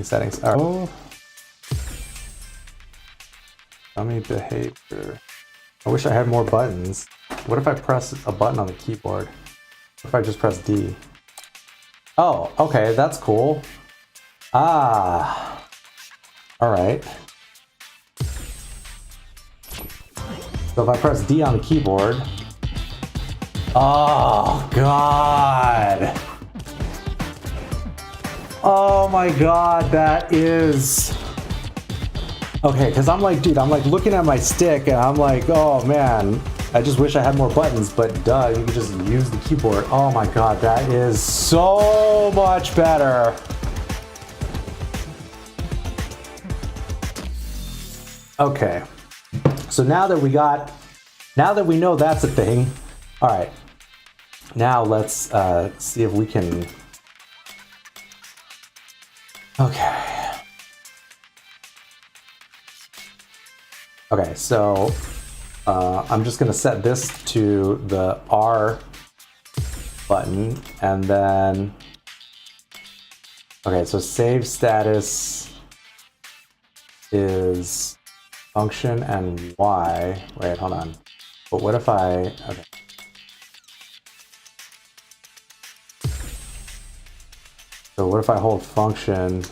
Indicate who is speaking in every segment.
Speaker 1: Settings. All right. Oh. Dummy behavior. I wish I had more buttons. What if I press a button on the keyboard? What if I just press D? Oh, okay, that's cool. Ah. All right. So if I press D on the keyboard. Oh, God. Oh my God, that is... Okay, because I'm like, dude, I'm like looking at my stick and I'm like, oh man, I just wish I had more buttons, but duh, you can just use the keyboard. Oh my God, that is so much better. Okay, so now that we know that's a thing, all right, now let's see if we can, okay. Okay, so I'm just gonna set this to the R button and then, okay, so save status is function and Y. Wait, hold on. But what if I, okay. So what if I hold function?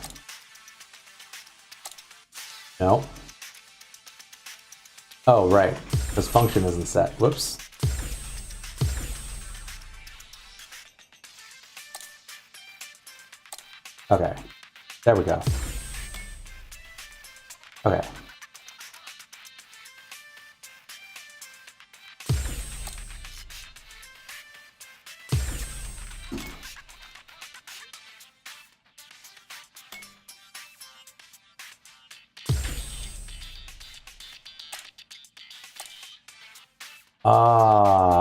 Speaker 1: No. Oh, right, because function isn't set. Whoops. Okay, there we go. Okay.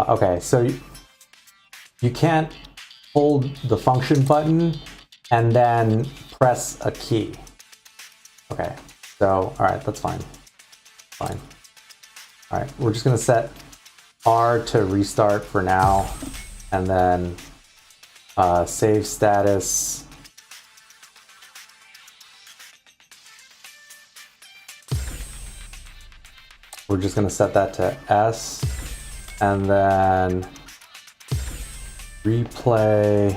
Speaker 1: Okay, so you can't hold the function button and then press a key. Okay, so, all right, that's fine. Fine. All right, we're just gonna set R to restart for now, and then save status. We're just gonna set that to S, and then replay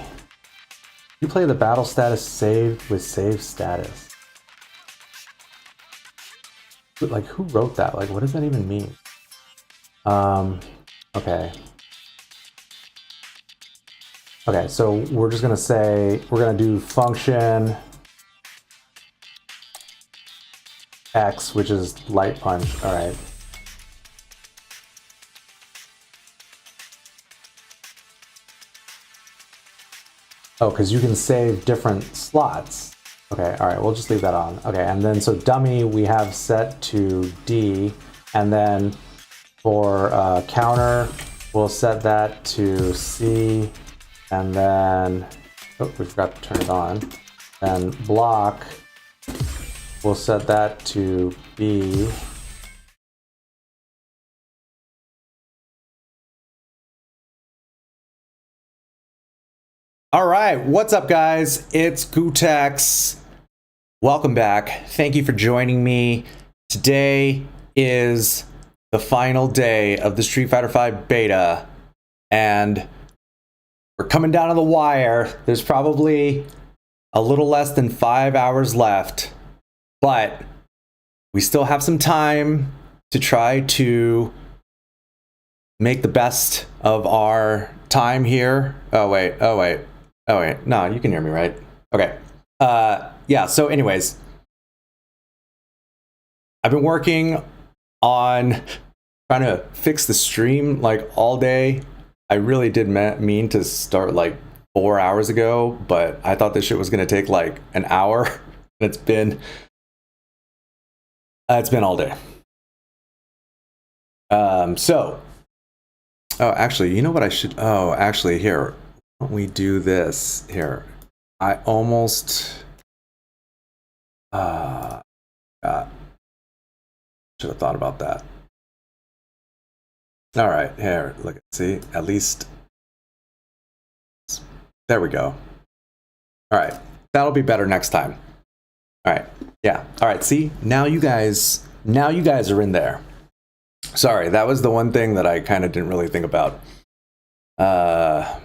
Speaker 1: the battle status saved with save status. Like, who wrote that? Like, what does that even mean? Okay. Okay, so we're just gonna say, we're gonna do function X, which is light punch. All right. Oh, because you can save different slots. Okay, all right, we'll just leave that on. Okay, and then so dummy we have set to D, and then for counter, we'll set that to C, and then, oh, we forgot to turn it on. Then block, we'll set that to B. All right, what's up guys? It's gootecks. Welcome back. Thank you for joining me. Today is the final day of the Street Fighter V beta, and we're coming down to the wire. There's probably a little less than 5 hours left, but we still have some time to try to make the best of our time here. Oh wait. No, you can hear me, right? Okay. Yeah, so anyways, I've been working on trying to fix the stream like all day. I really did mean to start like 4 hours ago, but I thought this shit was gonna take like an hour. And it's been all day. So, oh, actually, you know what I should, oh, actually, here, why don't we do this here? I almost, God, should have thought about that. All right, here, look, see, at least, there we go. All right, that'll be better next time. All right. Yeah. All right. See, now you guys are in there. Sorry, that was the one thing that I kind of didn't really think about. All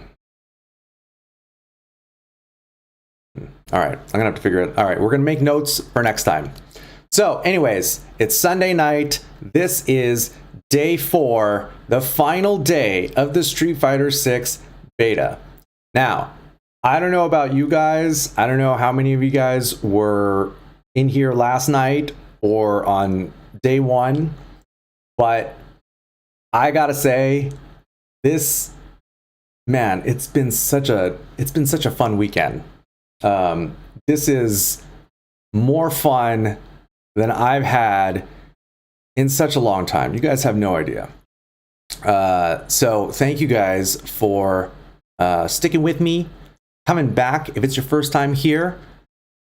Speaker 1: right, I'm gonna have to figure it. All right, we're gonna make notes for next time. So, anyways, it's Sunday night. This is day 4, the final day of the Street Fighter 6 beta. Now, I don't know about you guys. I don't know how many of you guys were in here last night or on day 1, but I gotta say, this, man, it's been such a fun weekend. This is more fun than I've had in such a long time. You guys have no idea. So thank you guys for sticking with me, coming back. If it's your first time here,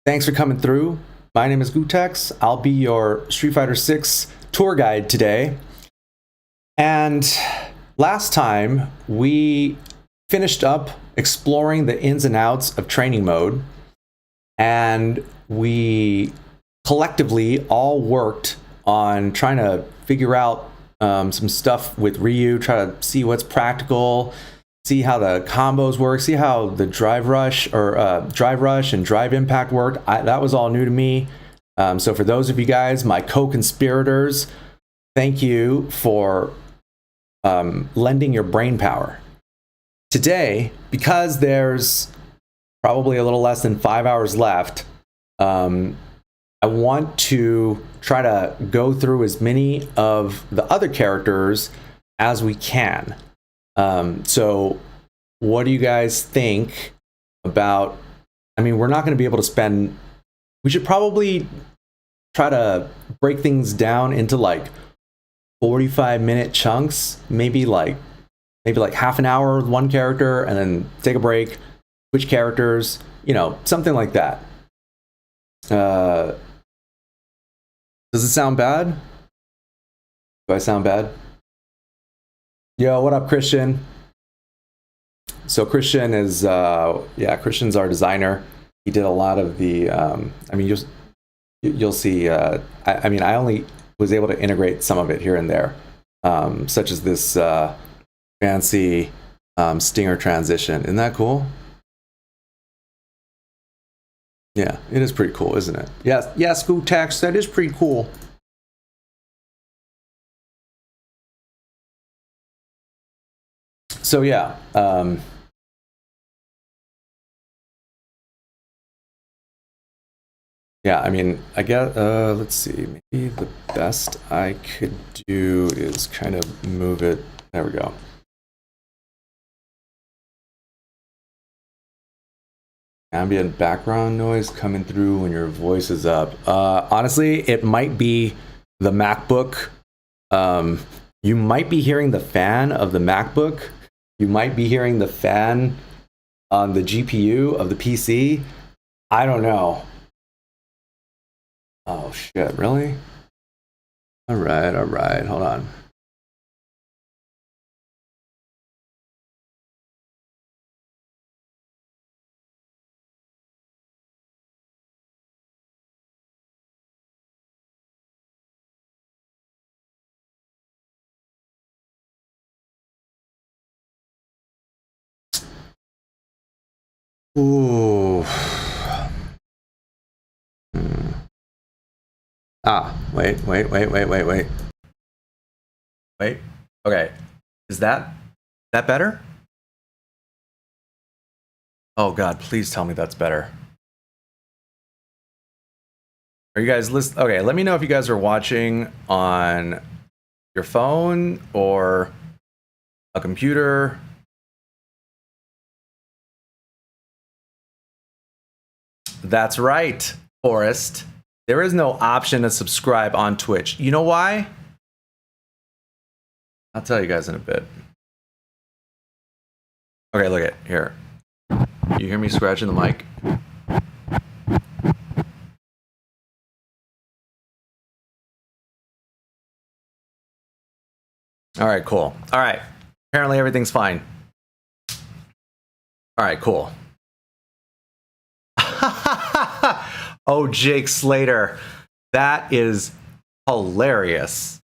Speaker 1: thanks for coming through. My name is gootecks. I'll be your Street Fighter 6 tour guide today. And last time we finished up exploring the ins and outs of training mode, and we collectively all worked on trying to figure out some stuff with Ryu, try to see what's practical, see how the combos work, see how the drive rush and drive impact worked. That was all new to me. So for those of you guys, my co-conspirators, thank you for lending your brain power. Today, because there's probably a little less than 5 hours left, I want to try to go through as many of the other characters as we can. So what do you guys think about, I mean, we're not going to be able to spend, we should probably try to break things down into like 45-minute chunks, maybe like half an hour with one character and then take a break, switch characters, you know, something like that. Does it sound bad? Do I sound bad? Yo, what up, Christian? So Christian is, Christian's our designer. He did a lot of the, I mean, you'll see, I mean, I only was able to integrate some of it here and there, such as this fancy stinger transition. Isn't that cool? Yeah, it is pretty cool, isn't it? Yes, gootecks, that is pretty cool. So yeah, yeah, I mean, I guess, let's see, maybe the best I could do is kind of move it. There we go. Ambient background noise coming through when your voice is up. Honestly, it might be the MacBook. You might be hearing the fan of the MacBook. You might be hearing the fan on the GPU of the PC. I don't know. Oh shit, really? All right, hold on. Ooh. Wait. Wait. Okay. Is that better? Oh God, please tell me that's better. Are you guys listening? Okay, let me know if you guys are watching on your phone or a computer. That's right, Forrest. There is no option to subscribe on Twitch. You know why? I'll tell you guys in a bit. Okay, look at here. You hear me scratching the mic? All right, cool. All right. Apparently everything's fine. All right, cool. Oh, Jake Slater. That is hilarious.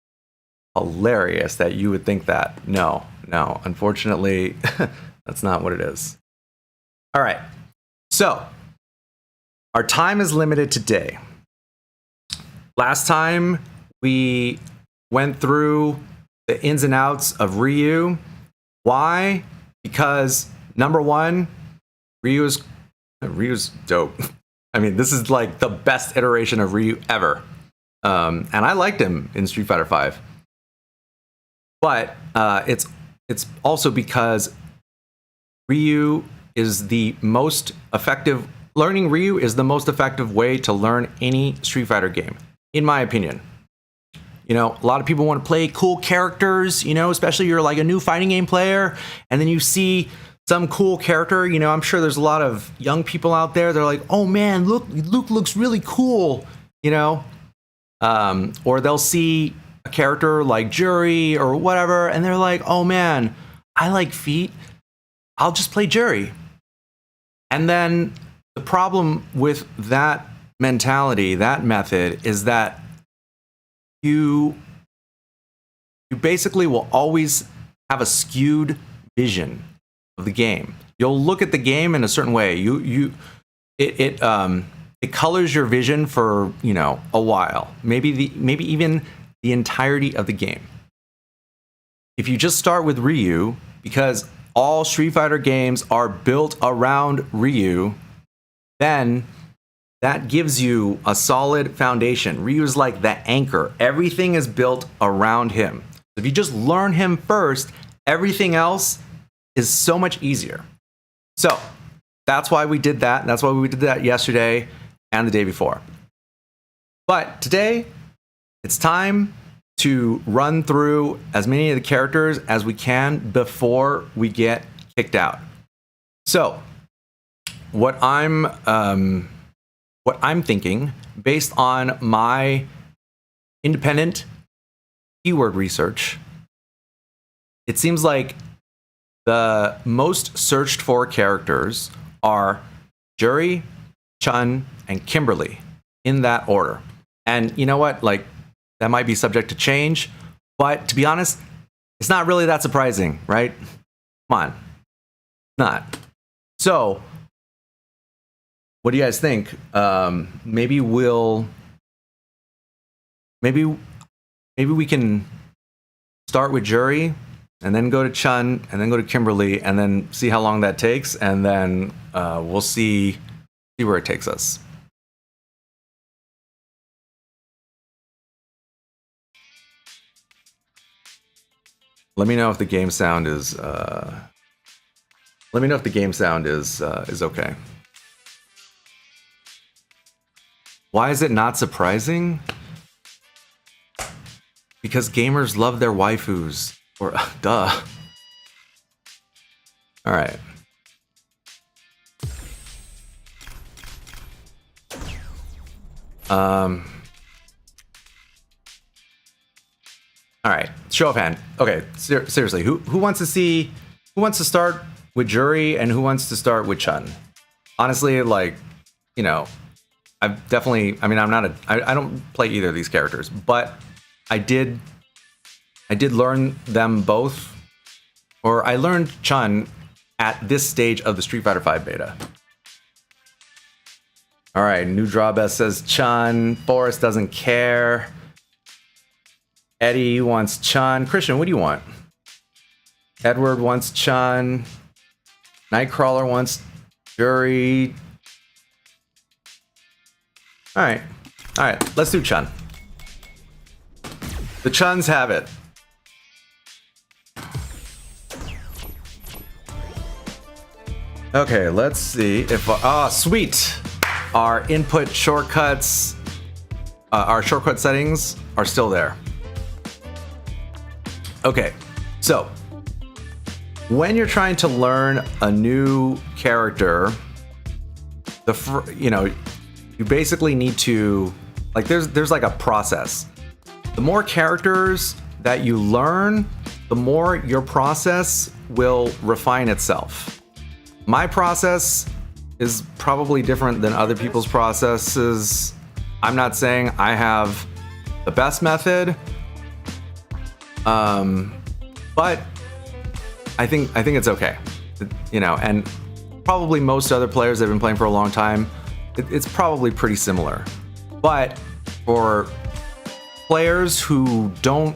Speaker 1: Hilarious that you would think that. No, unfortunately, that's not what it is. All right. So, our time is limited today. Last time we went through the ins and outs of Ryu. Why? Because number one, Ryu's dope. I mean, this is like the best iteration of Ryu ever. And I liked him in Street Fighter V. But it's also because Ryu is the most effective. Learning Ryu is the most effective way to learn any Street Fighter game, in my opinion. You know, a lot of people want to play cool characters, you know, especially you're like a new fighting game player, and then you see some cool character. You know, I'm sure there's a lot of young people out there. They're like, oh man, Luke looks really cool, you know, or they'll see a character like Jury or whatever, and they're like, oh man, I like feet. I'll just play Jury. And then the problem with that mentality, that method, is that you basically will always have a skewed vision of the game. You'll look at the game in a certain way. It colors your vision for, you know, a while, maybe even the entirety of the game. If you just start with Ryu, because all Street Fighter games are built around Ryu, then that gives you a solid foundation. Ryu's like the anchor. Everything is built around him. If you just learn him first, everything else is so much easier. So that's why we did that. That's why we did that yesterday and the day before. But today, it's time to run through as many of the characters as we can before we get kicked out. So what I'm thinking, based on my independent keyword research, it seems like the most searched for characters are Jury, Chun, and Kimberly, in that order. And you know what? Like, that might be subject to change, but to be honest, it's not really that surprising, right? Come on. Not. So, what do you guys think? Maybe we can start with Jury, and then go to Chun, and then go to Kimberly, and then see how long that takes, and then we'll see where it takes us. Let me know if the game sound is. Let me know if the game sound is okay. Why is it not surprising? Because gamers love their waifus. Or, duh. All right. All right. Show of hand. Okay. Seriously, who wants to start with Jury and who wants to start with Chun? Honestly, like, you know, I don't play either of these characters, but I did learn them both, or I learned Chun at this stage of the Street Fighter V beta. All right, New Drawbest says Chun. Forrest doesn't care. Eddie wants Chun. Christian, what do you want? Edward wants Chun. Nightcrawler wants Jury. All right, let's do Chun. The Chuns have it. Okay, let's see if sweet. Our input shortcuts, our shortcut settings are still there. Okay, so when you're trying to learn a new character, you basically need to, like, there's like a process. The more characters that you learn, the more your process will refine itself. My process is probably different than other people's processes. I'm not saying I have the best method, but I think it's okay, you know. And probably most other players that have been playing for a long time, it's probably pretty similar. But for players who don't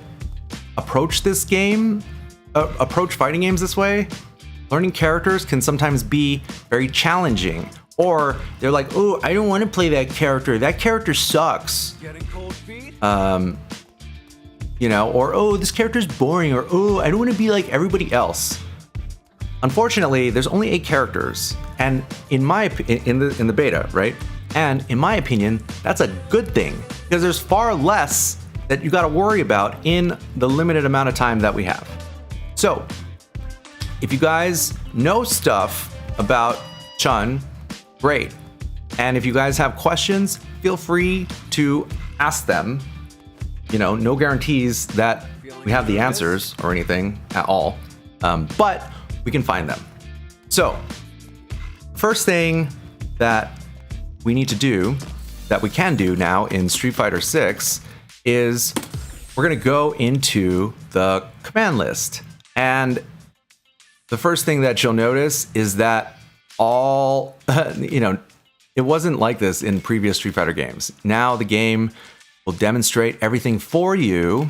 Speaker 1: approach this game, approach fighting games this way, learning characters can sometimes be very challenging. Or they're like, oh, I don't want to play that character. That character sucks. Getting cold feet? You know, or oh, this character's boring, or oh, I don't want to be like everybody else. Unfortunately, there's only 8 characters, and in the beta, right? And in my opinion, that's a good thing, because there's far less that you got to worry about in the limited amount of time that we have. So, if you guys know stuff about Chun, great. And if you guys have questions, feel free to ask them. You know, no guarantees that we have the answers or anything at all, but we can find them. So, first thing that we need to do, that we can do now in Street Fighter 6, is we're gonna go into the command list. And the first thing that you'll notice is that all, you know, it wasn't like this in previous Street Fighter games. Now the game will demonstrate everything for you,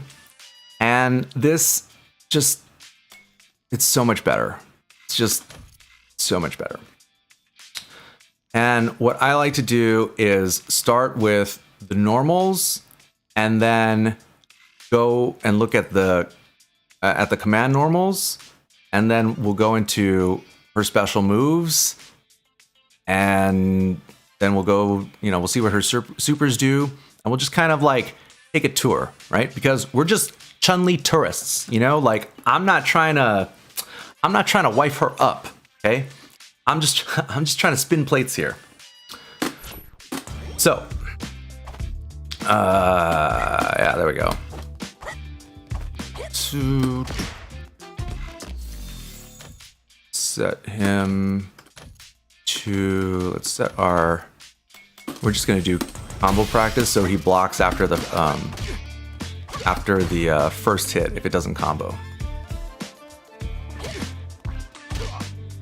Speaker 1: and this just, it's so much better. It's just so much better. And what I like to do is start with the normals and then go and look at the command normals, and then we'll go into her special moves, and then we'll go, you know, we'll see what her supers do, and we'll just kind of like take a tour, right? Because we're just Chun-Li tourists, you know, like I'm not trying to wipe her up, okay? I'm just trying to spin plates here. So, yeah, there we go. To set him to, let's set our, we're just gonna do combo practice so he blocks after the first hit if it doesn't combo.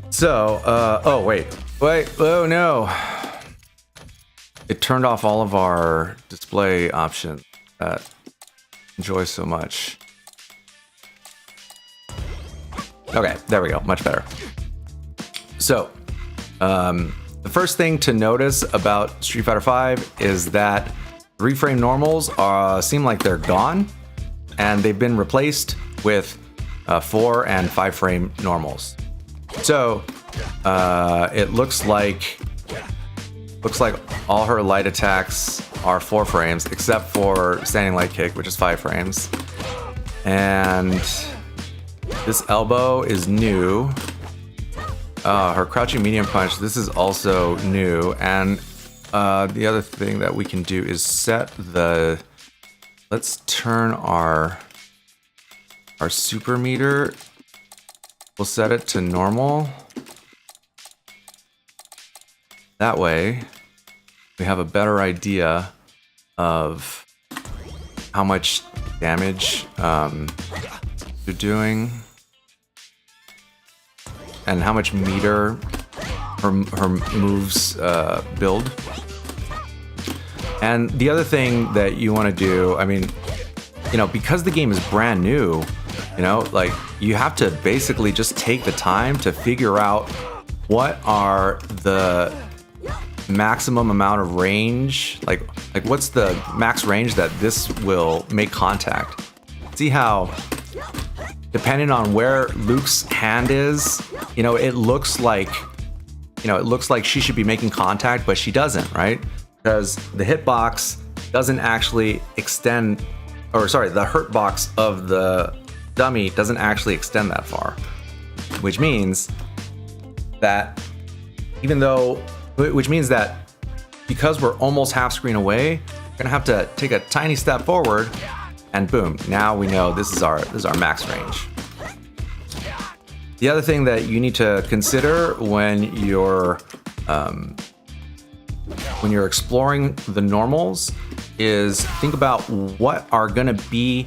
Speaker 1: So, oh wait, oh no. It turned off all of our display options that I enjoy so much. Okay, there we go, much better. So, the first thing to notice about Street Fighter V is that 3-frame normals seem like they're gone, and they've been replaced with 4 and 5-frame normals. So, it looks like all her light attacks are 4 frames, except for standing light kick, which is 5 frames. And this elbow is new. Her crouching medium punch, this is also new. And the other thing that we can do is set the, let's turn our super meter. We'll set it to normal. That way, we have a better idea of how much damage you're doing and how much meter her moves build. And the other thing that you want to do, I mean, you know, because the game is brand new, you know, like you have to basically just take the time to figure out what are the maximum amount of range, like what's the max range that this will make contact. See how, depending on where Luke's hand is, you know, it looks like she should be making contact, but she doesn't, right? Because the hitbox doesn't actually extend, or sorry, the hurt box of the dummy doesn't actually extend that far, which means that because we're almost half screen away, we're gonna have to take a tiny step forward, and boom, now we know this is our max range. The other thing that you need to consider when you're when you're exploring the normals is think about what are the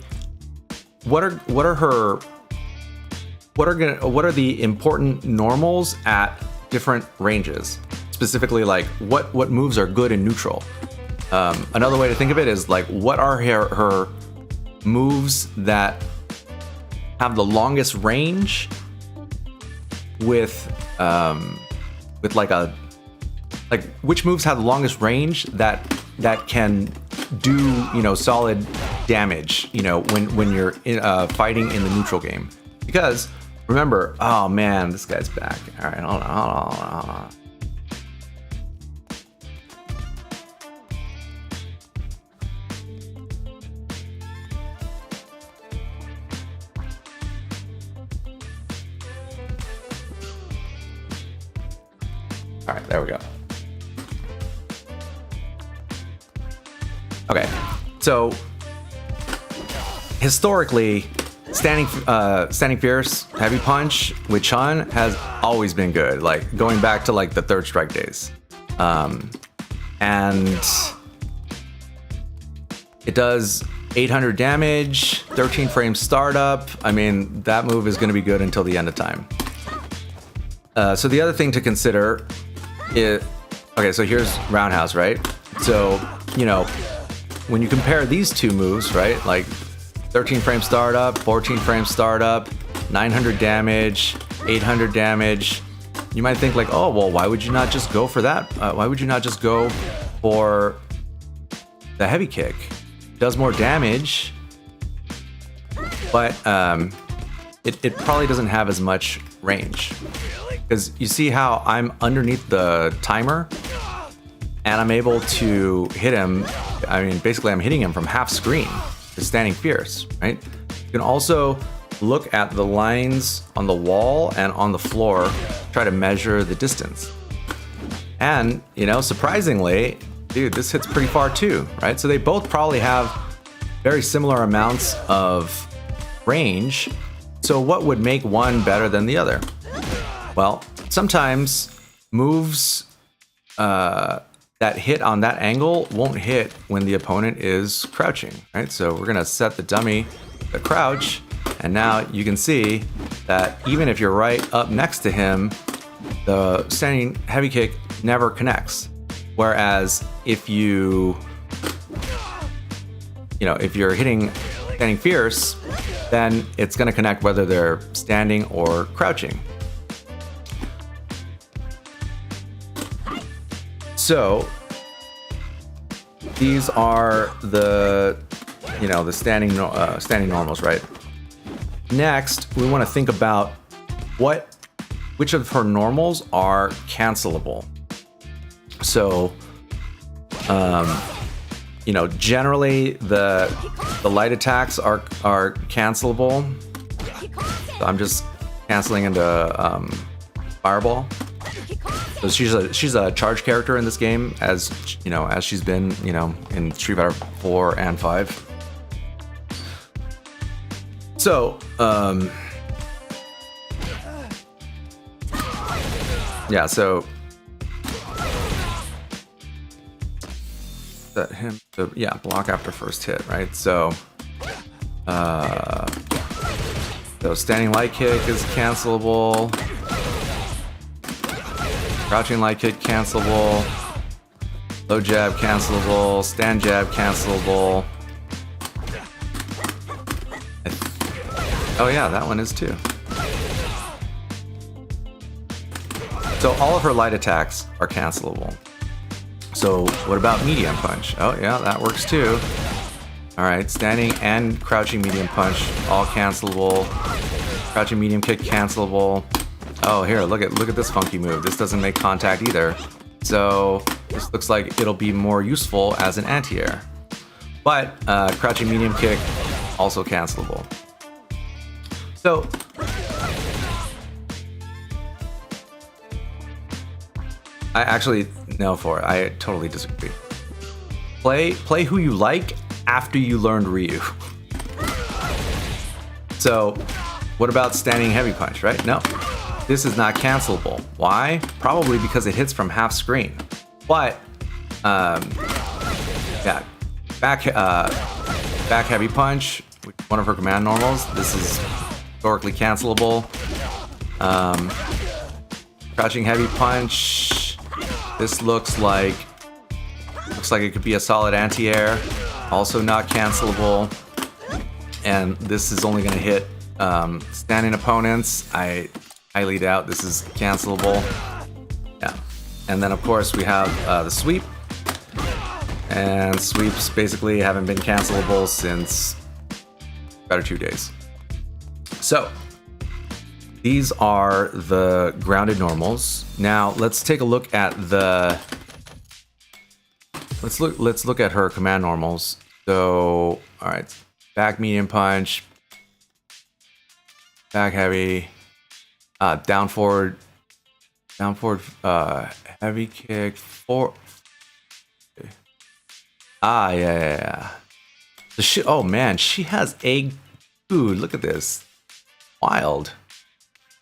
Speaker 1: important normals at different ranges. Specifically, like what moves are good in neutral. Another way to think of it is like what are her moves that have the longest range with which moves have the longest range that can do, you know, solid damage, you know, when you're fighting in the neutral game. Because remember, oh man, this guy's back. All right, hold on. All right, there we go. Okay, so historically, standing fierce, heavy punch with Chun has always been good. Like going back to like the third strike days, and it does 800 damage, 13 frame startup. I mean, that move is going to be good until the end of time. So the other thing to consider is, okay, so here's Roundhouse, right? So, you know, when you compare these two moves, right, like 13 frame startup, 14 frame startup, 900 damage, 800 damage, you might think like, oh, well, why would you not just go for that? Why would you not just go for the heavy kick? It does more damage, but it probably doesn't have as much range. Because you see how I'm underneath the timer and I'm able to hit him. I mean, basically I'm hitting him from half screen, just standing fierce, right? You can also look at the lines on the wall and on the floor, try to measure the distance. And, you know, surprisingly, dude, this hits pretty far too, right? So they both probably have very similar amounts of range. So what would make one better than the other? Well, sometimes moves that hit on that angle won't hit when the opponent is crouching, right? So we're gonna set the dummy to crouch, and now you can see that even if you're right up next to him, the standing heavy kick never connects. Whereas if if you're hitting standing fierce, then it's gonna connect whether they're standing or crouching. So these are the, you know, the standing normals, right? Next, we want to think about which of her normals are cancelable. So, you know, generally the light attacks are cancelable. So I'm just canceling into Fireball. So she's a charge character in this game, as you know, as she's been, you know, in Street Fighter 4 and 5. So, yeah, so set him to, yeah, block after first hit, right? So, standing light kick is cancelable. Crouching light kick cancelable. Low jab cancelable. Stand jab cancelable. Oh yeah, that one is too. So all of her light attacks are cancelable. So what about medium punch? Oh yeah, that works too. All right, standing and crouching medium punch, all cancelable. Crouching medium kick cancelable. Oh, here, look at this funky move. This doesn't make contact either. So this looks like it'll be more useful as an anti-air. But crouching medium kick, also cancelable. So I actually, no, I totally disagree. Play who you like after you learned Ryu. So what about standing heavy punch, right? No. this is not cancelable. Why? Probably because it hits from half screen. But yeah, back heavy punch, one of her command normals. This is historically cancelable. Crouching heavy punch. This looks like it could be a solid anti-air. Also not cancelable. And this is only going to hit standing opponents. I highly doubt this is cancelable. Yeah. And then of course we have the sweep. And sweeps basically haven't been cancelable since about 2 days. So these are the grounded normals. Now let's take a look at the let's look at her command normals. So all right, back medium punch, back heavy, down forward heavy kick, forward. Yeah. Oh man, she has a dude. Look at this, wild.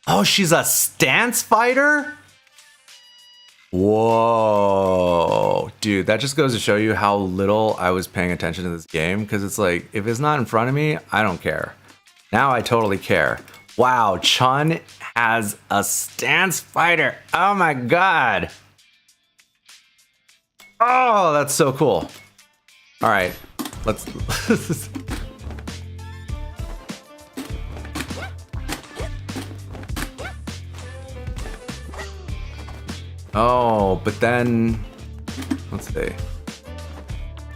Speaker 1: Oh, she's a stance fighter? Whoa, dude, that just goes to show you how little I was paying attention to this game, because it's like, if it's not in front of me, I don't care. Now I totally care. Wow, Chun has a stance fighter. Oh my god. Oh, that's so cool. All right, let's oh, but then let's see.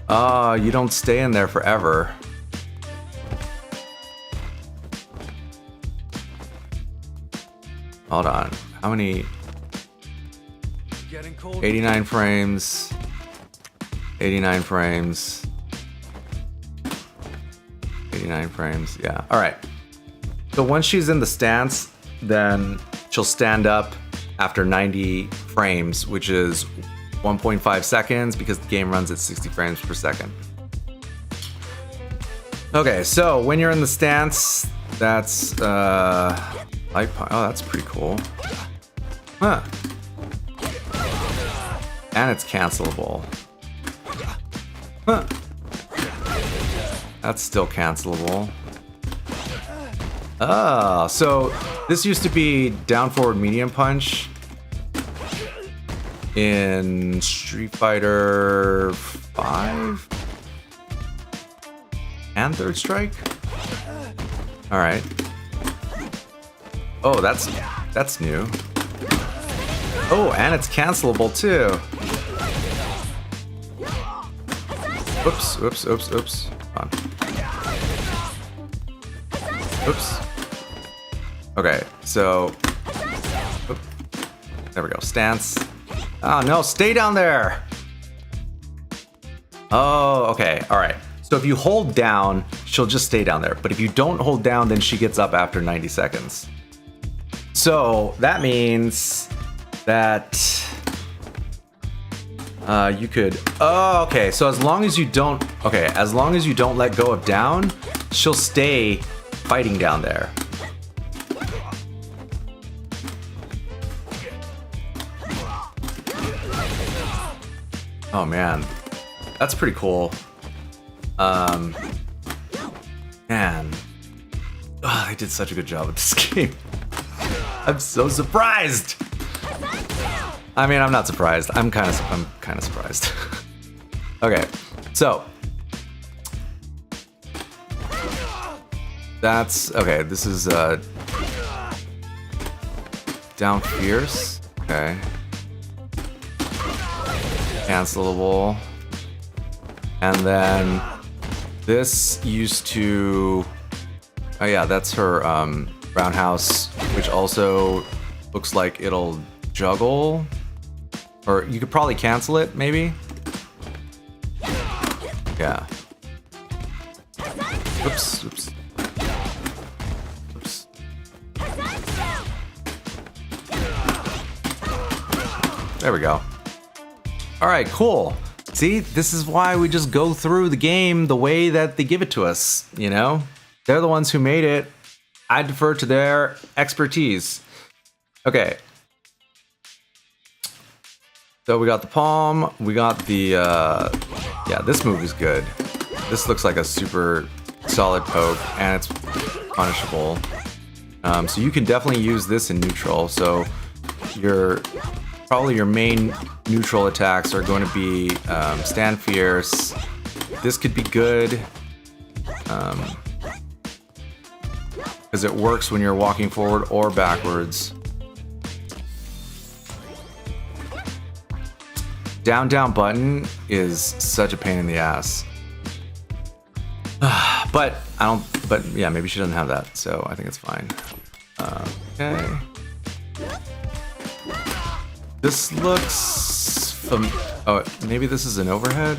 Speaker 1: Oh, you don't stay in there forever. Hold on. How many? 89 frames. 89 frames. 89 frames. Yeah. All right. So once she's in the stance, then she'll stand up after 90 frames, which is 1.5 seconds because the game runs at 60 frames per second. Okay, so when you're in the stance, that's light punch. Oh, that's pretty cool. Huh. And it's cancelable. Huh. That's still cancelable. Oh, so this used to be down forward medium punch in Street Fighter 5 and Third Strike. All right. Oh, that's new. Oh, and it's cancelable too. Oops. Hold on. Oops. Okay, so there we go. Stance. Oh no, stay down there. Oh, okay. All right. So if you hold down, she'll just stay down there. But if you don't hold down, then she gets up after 90 seconds. So that means that you could. Oh, okay. So as long as you don't. Okay, as long as you don't let go of down, she'll stay fighting down there. Oh man, that's pretty cool. Man, oh, they did such a good job with this game. I'm so surprised. I mean, I'm not surprised. I'm kind of surprised. Okay, so that's okay. This is down fierce. Okay. Cancelable. And then this used to. Oh yeah, that's her roundhouse, which also looks like it'll juggle. Or you could probably cancel it, maybe. Yeah. Oops. There we go. All right, cool. See, this is why we just go through the game the way that they give it to us, you know? They're the ones who made it. I defer to their expertise. Okay. So we got the palm, we got the, yeah, this move is good. This looks like a super solid poke, and it's punishable. So you can definitely use this in neutral. So probably your main neutral attacks are going to be Stand Fierce. This could be good. Because it works when you're walking forward or backwards. Down, down button is such a pain in the ass. But yeah, maybe she doesn't have that, so I think it's fine. Okay. This looks oh, maybe this is an overhead?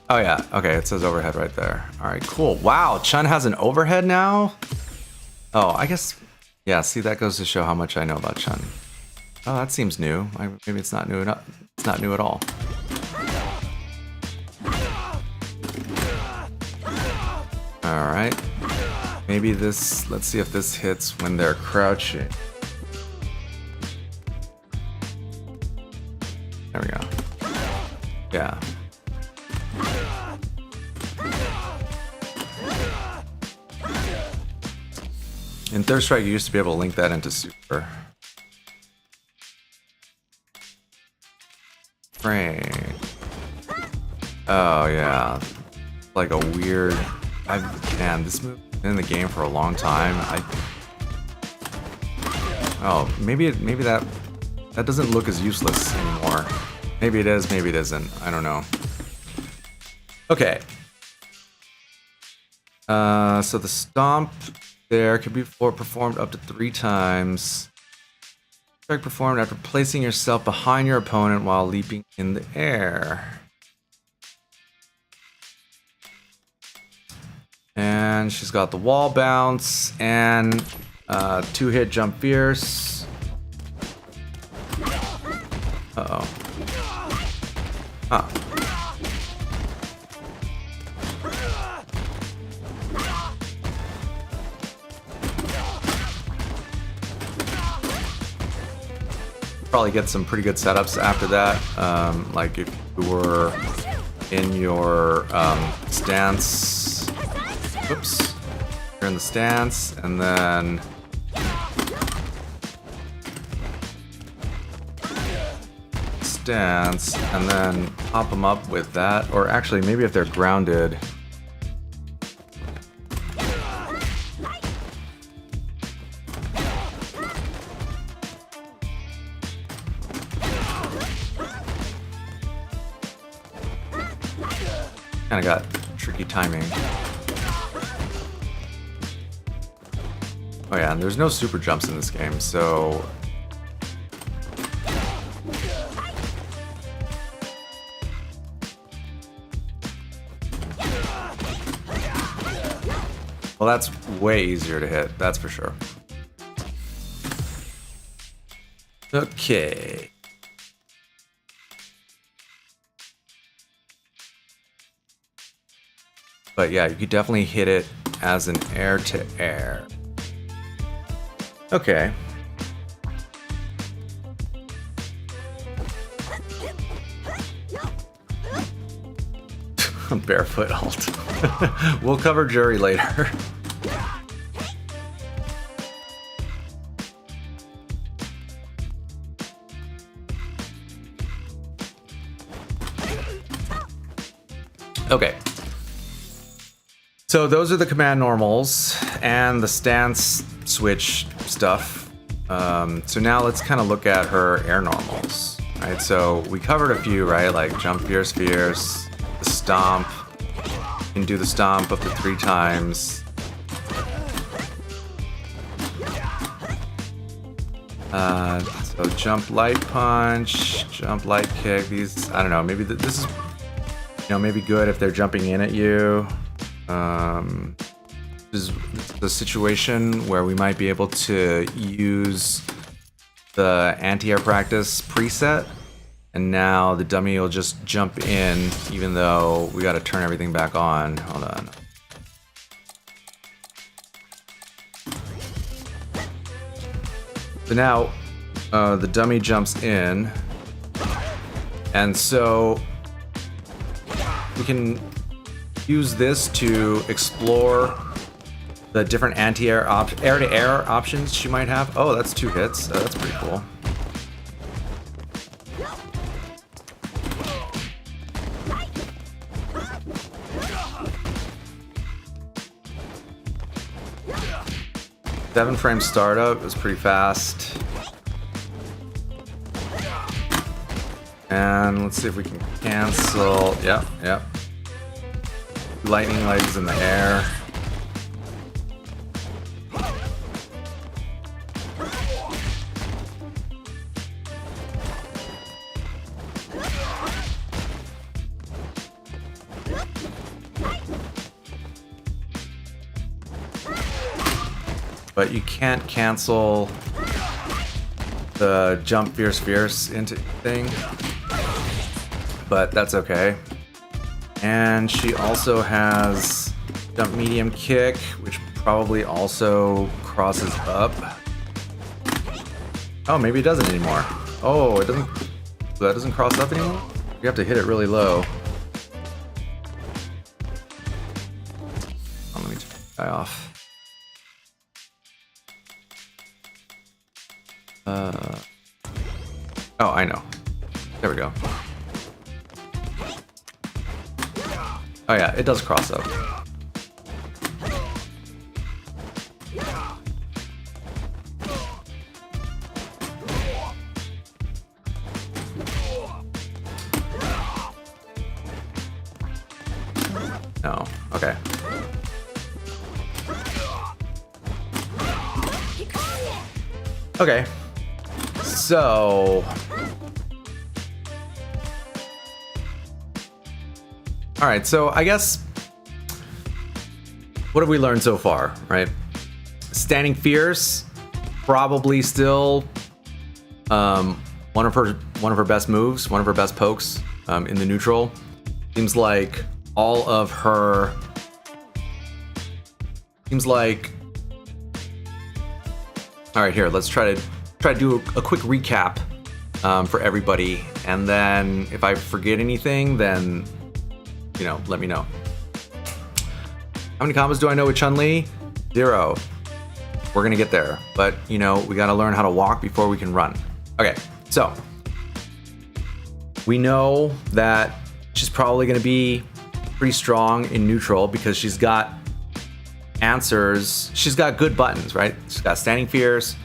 Speaker 1: Oh yeah, okay, it says overhead right there. Alright, cool. Wow, Chun has an overhead now? Oh, I guess, yeah, see, that goes to show how much I know about Chun. Oh, that seems new. Maybe it's not new enough. It's not new at all. Alright. Maybe this, let's see if this hits when they're crouching. There we go. Yeah. In Third Strike, you used to be able to link that into Super. Frame. Oh yeah, like a weird. Man, this move been in the game for a long time. Oh, maybe that doesn't look as useless anymore. Maybe it is, maybe it isn't. I don't know. Okay. So the stomp there can be performed up to 3 times. Strike performed after placing yourself behind your opponent while leaping in the air. And she's got the wall bounce and 2-hit jump fierce. Uh-oh. Huh. Probably get some pretty good setups after that. Like if you were in your stance. Oops. You're in the stance, and then stance, and then pop them up with that. Or actually, maybe if they're grounded. Kind of got tricky timing. Oh yeah, and there's no super jumps in this game, so... Well, that's way easier to hit, that's for sure. Okay. But yeah, you could definitely hit it as an air-to-air. Okay. Barefoot alt. We'll cover jury later. Okay. So those are the command normals and the stance switch stuff. So now let's kind of look at her air normals, right? So we covered a few, right? Like jump fierce, fierce, the stomp. You can do the stomp up to 3 times. So jump light punch, jump light kick. These, I don't know, maybe this is, you know, maybe good if they're jumping in at you. This is the situation where we might be able to use the anti-air practice preset, and now the dummy will just jump in even though we got to turn everything back on. Hold on. So now the dummy jumps in, and so we can use this to explore the different anti-air air-to-air options she might have. Oh, that's 2 hits. That's pretty cool. Seven frame startup is pretty fast. And let's see if we can cancel. Yep. Lightning legs in the air. But you can't cancel the jump fierce into thing. But that's okay. And she also has jump medium kick, which probably also crosses up. Oh, maybe it doesn't anymore. Oh, it doesn't. That doesn't cross up anymore? You have to hit it really low. Oh, let me take this guy off. Oh, I know. There we go. Oh yeah, it does cross up. No, okay. Okay. So, all right, so I guess what have we learned so far, right? Standing fierce, probably still one of her best moves, one of her best pokes in the neutral. Seems like all of her all right, here, let's try to do a quick recap for everybody, and then if I forget anything, then let me know. How many combos do I know with Chun-Li? 0. We're gonna get there, but we gotta learn how to walk before we can run. Okay, so we know that she's probably gonna be pretty strong in neutral because she's got answers. She's got good buttons, right? She's got standing fierce,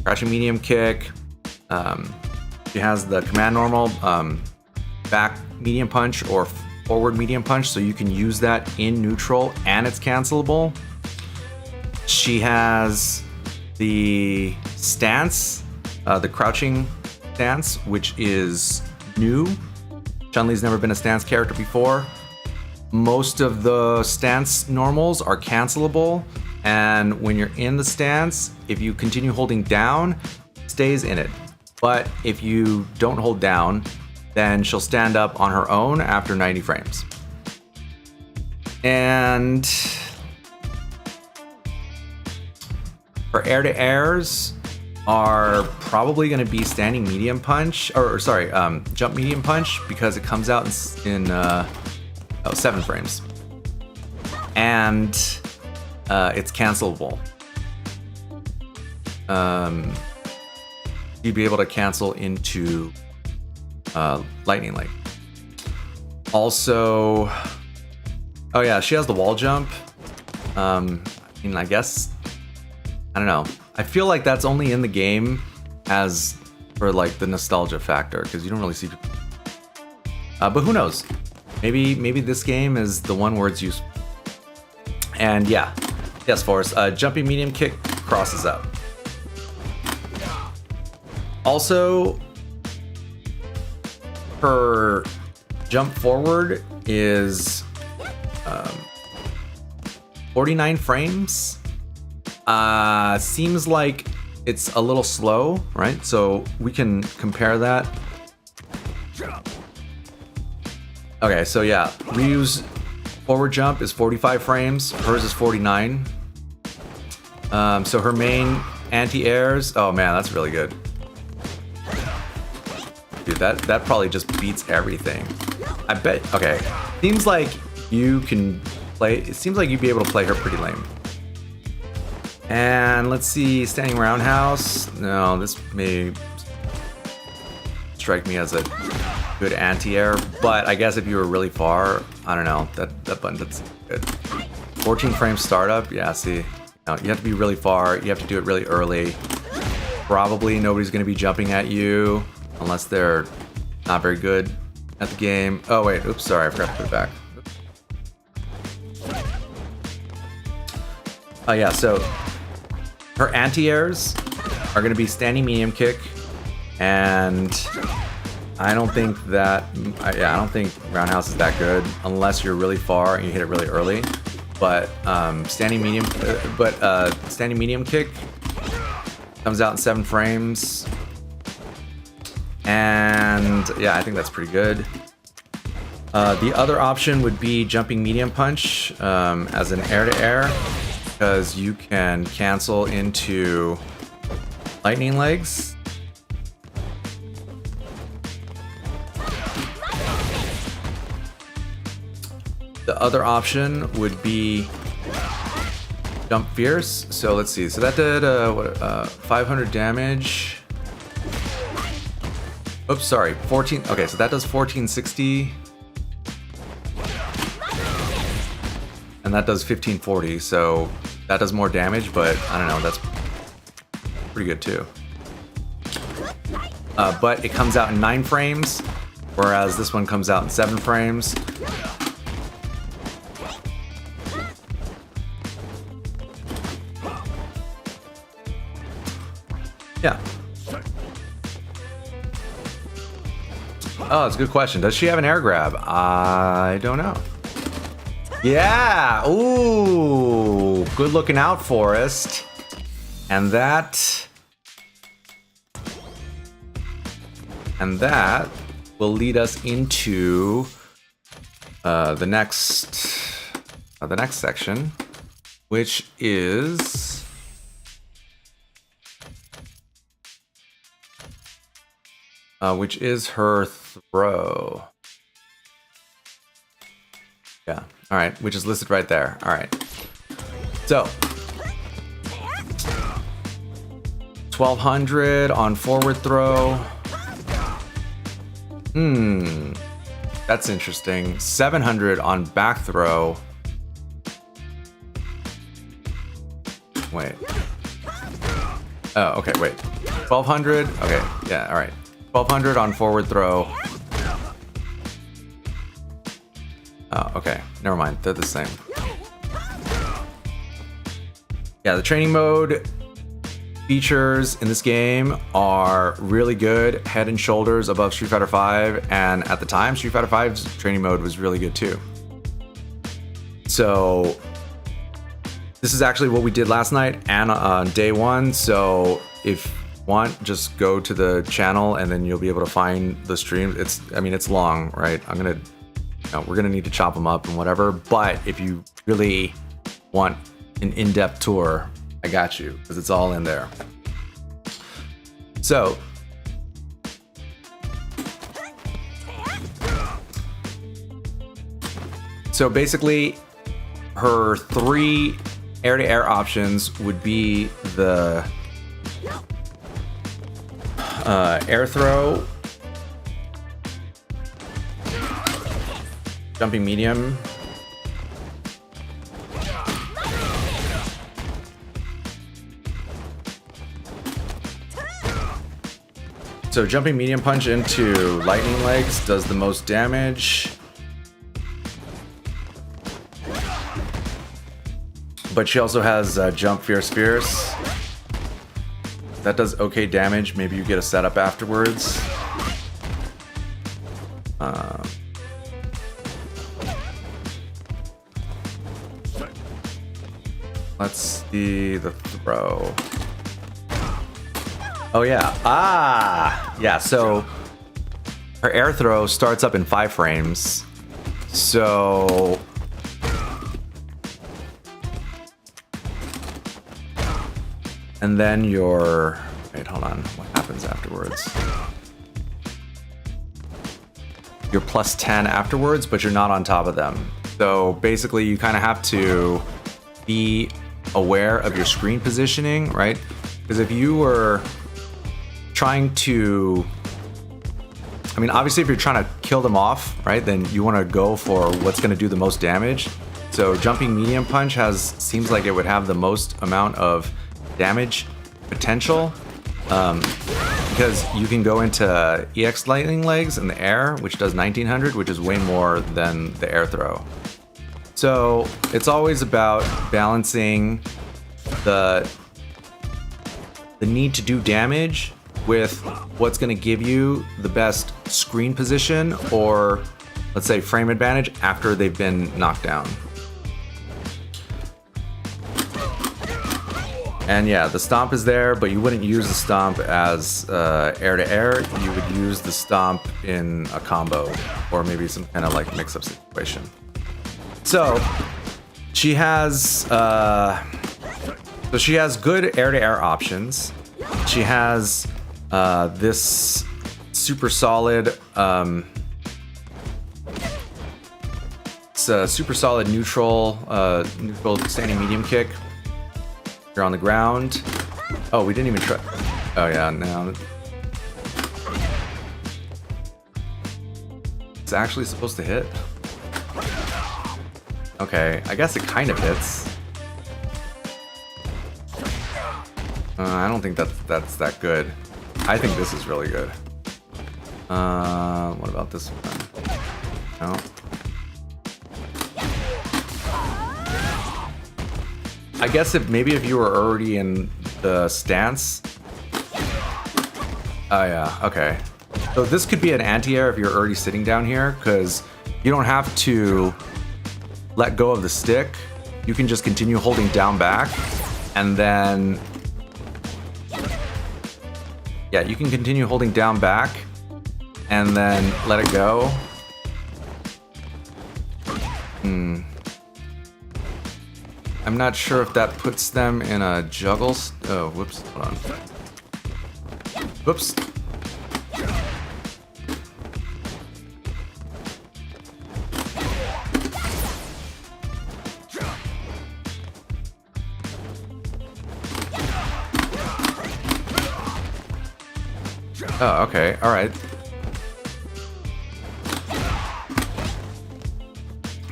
Speaker 1: crouching medium kick. She has the command normal, back medium punch or forward medium punch, so you can use that in neutral and it's cancelable. She has the stance, the crouching stance, which is new. Chun-Li's never been a stance character before. Most of the stance normals are cancelable, and when you're in the stance, if you continue holding down, it stays in it. But if you don't hold down, then she'll stand up on her own after 90 frames. And her air-to-airs are probably going to be standing medium punch, or sorry, jump medium punch, because it comes out in 7 frames. And it's cancelable. You'd be able to cancel into lightning leg. Also, oh yeah, she has the wall jump. I guess, I don't know. I feel like that's only in the game as for like the nostalgia factor, because you don't really see people. But who knows? Maybe this game is the one where it's useful. And yeah, yes, Forrest, jumping medium kick crosses up. Also, her jump forward is 49 frames. Seems like it's a little slow, right? So we can compare that. Okay, so yeah, Ryu's forward jump is 45 frames. Hers is 49. So her main anti-airs. Oh man, that's really good. Dude, that probably just beats everything. I bet. Okay, seems like you can play. It seems like you'd be able to play her pretty lame. And let's see, standing roundhouse. No, this may strike me as a good anti-air, but I guess if you were really far, I don't know. That button that's good. 14 frame startup. Yeah, see, no, you have to be really far. You have to do it really early. Probably nobody's going to be jumping at you unless they're not very good at the game. Oh wait, oops, sorry, I forgot to put it back. Oh yeah, so her anti-airs are going to be standing medium kick, and I don't think that, I don't think roundhouse is that good unless you're really far and you hit it really early. But standing medium kick comes out in 7 frames, and yeah, I think that's pretty good. The other option would be jumping medium punch as an air-to-air, because you can cancel into lightning legs. The other option would be jump fierce. So let's see. So that did 500 damage. Oops, sorry, 14. Okay, so that does 1460. And that does 1540. So that does more damage, but I don't know. That's pretty good too. But it comes out in 9 frames, whereas this one comes out in 7 frames. Yeah. Oh, that's a good question. Does she have an air grab? I don't know. Yeah. Ooh. Good looking out, Forrest. And that will lead us into the next section, which is her throw. Yeah. All right. Which is listed right there. All right. So 1200 on forward throw. That's interesting. 700 on back throw. Wait. Oh, okay. Wait. 1200. Okay. Yeah. All right. 1200 on forward throw. Oh, okay. Never mind. They're the same. Yeah, the training mode features in this game are really good, head and shoulders above Street Fighter V, and at the time, Street Fighter V's training mode was really good too. So this is actually what we did last night and on day 1. So if want, just go to the channel and then you'll be able to find the stream. It's long, right? We're gonna need to chop them up and whatever, but if you really want an in-depth tour, I got you, because it's all in there. So basically her 3 air-to-air options would be the air throw, jumping medium, so jumping medium punch into lightning legs does the most damage, but she also has jump fierce. That does okay damage. Maybe you get a setup afterwards. Let's see the throw. Oh yeah. Yeah, so her air throw starts up in 5 frames. So And then your, wait, hold on, what happens afterwards? You're plus 10 afterwards, but you're not on top of them. So basically you kind of have to be aware of your screen positioning, right? Because if you were trying to, I mean, obviously if you're trying to kill them off, right, then you want to go for what's going to do the most damage. So jumping medium punch seems like it would have the most amount of damage potential, because you can go into EX lightning legs in the air, which does 1900, which is way more than the air throw. So it's always about balancing the need to do damage with what's going to give you the best screen position, or let's say frame advantage after they've been knocked down. And yeah, the stomp is there, but you wouldn't use the stomp as air to air. You would use the stomp in a combo, or maybe some kind of like mix-up situation. So she has good air to air options. She has this super solid it's a super solid neutral standing medium kick. You're on the ground. Oh, we didn't even try. Oh yeah, now it's actually supposed to hit. Okay, I guess it kind of hits. I don't think that's that good. I think this is really good. What about this one? No. I guess if you were already in the stance. Oh yeah, okay. So this could be an anti-air if you're already sitting down here, because you don't have to let go of the stick. You can just continue holding down back, and then yeah, you can continue holding down back and then let it go. I'm not sure if that puts them in a juggle. Oh, whoops, hold on. Whoops. Oh, okay, all right.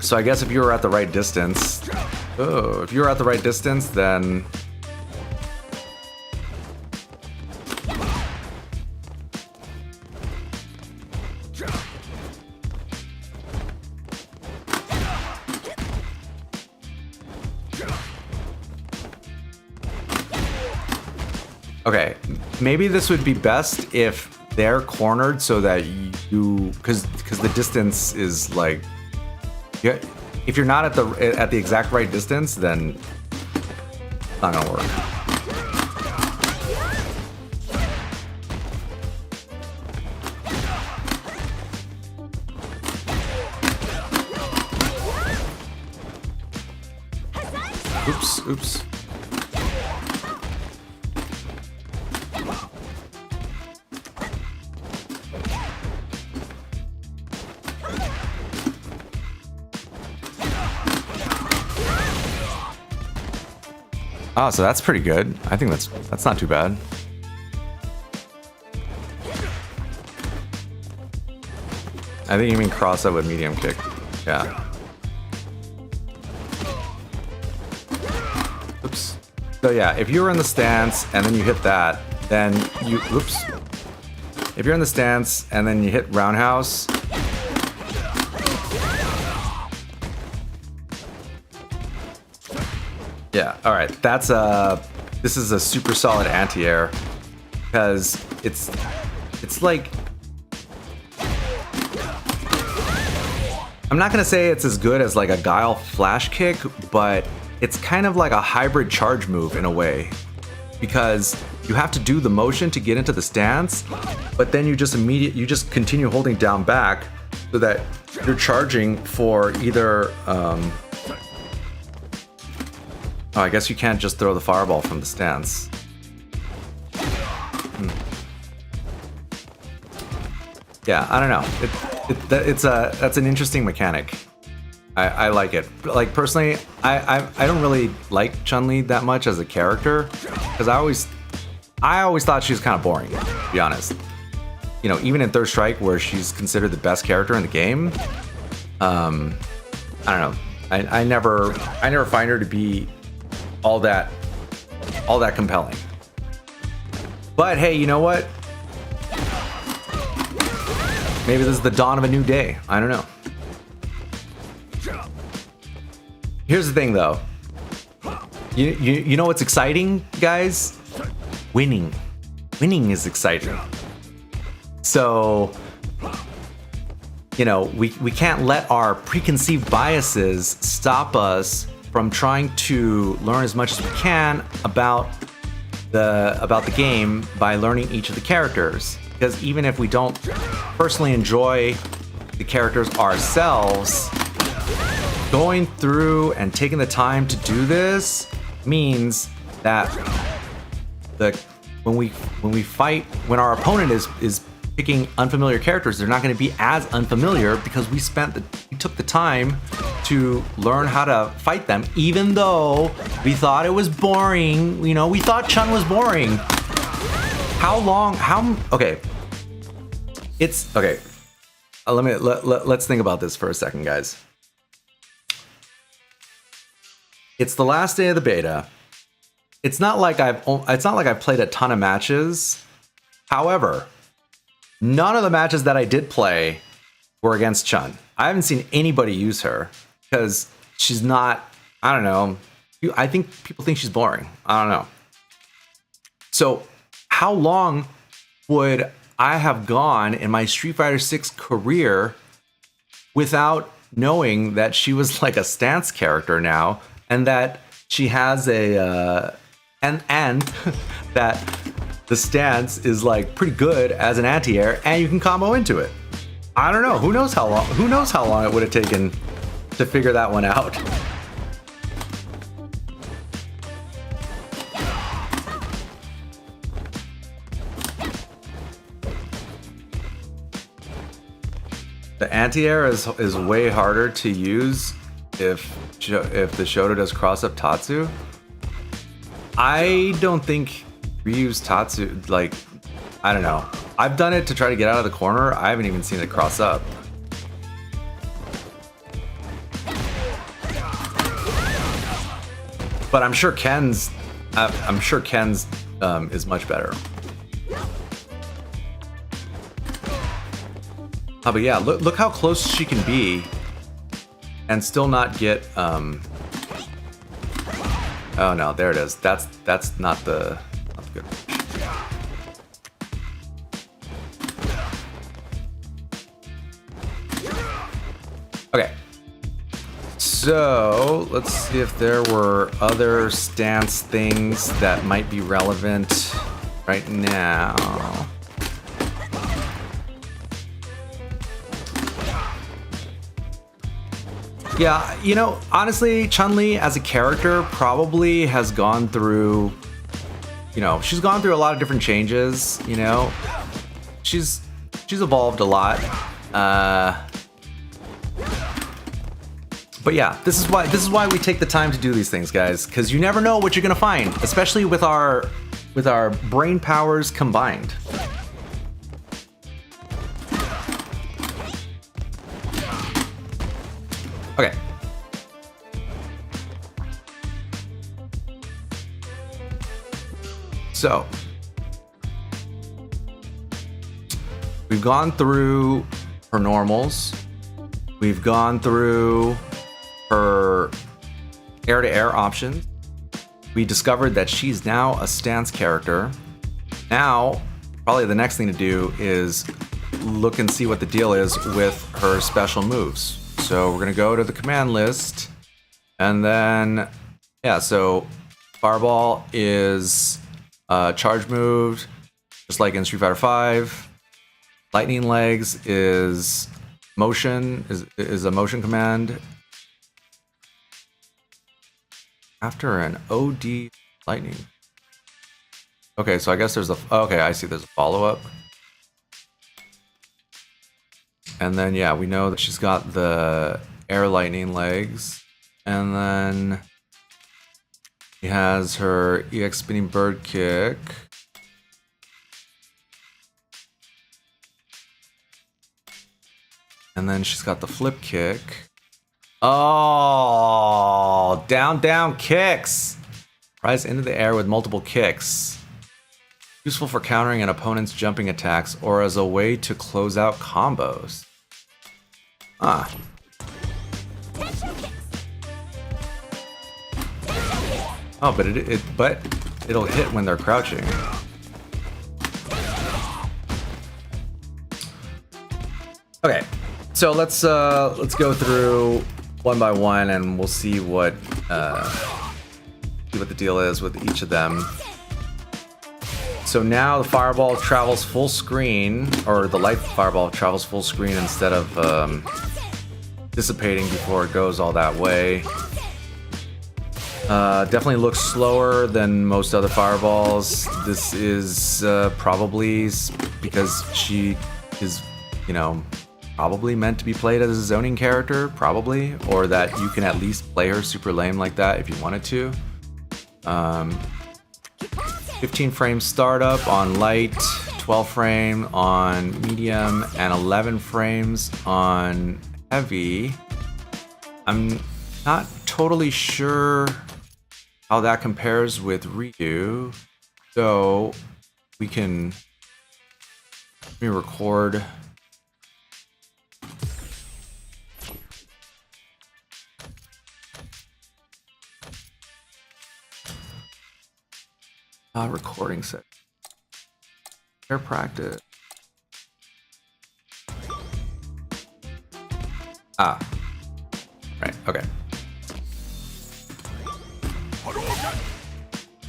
Speaker 1: So I guess if you were at the right distance, if you were at the right distance, then okay, maybe this would be best if they're cornered so that you, because the distance is like, yeah, if you're not at the exact right distance, then it's not gonna work. Oops, oops. Oh, so that's pretty good. I think that's not too bad. I think you mean cross up with medium kick. Yeah. Oops. So yeah, if you were in the stance and then you hit that, then you, oops. If you're in the stance and then you hit roundhouse, yeah, all right. This is a super solid anti-air, because it's like, I'm not gonna say it's as good as like a Guile flash kick, but it's kind of like a hybrid charge move in a way, because you have to do the motion to get into the stance, but then you just continue holding down back so that you're charging for either. Oh, I guess you can't just throw the fireball from the stance. yeah, I don't know. That's an interesting mechanic. I like it. Like personally, I don't really like Chun-Li that much as a character because I always thought she was kind of boring, to be honest. You know, even in Third Strike, where she's considered the best character in the game, I don't know. I never find her to be all that compelling. But hey, you know what? Maybe this is the dawn of a new day. I don't know. Here's the thing, though. You know what's exciting, guys? Winning. Winning is exciting. So, you know, we can't let our preconceived biases stop us from trying to learn as much as we can about the game by learning each of the characters. Because even if we don't personally enjoy the characters ourselves, going through and taking the time to do this means that when our opponent is picking unfamiliar characters, they're not going to be as unfamiliar because we took the time to learn how to fight them, even though we thought it was boring. You know, we thought Chun was boring. Okay. It's okay. Let's think about this for a second, guys. It's the last day of the beta. It's not like I've played a ton of matches. However, none of the matches that I did play were against Chun. I haven't seen anybody use her because she's not, I don't know. I think people think she's boring. I don't know. So how long would I have gone in my Street Fighter 6 career without knowing that she was like a stance character now, and that she has a and that the stance is like pretty good as an anti-air, and you can combo into it. I don't know. Who knows how long it would have taken to figure that one out. The anti-air is way harder to use if the Shoto does cross-up Tatsu. I don't think Ryu's Tatsu, like, I don't know. I've done it to try to get out of the corner. I haven't even seen it cross up. But I'm sure Ken's is much better. Oh, but yeah, look how close she can be and still not get oh no, there it is. That's not the good. Okay. So, let's see if there were other stance things that might be relevant right now. Yeah, you know, honestly, Chun-Li as a character probably has gone through, you know, she's gone through a lot of different changes, you know. She's evolved a lot. But yeah, this is why we take the time to do these things, guys, because you never know what you're gonna find, especially with our brain powers combined. Okay. So, we've gone through her normals. We've gone through her air-to-air options. We discovered that she's now a stance character. Now, probably the next thing to do is look and see what the deal is with her special moves. So we're gonna go to the command list, and then, yeah, so Fireball is charge move, just like in Street Fighter 5. Lightning Legs is motion, is a motion command. After an OD lightning. Okay, so I guess there's a, okay, I see there's a follow-up. And then, yeah, we know that she's got the air lightning legs. And then she has her EX spinning bird kick. And then she's got the flip kick. Oh, down kicks. Rise into the air with multiple kicks. Useful for countering an opponent's jumping attacks or as a way to close out combos. Ah. Oh, but it'll hit when they're crouching. Okay, so let's go through one by one, and we'll see what the deal is with each of them. So now the fireball travels full screen, or the light fireball travels full screen instead of dissipating before it goes all that way. Definitely looks slower than most other fireballs. This is probably because she is, you know, probably meant to be played as a zoning character, probably, or that you can at least play her super lame like that if you wanted to. 15 frame startup on light, 12 frame on medium, and 11 frames on heavy. I'm not totally sure how that compares with Ryu, so let me record. Recording set. Fair practice. Ah. Right, okay.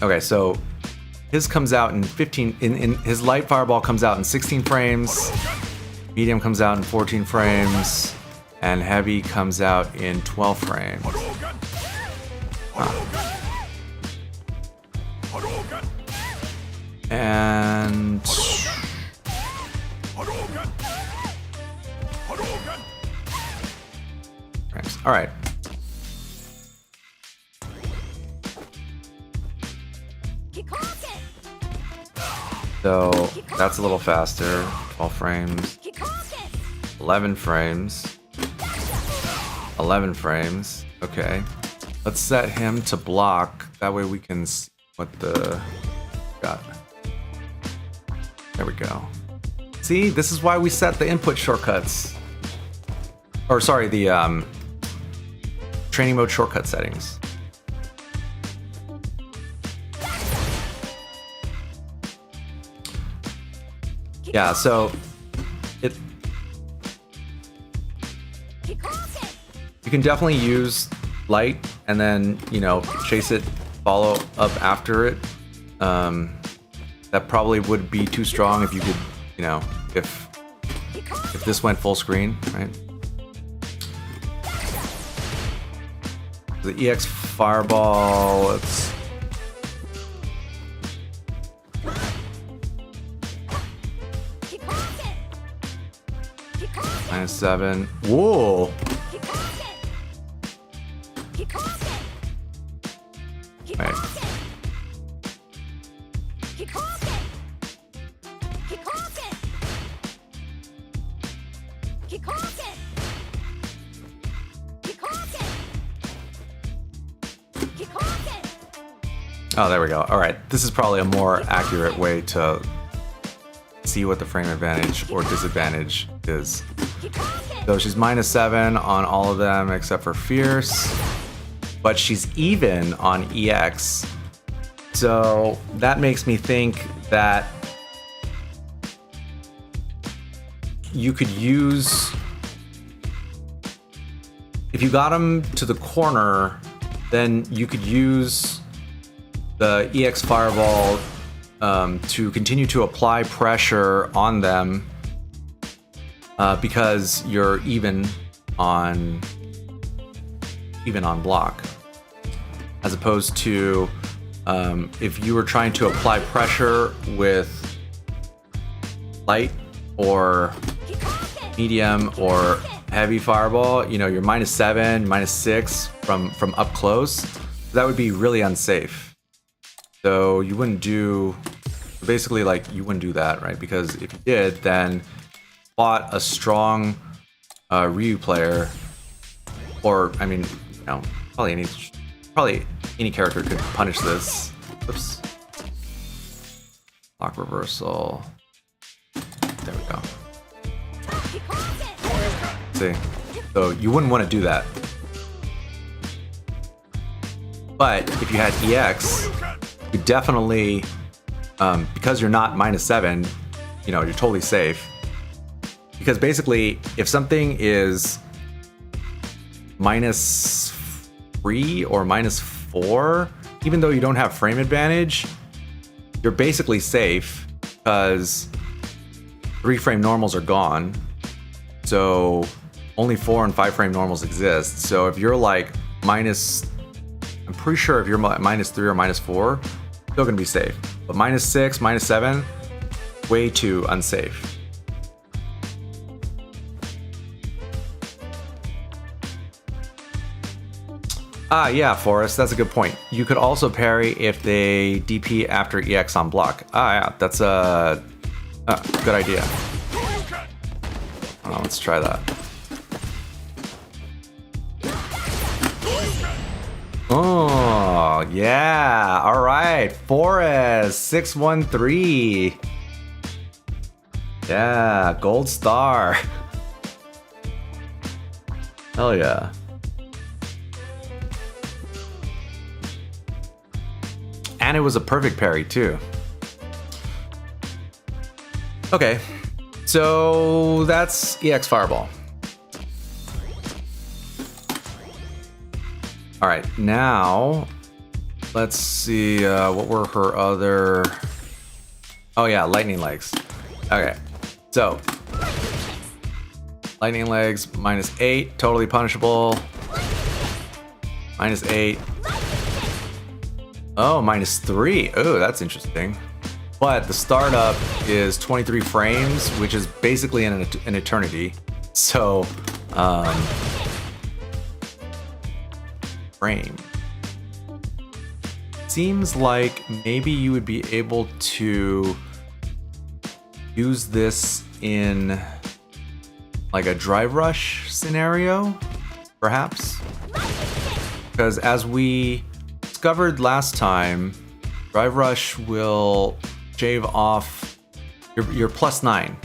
Speaker 1: Okay, so his comes out in 15 in his light fireball comes out in 16 frames, medium comes out in 14 frames, and heavy comes out in 12 frames. And all right. So that's a little faster. 12 frames. 11 frames. 11 frames. Okay. Let's set him to block. That way we can see what the got. There we go. See, this is why we set the input shortcuts. Or sorry, the training mode shortcut settings. Yeah, so you can definitely use light and then, you know, chase it, follow up after it. That probably would be too strong if you could, you know, if this went full screen, right? The EX fireball, let's -7. Whoa! Right. Oh, there we go. All right, this is probably a more accurate way to see what the frame advantage or disadvantage is. So she's -7 on all of them except for Fierce, but she's even on EX. So that makes me think that you could use, if you got them to the corner, then you could use the EX Fireball to continue to apply pressure on them because you're even on block, as opposed to if you were trying to apply pressure with light or medium or heavy fireball, you know, you're -7, -6 from up close. That would be really unsafe. So you wouldn't do, basically, like, you wouldn't do that, right? Because if you did, then fought a strong Ryu player, or I mean, you know, probably any character could punish this. Oops. Lock reversal. There we go. See, so you wouldn't want to do that. But if you had EX, you definitely, because you're not -7, you know, you're totally safe. Because basically, if something is -3 or -4, even though you don't have frame advantage, you're basically safe because 3 frame normals are gone. So only 4 and 5 frame normals exist. So if you're like I'm pretty sure if you're -3 or -4, still gonna be safe. But -6, -7, way too unsafe. Ah, yeah, Forrest, that's a good point. You could also parry if they DP after EX on block. Ah, yeah, that's a good idea. Oh, let's try that. Oh, yeah. All right, Forrest, 613. Yeah, gold star. Hell yeah. And it was a perfect parry too. Okay, so that's EX Fireball. All right, now let's see, what were her other... Oh yeah, Lightning Legs. Okay, so Lightning Legs, -8, totally punishable. -8. Oh, -3. Oh, that's interesting. But the startup is 23 frames, which is basically an eternity. So, frame. Seems like maybe you would be able to use this in like a drive rush scenario, perhaps? Because as we discovered last time, drive rush will shave off your +9.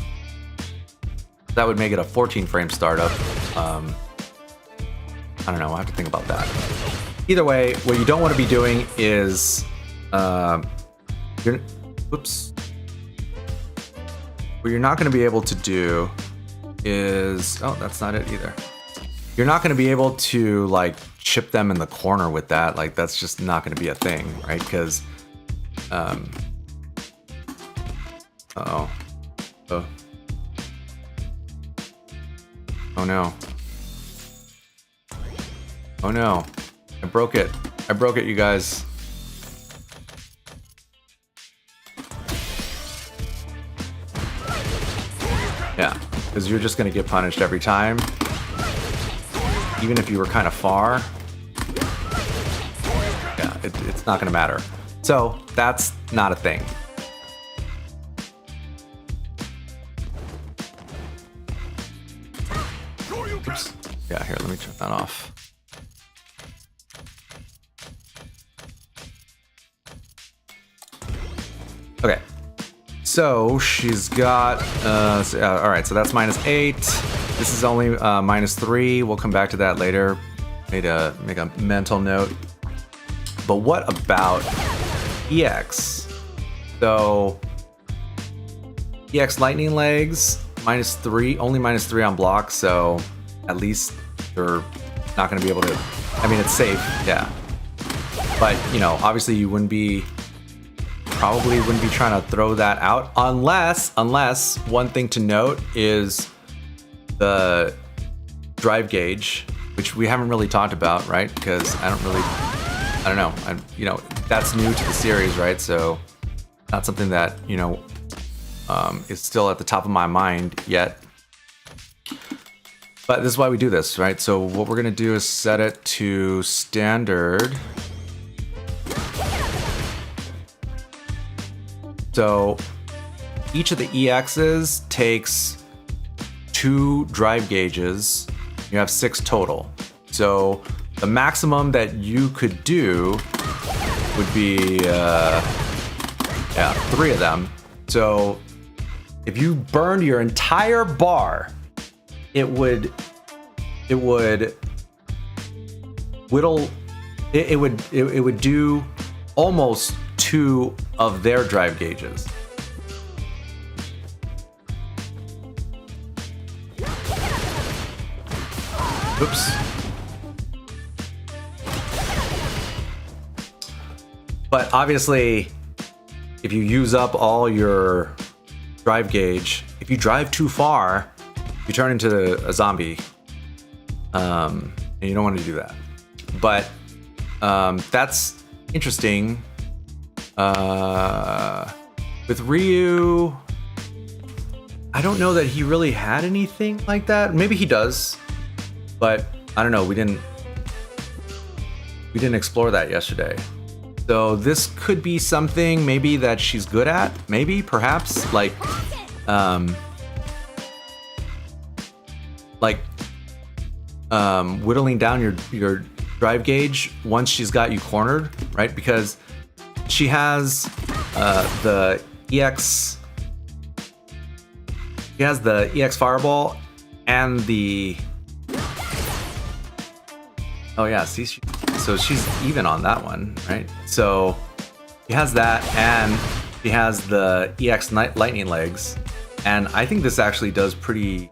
Speaker 1: That would make it a 14 frame startup. I don't know, I'll have to think about that. Either way, what you don't want to be doing is oops. What you're not going to be able to do is, oh, that's not it either. You're not going to be able to like chip them in the corner with that. Like, that's just not going to be a thing, right? Because oh no, oh no, I broke it, you guys. Yeah, because you're just gonna get punished every time, even if you were kind of far. Yeah, it's not gonna matter. So that's not a thing. Oops. Yeah, here, let me turn that off. Okay, so she's got, all right, so that's -8. This is only -3. We'll come back to that later. Make a mental note. But what about EX? So EX Lightning Legs, -3, only -3 on block, so at least you're not going to be able to, I mean, it's safe, yeah. But, you know, obviously you probably wouldn't be trying to throw that out unless one thing to note is the drive gauge, which we haven't really talked about, right? Because I don't know, you know, that's new to the series, right? So not something that, you know, is still at the top of my mind yet. But this is why we do this, right? So what we're gonna do is set it to standard. So each of the EXs takes 2 drive gauges. You have 6 total. So the maximum that you could do would be, 3 of them. So if you burned your entire bar, it would do almost 2 of their drive gauges. Oops. But obviously, if you use up all your drive gauge, if you drive too far, you turn into a zombie. And you don't want to do that. But that's interesting. With Ryu, I don't know that he really had anything like that. Maybe he does, but I don't know. We didn't explore that yesterday. So this could be something maybe that she's good at. Maybe, perhaps, like whittling down your drive gauge once she's got you cornered, right? Because she has the EX. She has the EX Fireball and the. Oh yeah, see, so she's even on that one, right? So she has that, and she has the EX Lightning Legs, and I think this actually does pretty.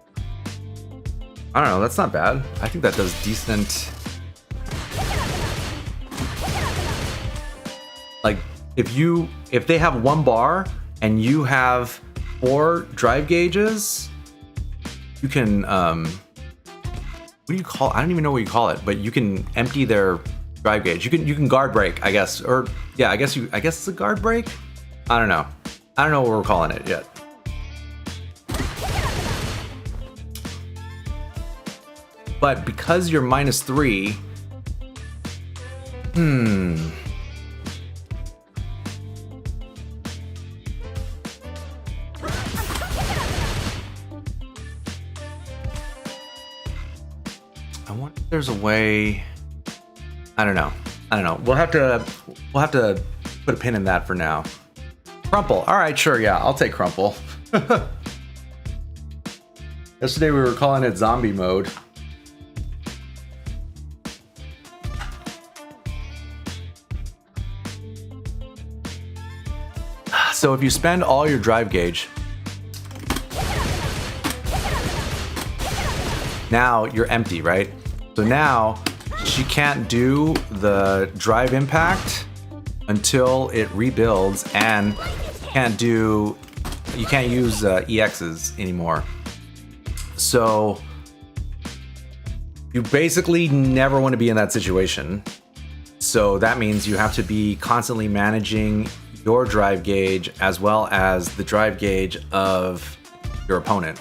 Speaker 1: I don't know, that's not bad. I think that does decent. Like, if they have 1 bar and you have 4 drive gauges, you can what do you call it? I don't even know what you call it, but you can empty their drive gauge. You can guard break, I guess. Or yeah, I guess it's a guard break? I don't know. I don't know what we're calling it yet. But because you're -3, I wonder if there's a way. I don't know. We'll have to put a pin in that for now. Crumple. All right, sure. Yeah, I'll take Crumple. Yesterday we were calling it zombie mode. So if you spend all your drive gauge, now you're empty, right? So now she can't do the drive impact until it rebuilds, and you can't use EXs anymore. So you basically never want to be in that situation. So that means you have to be constantly managing your drive gauge as well as the drive gauge of your opponent.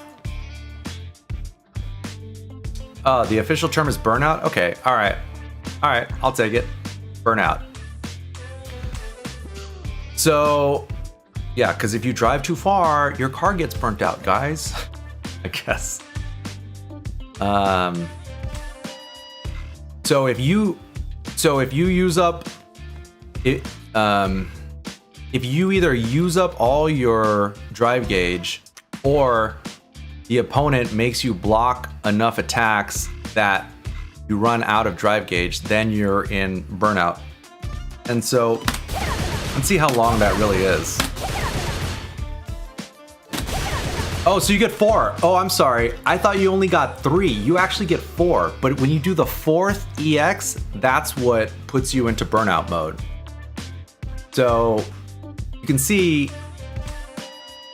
Speaker 1: Oh, the official term is burnout? Okay, all right, I'll take it. Burnout. So, yeah, because if you drive too far, your car gets burnt out, guys. I guess. So if you use up it, if you either use up all your drive gauge, or the opponent makes you block enough attacks that you run out of drive gauge, then you're in burnout. And so let's see how long that really is. Oh, so you get 4. Oh, I'm sorry. I thought you only got 3. You actually get 4. But when you do the 4th EX, that's what puts you into burnout mode. So you can see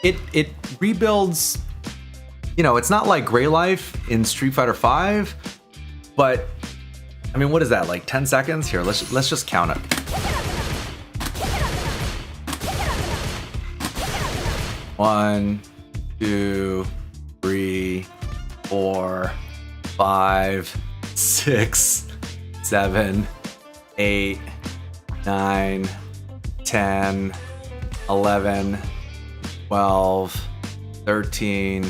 Speaker 1: it rebuilds. You know, it's not like Gray Life in Street Fighter V, but I mean, what is that, like 10 seconds? Here, let's just count it. 1, 2, 3, 4, 5, 6, 7, 8, 9, 10, 11, 12, 13,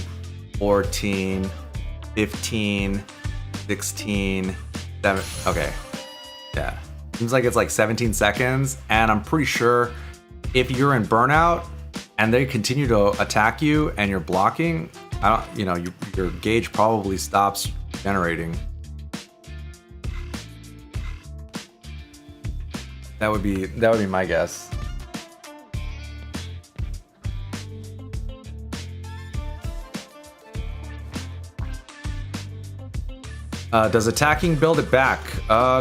Speaker 1: 14, 15, 16, 7. Okay. Yeah. Seems like it's like 17 seconds. And I'm pretty sure if you're in burnout and they continue to attack you and you're blocking, your gauge probably stops generating. That would be my guess. Does attacking build it back?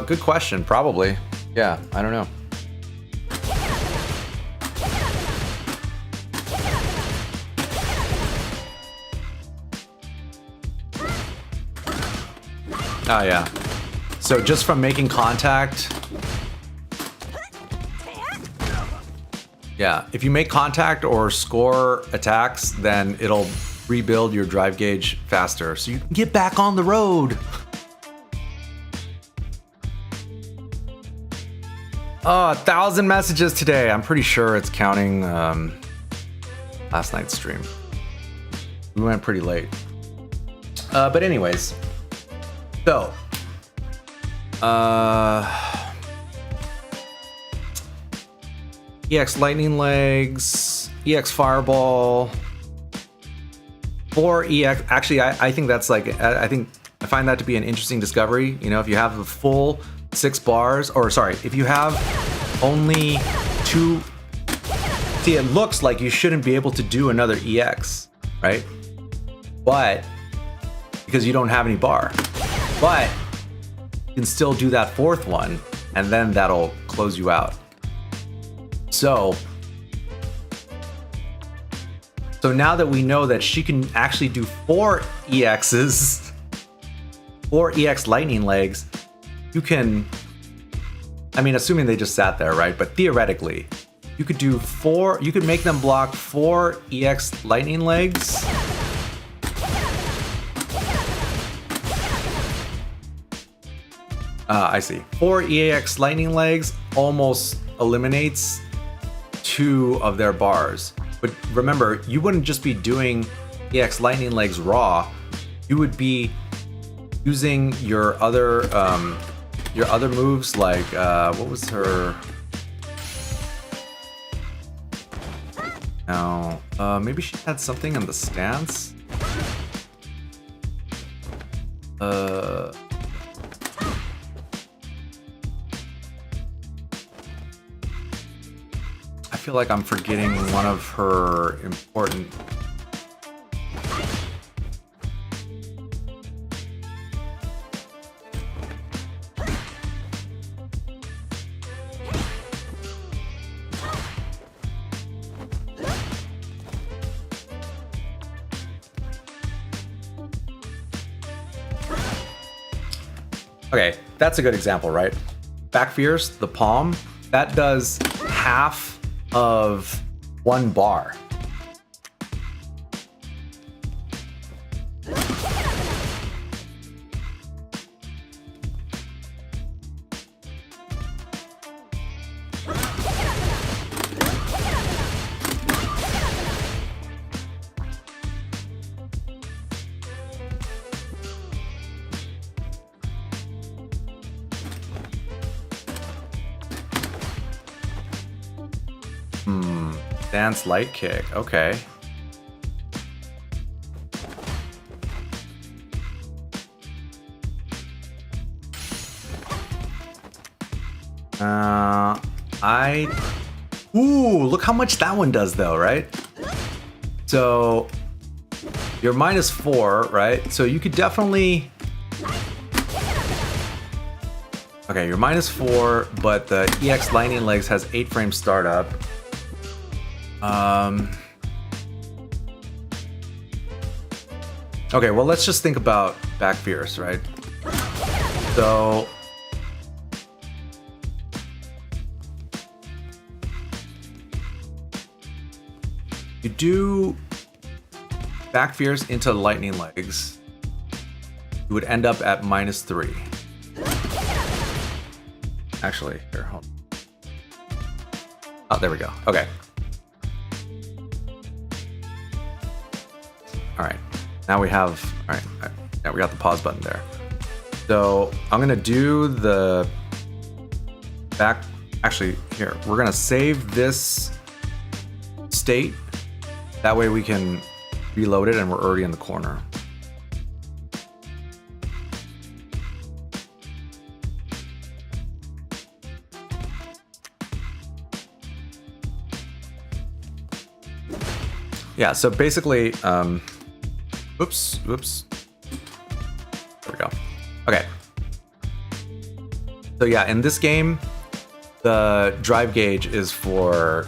Speaker 1: Good question. Probably. Yeah, I don't know. Oh yeah. So just from making contact. Yeah, if you make contact or score attacks, then it'll rebuild your drive gauge faster, so you can get back on the road. 1,000 messages today. I'm pretty sure it's counting last night's stream. We went pretty late. But anyways, so EX Lightning Legs, EX Fireball, 4 EX. Actually, I think that's like, I find that to be an interesting discovery. You know, if you have the full 6 bars, or sorry, if you have only 2, see, it looks like you shouldn't be able to do another EX, right? But because you don't have any bar, but you can still do that 4th one, and then that'll close you out. So now that we know that she can actually do 4 EXs, 4 EX Lightning Legs, you can, I mean, assuming they just sat there, right? But theoretically, you could do 4, you could make them block 4 EX Lightning Legs. I see. 4 EX Lightning Legs almost eliminates 2 of their bars. But remember, you wouldn't just be doing EX Lightning Legs raw. You would be using your other moves, like what was her? No, maybe she had something in the stance. I feel like I'm forgetting one of her important. Okay, that's a good example, right? Back fierce, the palm, that does half of 1 bar. Dance light kick, okay. Ooh, look how much that one does though, right? So you're -4, right? So you could definitely, okay, you're -4, but the EX Lightning Legs has 8 frame startup. Okay, well, let's just think about back fierce, right? So you do back fierce into lightning legs. you would end up at -3. Actually, here, hold on. Oh, there we go. Okay. All right. Now we have, all right. Yeah, we got the pause button there. So I'm gonna do the back. Actually, here, we're gonna save this state. That way we can reload it and we're already in the corner. Yeah, so basically, oops. There we go. Okay. So yeah, in this game, the drive gauge is for,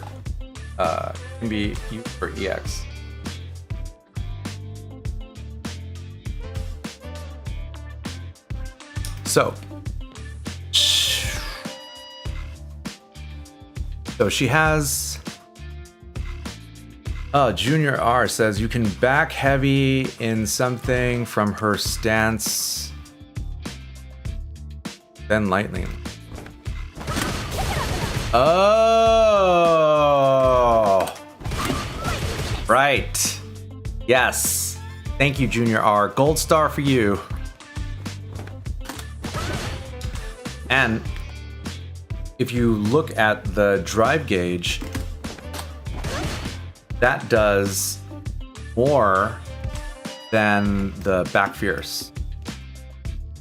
Speaker 1: can be used for EX. So she has, Junior R says you can back heavy in something from her stance, then lightning. Oh, right. Yes. Thank you, Junior R. Gold star for you. And if you look at the drive gauge, that does more than the back fierce.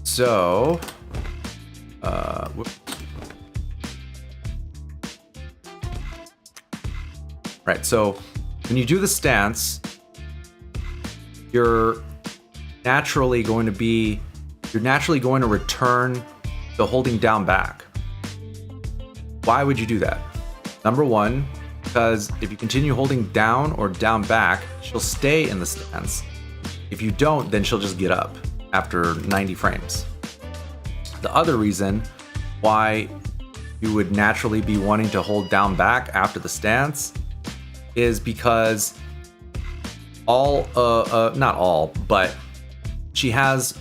Speaker 1: So, right, so when you do the stance, you're naturally going to return the holding down back. Why would you do that? Number one, because if you continue holding down or down back, she'll stay in the stance. If you don't, then she'll just get up after 90 frames. The other reason why you would naturally be wanting to hold down back after the stance is because not all, but she has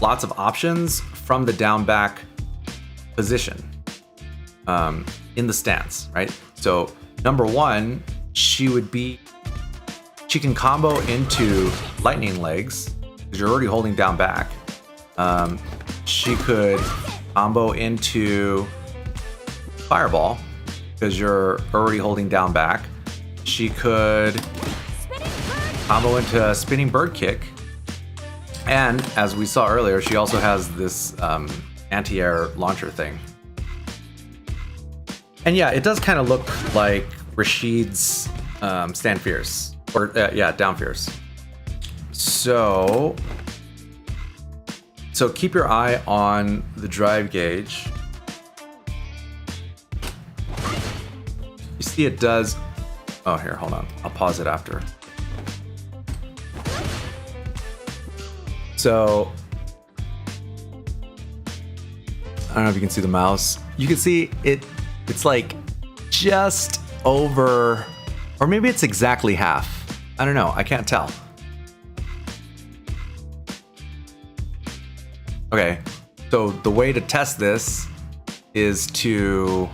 Speaker 1: lots of options from the down back position in the stance, right? So number one, she can combo into lightning legs because you're already holding down back. She could combo into fireball because you're already holding down back. She could combo into spinning bird kick. And as we saw earlier, she also has this anti-air launcher thing. And yeah, it does kind of look like Rashid's stand fierce, or down fierce. So keep your eye on the drive gauge. You see it does, oh here, hold on, I'll pause it after. So, I don't know if you can see the mouse. You can see it's like just over, or maybe it's exactly half. I don't know, I can't tell. Okay, so the way to test this is to,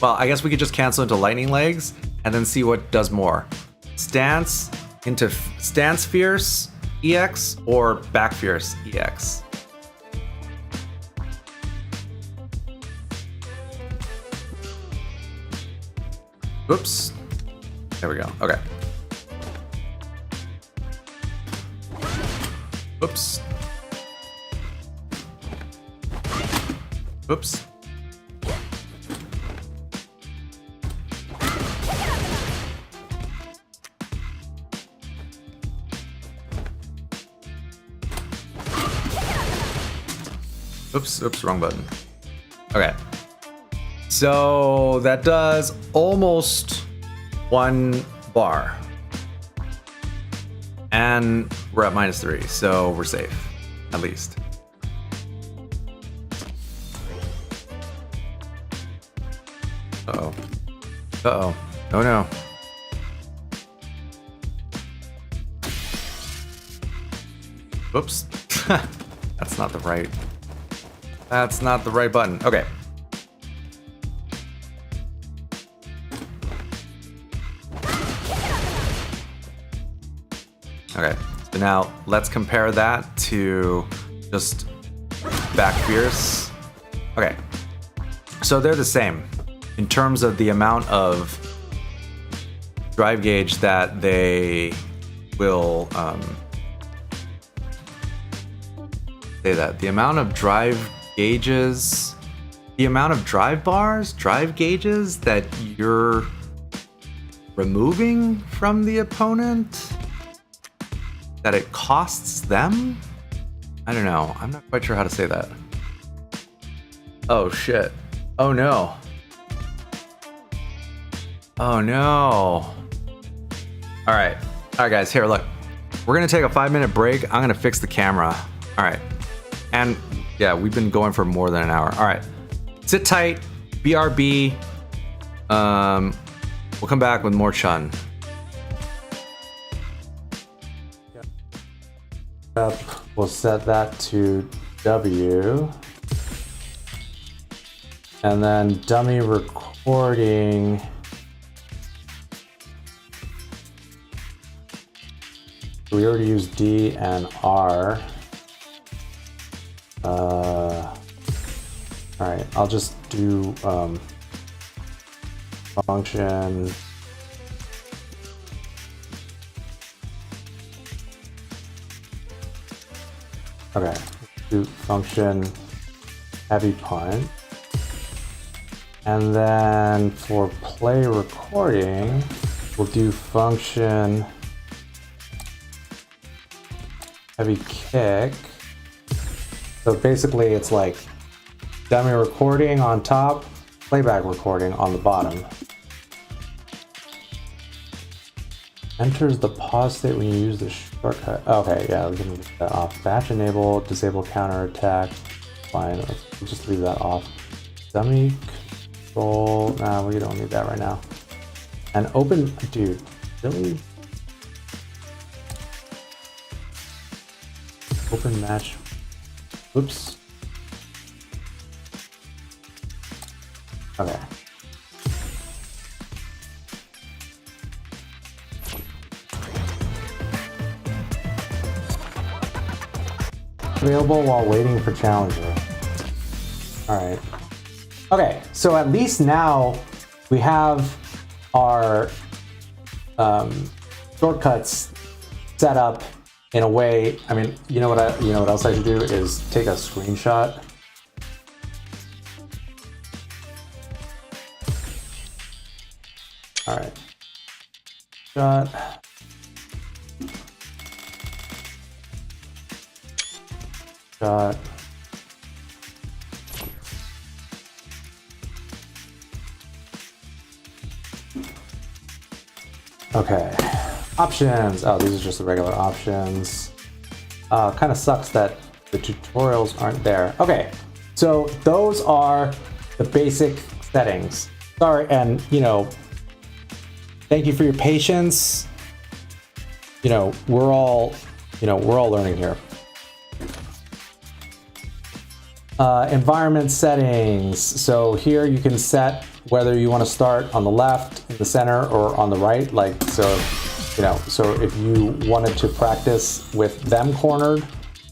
Speaker 1: well, I guess we could just cancel into lightning legs and then see what does more. Stance into stance fierce EX or back fierce EX. Oops. There we go. Okay. Oops. Oops. Oops, wrong button. Okay. So that does almost 1 bar. And we're at -3, so we're safe, at least. Uh-oh. Uh-oh. Oh no. Whoops. That's not the right. That's not the right button. Okay. Okay. So now let's compare that to just back fierce. Okay. So they're the same in terms of the amount of drive gauge that they will say that. The amount of drive gauges, the amount of drive bars, drive gauges that you're removing from the opponent, that it costs them? I don't know. I'm not quite sure how to say that. Oh shit. Oh no. Oh no. All right, guys, here, look. We're gonna take a 5-minute break. I'm gonna fix the camera. All right, and yeah, we've been going for more than an hour. All right, sit tight, BRB. We'll come back with more Chun. We'll set that to W. And then dummy recording. We already used D and R. All right, I'll just do function. Okay, do function heavy punch. And then for play recording, we'll do function heavy kick. So basically it's like dummy recording on top, playback recording on the bottom. Enters the pause state when you use the shortcut. Okay, yeah, we can leave that off. Batch enable, disable counter attack. Fine, let's just leave that off. Dummy control, nah, we don't need that right now. And open, dude, really? Open match. Oops. Okay. Available while waiting for challenger. All right. Okay, so at least now we have our shortcuts set up in a way. I mean, you know what else I should do is take a screenshot. All right. Shot. Shot. Okay, options. Oh, these are just the regular options. Kind of sucks that the tutorials aren't there. Okay, so those are the basic settings. Sorry, and thank you for your patience. We're all learning here. Environment settings. So here you can set whether you want to start on the left, in the center, or on the right. Like, so if you wanted to practice with them cornered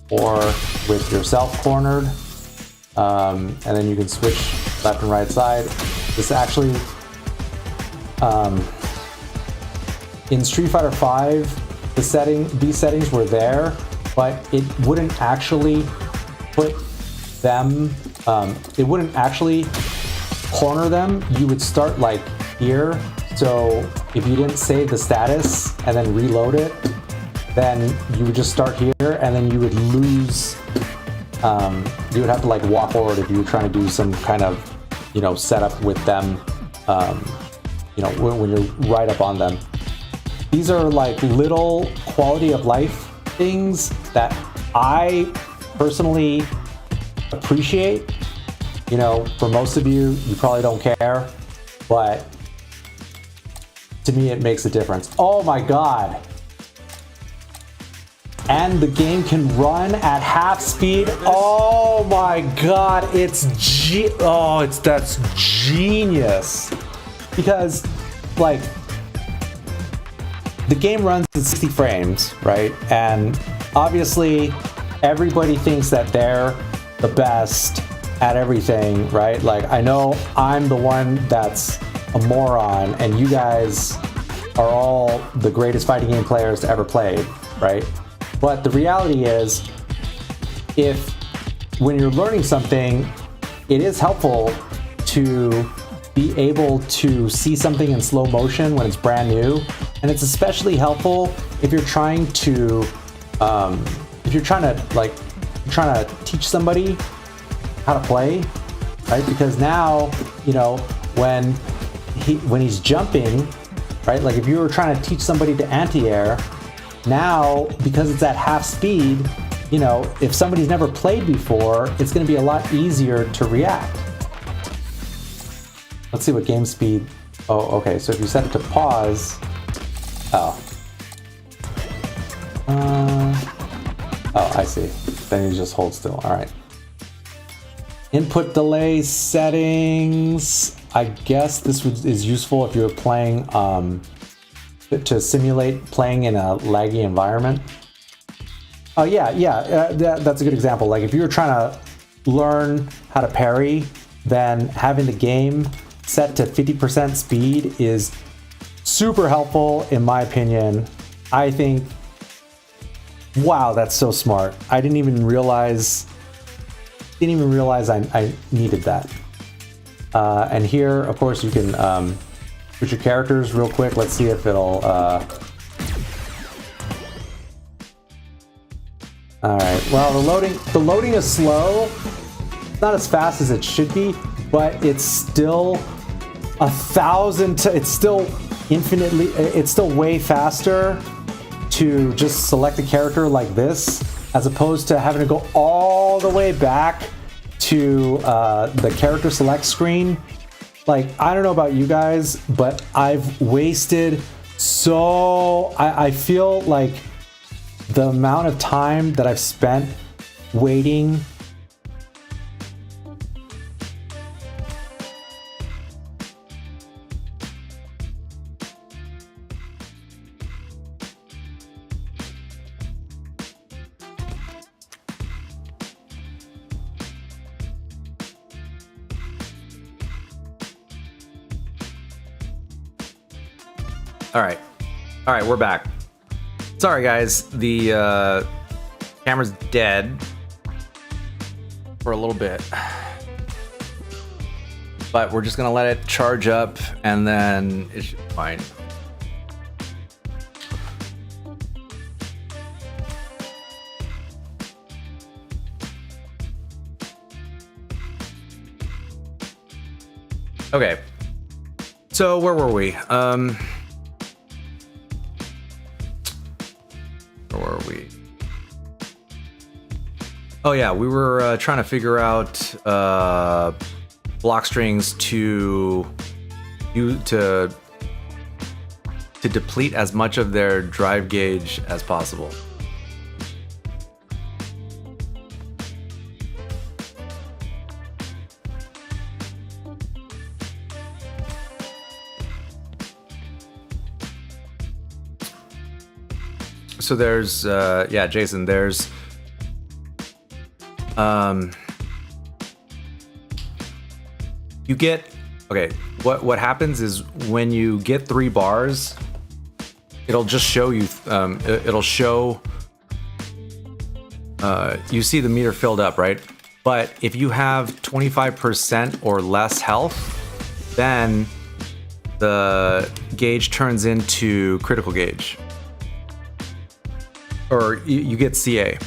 Speaker 1: or with yourself cornered, and then you can switch left and right side. This actually, in Street Fighter V, these settings were there, but it wouldn't actually put them, it wouldn't actually corner them. You would start like here. So if you didn't save the status and then reload it, then you would just start here, and then you would lose, you would have to like walk forward if you were trying to do some kind of, setup with them, when you're right up on them. These are like little quality of life things that I personally appreciate. For most of you, you probably don't care, but to me, it makes a difference. Oh my God. and the game can run at half speed. Oh my god, that's genius. Because like the game runs at 60 frames, right? And obviously everybody thinks that they're the best at everything, right? Like I know I'm the one that's a moron and you guys are all the greatest fighting game players to ever play, right? But the reality is, if when you're learning something, it is helpful to be able to see something in slow motion when it's brand new, and it's especially helpful if you're trying to teach somebody how to play, right? Because now, you know, when he's jumping, right? Like if you were trying to teach somebody to anti-air, now because it's at half speed, you know, if somebody's never played before, it's going to be a lot easier to react. Let's see what game speed. Oh, okay. So if you set it to pause, oh, I see. Then you just hold still. All right. Input delay settings. I guess this is useful if you're playing to simulate playing in a laggy environment. Oh yeah, that's a good example. Like if you were trying to learn how to parry, then having the game set to 50% speed is super helpful in my opinion. I think, wow, that's so smart. I didn't even realize I needed that. And here, of course, you can put your characters real quick. Let's see if it'll... Alright, well, the loading is slow. It's not as fast as it should be, but it's still it's still way faster to just select a character like this, as opposed to having to go all the way back to the character select screen. Like, I don't know about you guys, but I've wasted I feel like the amount of time that I've spent waiting All right, we're back. Sorry guys, the camera's dead for a little bit, but we're just gonna let it charge up and then it should be fine. Okay, so where were we? Where were we? Oh yeah, we were trying to figure out block strings to deplete as much of their drive gauge as possible. So there's yeah, Jason, there's you get, okay, what happens is when you get 3 bars, it'll just show you it'll show you see the meter filled up, right? But if you have 25% or less health, then the gauge turns into critical gauge, or you get CA.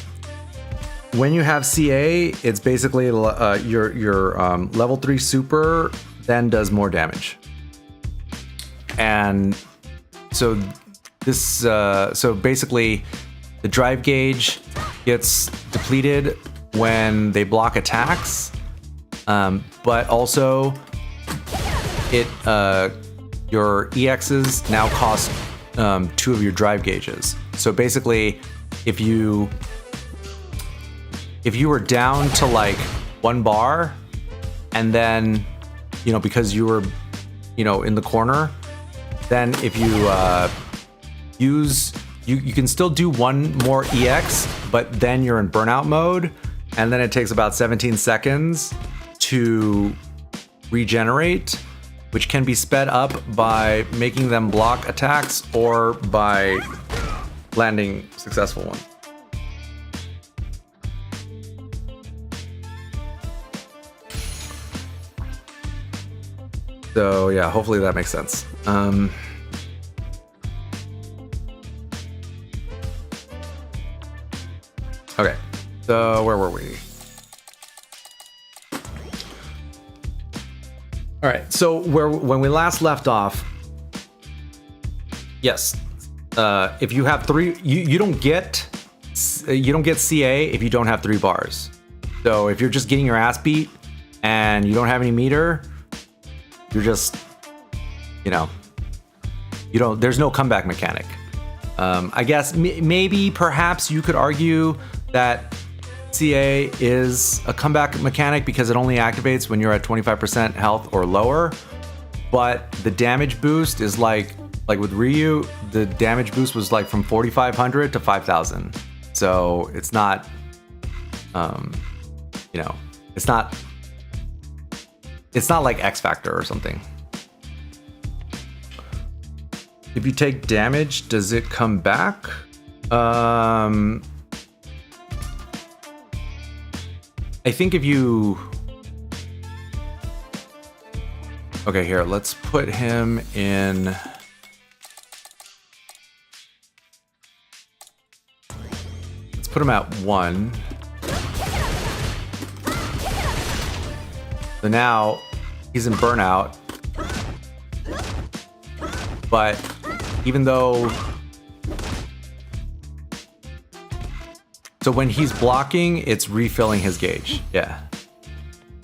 Speaker 1: When you have CA, it's basically your level 3 super then does more damage. And so this so basically the drive gauge gets depleted when they block attacks, but also it your EXs now cost 2 of your drive gauges. So basically, if you were down to like 1 bar, and then, you know, because you were, you know, in the corner, then if you you can still do 1 more EX, but then you're in burnout mode, and then it takes about 17 seconds to regenerate, which can be sped up by making them block attacks or by landing successful ones. So yeah, hopefully that makes sense. Okay, so where were we? All right, so when we last left off, yes, if you have 3, you don't get CA if you don't have 3 bars. So if you're just getting your ass beat and you don't have any meter, you're just, you know, there's no comeback mechanic. I guess maybe perhaps you could argue that CA is a comeback mechanic because it only activates when you're at 25% health or lower, but the damage boost is like with Ryu, the damage boost was like from 4,500 to 5,000. So it's not, you know, it's not like X Factor or something. If you take damage, does it come back? I think if you... Okay, here, let's put him in... Let's put him at 1. So now he's in burnout. But even though... So when he's blocking, it's refilling his gauge. Yeah.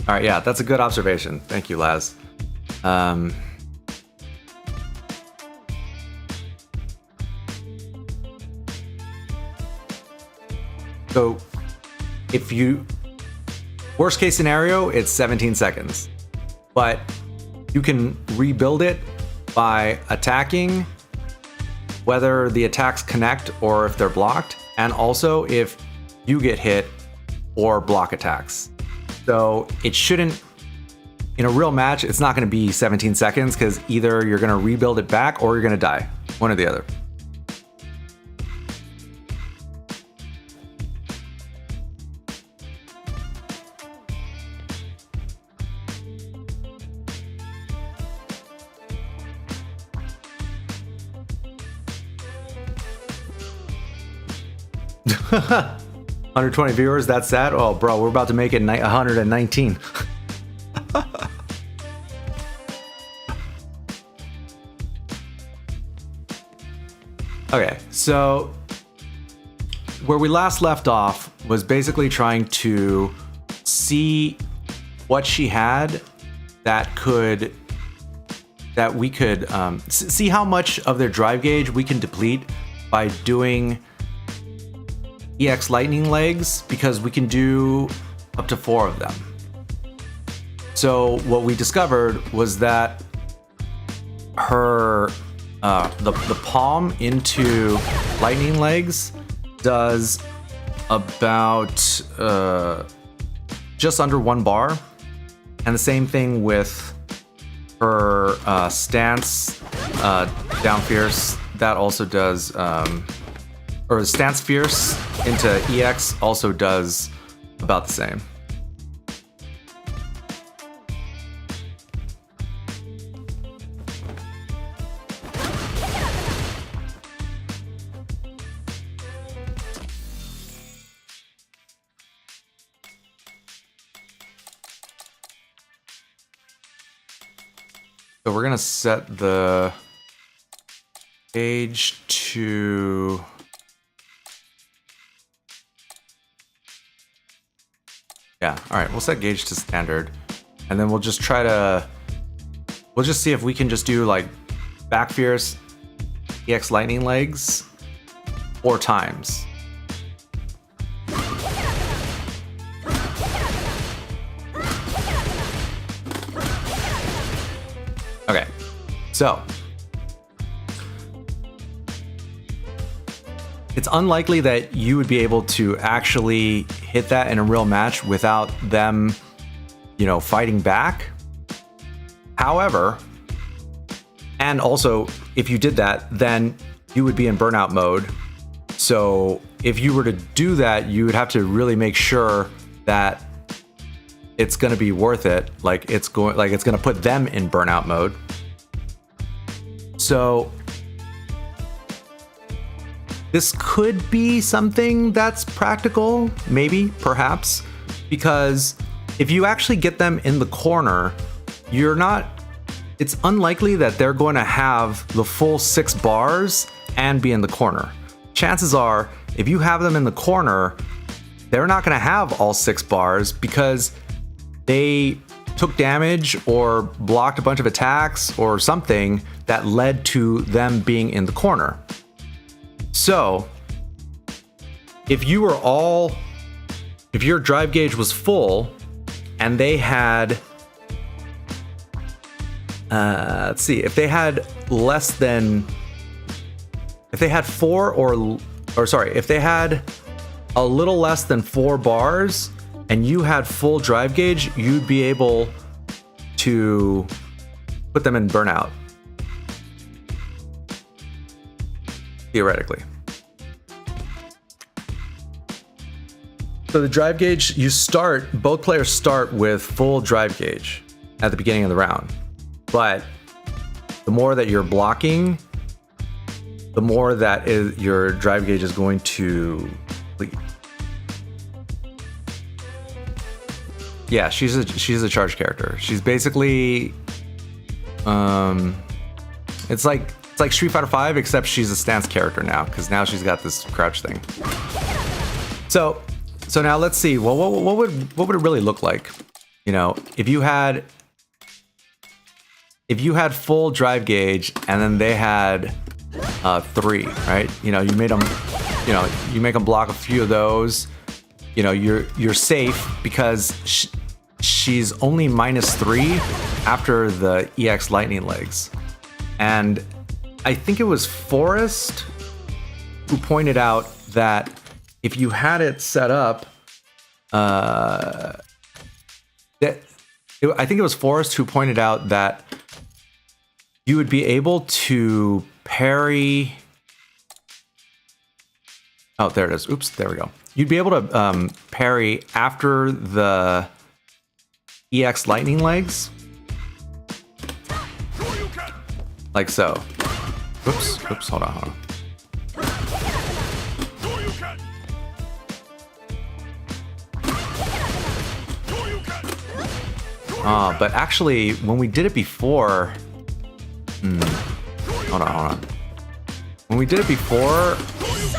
Speaker 1: All right, yeah, that's a good observation. Thank you, Laz. So if you... Worst case scenario, it's 17 seconds. But you can rebuild it by attacking, whether the attacks connect or if they're blocked, and also if you get hit or block attacks. So it shouldn't, in a real match, it's not going to be 17 seconds because either you're going to rebuild it back or you're going to die. One or the other. $120 viewers, that's sad. Oh, bro, we're about to make it 119. Okay, so where we last left off was basically trying to see what she had that we could see how much of their drive gauge we can deplete by doing EX lightning legs, because we can do up to 4 of them. So what we discovered was that her the palm into lightning legs does about just under 1 bar, and the same thing with her stance down fierce. That also does or stance fierce into EX also does about the same. So we're gonna set the gauge to all right, we'll set gauge to standard, and then we'll just try to see if we can just do like back fierce EX lightning legs 4 times. Okay, so it's unlikely that you would be able to actually hit that in a real match without them, you know, fighting back. However, and also if you did that, then you would be in burnout mode. So if you were to do that, you would have to really make sure that it's going to be worth it. Like it's going to put them in burnout mode. So this could be something that's practical, maybe, perhaps, because if you actually get them in the corner, it's unlikely that they're going to have the full 6 bars and be in the corner. Chances are, if you have them in the corner, they're not going to have all 6 bars because they took damage or blocked a bunch of attacks or something that led to them being in the corner. So if your drive gauge was full and they had, let's see, if they had a little less than 4 bars and you had full drive gauge, you'd be able to put them in burnout. Theoretically. So the drive gauge, both players start with full drive gauge at the beginning of the round. But the more that you're blocking, the more that your drive gauge is going to deplete. Yeah, she's a charge character. She's basically, it's like Street Fighter 5, except she's a stance character now, because now she's got this crouch thing. So now let's see. Well, what would it really look like? You know, if you had full drive gauge and then they had 3, right? You know, you make them block a few of those. You know, you're safe because she's only -3 after the EX lightning legs. And I think it was Forrest who pointed out that if you had it set up, I think it was Forrest who pointed out that you would be able to parry. Oh, there it is. Oops, there we go. You'd be able to parry after the EX lightning legs. Like so. Oops, hold on. But actually, when we did it before... Hold on. When we did it before...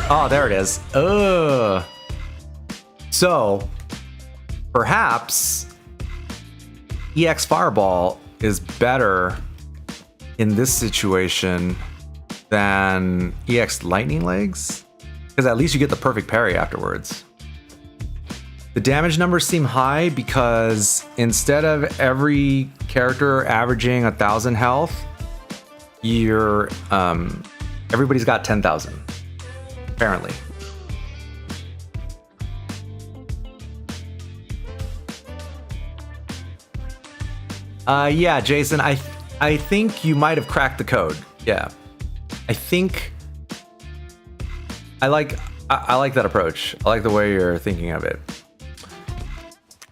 Speaker 1: Oh, there it is. So, perhaps EX Fireball is better in this situation than EX Lightning Legs, because at least you get the perfect parry afterwards. The damage numbers seem high because instead of every character averaging 1,000 health, everybody's got 10,000, apparently. Yeah, Jason, I think you might have cracked the code. Yeah, I think I like that approach. I like the way you're thinking of it.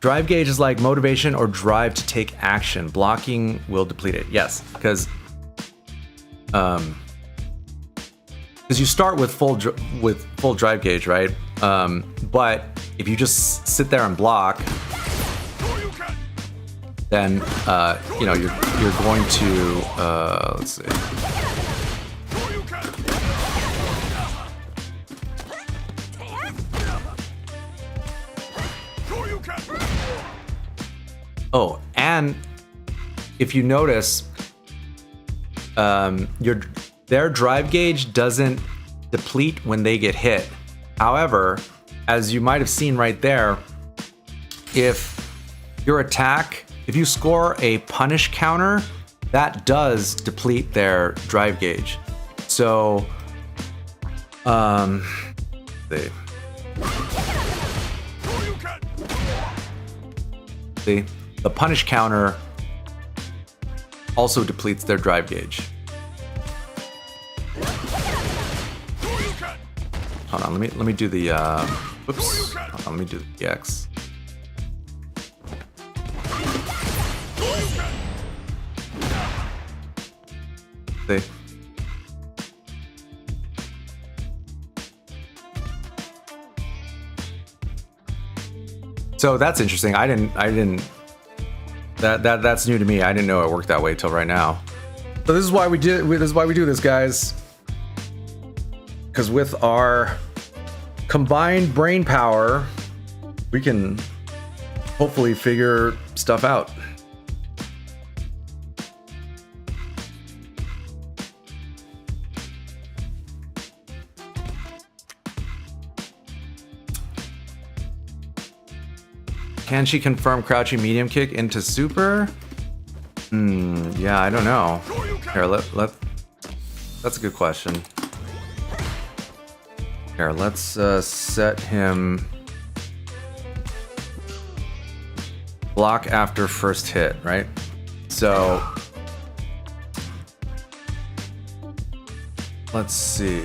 Speaker 1: Drive gauge is like motivation or drive to take action. Blocking will deplete it. Yes, because you start with full drive gauge, right? But if you just sit there and block, then you're going to let's see. Oh, and if you notice, their drive gauge doesn't deplete when they get hit. However, as you might have seen right there, if you score a punish counter that does deplete their drive gauge. So, the punish counter also depletes their drive gauge. Hold on, let me do the whoops. Hold on, let me do the EX. See? So that's interesting. That's new to me. I didn't know it worked that way till right now. So this is why we do this, guys. Because with our combined brain power, we can hopefully figure stuff out. Can she confirm crouching medium kick into super? Yeah, I don't know. Here, that's a good question. Here, let's set him block after first hit, right? So let's see.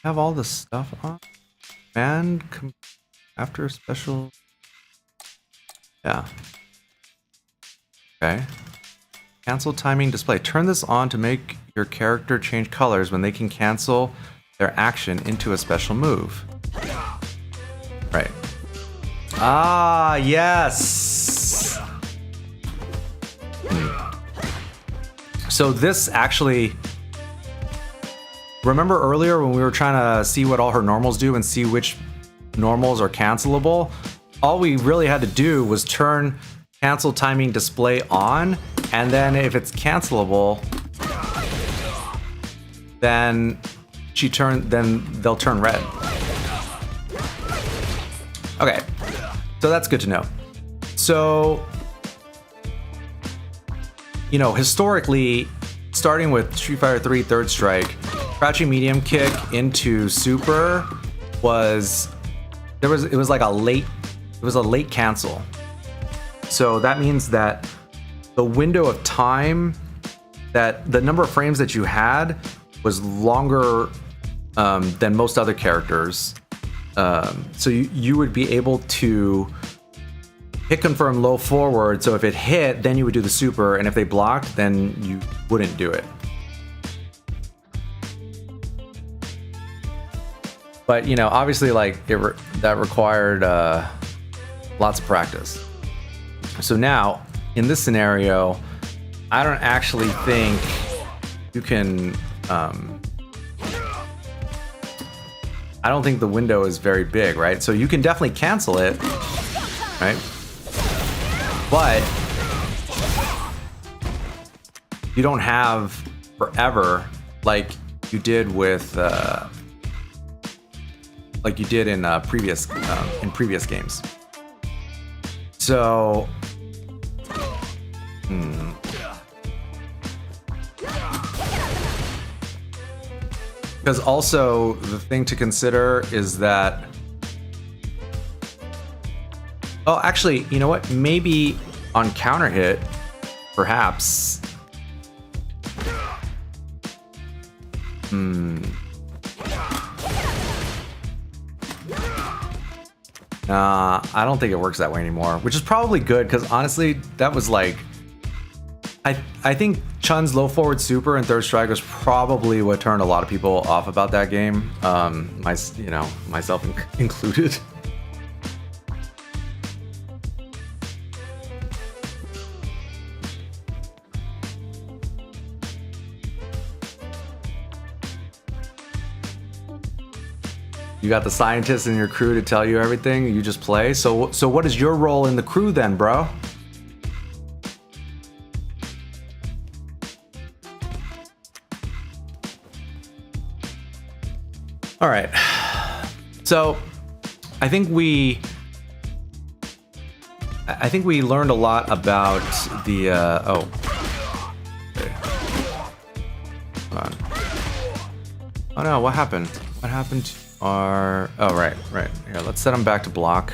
Speaker 1: Have all the stuff on and after special. Yeah. Okay. Cancel timing display. Turn this on to make your character change colors when they can cancel their action into a special move. Right. Ah, yes. So this actually. Remember earlier when we were trying to see what all her normals do and see which normals are cancelable? All we really had to do was turn cancel timing display on, and then if it's cancelable, then they'll turn red. Okay, so that's good to know. So, you know, historically, starting with Street Fighter 3 Third Strike, crouching medium kick into super was like a late cancel. So that means that the window of time, that the number of frames that you had was longer than most other characters. So you would be able to hit confirm low forward. So if it hit, then you would do the super, and if they blocked, then you wouldn't do it. But, you know, obviously, like, that required lots of practice. So now, in this scenario, I don't actually think you can... I don't think the window is very big, right? So you can definitely cancel it, right? But you don't have forever like you did with... like you did in previous games. So, because also the thing to consider is that, oh, actually, you know what? Maybe on counter hit, perhaps. I don't think it works that way anymore, which is probably good, because honestly, that was like, I think Chun's low forward super and third strike was probably what turned a lot of people off about that game, myself included. You got the scientists in your crew to tell you everything, you just play. So what is your role in the crew then, bro? All right. So I think we learned a lot about the oh. Okay. Hold on. Oh no, what happened? What happened to our... Oh, right. Here, let's set them back to block.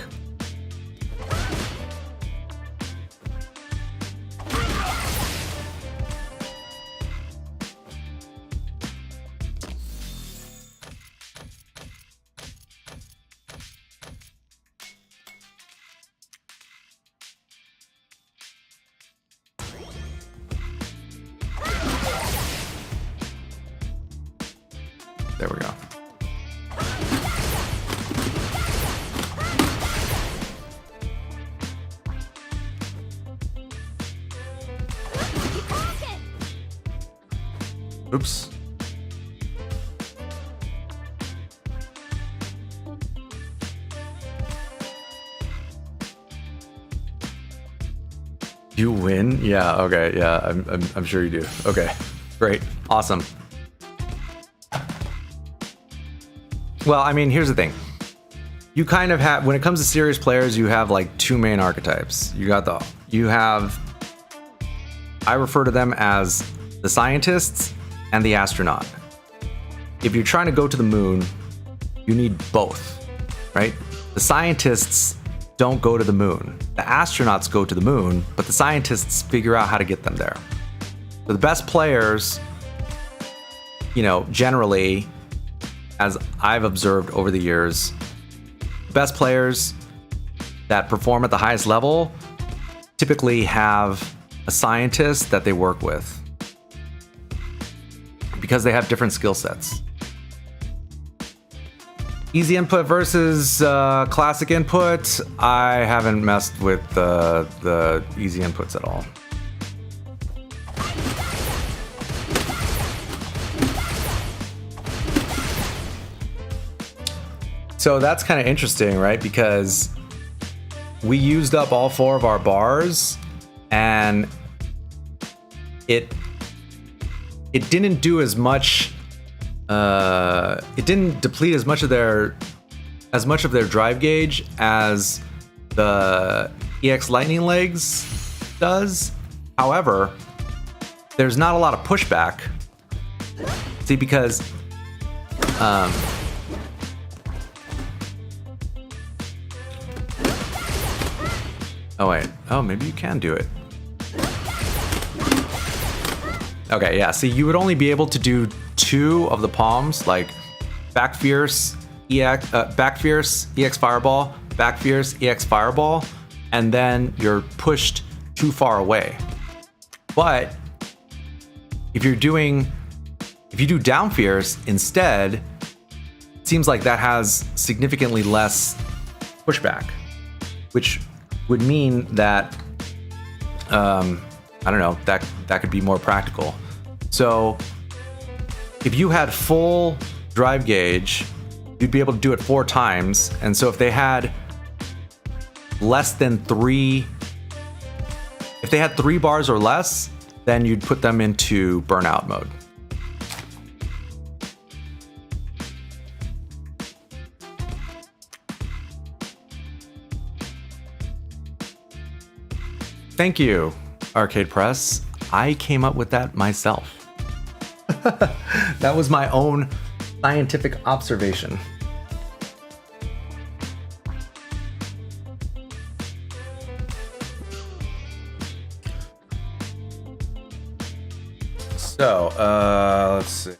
Speaker 1: There we go. Oops. You win? Yeah, okay, yeah, I'm sure you do. Okay, great, awesome. Well, I mean, here's the thing. You kind of have, when it comes to serious players, you have like two main archetypes. You have, I refer to them as the scientists and the astronaut. If you're trying to go to the moon, you need both, right? The scientists don't go to the moon. The astronauts go to the moon, but the scientists figure out how to get them there. So the best players, you know, generally, as I've observed over the years, the best players that perform at the highest level typically have a scientist that they work with because they have different skill sets. Easy input versus classic input. I haven't messed with the easy inputs at all. So that's kind of interesting, right? Because we used up all 4 of our bars, and it didn't do as much. It didn't deplete as much of their drive gauge as the EX Lightning Legs does. However, there's not a lot of pushback. See, because oh wait, oh maybe you can do it. Okay, yeah, see, you would only be able to do 2 of the palms, like back fierce, EX Fireball, back fierce, EX Fireball, and then you're pushed too far away. But if you do down fierce instead, it seems like that has significantly less pushback, which would mean that I don't know, that could be more practical. So if you had full drive gauge, you'd be able to do it 4 times. And so if they had less than 3, if they had 3 bars or less, then you'd put them into burnout mode. Thank you, Arcade Press. I came up with that myself. That was my own scientific observation. So, let's see.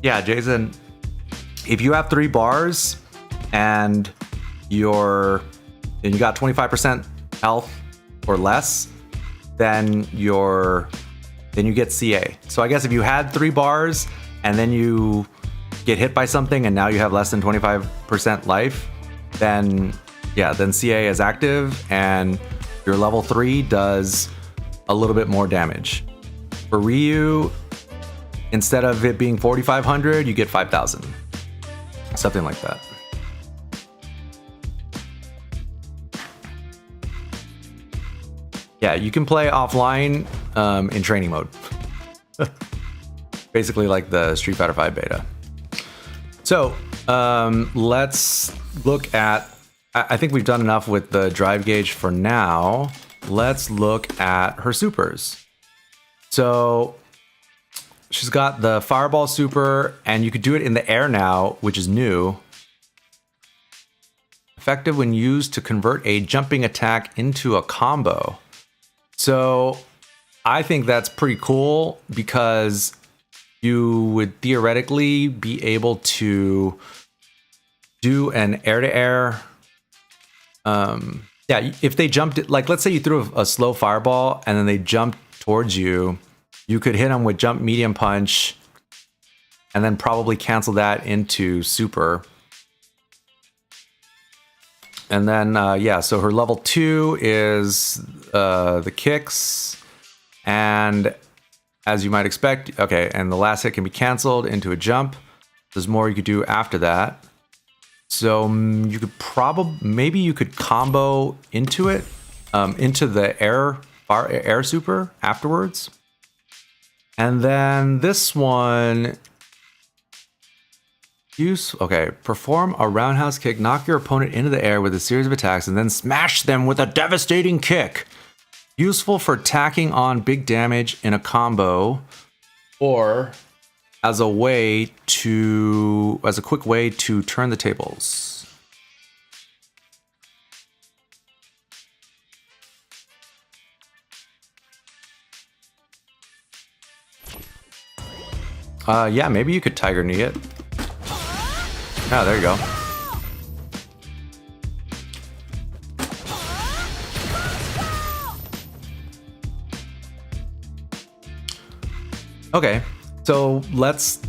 Speaker 1: Yeah, Jason, if you have 3 bars and you got 25% health or less, then you get CA. So I guess if you had 3 bars and then you get hit by something and now you have less than 25% life, then yeah, then CA is active and your level 3 does a little bit more damage. For Ryu, instead of it being 4,500, you get 5,000. Something like that. Yeah, you can play offline in training mode. Basically like the Street Fighter V beta. So let's look at, I think we've done enough with the drive gauge for now. Let's look at her supers. So she's got the Fireball super, and you could do it in the air now, which is new. Effective when used to convert a jumping attack into a combo. So I think that's pretty cool because you would theoretically be able to do an air-to-air. Yeah, if they jumped, like let's say you threw a slow fireball and then they jumped towards you, you could hit them with jump medium punch and then probably cancel that into super. And then, yeah, so her level 2 is the kicks. And as you might expect, okay, and the last hit can be canceled into a jump. There's more you could do after that. So you could maybe you could combo into it, into the air super afterwards. And then this one, perform a roundhouse kick, knock your opponent into the air with a series of attacks, and then smash them with a devastating kick. Useful for tacking on big damage in a combo, or as a quick way to turn the tables. Yeah, maybe you could Tiger Knee it. Oh, there you go. Okay, so let's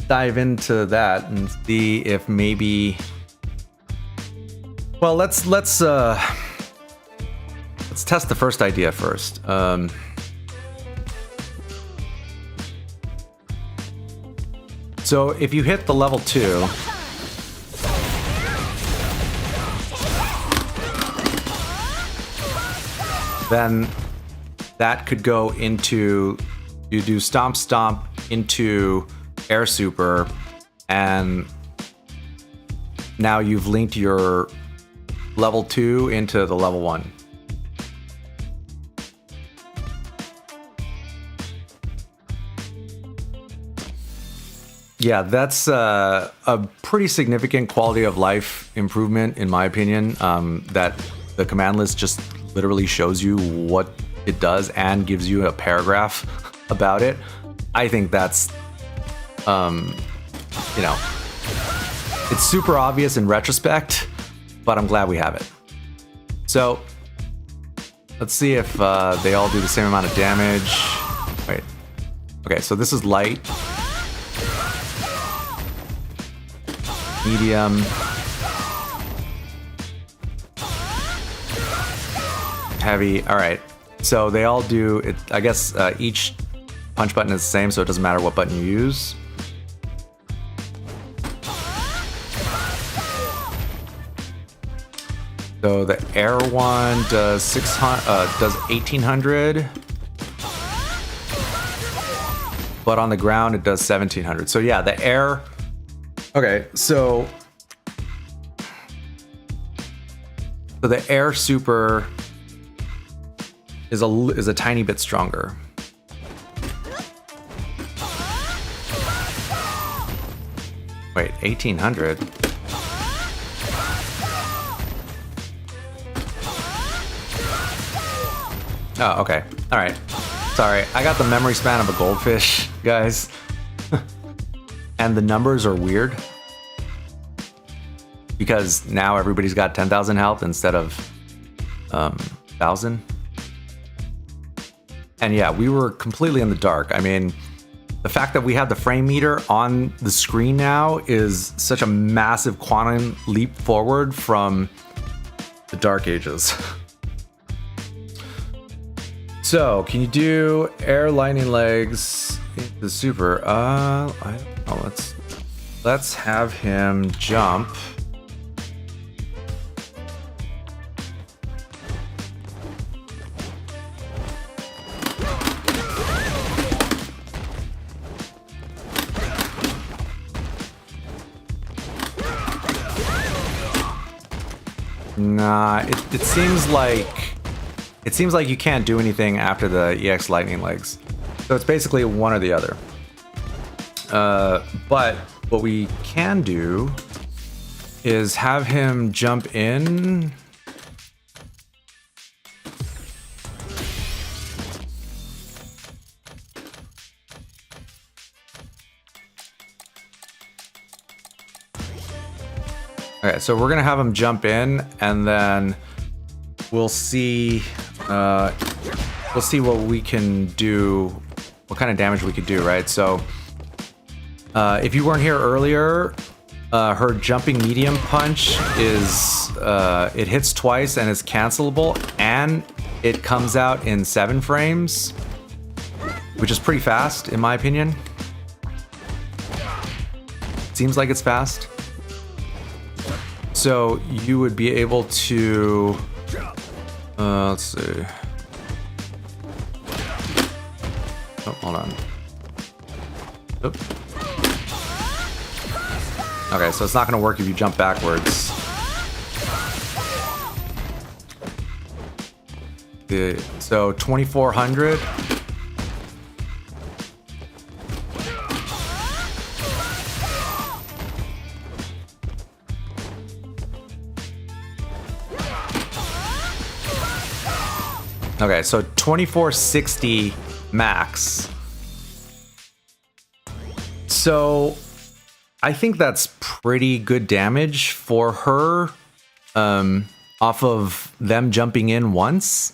Speaker 1: dive into that and see if maybe. Well, let's test the first idea first. So if you hit the level 2, then that could go into, you do stomp stomp into air super, and now you've linked your level 2 into the level 1. Yeah, that's a pretty significant quality of life improvement, in my opinion, that the command list just literally shows you what it does and gives you a paragraph about it. I think that's, you know, it's super obvious in retrospect, but I'm glad we have it. So let's see if they all do the same amount of damage. Wait. Okay, so this is light. Medium. Heavy. All right. So they all do it. I guess each punch button is the same, so it doesn't matter what button you use. So the air one does 1800, but on the ground it does 1700. So yeah, the air. Okay, so the air super is a tiny bit stronger. Wait, 1800? Oh, okay. All right. Sorry, I got the memory span of a goldfish, guys. And the numbers are weird because now everybody's got 10,000 health instead of 1,000. And yeah, we were completely in the dark. I mean, the fact that we have the frame meter on the screen now is such a massive quantum leap forward from the Dark Ages. So, can you do air lightning legs into the super? I don't know. Let's have him jump. Nah, it seems like you can't do anything after the EX lightning legs. So it's basically one or the other. But what we can do is have him jump in. Okay, so we're gonna have him jump in, and then we'll see what we can do, what kind of damage we could do, right? So if you weren't here earlier, her jumping medium punch is it hits twice and is cancelable, and it comes out in 7 frames, which is pretty fast in my opinion. Seems like it's fast. So you would be able to let's see. Oh, hold on. Oop. Okay, so it's not going to work if you jump backwards. So 2400. Okay, so 2460 max. So I think that's pretty good damage for her off of them jumping in once.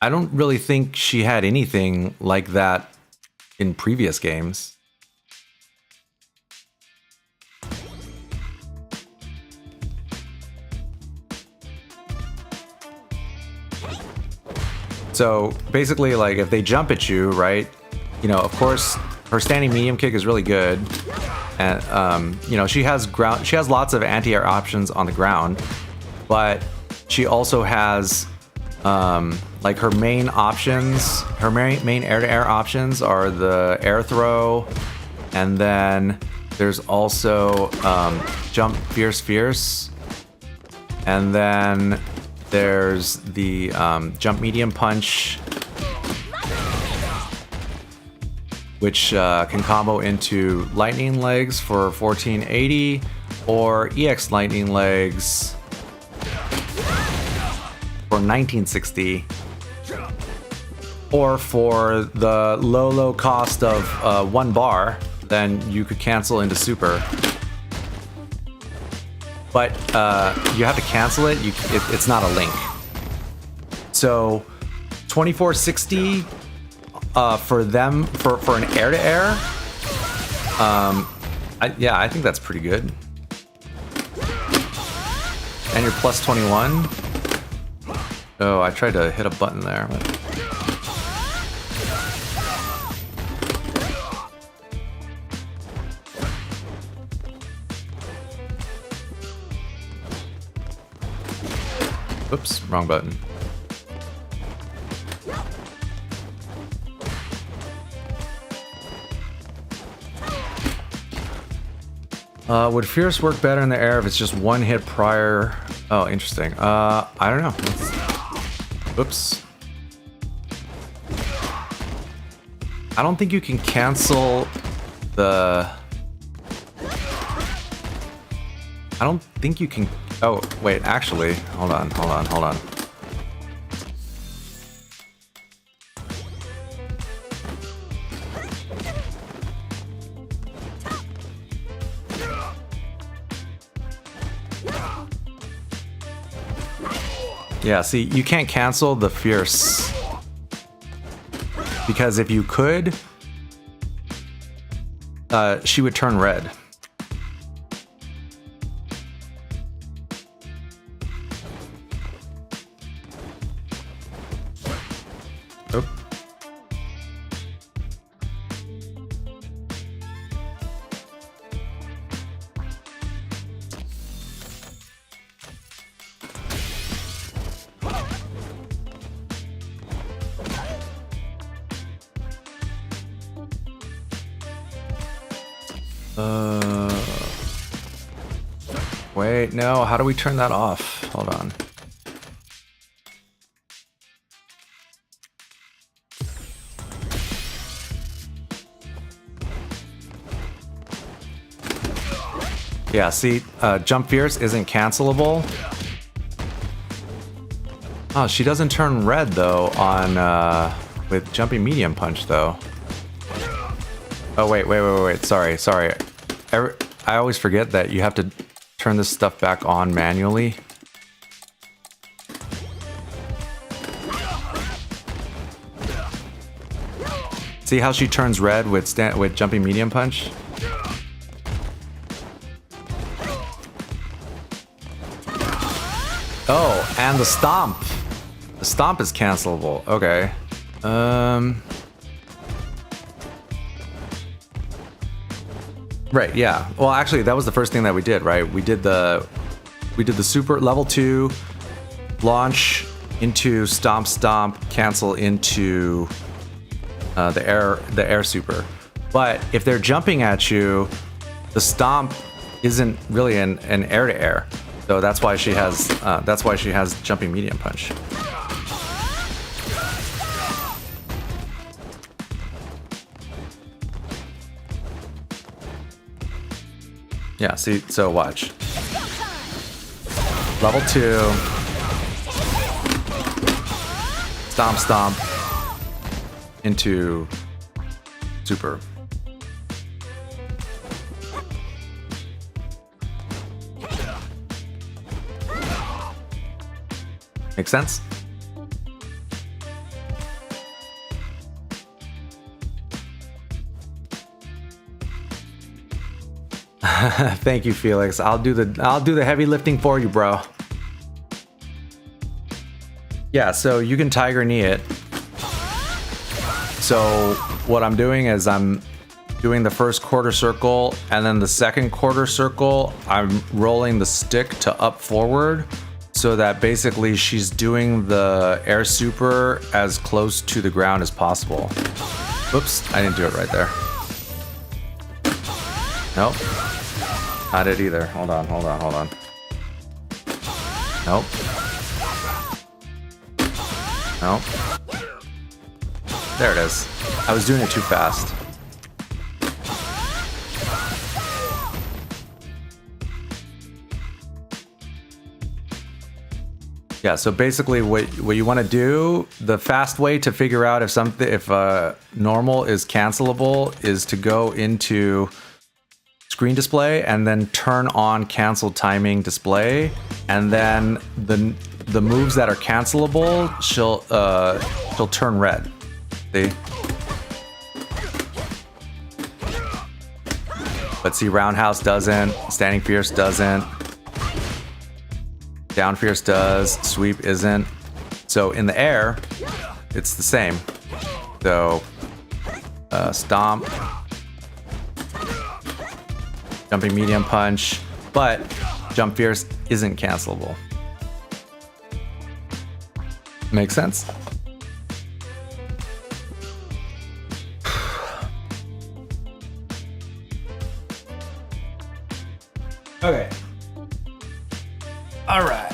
Speaker 1: I don't really think she had anything like that in previous games. So basically, like, if they jump at you, right, you know, of course, her standing medium kick is really good. And, you know, she has lots of anti-air options on the ground, but she also has, like, her main options, her main air-to-air options are the air throw, and then there's also jump fierce, and then there's the jump medium punch, which can combo into lightning legs for 1480 or EX lightning legs for 1960, or for the low cost of 1 bar, then you could cancel into super. But you have to cancel it. It's not a link. So 2460 for them for an air to air. Yeah, I think that's pretty good. And you're plus 21. Oh, I tried to hit a button there. But... Oops, wrong button. Would Fierce work better in the air if it's just 1 hit prior? Oh, interesting. I don't know. Oops. I don't think you can cancel the... I don't think you can... Oh, wait, actually, hold on. Yeah, see, you can't cancel the fierce. Because if you could, she would turn red. Wait, no, how do we turn that off? Hold on. Yeah, see, jump fierce isn't cancelable. Oh, she doesn't turn red though on with jumping medium punch though. Oh wait. Sorry. I always forget that you have to turn this stuff back on manually. See how she turns red with jumping medium punch? Oh, and the stomp. The stomp is cancelable. Okay. Right, yeah. Well, actually, that was the first thing that we did, right? We did the super level 2 launch into stomp, cancel into the air super. But if they're jumping at you, the stomp isn't really an air to air. So that's why she has jumping medium punch. Yeah, see, so watch. Level 2. Stomp into super. Make sense? Thank you, Felix. I'll do the heavy lifting for you, bro. Yeah, so you can tiger knee it. So what I'm doing is I'm doing the first quarter circle, and then the second quarter circle, I'm rolling the stick to up forward, so that basically she's doing the air super as close to the ground as possible. Oops, I didn't do it right there. Nope. Not it either. Hold on. Nope. Nope. There it is. I was doing it too fast. Yeah, so basically what you want to do, the fast way to figure out if normal is cancelable is to go into screen display and then turn on cancel timing display, and then the moves that are cancelable she'll turn red. See? But see, roundhouse doesn't, standing fierce doesn't, down fierce does, sweep isn't. So in the air, it's the same. So stomp, jumping medium punch, but jump fierce isn't cancelable. Make sense? Okay. All right.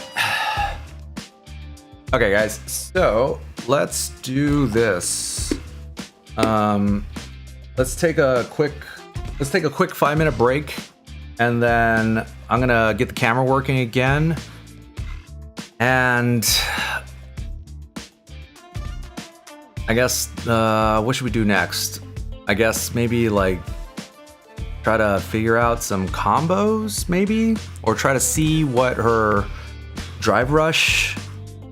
Speaker 1: Okay, guys. So let's do this. Let's take a quick 5-minute break, and then I'm gonna get the camera working again. And I guess what should we do next? I guess maybe like try to figure out some combos, maybe, or try to see what her drive rush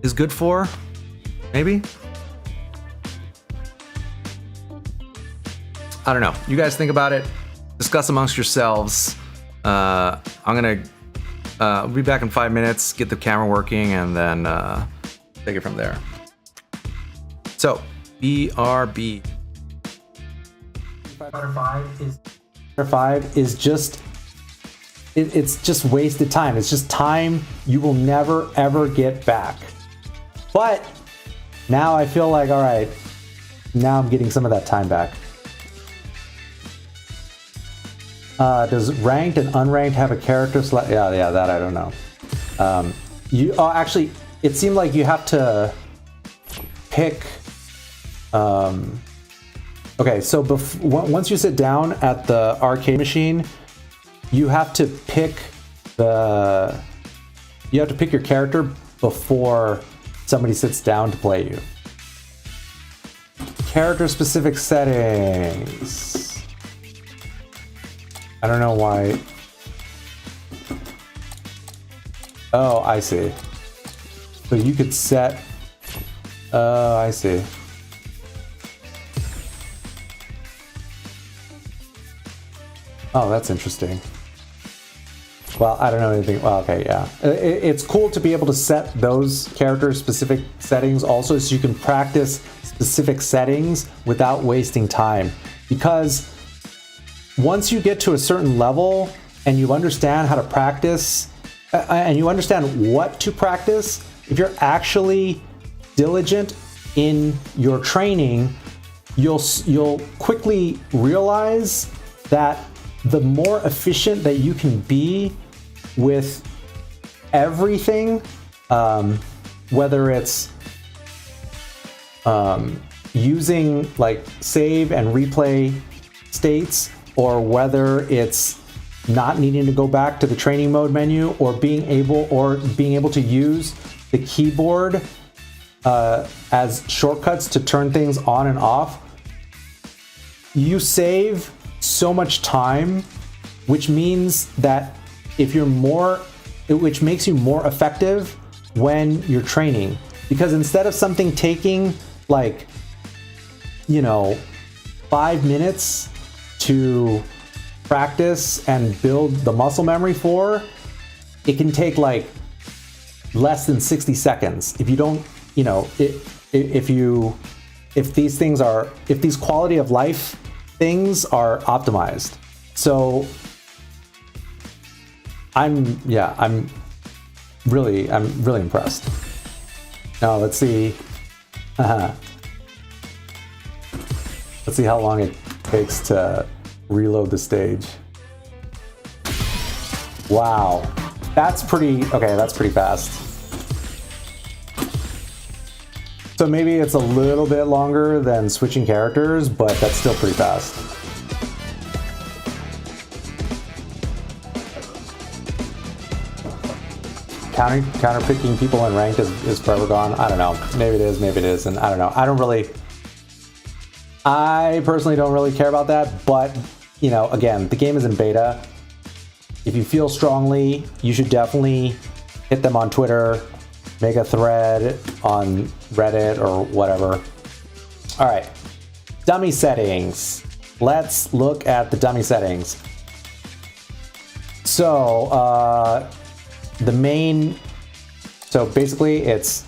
Speaker 1: is good for, maybe. I don't know. You guys think about it. Discuss amongst yourselves. I'm gonna be back in 5 minutes, get the camera working, and then take it from there. So, BRB. 5 is just it's just wasted time. It's just time you will never ever get back. But now I feel like, all right, now I'm getting some of that time back. Does ranked and unranked have a character select? Yeah, that I don't know. Actually, it seemed like you have to pick. Okay, so once you sit down at the arcade machine, you have to pick your character before somebody sits down to play you. Character specific settings. I don't know why. Oh, I see. So you could set. Oh, I see. Oh, that's interesting. Well, I don't know anything. Well, okay, yeah. It's cool to be able to set those character-specific settings also, so you can practice specific settings without wasting time. Because once you get to a certain level and you understand how to practice, and you understand what to practice, if you're actually diligent in your training, you'll quickly realize that the more efficient that you can be with everything, whether it's using like save and replay states, or whether it's not needing to go back to the training mode menu, or being able to use the keyboard as shortcuts to turn things on and off, you save so much time, which means that which makes you more effective when you're training. Because instead of something taking like, 5 minutes to practice and build the muscle memory for, it can take like less than 60 seconds. If you don't, if these quality of life things are optimized. So I'm really impressed. Now let's see. Let's see how long it takes to reload the stage. Wow, that's pretty fast. So maybe it's a little bit longer than switching characters, but that's still pretty fast. Counter picking people in ranked is forever gone. I don't know. Maybe it is, maybe it isn't. I don't know. I personally don't really care about that, but again, the game is in beta. If you feel strongly, you should definitely hit them on Twitter, make a thread on Reddit or whatever. All right, dummy settings. Let's look at the dummy settings. So so basically it's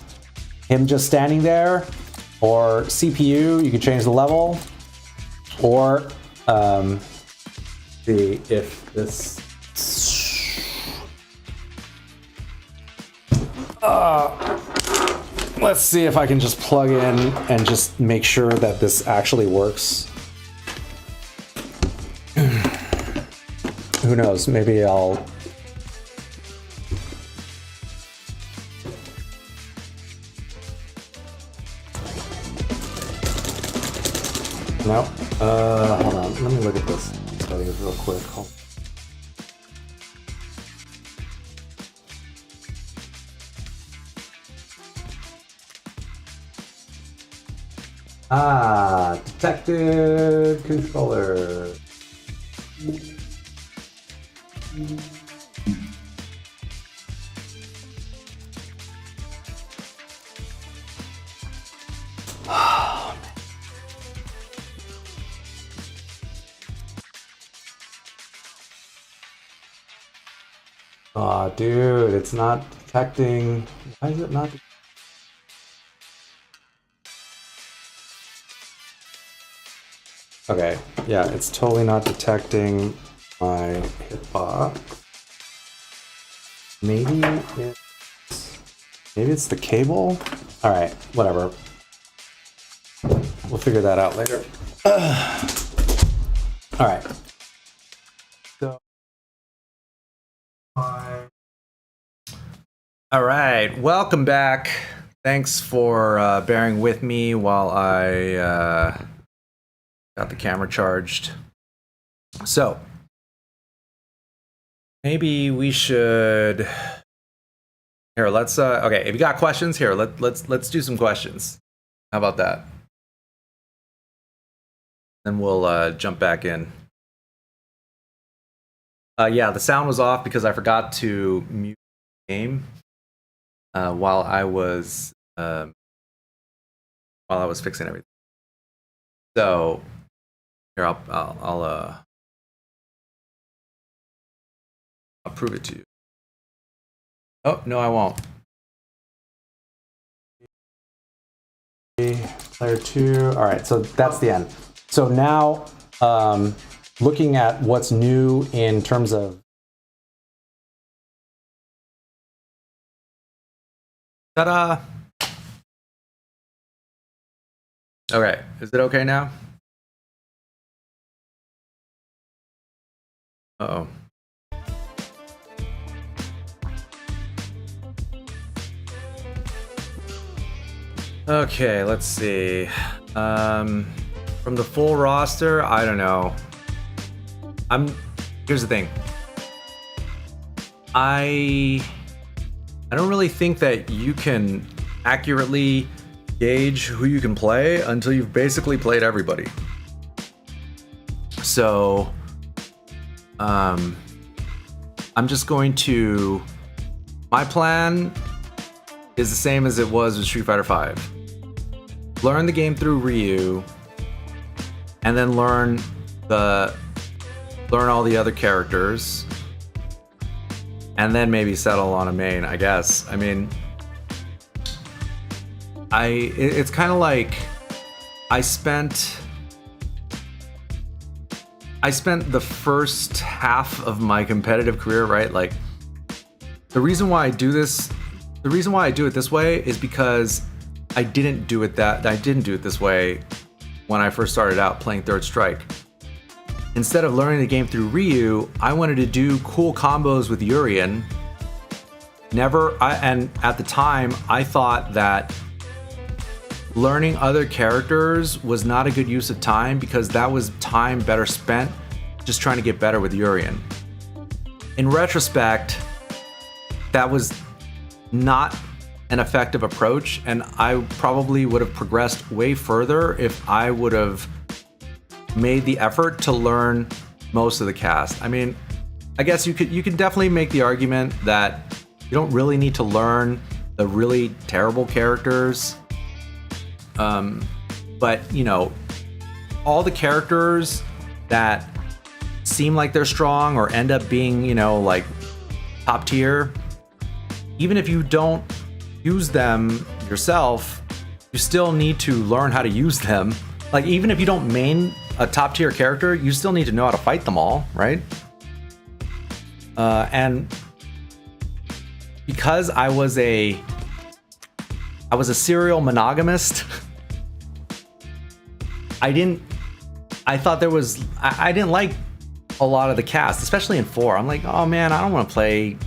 Speaker 1: him just standing there, or CPU, you can change the level, or see if this. Let's see if I can just plug in and just make sure that this actually works. Who knows? Maybe I'll. No. Hold on. Let me look at this settings real quick. Detected controller. Aw, dude, it's not detecting. Why is it not? Okay, yeah, it's totally not detecting my hitbox. Maybe it's the cable? All right, whatever. We'll figure that out later. All right. So All right, welcome back. Thanks for bearing with me while I got the camera charged. So maybe we should here. Let's okay. If you got questions here, let's do some questions. How about that? Then we'll jump back in. Yeah, the sound was off because I forgot to mute the game while I was fixing everything. So here, I'll prove it to you. Oh no, I won't. Player 2. All right, so that's the end. So now, looking at what's new in terms of ta-da. Okay, is it okay now? Uh-oh. Okay, let's see. From the full roster, I don't know. Here's the thing. I don't really think that you can accurately gauge who you can play until you've basically played everybody. So, I'm just going to. My plan is the same as it was with Street Fighter V. Learn the game through Ryu, and then learn all the other characters, and then maybe settle on a main, I guess. I mean, it's kind of like I spent the first half of my competitive career, right? Like, the reason why I do it this way is because I didn't do it this way when I first started out playing Third Strike. Instead of learning the game through Ryu, I wanted to do cool combos with Urien. And at the time, I thought that learning other characters was not a good use of time because that was time better spent just trying to get better with Urien. In retrospect, that was not an effective approach, and I probably would have progressed way further if I would have made the effort to learn most of the cast. I mean, I guess you could definitely make the argument that you don't really need to learn the really terrible characters. But you know, all the characters that seem like they're strong or end up being, you know, like top tier, even if you don't use them yourself, you still need to learn how to use them. Like, even if you don't main a top tier character, you still need to know how to fight them all, right? And because I was a serial monogamist, I didn't like a lot of the cast, especially in 4. I'm like, oh man, I don't want to play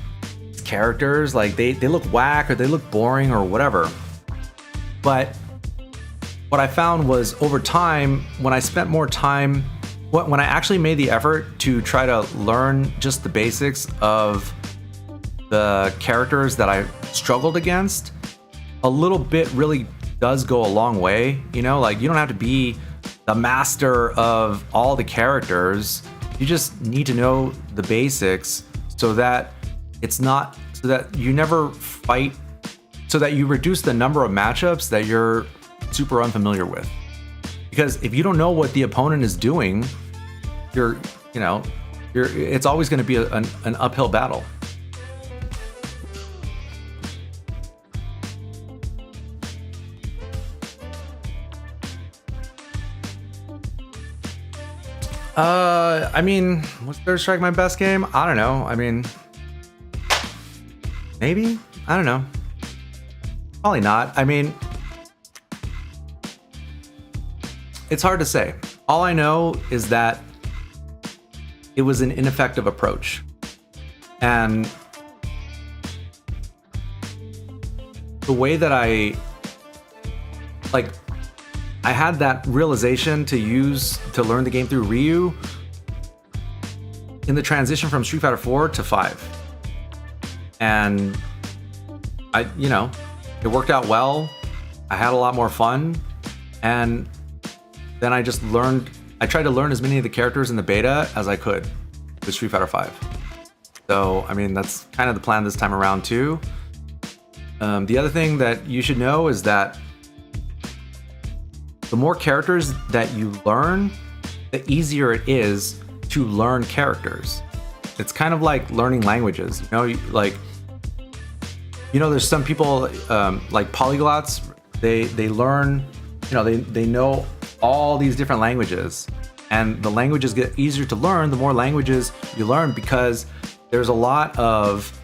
Speaker 1: characters, like they look whack or they look boring or whatever. But what I found was, over time, when I spent more time, when I actually made the effort to try to learn just the basics of the characters that I struggled against, a little bit really does go a long way. You know, like, you don't have to be the master of all the characters. You just need to know the basics so that you never fight, so that you reduce the number of matchups that you're super unfamiliar with. Because if you don't know what the opponent is doing, it's always going to be an uphill battle. I mean, was Third Strike my best game? I don't know. I mean, maybe? I don't know. Probably not. I mean, it's hard to say. All I know is that it was an ineffective approach. And the way that I had that realization to learn the game through Ryu in the transition from Street Fighter 4 to 5. And it worked out well. I had a lot more fun. And then I tried to learn as many of the characters in the beta as I could with Street Fighter 5. So, I mean, that's kind of the plan this time around too. The other thing that you should know is that the more characters that you learn, the easier it is to learn characters. It's kind of like learning languages. There's some people like polyglots. They learn, they know all these different languages, and the languages get easier to learn the more languages you learn, because there's a lot of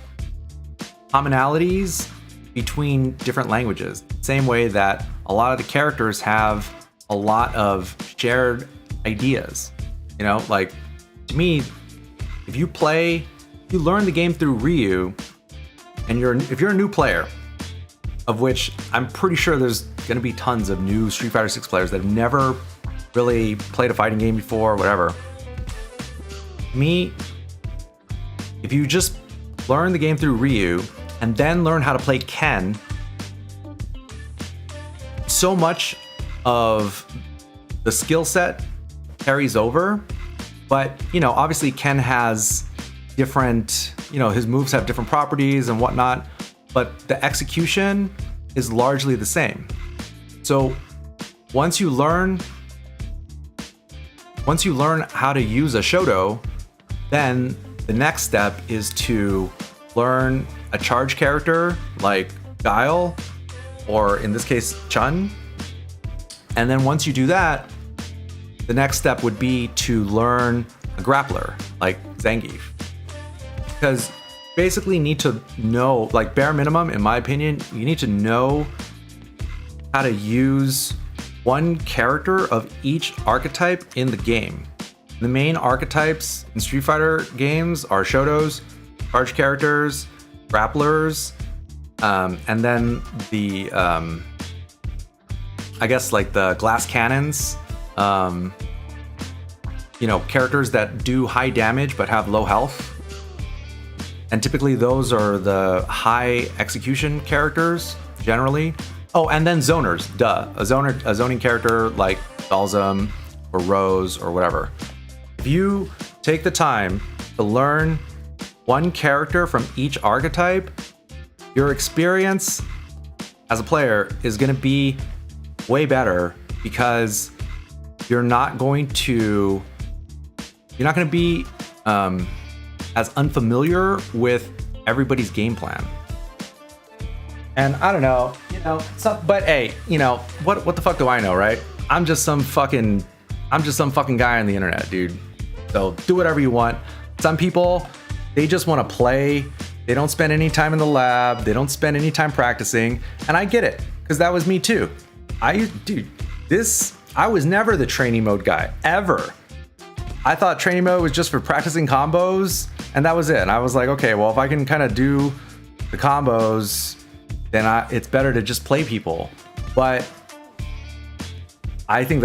Speaker 1: commonalities between different languages. Same way that a lot of the characters have a lot of shared ideas. To me, if you learn the game through Ryu, and if you're a new player, of which I'm pretty sure there's going to be tons of new Street Fighter 6 players that have never really played a fighting game before, or whatever. If you just learn the game through Ryu and then learn how to play Ken, so much of the skill set carries over. But, obviously Ken has different, his moves have different properties and whatnot, but the execution is largely the same. So once you learn how to use a Shoto, then the next step is to learn a charge character like Guile, or in this case, Chun. And then once you do that, the next step would be to learn a grappler like Zangief. Because basically need to know, like bare minimum, in my opinion, you need to know how to use one character of each archetype in the game. The main archetypes in Street Fighter games are Shotos, charge characters, grapplers, and then the the glass cannons, characters that do high damage but have low health. And typically those are the high execution characters generally. Oh, and then zoners, duh. A zoning character like Balsam or Rose or whatever. If you take the time to learn one character from each archetype, your experience as a player is going to be way better, because you're not going to be as unfamiliar with everybody's game plan. And I don't know, but hey, what the fuck do I know, right? I'm just some fucking guy on the internet, dude. So do whatever you want. Some people, they just want to play. They don't spend any time in the lab. They don't spend any time practicing. And I get it, because that was me too. I was never the training mode guy, ever. I thought training mode was just for practicing combos, and that was it. And I was like, okay, well, if I can kind of do the combos, then it's better to just play people. But I just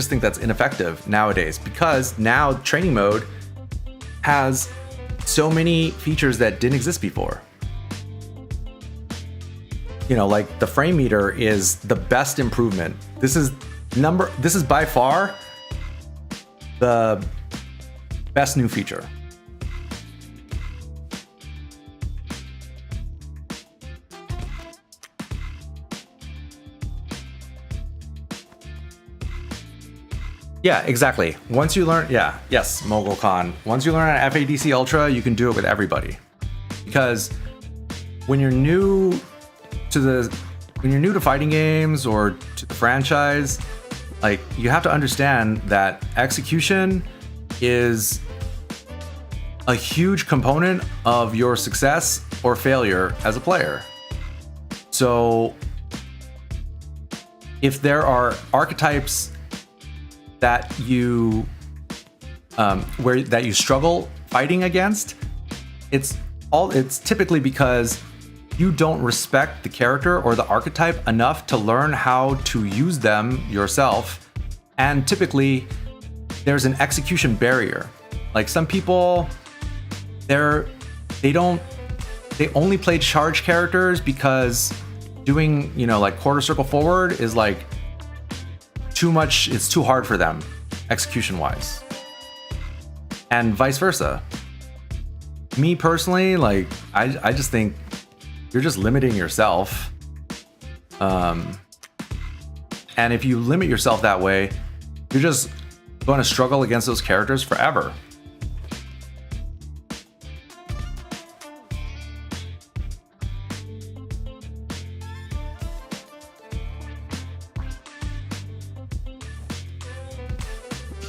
Speaker 1: think that's ineffective nowadays, because now training mode has so many features that didn't exist before. Like the frame meter is the best improvement. This is by far the best new feature. Yeah, exactly. Once you learn, yes, Mogul Khan. Once you learn an FADC Ultra, you can do it with everybody. Because when you're new to fighting games or to the franchise, like, you have to understand that execution is a huge component of your success or failure as a player. So if there are archetypes that you struggle fighting against, it's typically because you don't respect the character or the archetype enough to learn how to use them yourself. And typically, there's an execution barrier. Like some people, they only play charge characters because doing, like quarter circle forward is like too much, it's too hard for them execution wise. And vice versa. Me personally, like I just think you're just limiting yourself. And if you limit yourself that way, you're just going to struggle against those characters forever.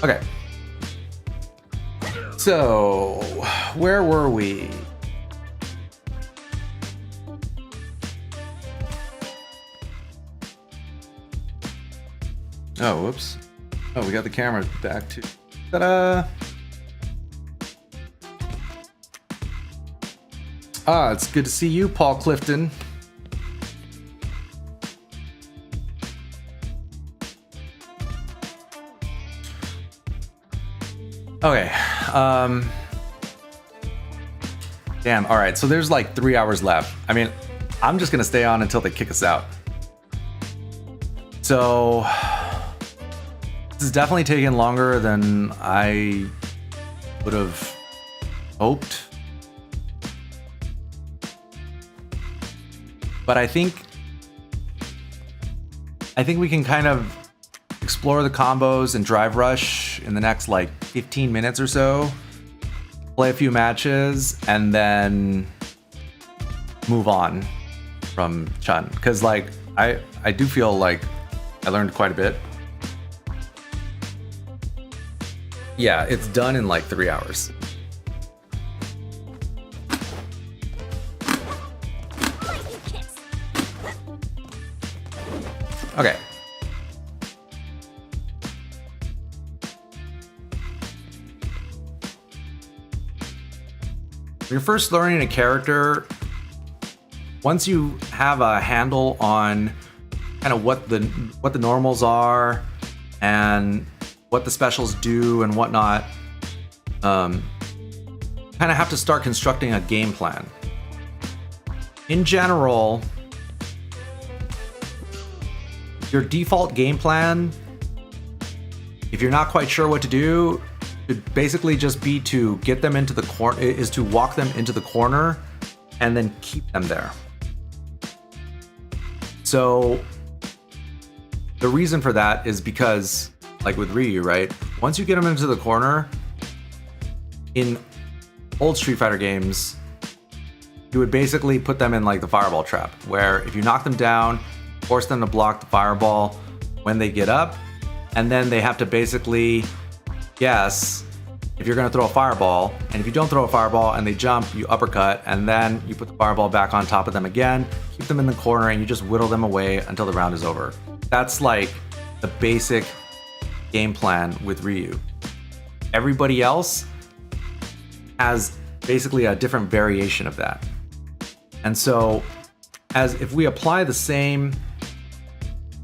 Speaker 1: Okay. So, where were we? Oh, whoops. Oh, we got the camera back too. Ta-da! Ah, it's good to see you, Paul Clifton. Okay. Damn. All right. So there's like 3 hours left. I mean, I'm just gonna stay on until they kick us out. So this is definitely taking longer than I would have hoped. But I think we can kind of explore the combos and drive rush in the next like 15 minutes or so, play a few matches, and then move on from Chun. Because like I do feel like I learned quite a bit. Yeah, it's done in like 3 hours. Okay. When you're first learning a character, once you have a handle on kind of what the normals are and what the specials do and whatnot, kind of have to start constructing a game plan. In general, your default game plan, if you're not quite sure what to do, should basically just be to get them into the corner, is to walk them into the corner and then keep them there. So the reason for that is because, like with Ryu, right? Once you get them into the corner, in old Street Fighter games, you would basically put them in like the fireball trap, where if you knock them down, force them to block the fireball when they get up, and then they have to basically guess if you're going to throw a fireball, and if you don't throw a fireball and they jump, you uppercut, and then you put the fireball back on top of them again, keep them in the corner, and you just whittle them away until the round is over. That's like the basic game plan with Ryu. Everybody else has basically a different variation of that. And so, as if we apply the same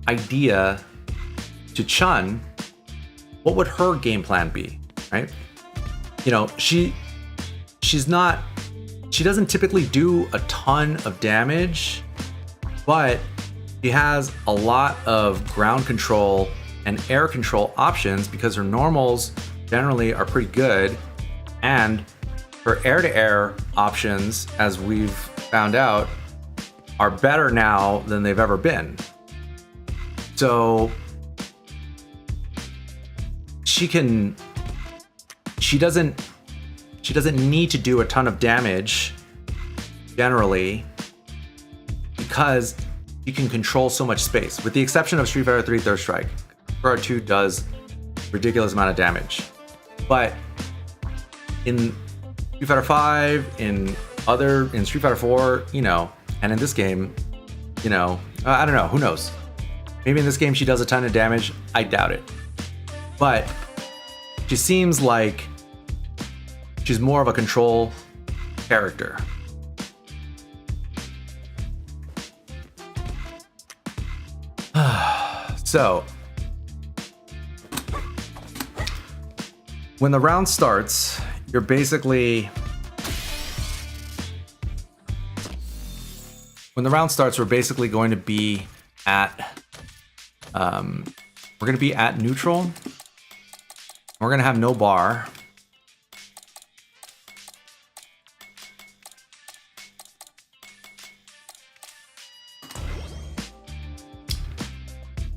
Speaker 1: idea to Chun, what would her game plan be, right? You know, she doesn't typically do a ton of damage, but she has a lot of ground control and air control options because her normals generally are pretty good, and her air-to-air options, as we've found out, are better now than they've ever been. So she doesn't need to do a ton of damage generally because you can control so much space, with the exception of Street Fighter 3 Third Strike. Street 2 does ridiculous amount of damage, but in Street Fighter 5, in Street Fighter 4, you know, and in this game, you know, I don't know, who knows? Maybe in this game she does a ton of damage. I doubt it. But she seems like she's more of a control character. So when the round starts, you're basically... When the round starts, we're basically going to be at... we're going to be at neutral. We're going to have no bar.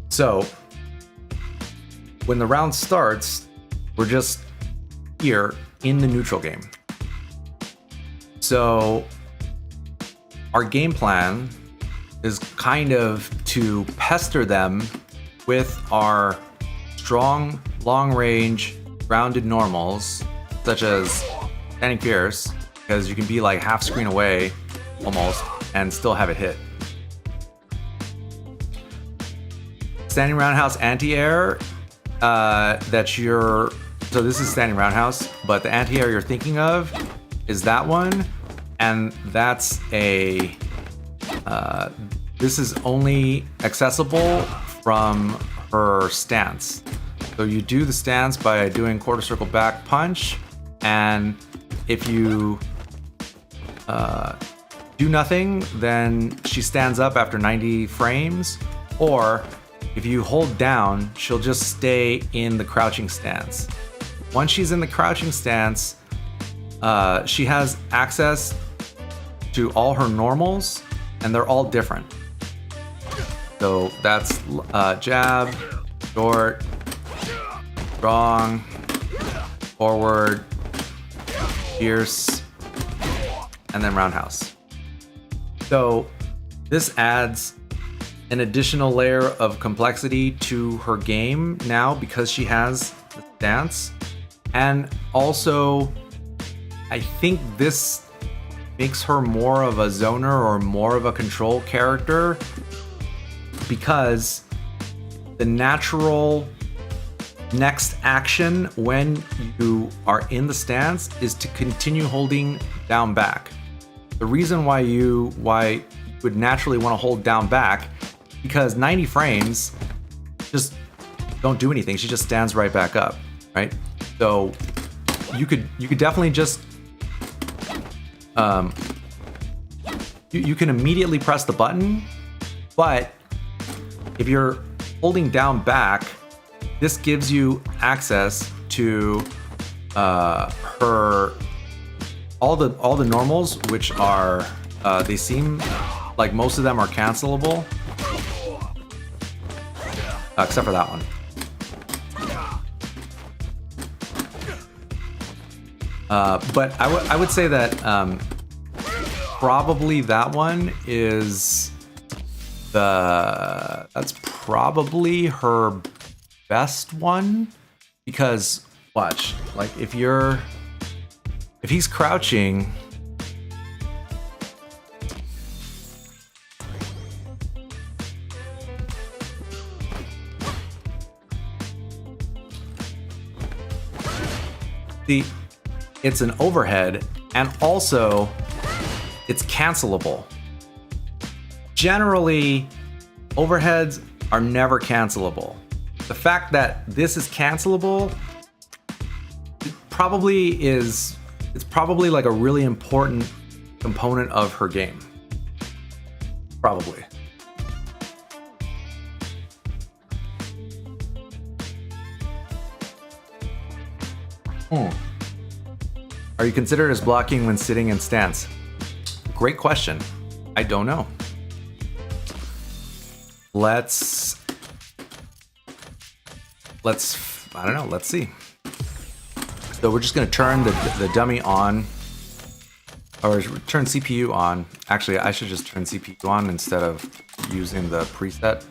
Speaker 1: So when the round starts, we're just here in the neutral game. So our game plan is kind of to pester them with our strong, long-range, grounded normals, such as standing fierce, because you can be like half screen away, almost, and still have it hit. Standing roundhouse anti-air, that you're... So this is standing roundhouse, but the anti-air you're thinking of is that one, and that's a... this is only accessible from her stance. So you do the stance by doing quarter circle back punch, and if you do nothing, then she stands up after 90 frames, or if you hold down, she'll just stay in the crouching stance. Once she's in the crouching stance, she has access to all her normals, and they're all different. So that's jab, short, strong, forward, fierce, and then roundhouse. So this adds an additional layer of complexity to her game now because she has the stance. And also, I think this makes her more of a zoner or more of a control character, because the natural next action when you are in the stance is to continue holding down back. The reason why you would naturally want to hold down back, because 90 frames just don't do anything. She just stands right back up, right? So you could definitely just you can immediately press the button, but if you're holding down back, this gives you access to her all the normals, which are they seem like most of them are cancelable, except for that one. But I would say that probably that one is that's probably her best one, because watch, like if he's crouching, it's an overhead, and also it's cancelable. Generally, overheads are never cancelable. The fact that this is cancelable, it's probably like a really important component of her game. Probably. Are you considered as blocking when sitting in stance? Great question. I don't know. Let's I don't know, let's see. So we're just gonna turn the dummy on, or turn CPU on. Actually, I should just turn CPU on instead of using the preset.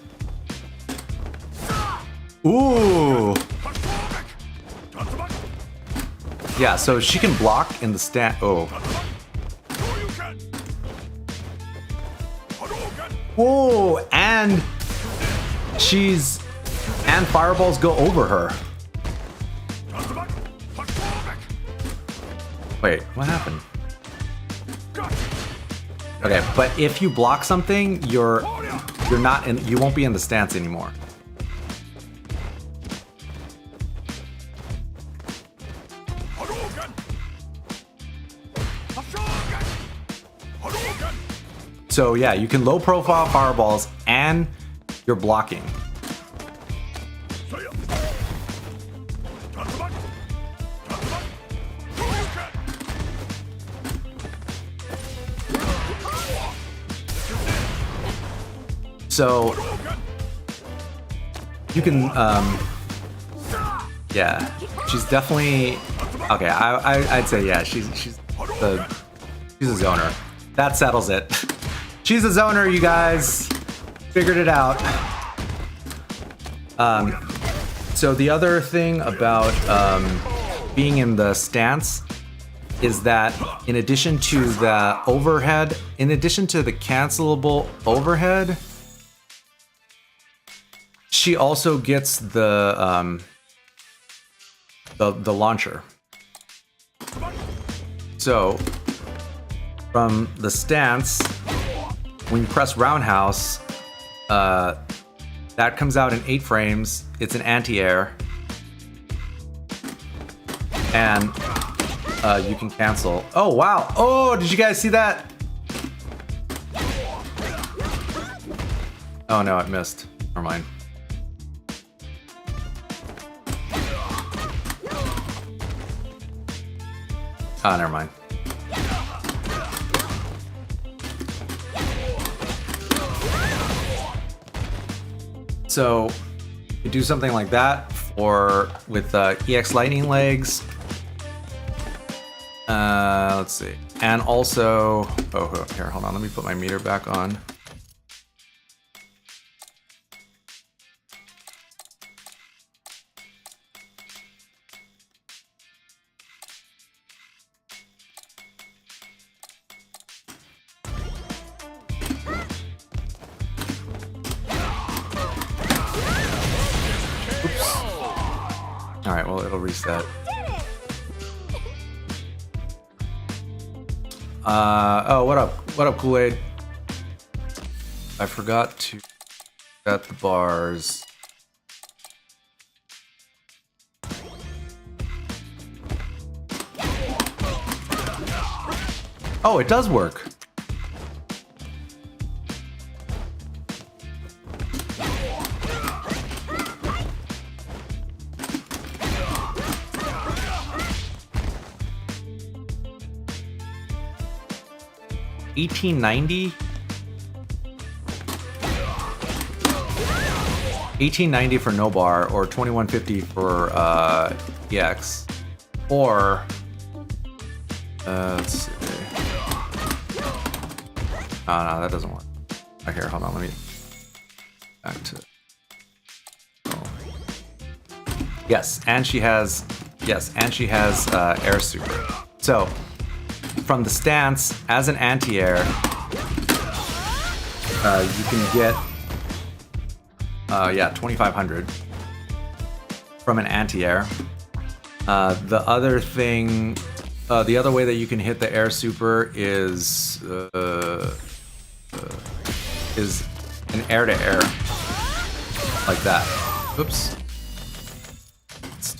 Speaker 1: Ooh! Yeah, so she can block in the stand. Oh. Whoa, and fireballs go over her. Wait, what happened? Okay, but if you block something, you won't be in the stance anymore. So yeah, you can low profile fireballs and you're blocking. So you can, yeah, she's definitely okay. I'd say yeah, she's a zoner. That settles it. She's a zoner, you guys. Figured it out. So the other thing about being in the stance is that in addition to the overhead, in addition to the cancelable overhead, she also gets the launcher. So from the stance, when you press roundhouse, that comes out in 8 frames. It's an anti-air, and you can cancel. Oh wow! Oh, did you guys see that? Oh no, it missed. Never mind. Oh, never mind. So you do something like that for with EX Lightning Legs. Let's see, and also here, hold on. Let me put my meter back on. All right, well, it'll reset. Oh, what up? What up, Kool-Aid? I forgot to set the bars. Oh, it does work. $18.90? $18.90 for no bar, or $21.50 for EX, or let's see. Oh no, that doesn't work. Oh, here, hold on. Let me back to. Oh. Yes, and she has air super. So from the stance as an anti-air, you can get 2,500 from an anti-air. The other thing, the other way that you can hit the air super is an air-to-air, like that. Oops. It's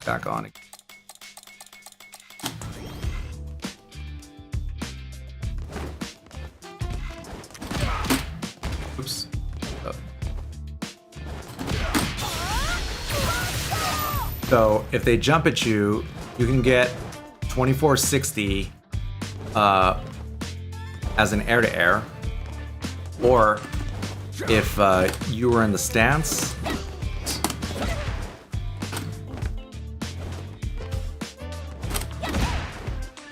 Speaker 1: back on again. Oops. So if they jump at you, you can get 2460 as an air-to-air, or if you were in the stance,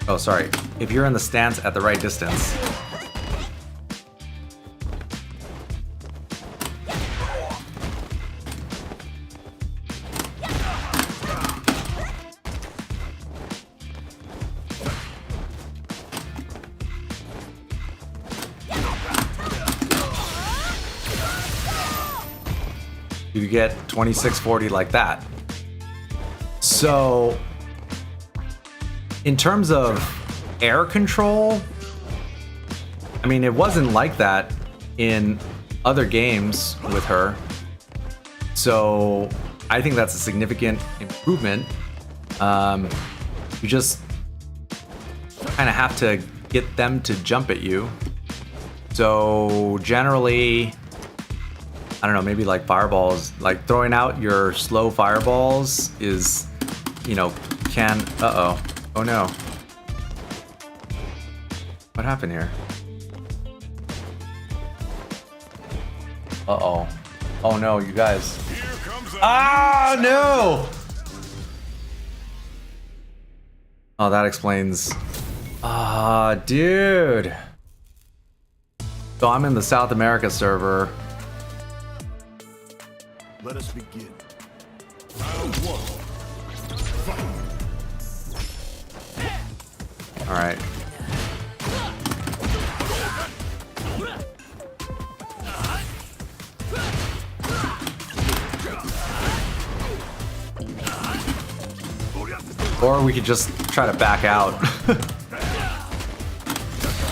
Speaker 1: oh sorry, if you're in the stance at the right distance, you get 2640 like that. So in terms of air control, I mean, it wasn't like that in other games with her. So I think that's a significant improvement. You just kind of have to get them to jump at you. So generally, I don't know, maybe like fireballs, like throwing out your slow fireballs is, you know, can, uh-oh, oh no. What happened here? Uh-oh. Oh no, you guys. Ah, no! Oh, that explains. Ah, dude. So I'm in the South America server.
Speaker 2: Let us begin. Round one.
Speaker 1: All right. Or we could just try to back out.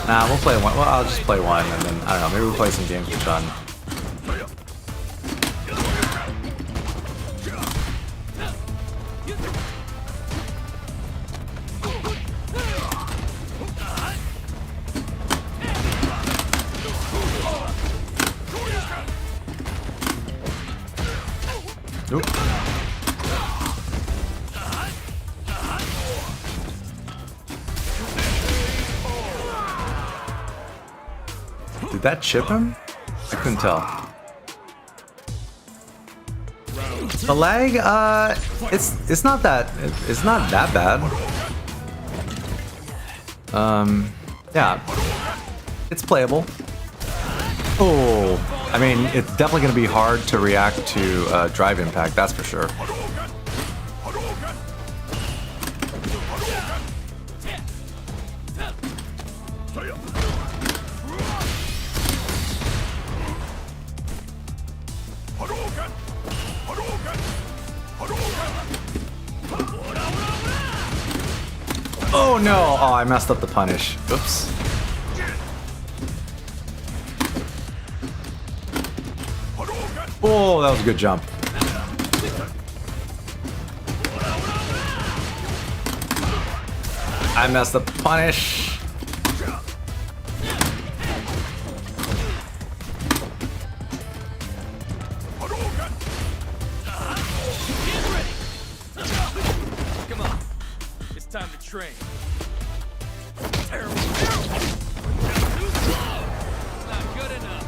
Speaker 1: Nah, we'll play one. Well, I'll just play one, and then, I don't know, maybe we'll play some games with Chun. Oop. Did that chip him? I couldn't tell. The lag, it's not that bad. Yeah, it's playable. Oh, I mean, it's definitely going to be hard to react to drive impact, that's for sure. Oh no! Oh, I messed up the punish. Oops. Oh, that was a good jump. I messed up the punish.
Speaker 3: Come on. It's time to train. Not good enough.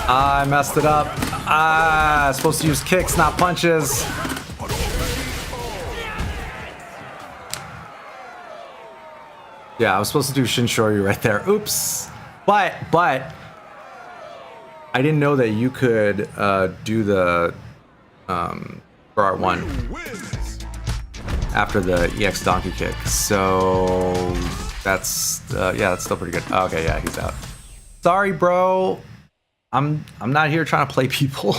Speaker 1: I messed it up. Ah, supposed to use kicks, not punches. Yeah, I was supposed to do Shinshoryu right there. Oops. But I didn't know that you could do the for R1 after the EX donkey kick. So that's yeah, that's still pretty good. Okay, yeah, he's out. Sorry, bro. I'm not here trying to play people.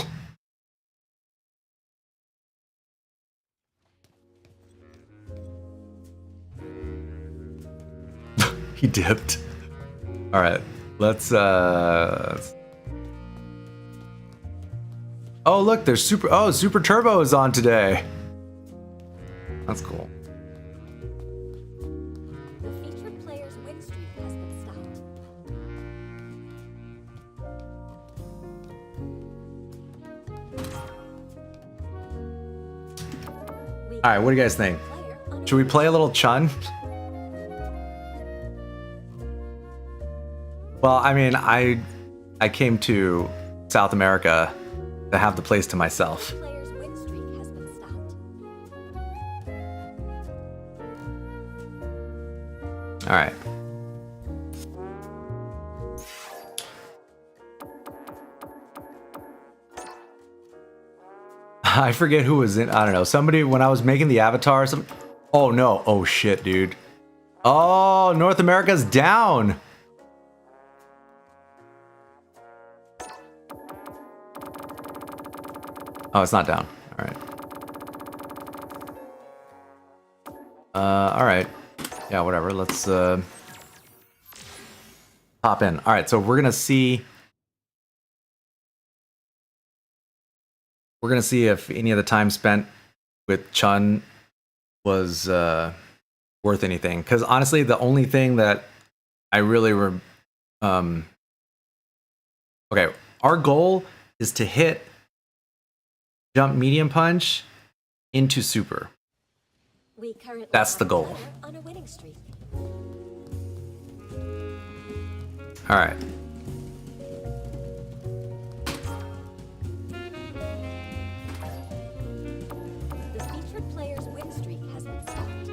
Speaker 1: He dipped. All right, let's. Oh, look, there's super. Oh, Super Turbo is on today. That's cool.
Speaker 4: The featured player's win streak has been stopped.
Speaker 1: All right, what do you guys think? Should we play a little Chun? Well, I mean, I came to South America to have the place to myself.
Speaker 4: Player's win streak has been stopped.
Speaker 1: All right. I forget who was in. I don't know. Somebody when I was making the avatar. Oh no! Oh shit, dude. Oh, North America's down. Oh, it's not down. All right. All right. Yeah, whatever. Let's hop in. All right. So we're gonna see. We're gonna see if any of the time spent with Chun was worth anything. Because honestly, the only thing that I really okay, our goal is to hit jump medium punch into super.
Speaker 4: We currently
Speaker 1: That's
Speaker 4: have
Speaker 1: the
Speaker 4: a
Speaker 1: goal.
Speaker 4: player on a winning streak.
Speaker 1: All right.
Speaker 4: The featured player's win streak has been stopped.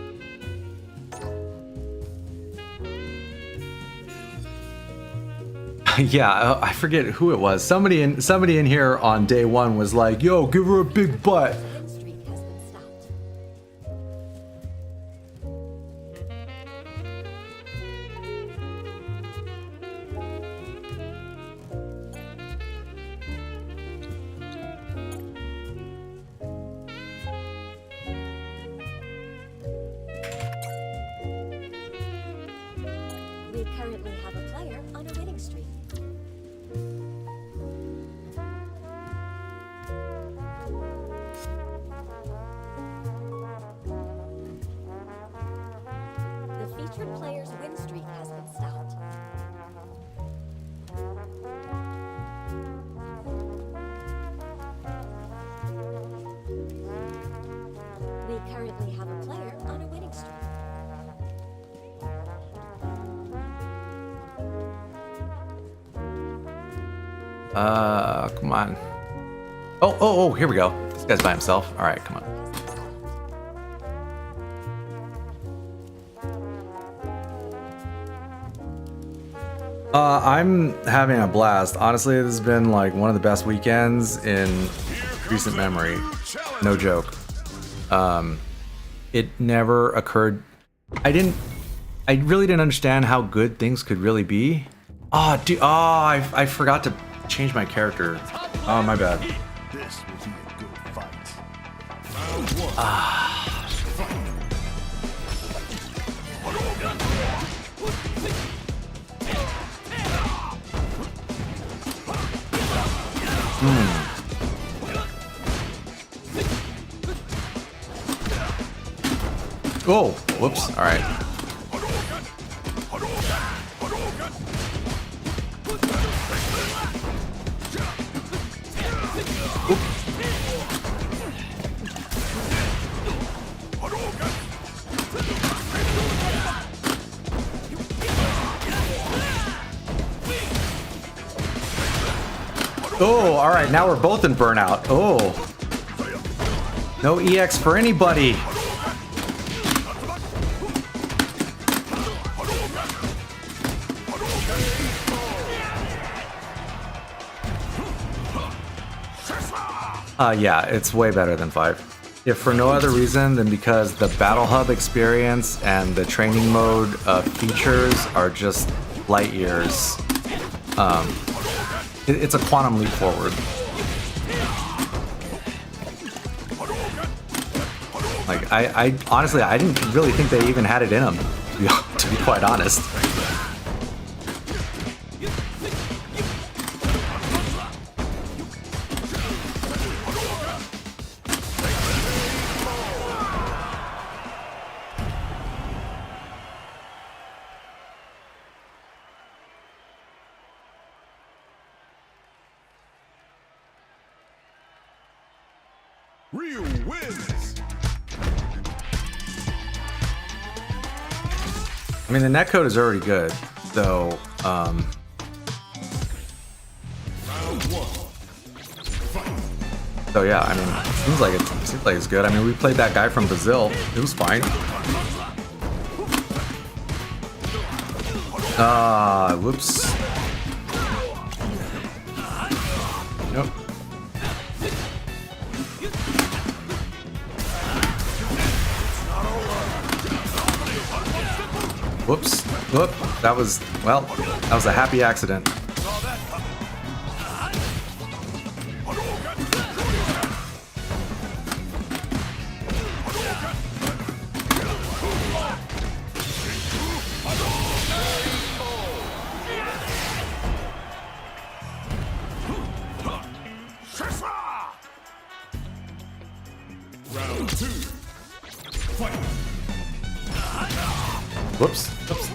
Speaker 1: Yeah, I forget who it was. Somebody in here on day one was like, "Yo, give her a big butt."
Speaker 4: The win streak has been stopped. We currently have a player on a winning streak. The featured player's win streak has been stopped. We currently have a player on a winning streak.
Speaker 1: Come on. Oh, here we go. This guy's by himself. All right, come on.
Speaker 4: Has been stopped.
Speaker 1: I'm having a blast. Honestly, this has been like one of the best weekends in recent memory. No joke. It never occurred. I really didn't understand how good things could really be. Oh, dude. Oh, I forgot to change my character. Oh, my bad.
Speaker 2: This will be a good fight. Round one.
Speaker 1: Oh, whoops. All right. Oh, all right. Now we're both in burnout. Oh, no EX for anybody. Yeah, it's way better than 5. If for no other reason than because the Battle Hub experience and the training mode features are just light years. It's a quantum leap forward. Like, I honestly, I didn't really think they even had it in them, to be quite honest.
Speaker 2: Real wins.
Speaker 1: I mean, the netcode is already good, so
Speaker 2: Round one.
Speaker 1: so yeah. I mean, it seems like it's good. I mean, we played that guy from Brazil. It was fine. Whoops. Nope. Whoops. Whoop. That was a happy accident.
Speaker 2: Round two. Fight.
Speaker 1: Whoops. Whoops.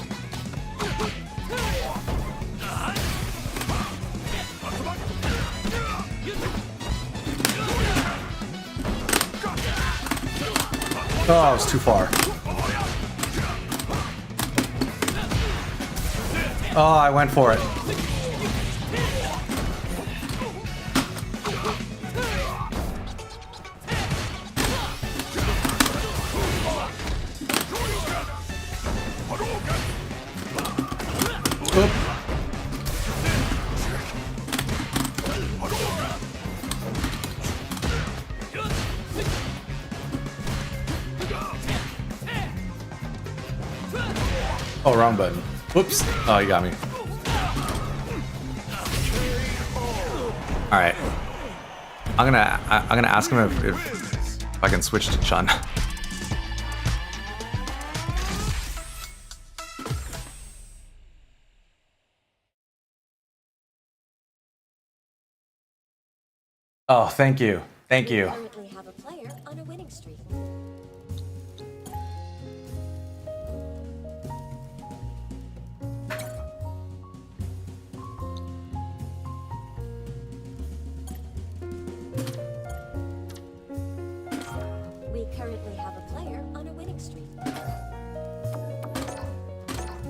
Speaker 1: Oh, it was too far. Oh, I went for it. Oop. Oh, wrong button. Whoops. Oh, you got me. All right. I'm gonna ask him if I can switch to Chun. Oh, thank you. Thank you.
Speaker 4: We currently have a player on a winning streak. We currently have a player on a winning streak.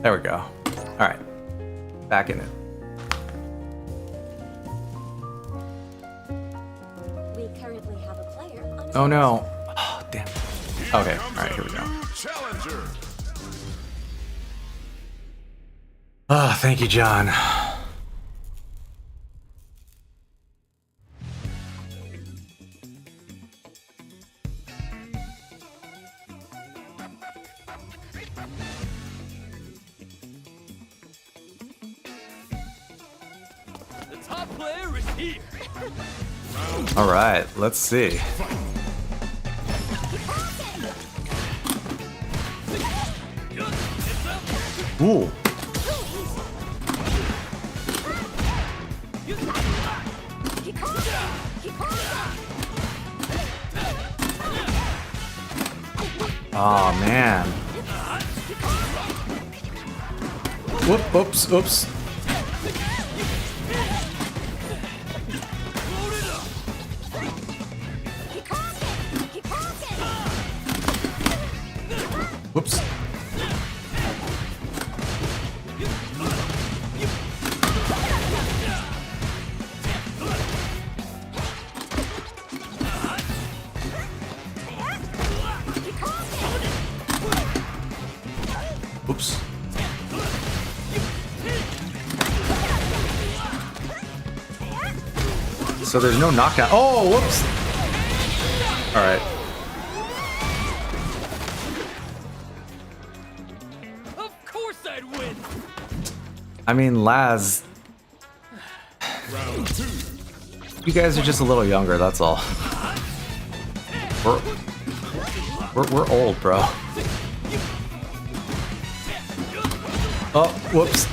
Speaker 1: There we go. All right. Back in it.
Speaker 4: We currently have a player on a
Speaker 1: Oh no. Oh, damn. Okay. All right, here we go.
Speaker 2: Challenger.
Speaker 1: Oh, thank you, John.
Speaker 3: The top player is here.
Speaker 1: All right, let's see. Ooh. Oh man. Whoop, oops, oops. Whoops. Oops. So there's no knockdown. Oh, whoops. All right.
Speaker 3: Of course I'd win.
Speaker 1: I mean, Laz, you guys are just a little younger, that's all. We're old, bro. Oh, whoops.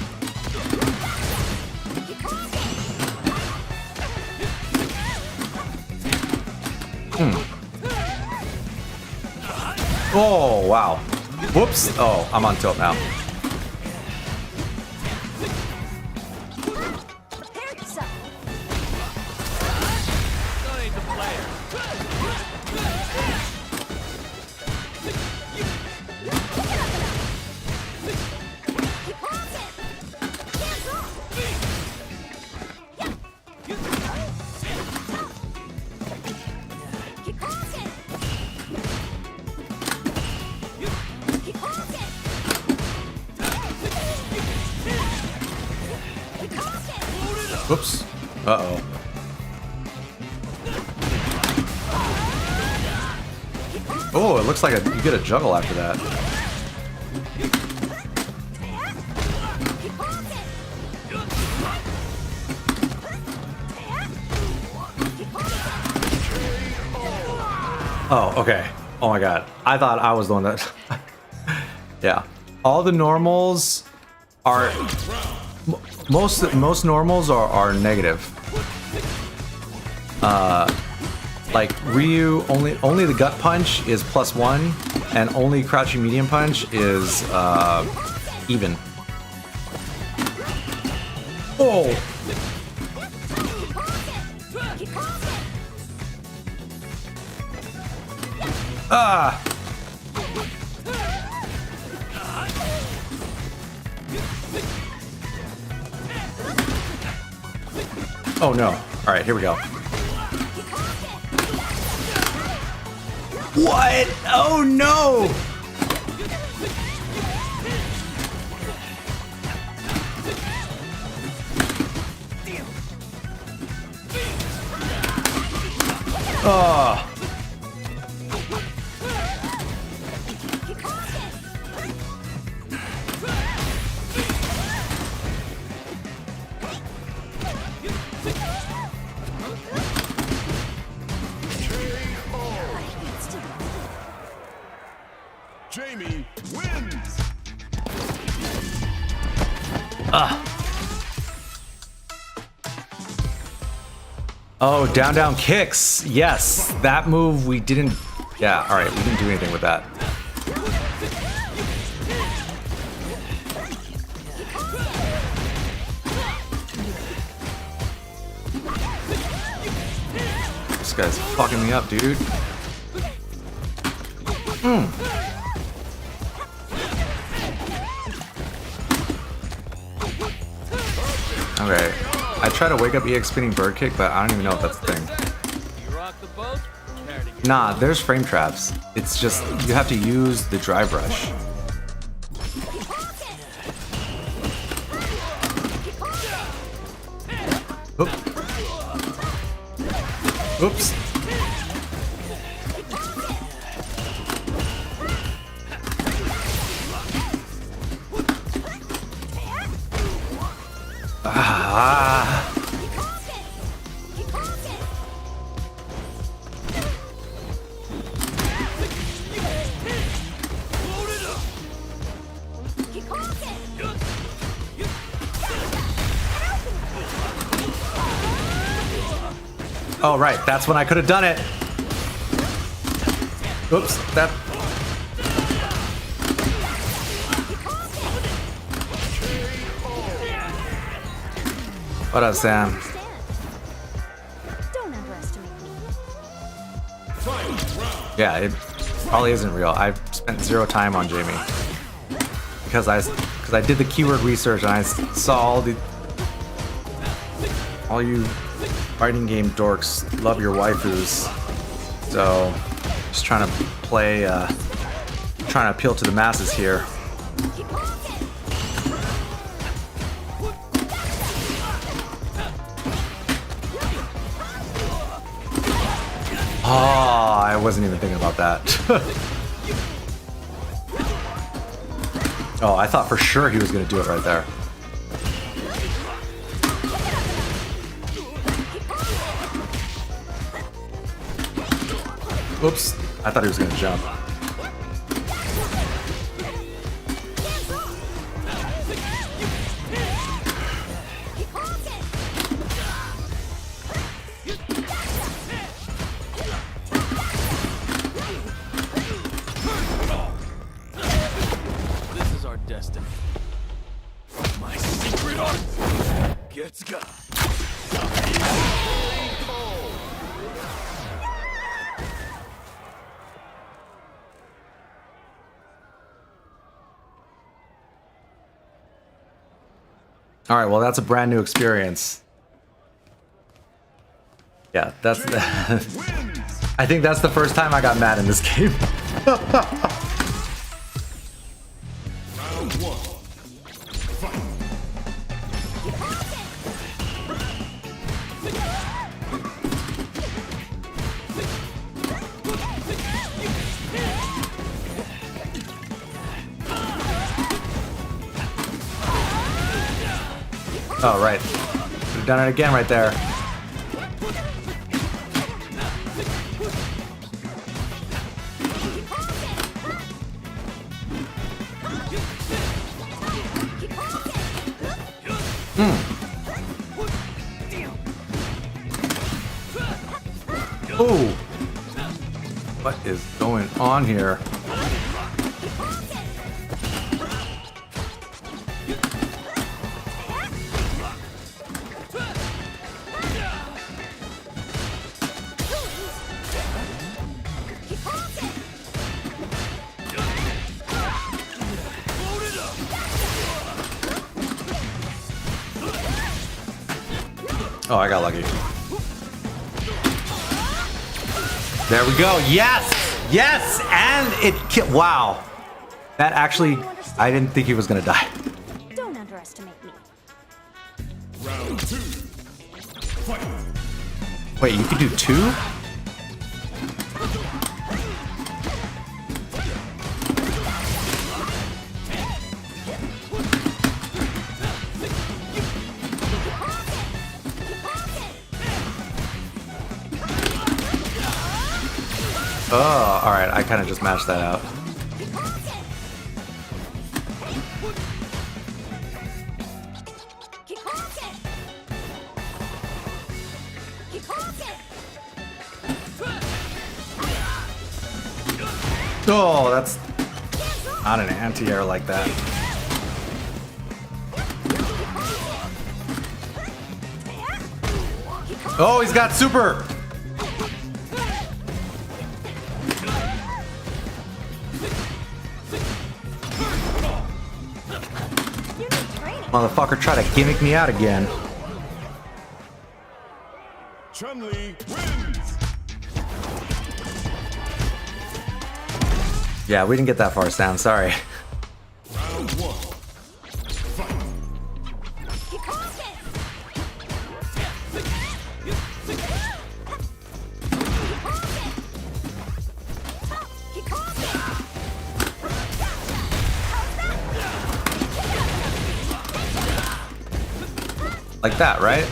Speaker 1: Oh, wow. Whoops. Oh, I'm on tilt now.
Speaker 4: Prepare yourself.
Speaker 3: That ain't the player.
Speaker 1: Whoops. Uh-oh. Oh, it looks like you get a juggle after that. Oh, okay. Oh my god. I thought I was the one that... Yeah. All the normals are... Most normals are negative. Like Ryu, only the gut punch is +1, and only crouching medium punch is even. Oh! Ah! Oh no. Alright, here we go. What? Oh no! Oh.
Speaker 2: Jamie wins.
Speaker 1: Oh, down, down kicks. Yes, that move we didn't. Yeah, all right, we didn't do anything with that. This guy's fucking me up, dude. Okay, I try to wake up EX spinning bird kick, but I don't even know if that's the thing.
Speaker 3: You rock the boat.
Speaker 1: Nah, there's frame traps. It's just you have to use the dry brush. Oop. Oops. Ah. Oh, right. That's when I could have done it. Oops. That. What up, Sam?
Speaker 4: Don't underestimate me.
Speaker 1: Yeah, it probably isn't real. I've spent 0 time on Jamie because I did the keyword research and I saw all you fighting game dorks love your waifus. So just trying to play, trying to appeal to the masses here. Oh, I wasn't even thinking about that. Oh, I thought for sure he was going to do it right there. Oops, I thought he was going to jump.
Speaker 3: Destiny. My secret art gets got.
Speaker 1: All right, well, that's a brand new experience. Yeah, that's the I think that's the first time I got mad in this game. Oh, right. Could have done it again right there. Ooh. What is going on here? Oh, I got lucky. There we go. Yes! Yes! And it killed. Wow. That actually, I didn't think he was gonna die.
Speaker 4: Don't underestimate me.
Speaker 2: Round 2. Fight.
Speaker 1: Wait, you could do 2? Oh, alright, I kind of just matched that out. Oh, that's not an anti-air like that. Oh, he's got super! Motherfucker tried to gimmick me out again.
Speaker 2: Chun-Li wins.
Speaker 1: Yeah, we didn't get that far, Sam. Sorry.
Speaker 2: Round 1. Fight.
Speaker 1: Like that, right?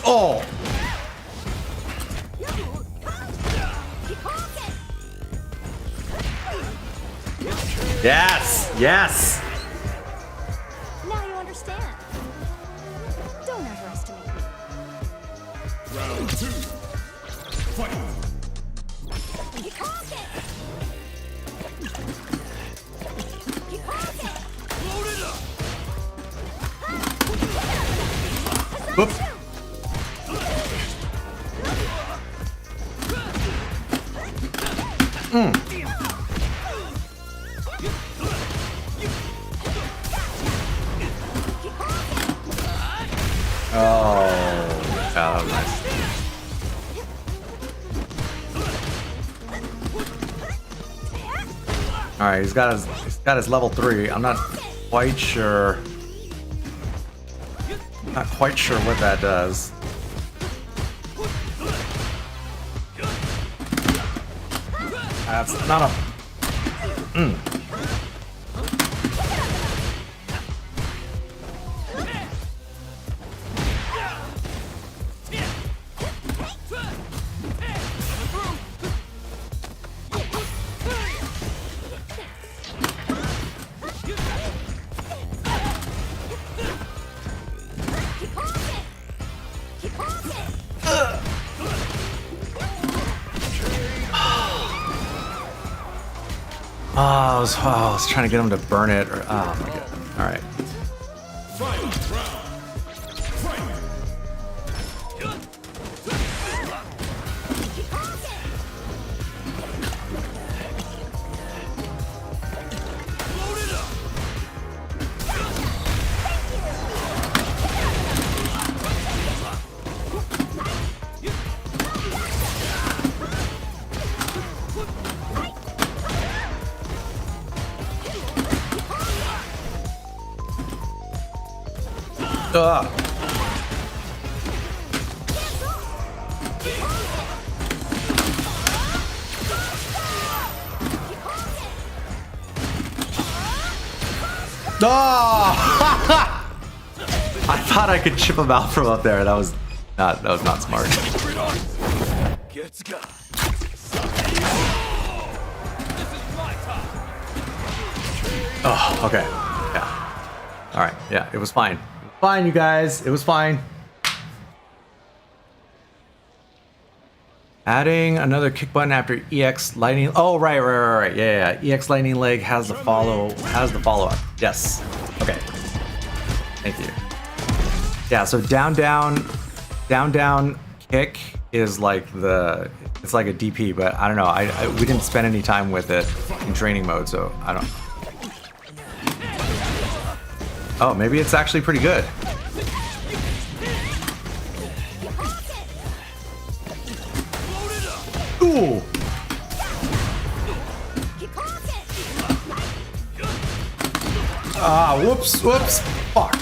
Speaker 1: Oh! Yes! Yes!
Speaker 4: Now you understand. Don't underestimate me.
Speaker 2: Round 2. Fight.
Speaker 1: Whoops. Oh, that was nice. All right, he's got his level 3. I'm not quite sure. Not quite sure what that does. That's not a. Oh, I was trying to get him to burn it. Or, oh my god. All right.
Speaker 2: Final round. Fight.
Speaker 1: Ugh. Oh! I thought I could chip him out from up there. That was That was not smart.
Speaker 3: Gets got. This is my time.
Speaker 1: Oh, okay. Yeah. All right. Yeah, it was fine. It was fine, you guys. It was fine. Adding another kick button after EX lightning. Oh, right. Yeah. EX lightning leg has the follow up. Yes. Okay. Thank you. Yeah. So down kick is like it's like a DP, but I don't know. We didn't spend any time with it in training mode, so I don't. Oh, maybe it's actually pretty good. Ooh. Ah, whoops. Fuck.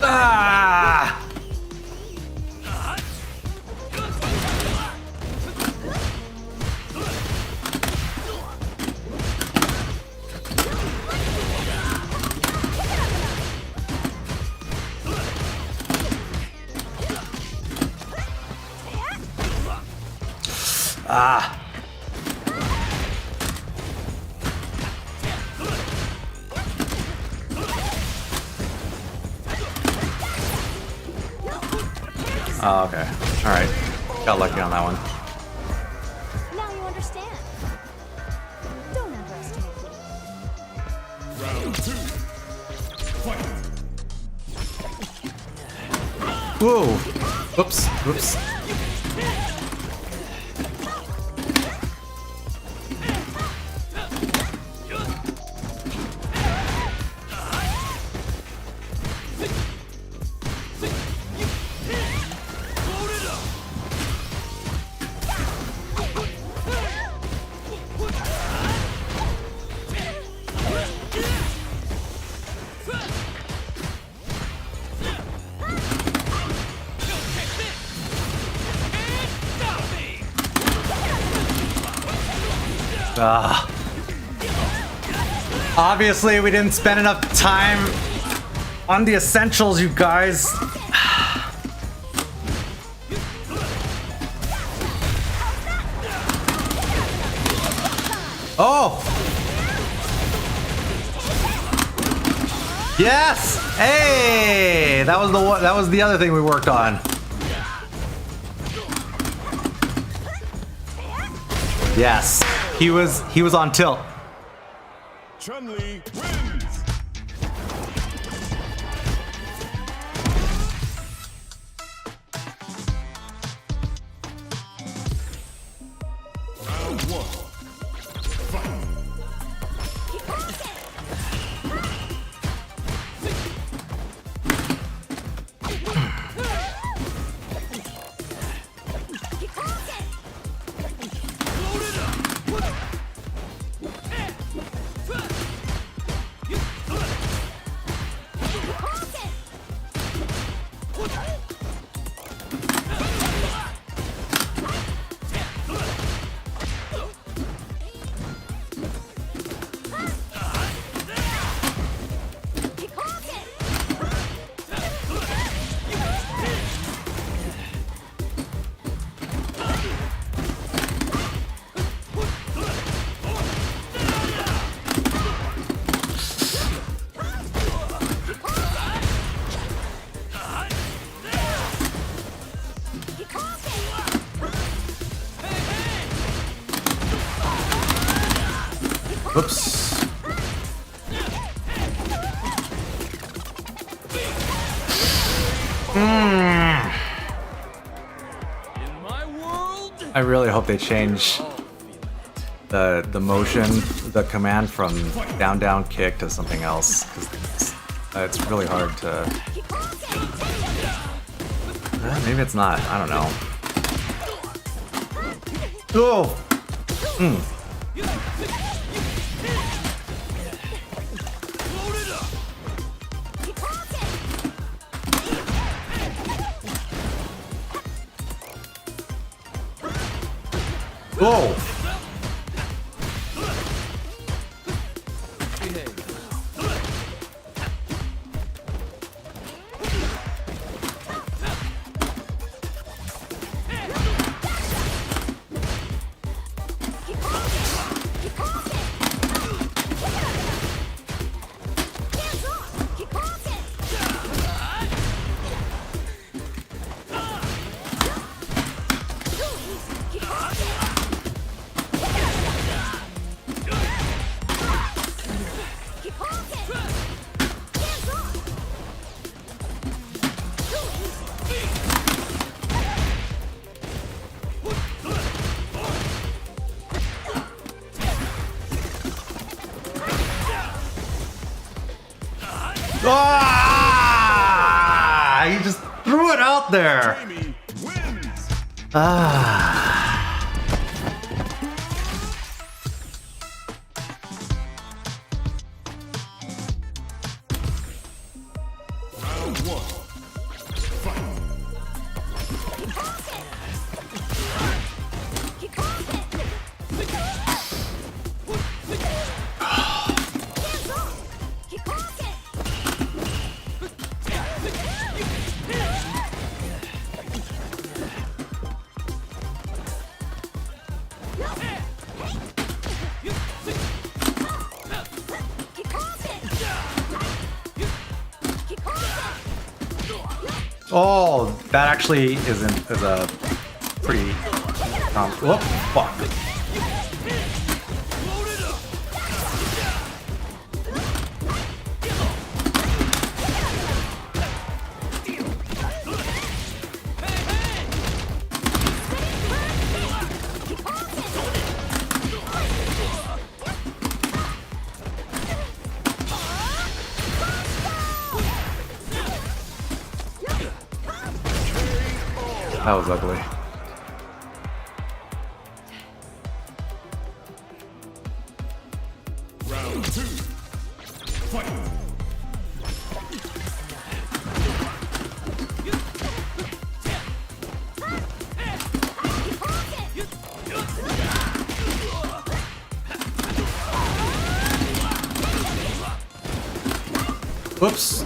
Speaker 1: Ah! Ah! Oh, okay. Alright. Got lucky on that one.
Speaker 4: Now you understand. Don't underestimate me.
Speaker 2: Round 2. Fight.
Speaker 1: Whoa! Whoops. Obviously, we didn't spend enough time on the essentials, you guys. Oh! Yes! Hey! That was the one. That was the other thing we worked on. Yes, he was on tilt.
Speaker 2: Chun-Li wins. Round 1. Fight.
Speaker 1: Whoops.
Speaker 3: In my world,
Speaker 1: I really hope they change the motion, the command from down kick to something else, because it's really hard to. Maybe it's not. I don't know. Oh. Whoa!
Speaker 3: behave.
Speaker 1: Ah! He just threw it out there.
Speaker 2: Jamie wins.
Speaker 1: Ah.
Speaker 2: Round one. Fight.
Speaker 1: Oh, that actually is a pretty. Whoop! Fuck. That was ugly.
Speaker 2: Round two. Fight.
Speaker 1: Whoops.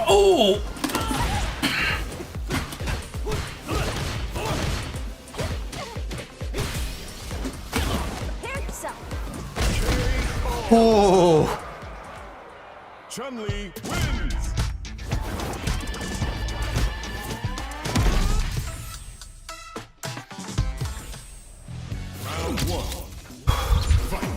Speaker 1: Oh! Oh!
Speaker 2: Chun-Li wins. Round one. Fight.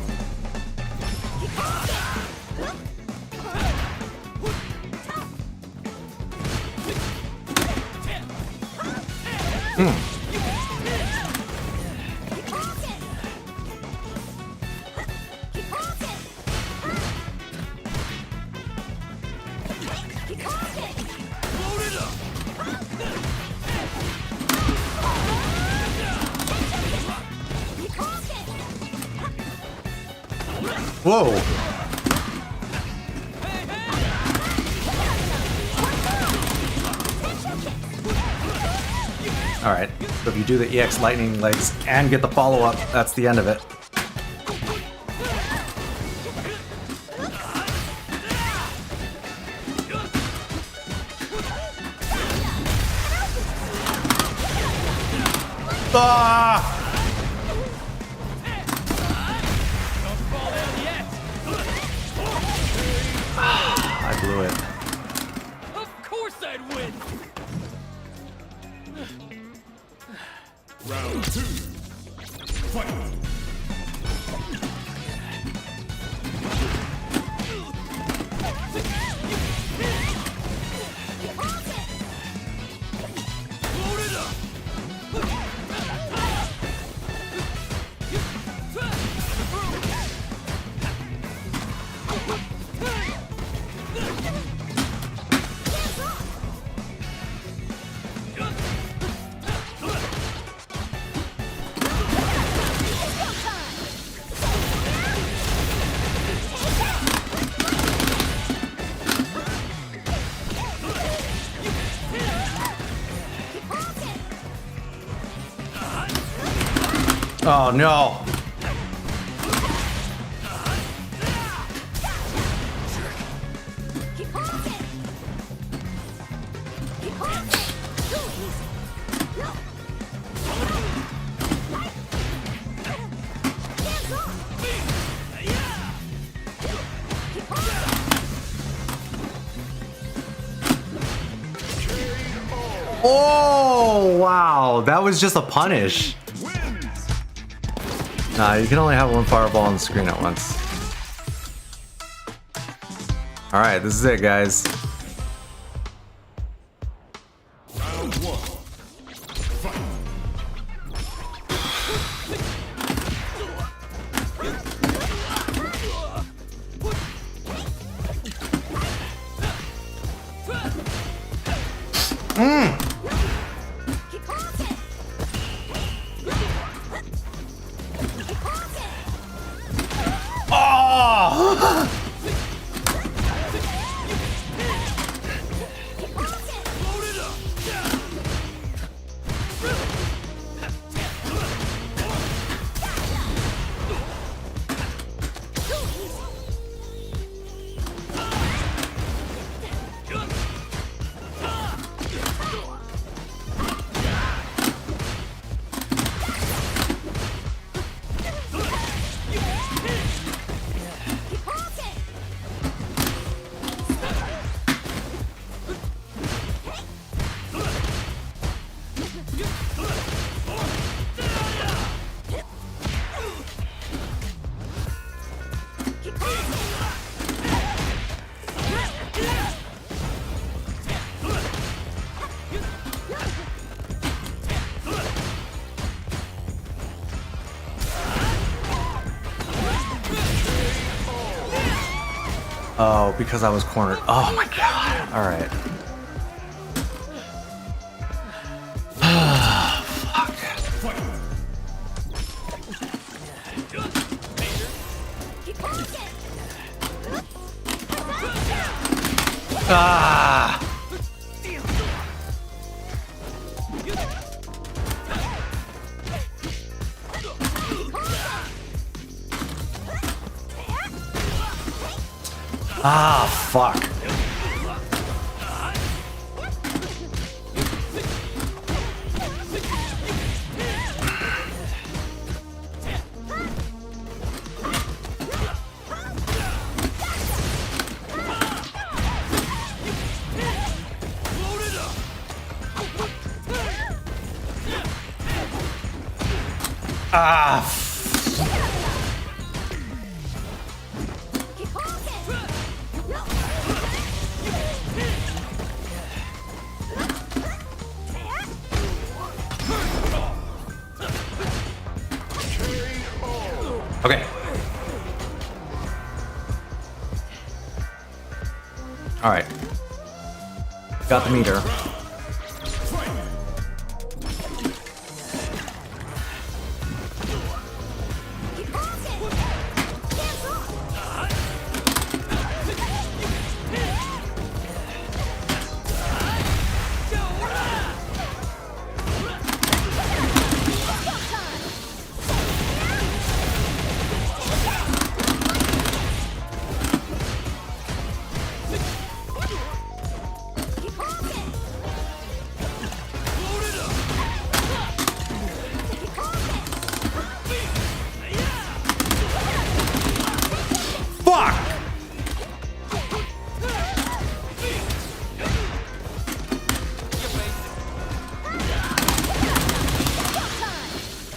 Speaker 1: Whoa! Alright, so if you do the EX lightning legs and get the follow-up, that's the end of it. Ah! I blew it.
Speaker 3: Of course I'd win.
Speaker 2: Round two. Fight.
Speaker 1: Oh no! Oh, wow. That was just a punish. Nah, you can only have one fireball on the screen at once. Alright, this is it, guys.
Speaker 2: Round one. Fight.
Speaker 1: Oh! Oh, because I was cornered. Oh my god. Alright. Ah! Ah, fuck. Ah. Okay. All right. Got the meter.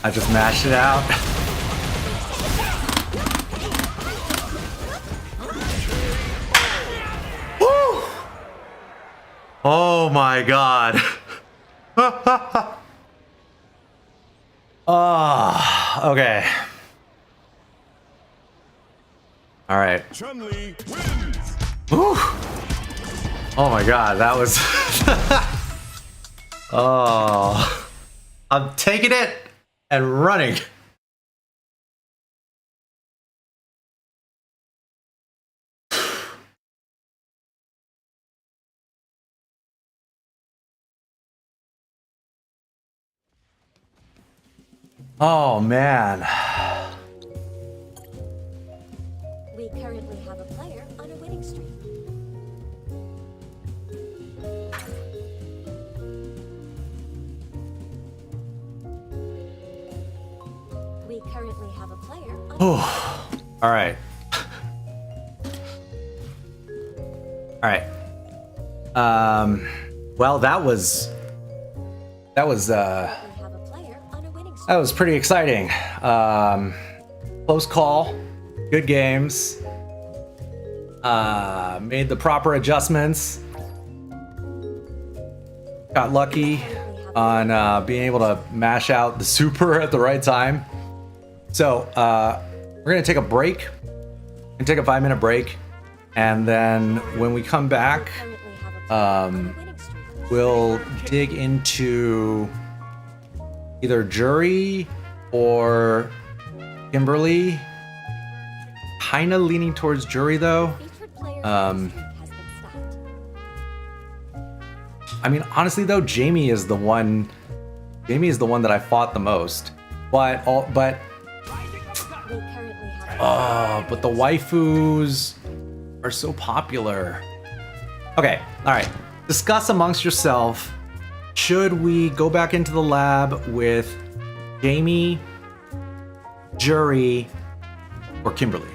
Speaker 1: I just mashed it out. Woo! Oh my god. Oh, okay. All right.
Speaker 2: Chun-Li wins.
Speaker 1: Woo! Oh my god, that was... Oh. I'm taking it and running. Oh man.
Speaker 4: We currently have a player on a winning streak. We currently have a player on
Speaker 1: All right. All right. Well, that was That was
Speaker 4: We have a player on a winning streak.
Speaker 1: that was pretty exciting. Close call, good games. Made the proper adjustments. Got lucky on being able to mash out the super at the right time. So we're gonna take a break. We're gonna take a 5-minute break, and then when we come back,
Speaker 4: Currently have a player on a winning streak.
Speaker 1: we'll dig into either Jury or Kimberly. Kinda leaning towards Jury though.
Speaker 4: Featured player's
Speaker 1: Um,
Speaker 4: streak has been stopped.
Speaker 1: I mean, honestly though, Jamie is the one that I fought the most. But
Speaker 4: We currently have a
Speaker 1: but the waifus are so popular. Okay, all right. Discuss amongst yourself. Should we go back into the lab with Jamie, Jury, or Kimberly?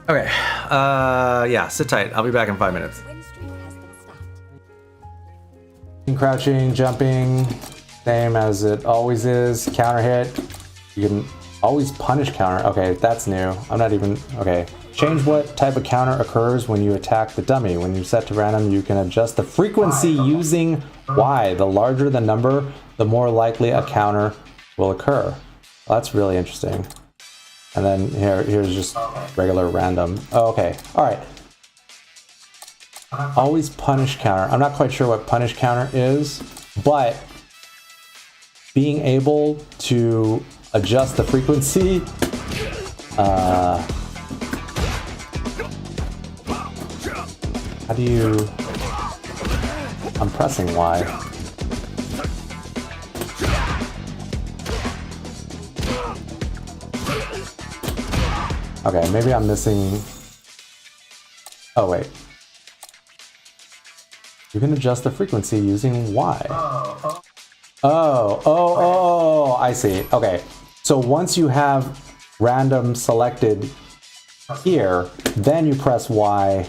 Speaker 1: Okay. Yeah, sit tight. I'll be back in 5 minutes.
Speaker 4: win streak has been stopped.
Speaker 1: Crouching, jumping, same as it always is. Counter hit. You can always punish counter. Okay, that's new. I'm not even... Okay. Change what type of counter occurs when you attack the dummy. When you set to random, you can adjust the frequency using Y. The larger the number, the more likely a counter will occur. Well, that's really interesting. And then here's just regular random. Oh, okay. All right. Always punish counter. I'm not quite sure what punish counter is, but being able to adjust the frequency, how do you... I'm pressing Y. Okay, maybe I'm missing... Oh, wait. You can adjust the frequency using Y. Oh, I see. Okay. So once you have random selected here, then you press Y,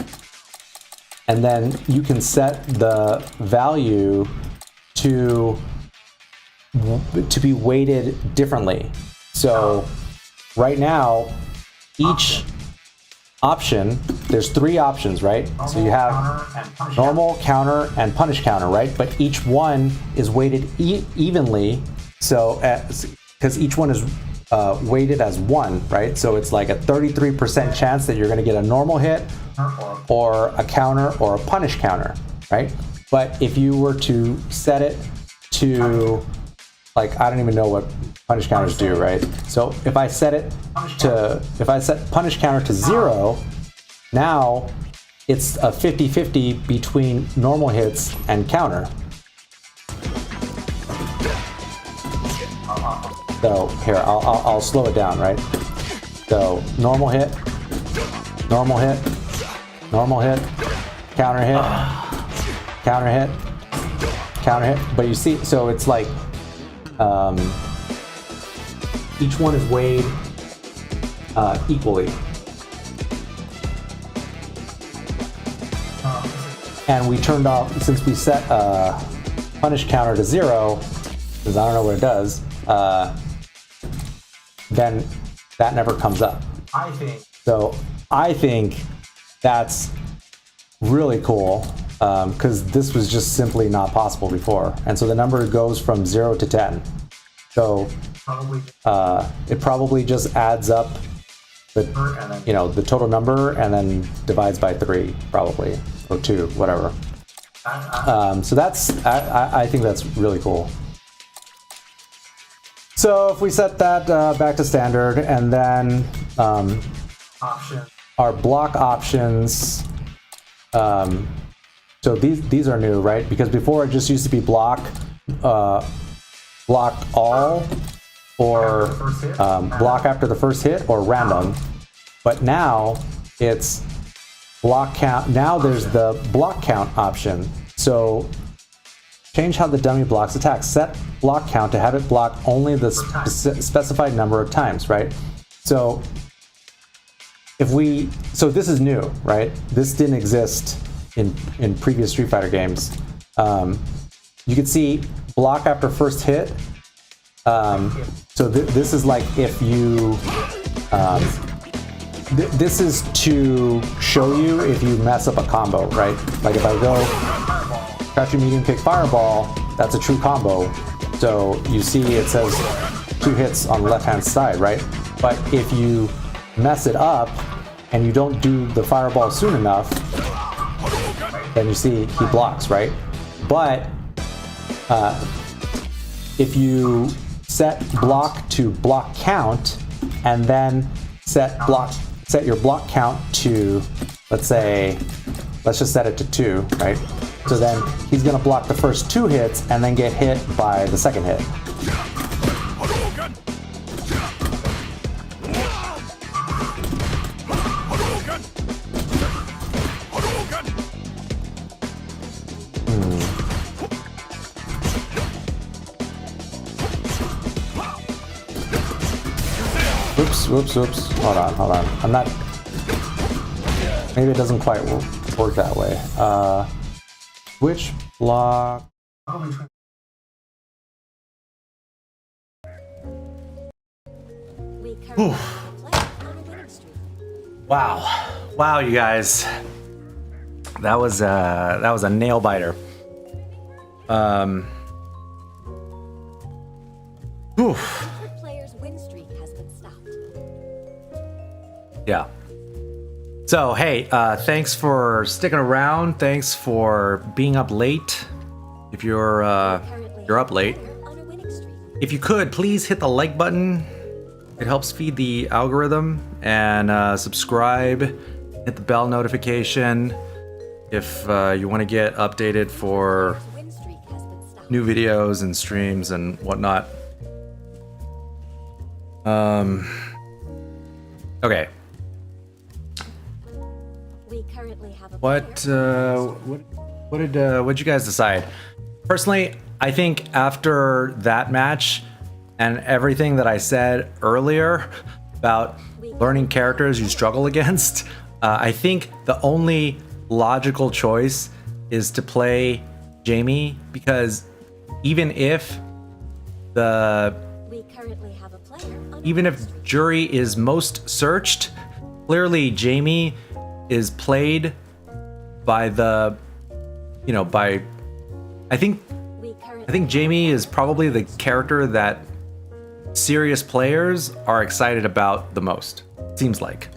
Speaker 1: and then you can set the value to be weighted differently. So right now, each option, there's 3 options, right? So you have normal, counter, and punish counter, right? But each one is weighted evenly, so because each one is weighted as 1, right? So it's like a 33% chance that you're going to get a normal hit, or a counter, or a punish counter, right? But if you were to set it to, like, I don't even know what punish counters do, right? So if I set punish counter to 0, now it's a 50-50 between normal hits and counter. So here, I'll slow it down, right? So normal hit, normal hit, normal hit, counter hit, counter hit, counter hit. But you see, so it's like each one is weighed equally. And we turned off, since we set punish counter to 0, because I don't know what it does, then that never comes up. So I think that's really cool, because this was just simply not possible before. And so the number goes from 0 to 10. So it probably just adds up the total number and then divides by 3, probably, or 2, whatever. So that's, I think that's really cool. So if we set that back to standard, and then our block options, so these are new, right? Because before it just used to be block all, or block after the first hit, or random. But now it's block count. Now there's the block count option. So change how the dummy blocks attacks. Set block count to have it block only the specified number of times, right? So so this is new, right? This didn't exist in previous Street Fighter games. You can see block after first hit. So this is like if you, this is to show you if you mess up a combo, right? Like if I go crouching medium kick fireball, that's a true combo. So you see it says 2 hits on the left hand side, right? But if you mess it up and you don't do the fireball soon enough, then you see he blocks, right? But if you set block to block count and then set your block count to, let's just set it to 2, right? So then he's gonna block the first 2 hits and then get hit by the second hit. Whoops. Hold on. I'm not... Maybe it doesn't quite work that way. Which block...
Speaker 4: We currently have a player on a winning streak.
Speaker 1: Wow, you guys. That was a nail biter.
Speaker 4: Third player's win streak has been stopped.
Speaker 1: Yeah. So, hey, thanks for sticking around. Thanks for being up late. If you're up late.
Speaker 4: On a winning streak.
Speaker 1: If you could, please hit the like button. It helps feed the algorithm. And subscribe. Hit the bell notification if you want to get updated for
Speaker 4: Win streak has been stopped.
Speaker 1: new videos and streams and whatnot. Okay.
Speaker 4: We currently have a
Speaker 1: What'd
Speaker 4: player.
Speaker 1: you guys decide? Personally, I think after that match and everything that I said earlier about learning characters you struggle against, I think the only logical choice is to play Jamie, because even if
Speaker 4: We currently have a player on a
Speaker 1: even
Speaker 4: winning
Speaker 1: if
Speaker 4: streak.
Speaker 1: jury is most searched, clearly Jamie is played by the, I think
Speaker 4: We currently
Speaker 1: Jamie is probably the character that serious players are excited about the most. Seems like.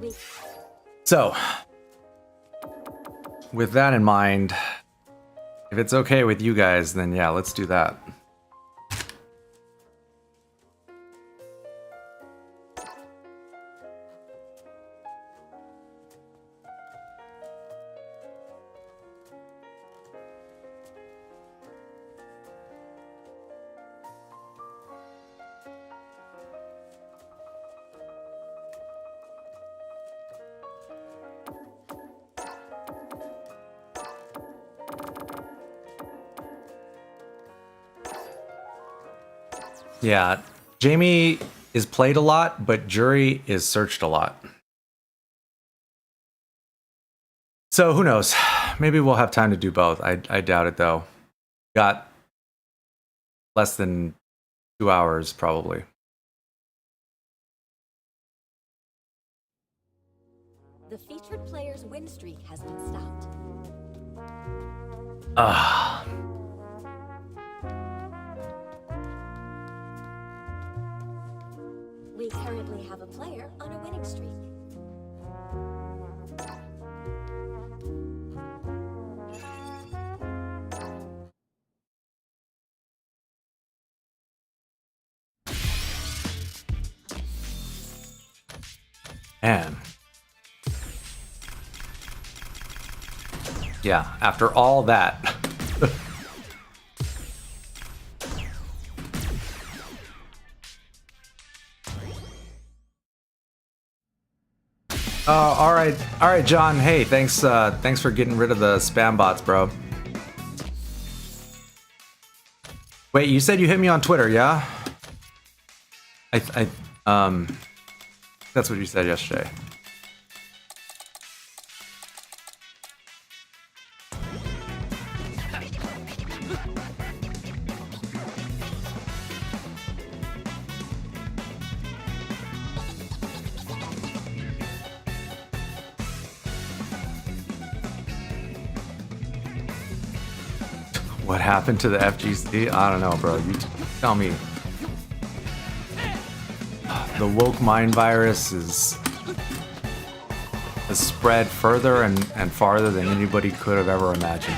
Speaker 4: we
Speaker 1: So, with that in mind, if it's okay with you guys, then yeah, let's do that. Yeah, Jamie is played a lot, but jury is searched a lot. So who knows? Maybe we'll have time to do both. I doubt it though. Got less than 2 hours probably.
Speaker 4: The featured player's win streak has been stopped.
Speaker 1: Ah.
Speaker 4: We currently have a player on a winning streak.
Speaker 1: Man. Yeah, after all that. Oh, all right, John. Hey, thanks for getting rid of the spam bots, bro. Wait, you said you hit me on Twitter, yeah? That's what you said yesterday. What happened to the FGC? I don't know, bro. You tell me. The woke mind virus has spread further and farther than anybody could have ever imagined.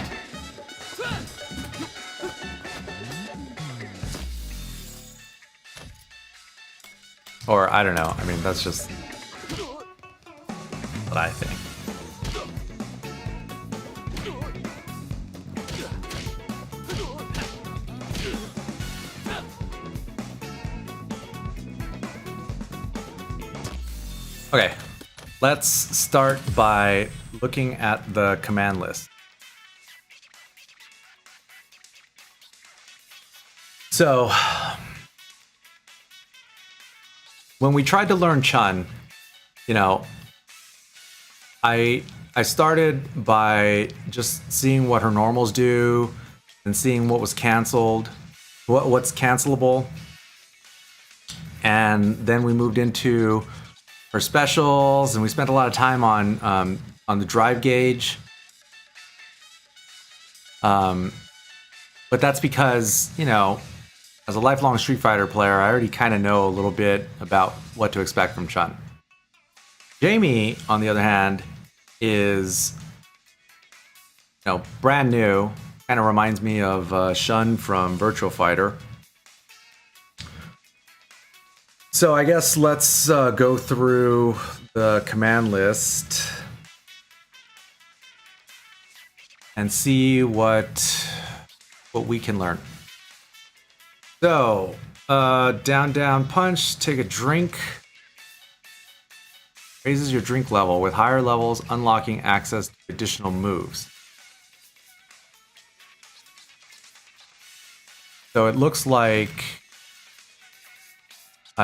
Speaker 1: Or, I don't know. I mean, that's just what I think. Okay, let's start by looking at the command list. So, when we tried to learn Chun, you know, I started by just seeing what her normals do and seeing what was canceled, what's cancelable, and then we moved into her specials, and we spent a lot of time on the drive gauge. But that's because, you know, as a lifelong Street Fighter player, I already kind of know a little bit about what to expect from Chun. Jamie, on the other hand, is, you know, brand new. Kind of reminds me of Shun from Virtual Fighter. So I guess let's go through the command list and see what we can learn. So, down, down, punch, take a drink. Raises your drink level with higher levels, unlocking access to additional moves. So it looks like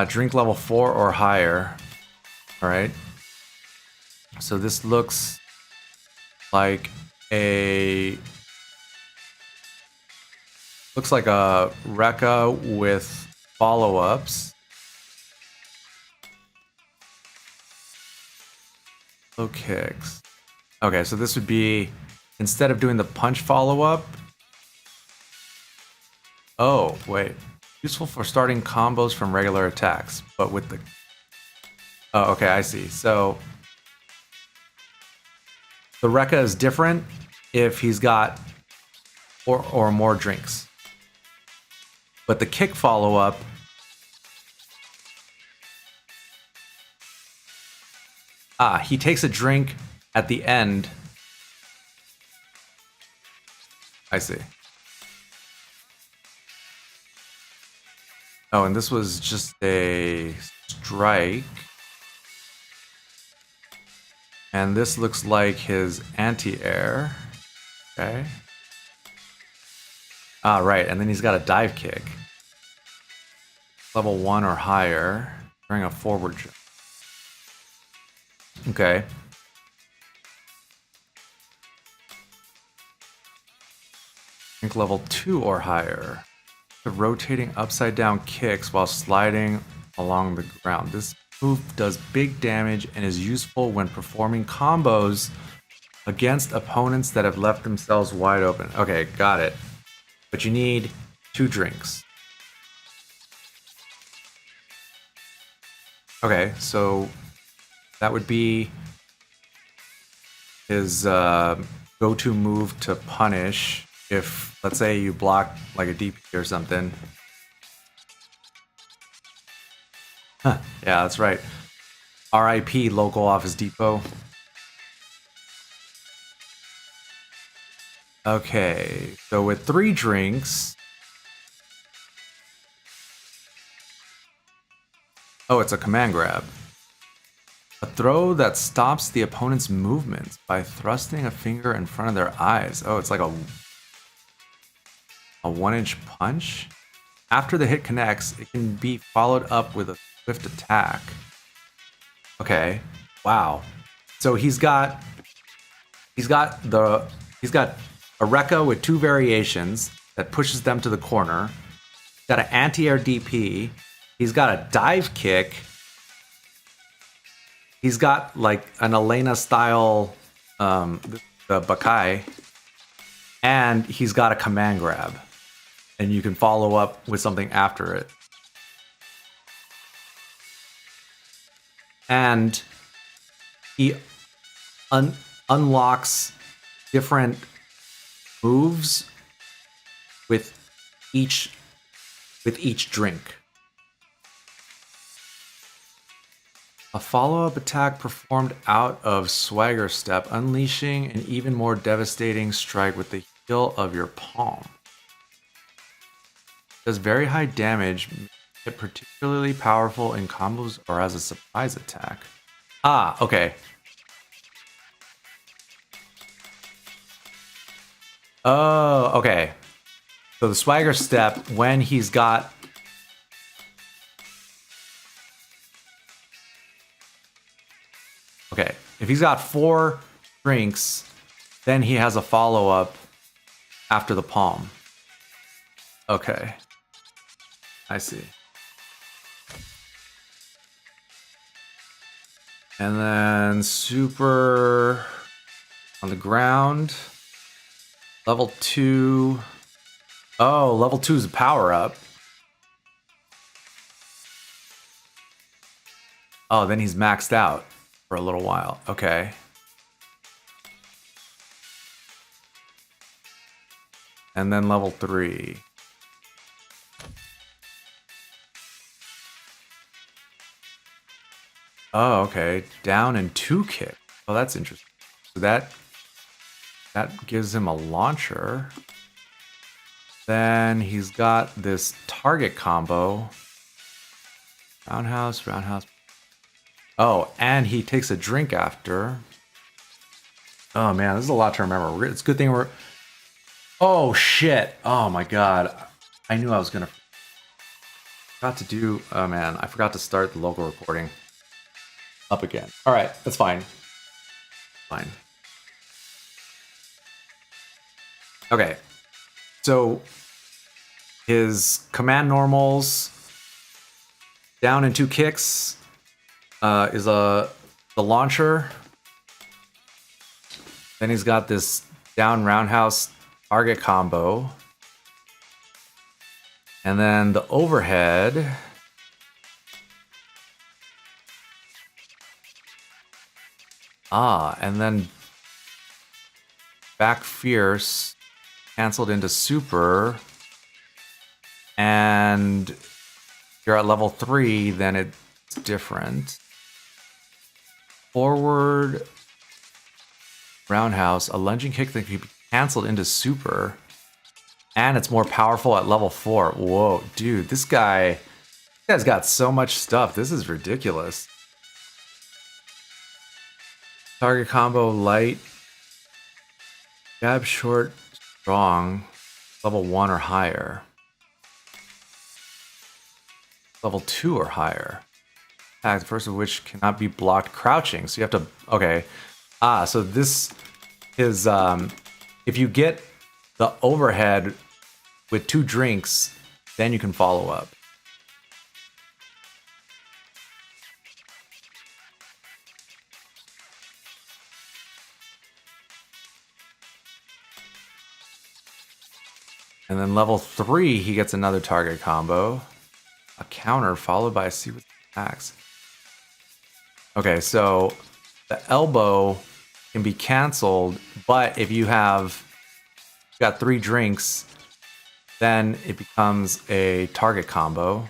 Speaker 1: drink level 4 or higher. All right. So this looks like a Rekka with follow-ups. Low kicks. Okay, so this would be, instead of doing the punch follow-up. Oh, wait. Useful for starting combos from regular attacks, but with the... Oh, okay, I see. So the Rekka is different if he's got or more drinks. But the kick follow-up he takes a drink at the end. I see. Oh, and this was just a strike. And this looks like his anti-air. Okay. Ah, right. And then he's got a dive kick. Level 1 or higher during a forward jump. Okay. I think level 2 or higher. The rotating upside down kicks while sliding along the ground. This move does big damage and is useful when performing combos against opponents that have left themselves wide open. Okay, got it. But you need 2 drinks. Okay, so that would be his go-to move to punish if, let's say, you block like a DP or something. Huh, yeah, that's right. RIP local office depot. Okay, so with 3 drinks... Oh, it's a command grab. A throw that stops the opponent's movements by thrusting a finger in front of their eyes. Oh, it's like a 1-inch punch. After the hit connects, it can be followed up with a swift attack. Okay, wow. So he's got a Rekka with 2 variations. that pushes them to the corner. He's got an anti-air DP. He's got a dive kick. He's got like an Elena style the Bakai. And he's got a command grab. And you can follow up with something after it. And he unlocks different moves with each drink. A follow-up attack performed out of Swagger Step, unleashing an even more devastating strike with the heel of your palm. Does very high damage, make it particularly powerful in combos or as a surprise attack. Ah, okay. Oh, okay. So the Swagger Step, when he's got... Okay, if he's got 4 drinks, then he has a follow-up after the palm. Okay. I see. And then super on the ground. Level 2. Oh, level 2 is a power-up. Oh, then he's maxed out for a little while. Okay. And then level 3. Oh, okay. Down and 2 kick. Oh, that's interesting. So that gives him a launcher. Then he's got this target combo. Roundhouse, roundhouse. Oh, and he takes a drink after. Oh man, this is a lot to remember. It's a good thing we're... Oh shit. Oh my god. I knew I was gonna... Forgot to do... Oh man, I forgot to start the local recording up again. Alright, that's fine. Fine. Okay. So his command normals down in 2 kicks is the launcher. Then he's got this down roundhouse target combo. And then the overhead. Ah, and then back fierce canceled into super. And if you're at level 3, then it's different. Forward roundhouse, a lunging kick that can be canceled into super. And it's more powerful at level 4. Whoa, dude, this guy's got so much stuff. This is ridiculous. Target combo light. Jab short, strong. Level 1 or higher. Level 2 or higher. Attack, the first of which cannot be blocked crouching. So you have to... Okay. Ah, so this is... if you get the overhead with 2 drinks, then you can follow up. And then level 3, he gets another target combo. A counter followed by a sequence of attacks. Okay, so the elbow can be canceled, but if you have got 3 drinks, then it becomes a target combo.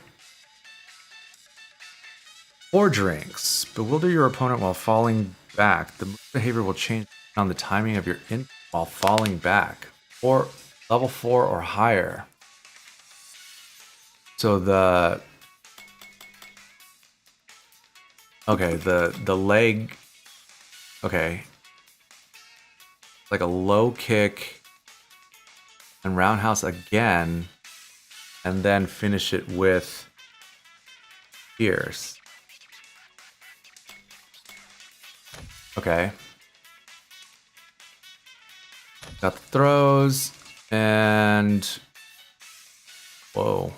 Speaker 1: 4 drinks. Bewilder your opponent while falling back. The move behavior will change on the timing of your input while falling back. Or level 4 or higher. So the... Okay, the leg... Okay. Like a low kick and roundhouse again, and then finish it with fierce. Okay. Got the throws, and Whoa.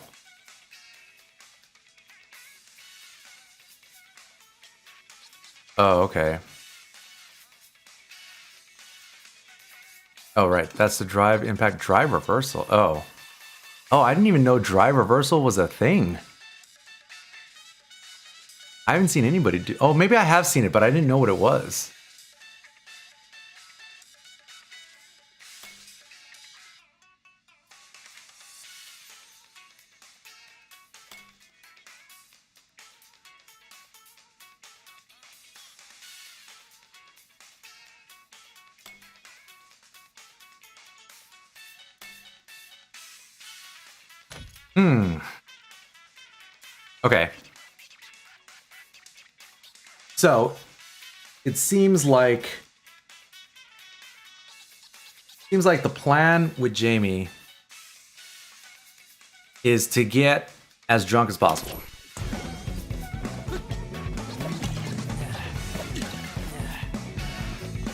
Speaker 1: Oh, okay. Oh, right. That's the drive impact drive reversal. Oh. Oh, I didn't even know drive reversal was a thing. I haven't seen anybody do. Oh, maybe I have seen it, but I didn't know what it was. Okay. So, it seems like the plan with Jamie is to get as drunk as possible.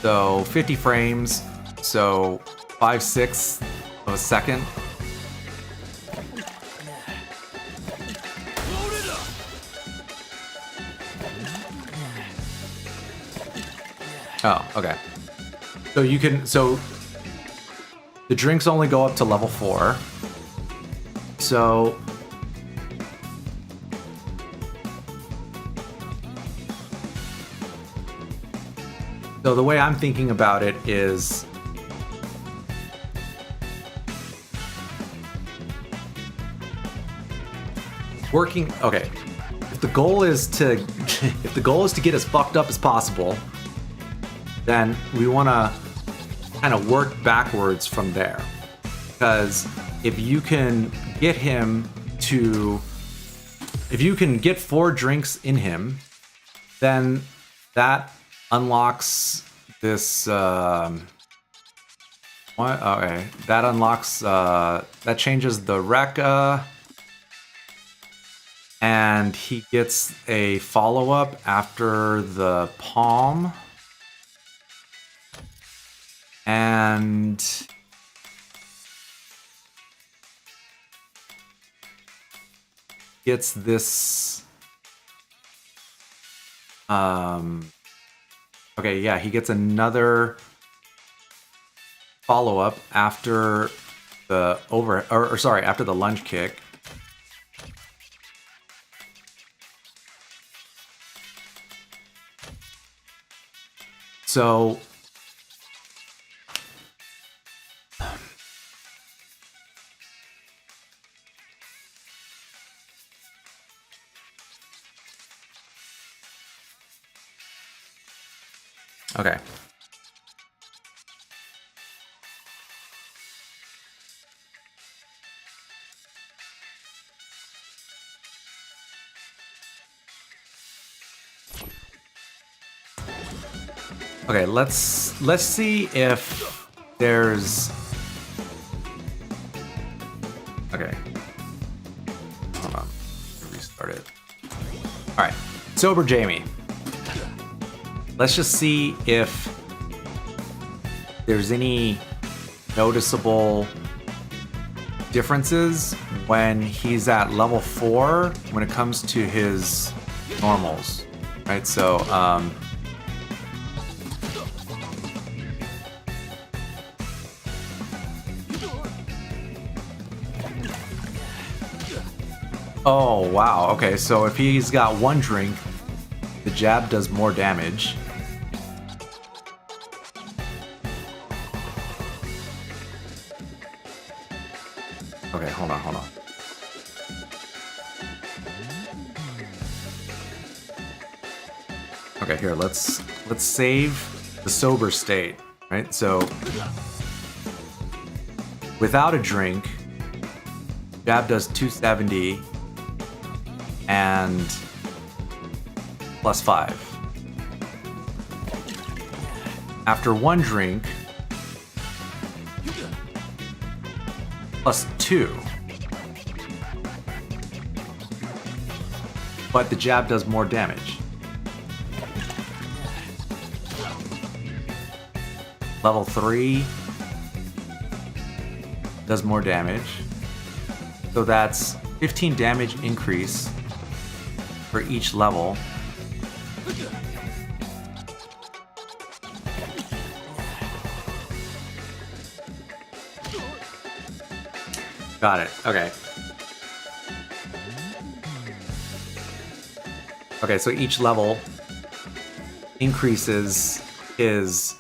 Speaker 1: So 50 frames, so 5/6 of a second. Oh, okay. So you can, so the drinks only go up to level 4. So the way I'm thinking about it is working, okay. If the goal is to get as fucked up as possible, then we want to kind of work backwards from there. Because if you can get him to, if you can get 4 drinks in him, then that unlocks this, what? Okay, that unlocks, that changes the Rekka, and he gets a follow-up after the Palm. And gets this okay, yeah, he gets another follow-up after the after the lunge kick. So okay. Okay, let's see if there's, okay. Hold on. Restart it. All right. Sober Jamie. Let's just see if there's any noticeable differences when he's at level 4 when it comes to his normals, right? So, oh, wow. Okay, so if he's got 1 drink, the jab does more damage. Okay, hold on. Okay, here, let's save the sober state, right? So without a drink, jab does 270 and +5. After 1 drink, +2. But the jab does more damage. Level 3 does more damage. So that's 15 damage increase for each level. Got it. Okay. Okay, so each level increases his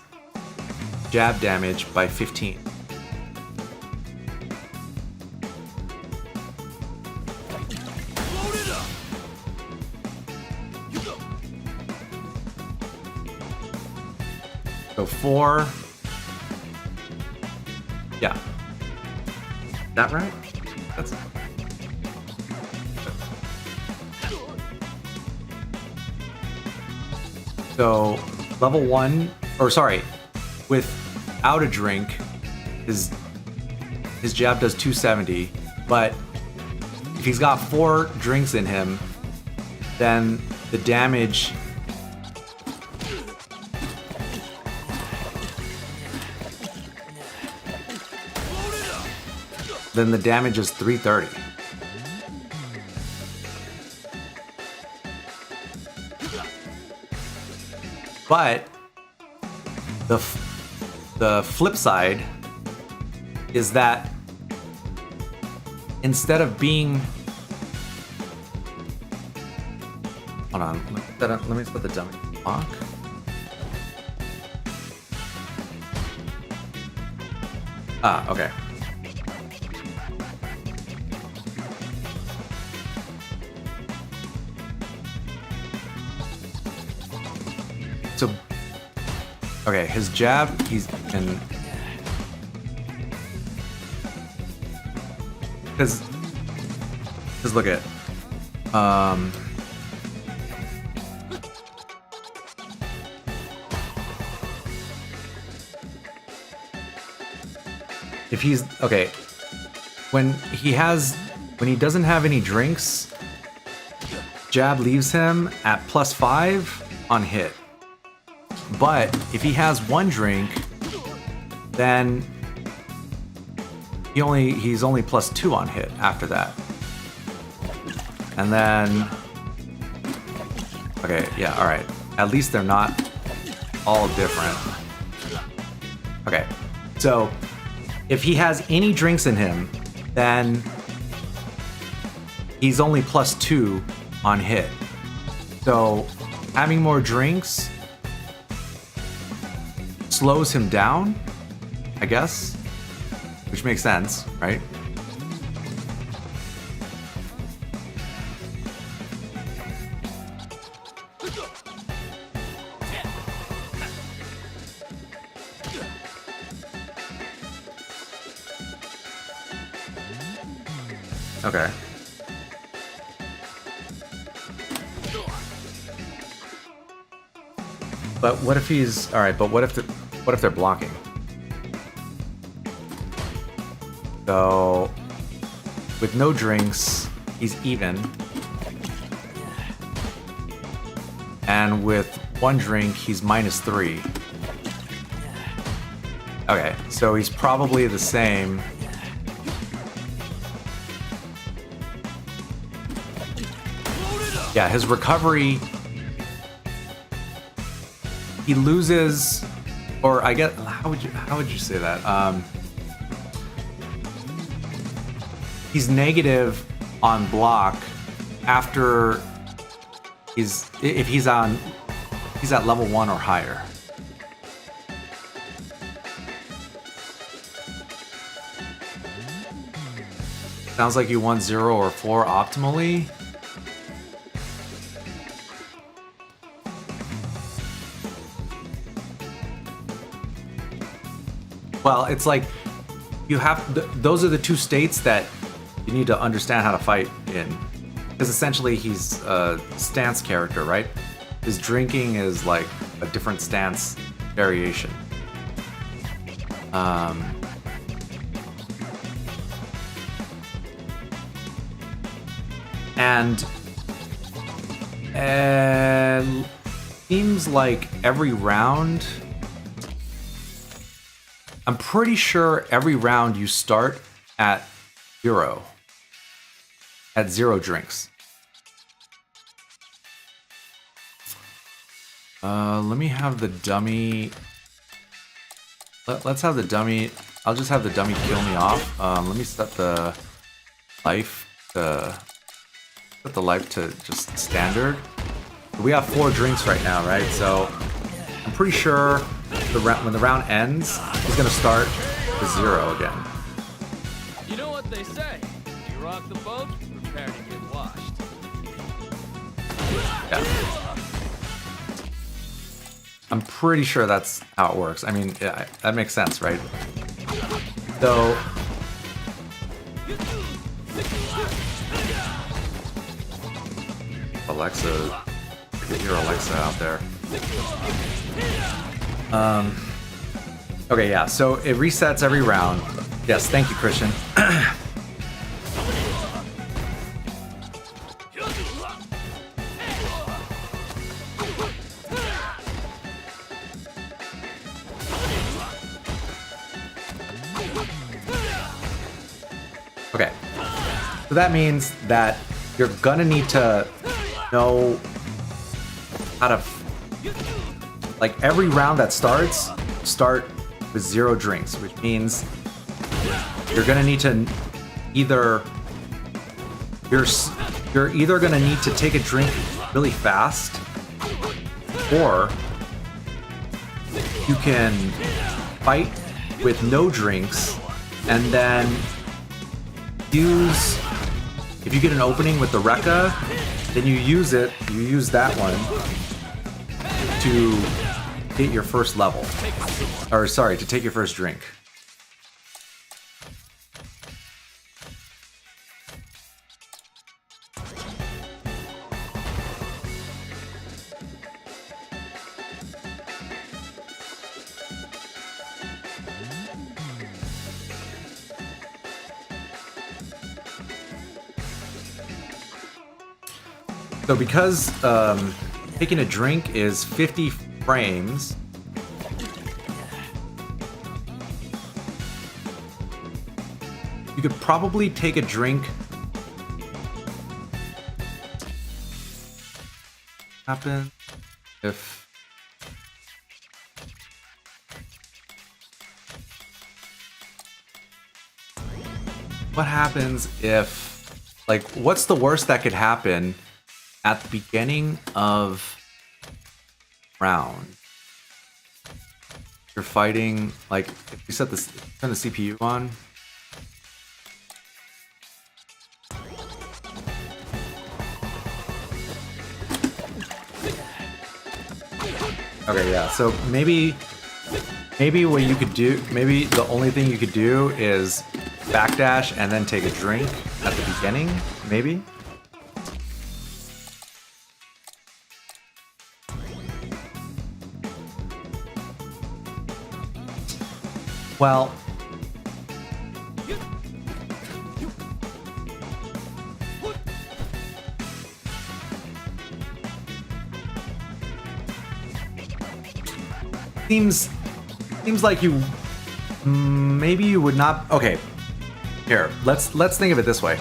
Speaker 1: jab damage by 15.
Speaker 3: Load it up.
Speaker 1: So 4. Yeah. That right? That's so level 1, or sorry, without a drink, his jab does 270, but if he's got 4 drinks in him, then the damage is 330. But the flip side is that instead of being, hold on, let me put the dummy lock. Okay. So, okay, his jab, he's in, because look at, if he's, okay, when he doesn't have any drinks, jab leaves him at +5 on hit. But if he has 1 drink, then he's only +2 on hit after that. And then, okay, yeah, all right. At least they're not all different. Okay, so if he has any drinks in him, then he's only +2 on hit. So having more drinks slows him down, I guess, which makes sense, right? Okay. But what if he's, all right, but what if they're blocking? So with no drinks, he's even. And with 1 drink, he's -3. Okay, so he's probably the same. Yeah, his recovery, he loses, or I guess, how would you say that? He's negative on block after if he's at level 1 or higher. Sounds like you want 0 or 4 optimally. Well, it's like you have those are the 2 states that you need to understand how to fight in, because essentially he's a stance character, right? His drinking is like a different stance variation. And seems like every round, I'm pretty sure every round you start at 0. at 0 drinks. Let me have the dummy. Let's have the dummy. I'll just have the dummy kill me off. Let me set the life to just standard. We have 4 drinks right now, right? So I'm pretty sure when the round ends, he's gonna start with 0 again.
Speaker 3: You know what they say? You rock the boat, prepare to get washed.
Speaker 1: Yeah. I'm pretty sure that's how it works. I mean, yeah, that makes sense, right? So Alexa, get your Alexa out there. Okay, yeah, so it resets every round. Yes, thank you, Christian. Okay, so that means that you're gonna need to know how to, like, every round that start with 0 drinks, which means you're gonna need to either you're either gonna need to take a drink really fast, or you can fight with no drinks and then use, if you get an opening with the Rekka, then you use that one to get your first level. Or sorry, to take your first drink. So because taking a drink is 50 frames, you could probably take a drink. Happen if what happens if, like, what's the worst that could happen at the beginning of round? You're fighting, like, if you set this, turn the CPU on. Okay, yeah, so maybe what you could do, maybe the only thing you could do is backdash and then take a drink at the beginning, maybe? Well, seems like you maybe you would not. Okay, here, let's think of it this way.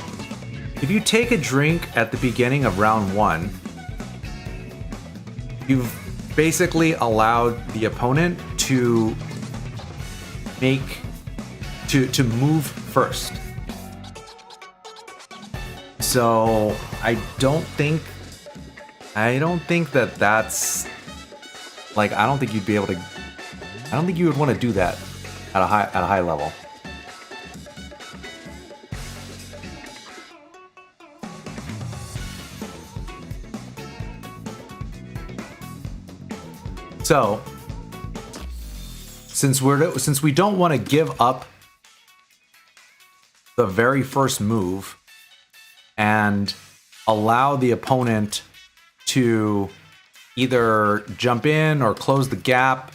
Speaker 1: If you take a drink at the beginning of round 1, you've basically allowed the opponent to move first. So I don't think that that's, like, I don't think you'd be able to, I don't think you would want to do that at a high level. So since we don't want to give up the very first move and allow the opponent to either jump in or close the gap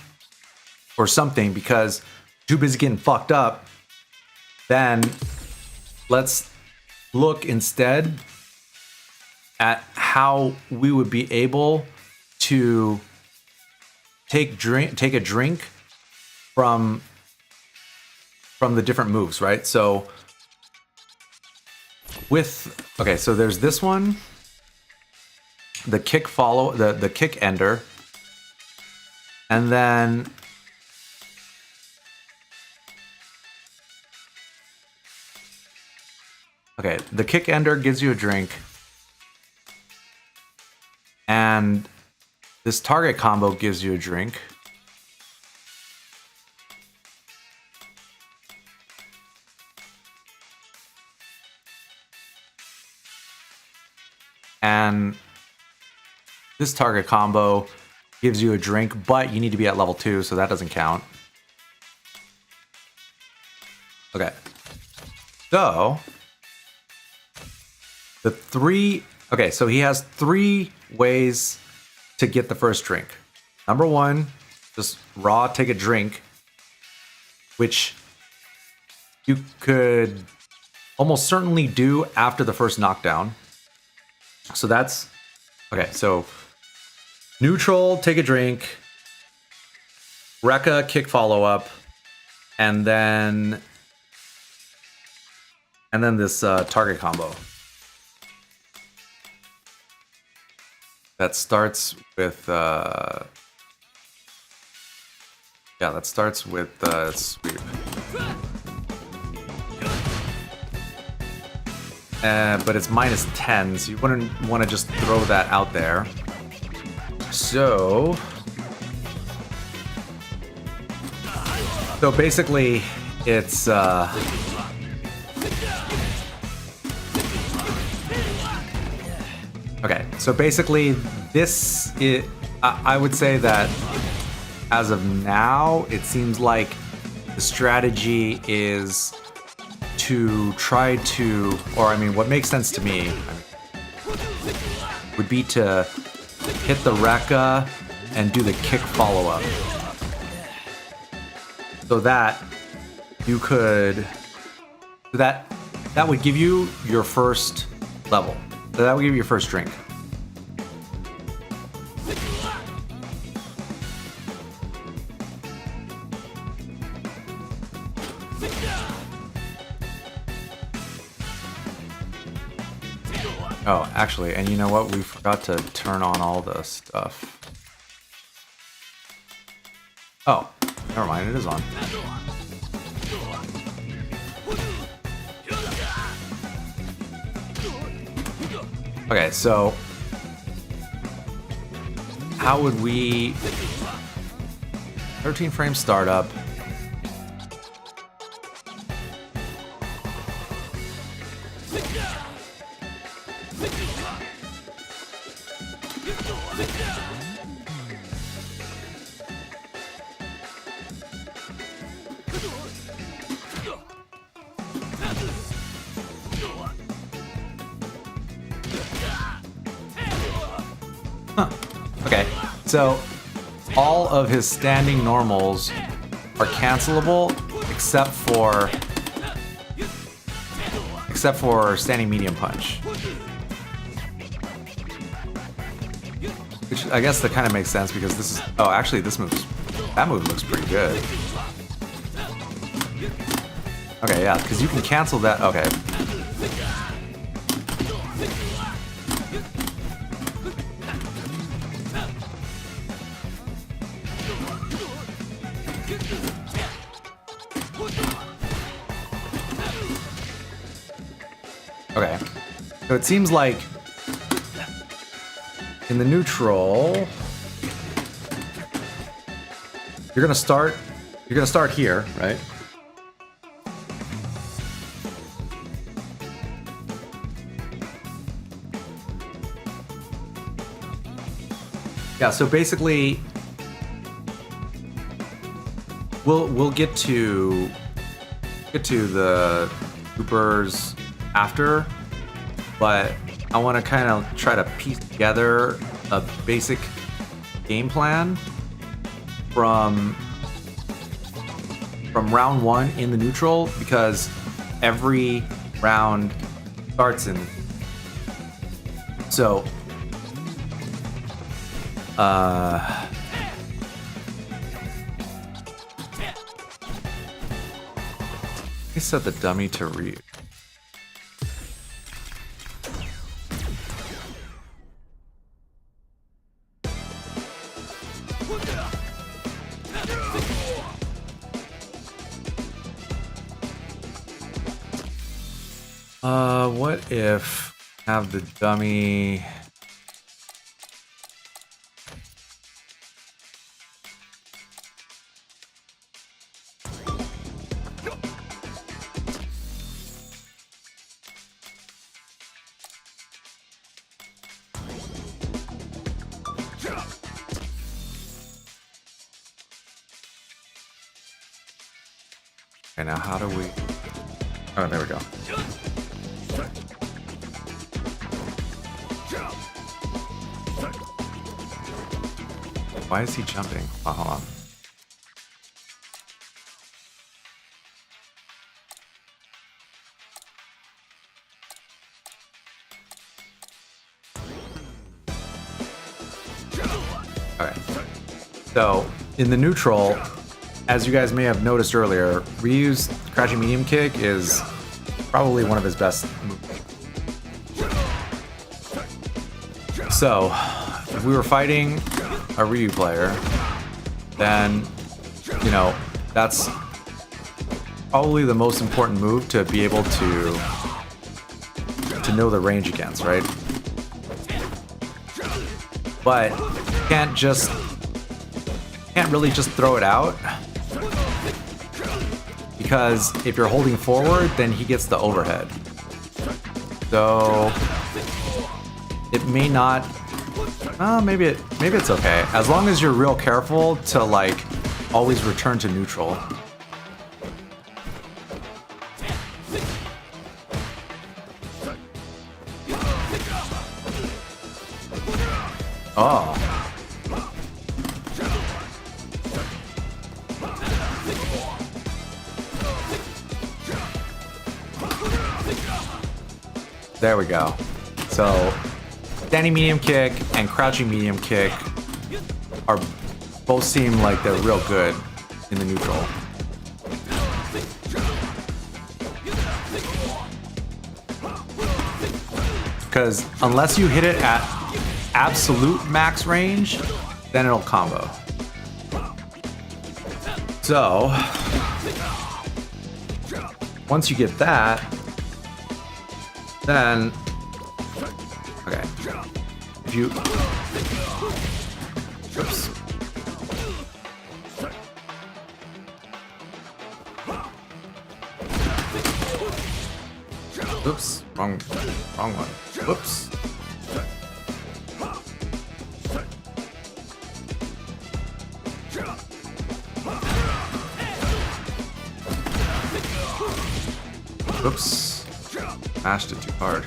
Speaker 1: or something because too busy getting fucked up, then let's look instead at how we would be able to take a drink from the different moves, right? So okay, so there's this one, the kick follow, the kick ender, and then okay, the kick ender gives you a drink, and this target combo gives you a drink. And this target combo gives you a drink, but you need to be at level 2, so that doesn't count. Okay. So, okay, so he has 3 ways to get the first drink. Number 1, just raw take a drink, which you could almost certainly do after the first knockdown. So that's okay. So neutral, take a drink, Rekka, kick follow up, and then this target combo that starts with sweep. But it's -10, so you wouldn't want to just throw that out there. So basically, it's okay. So basically, this is. I would say that as of now, it seems like the strategy is to try to, or I mean, what makes sense to me would be to hit the Rekka and do the kick follow-up. So that you could, that would give you your first level. So that would give you your first drink. Oh, actually, and you know what? We forgot to turn on all the stuff. Oh, never mind, it is on. Okay, so how would we 13 frame startup? Huh. Okay, so all of his standing normals are cancelable except for standing medium punch. Which I guess that kind of makes sense because this is, oh, actually that move looks pretty good. Okay, yeah, because you can cancel that. Okay. Okay, so it seems like in the neutral, you're gonna start here, right? Yeah, so basically we'll get to the supers after, but I want to kind of try to piece together a basic game plan from round 1 in the neutral, because every round starts in. So I set the dummy to read. What if have the dummy? Okay, now how do we... Oh, there we go. Why is he jumping? Oh, hold on. Okay. So, in the neutral, as you guys may have noticed earlier, Ryu's crouching medium kick is probably one of his best moves. So, if we were fighting a Ryu player, then, you know, that's probably the most important move to be able to know the range against, right? But you can't really just throw it out, because if you're holding forward, then he gets the overhead. So it may not. Maybe it's okay, as long as you're real careful to like always return to neutral. Oh. There we go. So, standing medium kick and crouching medium kick are both seem like they're real good in the neutral. Because unless you hit it at absolute max range, then it'll combo. So, once you get that, then, okay, if you, oops, oops, wrong one, whoops. Oops, mashed it too hard.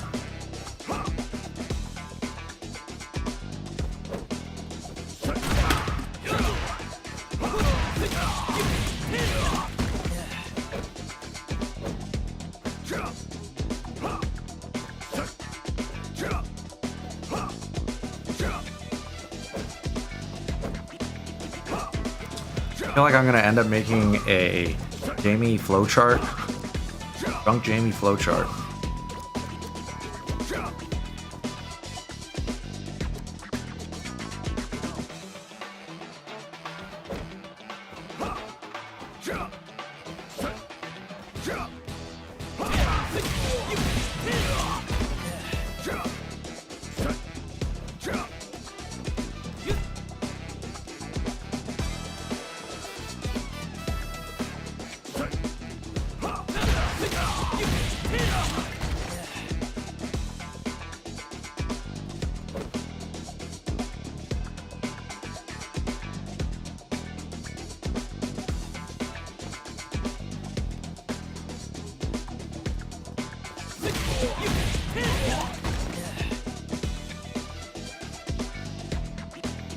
Speaker 1: I feel like I'm gonna end up making a Jamie flowchart. Drunk Jamie flowchart.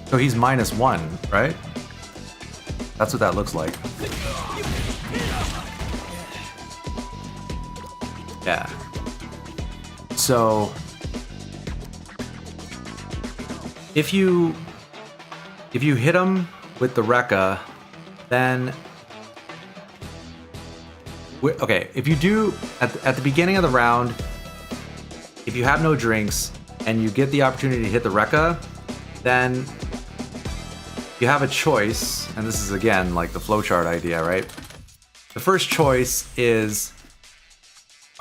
Speaker 1: So he's -1, right? That's what that looks like. Yeah. So if you hit him with the Rekka, then okay, if you do at the beginning of the round, if you have no drinks and you get the opportunity to hit the Rekka, then you have a choice, and this is again like the flowchart idea, right? The first choice is,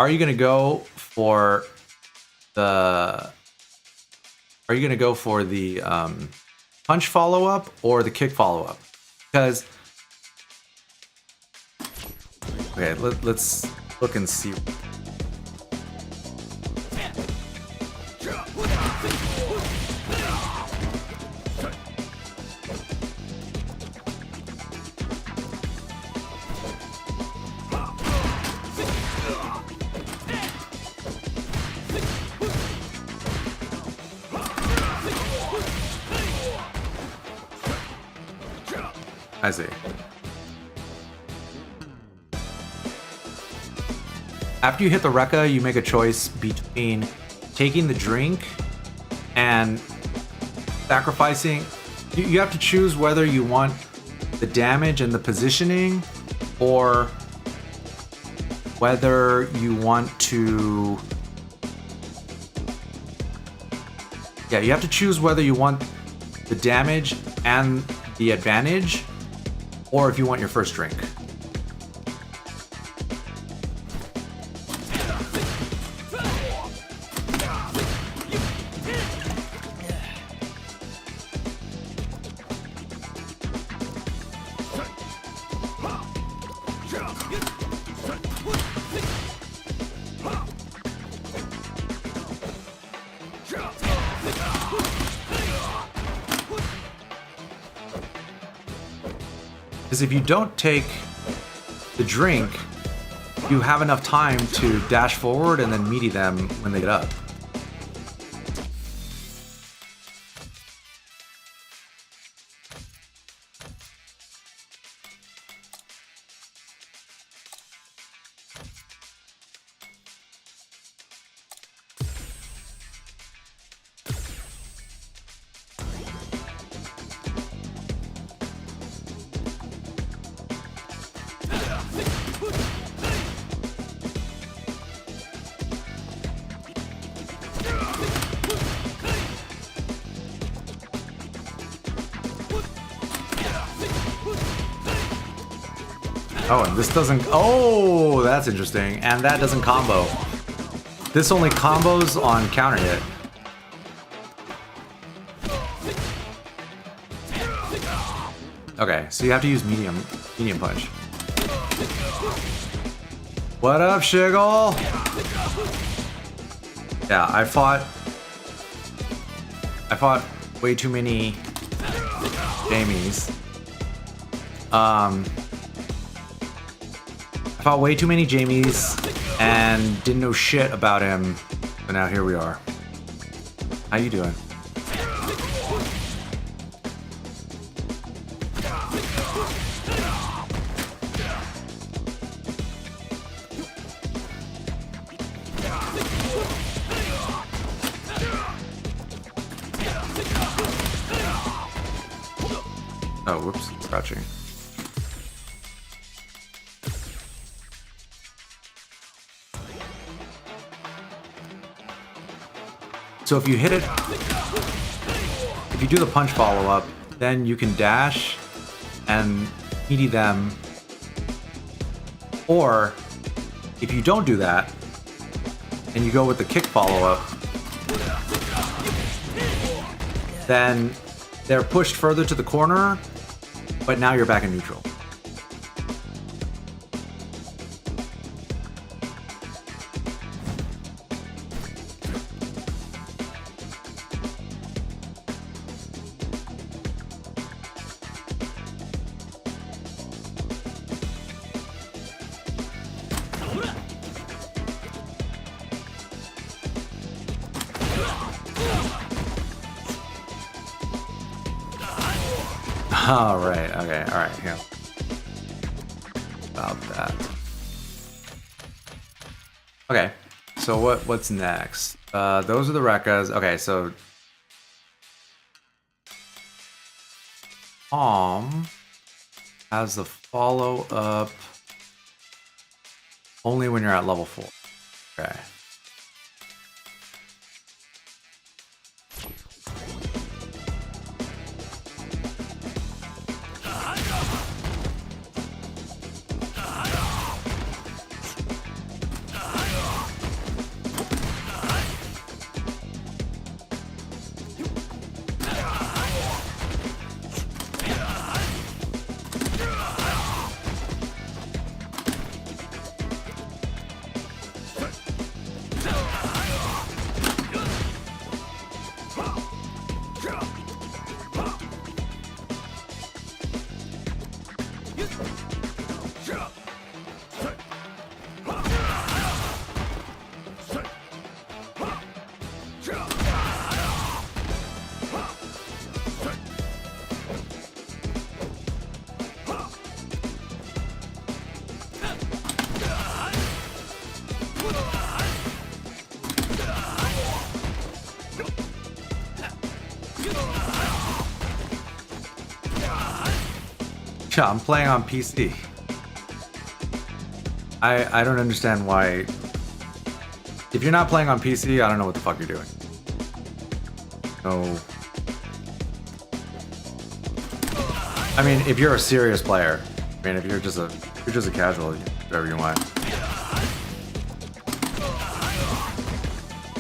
Speaker 1: Are you gonna go for the punch follow-up or the kick follow-up? Because okay, let's look and see. I see. After you hit the Rekka, you make a choice between taking the drink and sacrificing. You have to choose whether you want the damage and the positioning, or whether you want to... Yeah, you have to choose whether you want the damage and the advantage, or if you want your first drink. Because if you don't take the drink, you have enough time to dash forward and then meaty them when they get up. Oh, and this doesn't... Oh, that's interesting. And that doesn't combo. This only combos on counter hit. Okay, so you have to use medium punch. What up, Shiggle? Yeah, I fought way too many Jamies. I fought way too many Jamies and didn't know shit about him, but now here we are. How you doing? Oh, whoops, crouching. So if you hit it, if you do the punch follow-up, then you can dash and meaty them. Or if you don't do that, and you go with the kick follow-up, then they're pushed further to the corner, but now you're back in neutral. All right, okay, all right, yeah. About that. Okay, so what's next? Those are the Rekkas. Okay, so Tom has the follow-up only when you're at level 4. Okay. Yeah, I'm playing on PC. I don't understand why. If you're not playing on PC, I don't know what the fuck you're doing. No. I mean, if you're a serious player, I mean, if you're just a casual, you do whatever you want.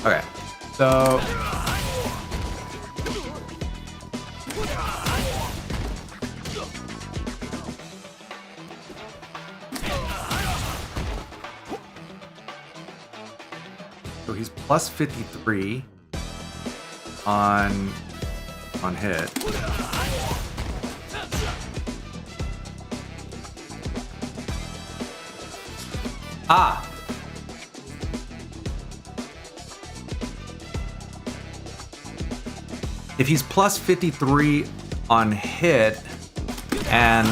Speaker 1: Okay, so he's plus 53 on hit. Ah. If he's plus 53 on hit and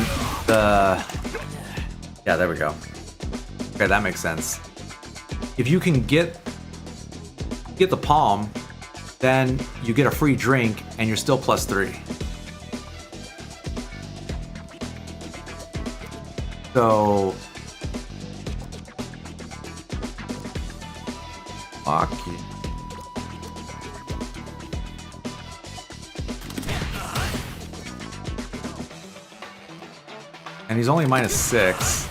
Speaker 1: the... Yeah, there we go. Okay, that makes sense. If you can get the palm, then you get a free drink and you're still plus 3. So... Fuck you. And he's only minus 6.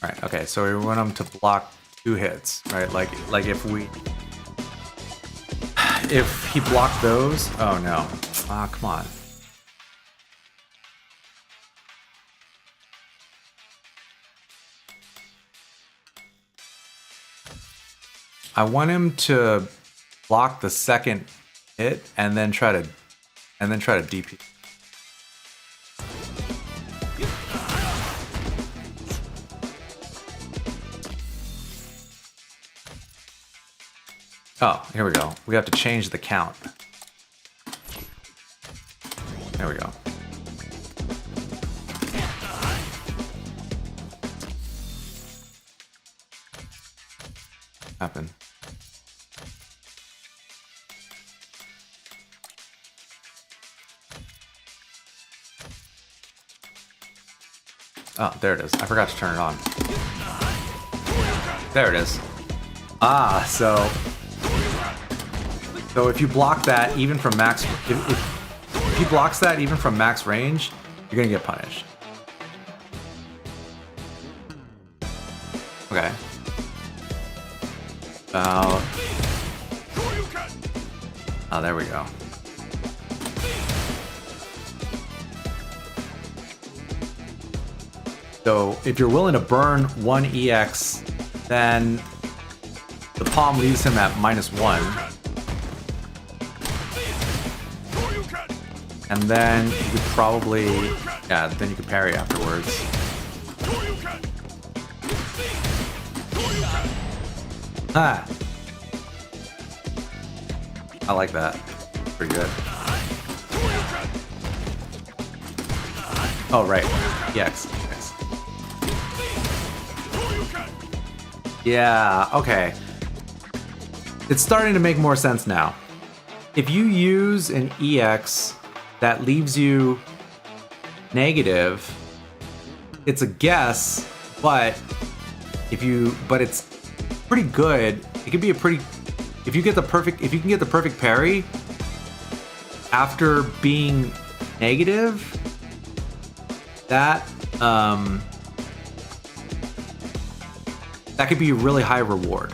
Speaker 1: Right, okay, so we want him to block 2 hits, right? Like if he blocked those, oh no. Ah, come on. I want him to block the second hit and then try to DP. Oh, here we go. We have to change the count. There we go. Happen. Oh, there it is. I forgot to turn it on. There it is. Ah, so if you block that even from max, if he blocks that even from max range, you're gonna get punished. Okay. Oh, there we go. So if you're willing to burn 1 EX, then the palm leaves him at -1. And then you could probably, yeah, then you could parry afterwards. Ah. I like that. Pretty good. Oh, right. EX. Yeah, okay. It's starting to make more sense now. If you use an EX that leaves you negative, it's a guess, but it's pretty good. It could be a pretty, if you can get the perfect parry after being negative, that could be a really high reward.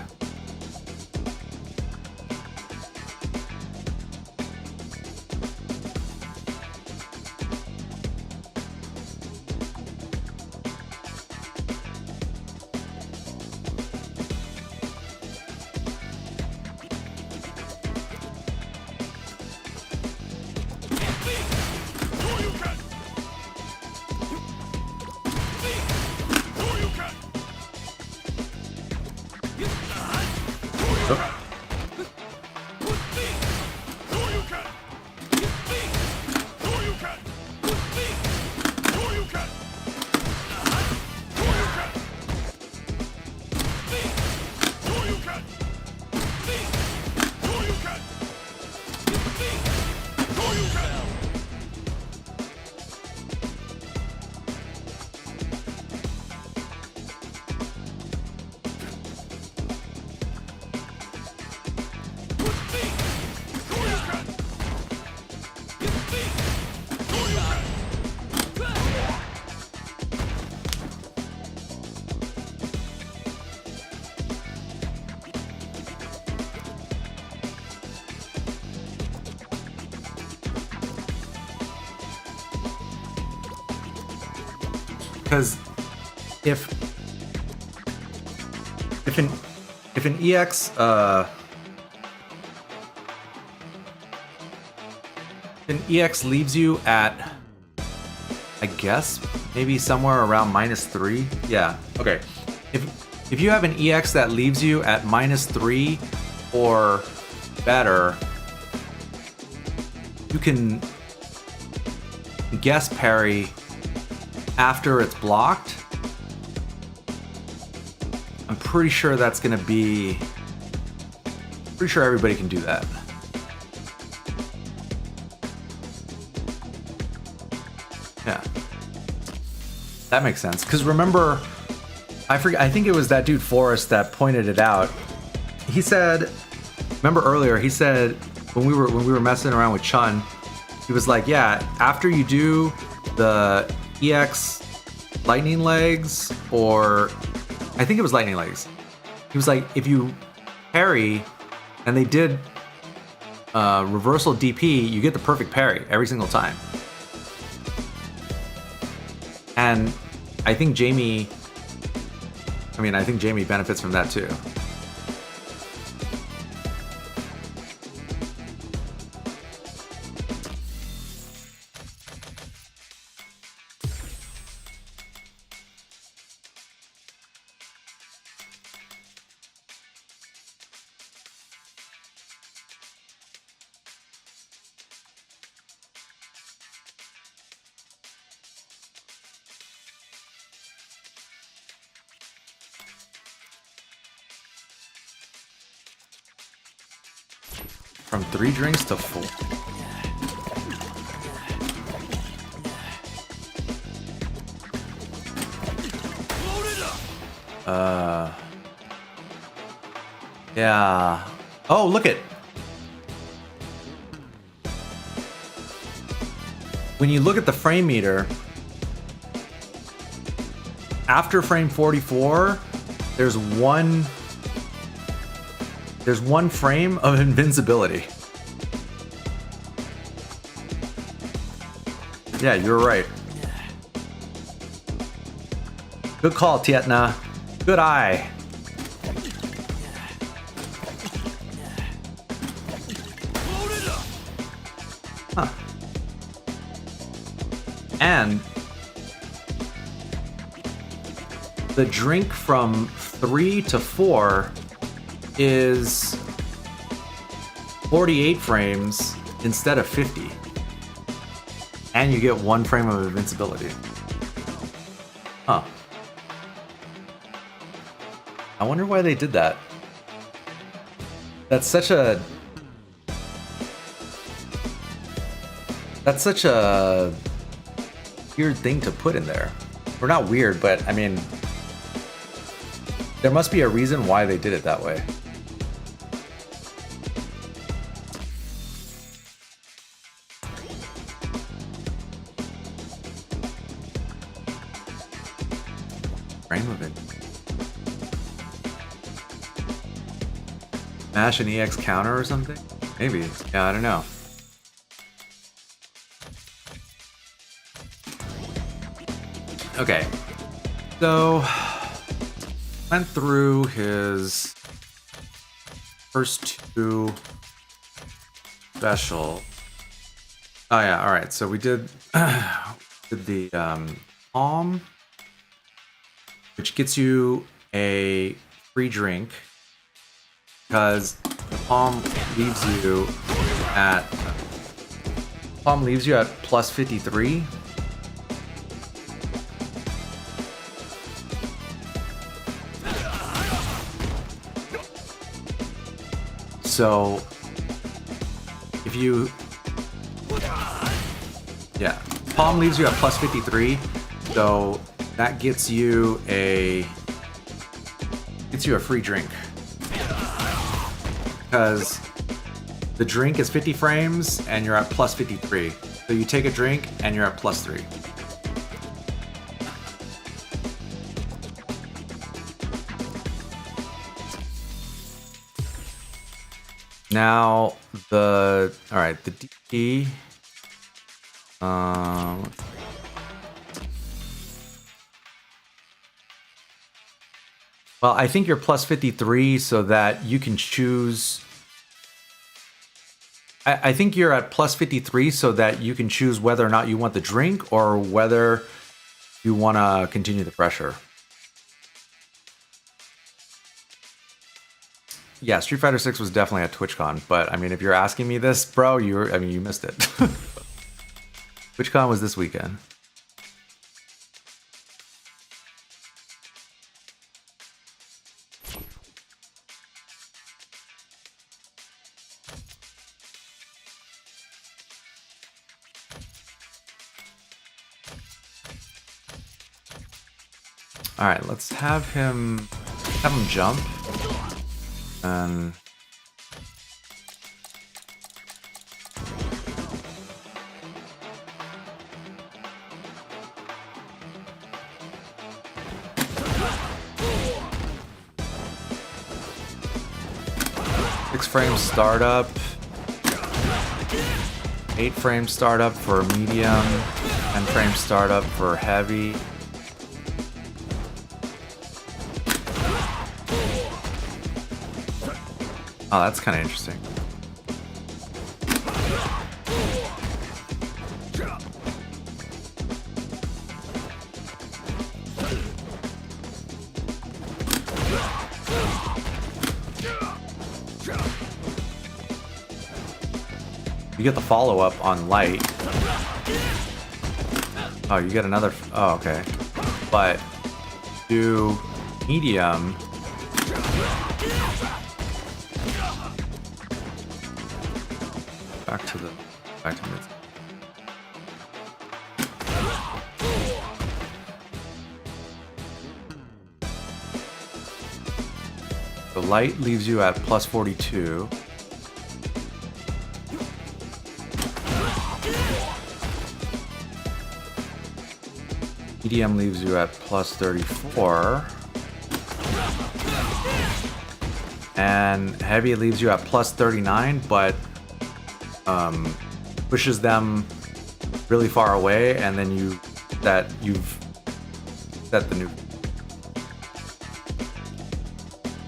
Speaker 1: Because if an EX leaves you at, I guess maybe somewhere around -3. Yeah. Okay. If you have an EX that leaves you at -3 or better, you can guess parry after it's blocked. I'm pretty sure that's gonna be... Pretty sure everybody can do that. Yeah. That makes sense. Because remember, I think it was that dude Forrest that pointed it out. He said, remember earlier, he said when we were messing around with Chun, he was like, yeah, after you do the EX lightning legs, or I think it was lightning legs, he was like, if you parry and they did reversal DP, you get the perfect parry every single time. And I think Jamie benefits from that too. From 3 drinks to 4. Yeah. Oh, look it. When you look at the frame meter, after frame 44, there's one frame of invincibility. Yeah, you're right. Good call, Tietna. Good eye. Huh. And the drink from 3 to 4 is 48 frames instead of 50. And you get 1 frame of invincibility. Huh. I wonder why they did that. That's such a weird thing to put in there. Or not weird, but I mean, there must be a reason why they did it that way. Frame of it. Mash an EX counter or something? Maybe. Yeah, I don't know. Okay. So, went through his first 2 special. Oh yeah, all right. So we did the palm, which gets you a free drink. because the palm leaves you at plus 53. So if you, yeah, palm leaves you at plus 53, so that gets you a free drink, because the drink is 50 frames and you're at plus 53. So you take a drink and you're at plus 3. Now the DP. Well, I think you're plus 53 so that you can choose. I think you're at plus 53 so that you can choose whether or not you want the drink or whether you want to continue the pressure. Yeah, Street Fighter 6 was definitely at TwitchCon, but I mean, if you're asking me this, bro, you missed it. TwitchCon was this weekend. All right, let's have him jump, and frame startup, 8 frame startup for medium, 10 frame startup for heavy. Oh, that's kind of interesting. You get the follow-up on light. Oh, you get another... Oh, okay. But do medium... Back to mid. The light leaves you at plus 42. Medium leaves you at plus 34. And heavy leaves you at plus 39, but pushes them really far away, and then you've set the new.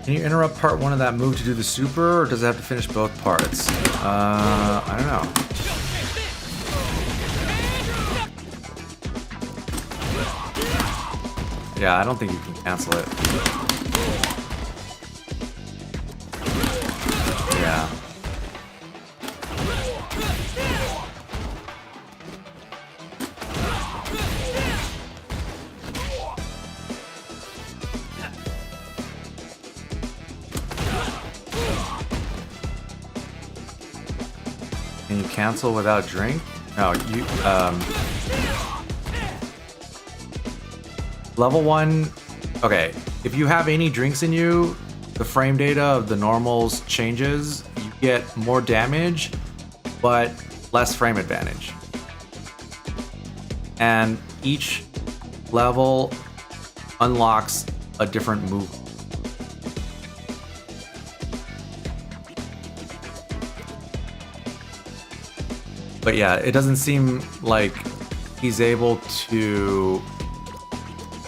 Speaker 1: Can you interrupt part 1 of that move to do the super, or does it have to finish both parts? I don't know. Yeah, I don't think you can cancel it. Yeah. Can you cancel without drink? No, you, level 1, okay, if you have any drinks in you, the frame data of the normals changes, you get more damage, but less frame advantage. And each level unlocks a different move. But yeah, it doesn't seem like he's able to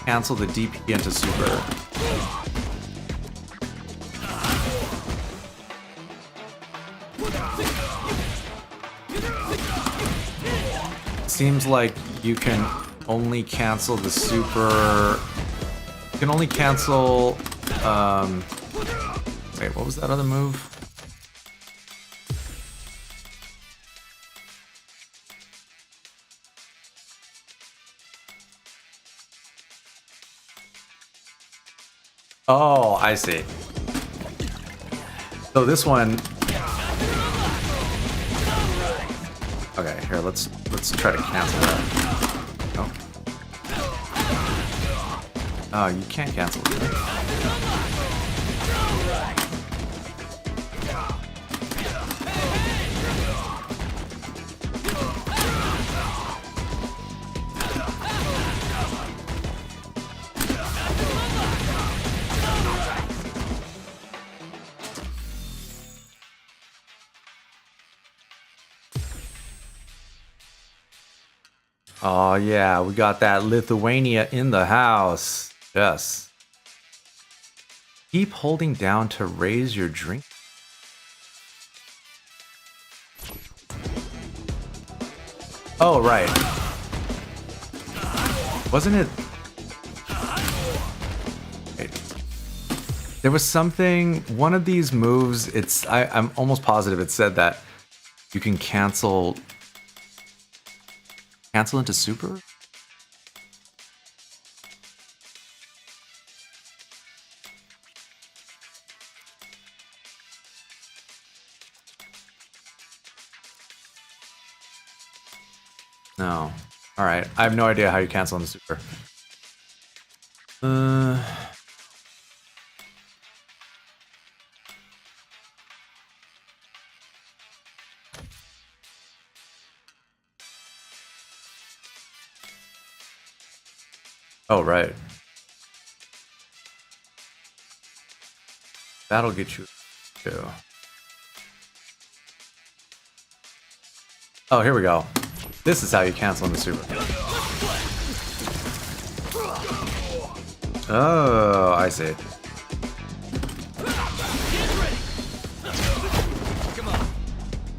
Speaker 1: cancel the DP into super. Seems like you can only cancel the super. You can only cancel Wait, what was that other move? Oh, I see. So this one. Okay, here, let's try to cancel that. Oh. Oh, you can't cancel it. Oh yeah, we got that Lithuania in the house. Yes. Keep holding down to raise your drink. Oh, right. Wasn't it? Wait. There was something, one of these moves, I'm almost positive it said that you can cancel into super? No. Alright, I have no idea how you cancel into super. Oh, right. That'll get you too. Oh, here we go. This is how you cancel in the super. Oh, I see.
Speaker 3: Come on.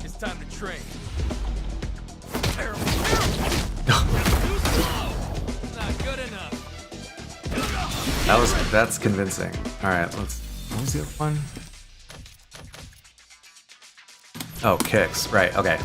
Speaker 3: It's time to train. Not good enough.
Speaker 1: That's convincing. Alright, what was the other one? Oh, kicks. Right, okay.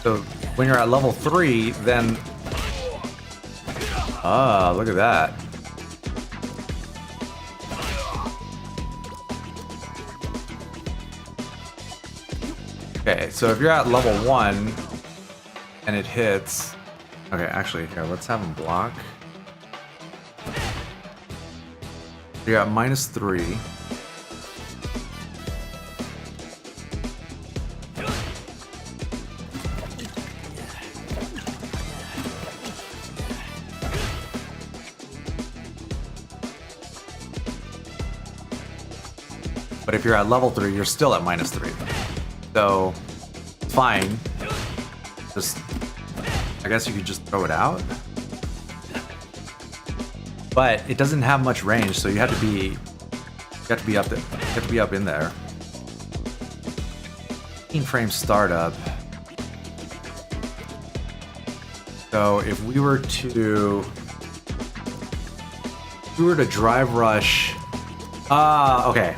Speaker 1: So when you're at level 3, then... Ah, look at that. Okay, so if you're at level 1 and it hits... Okay, actually, here, let's have him block. You're at -3. But if you're at level 3, you're still at -3. So, fine. Just, I guess you could just throw it out. But it doesn't have much range, so you have to be up there. You have to be up in there. 15 frame startup. So if we were to drive rush, okay.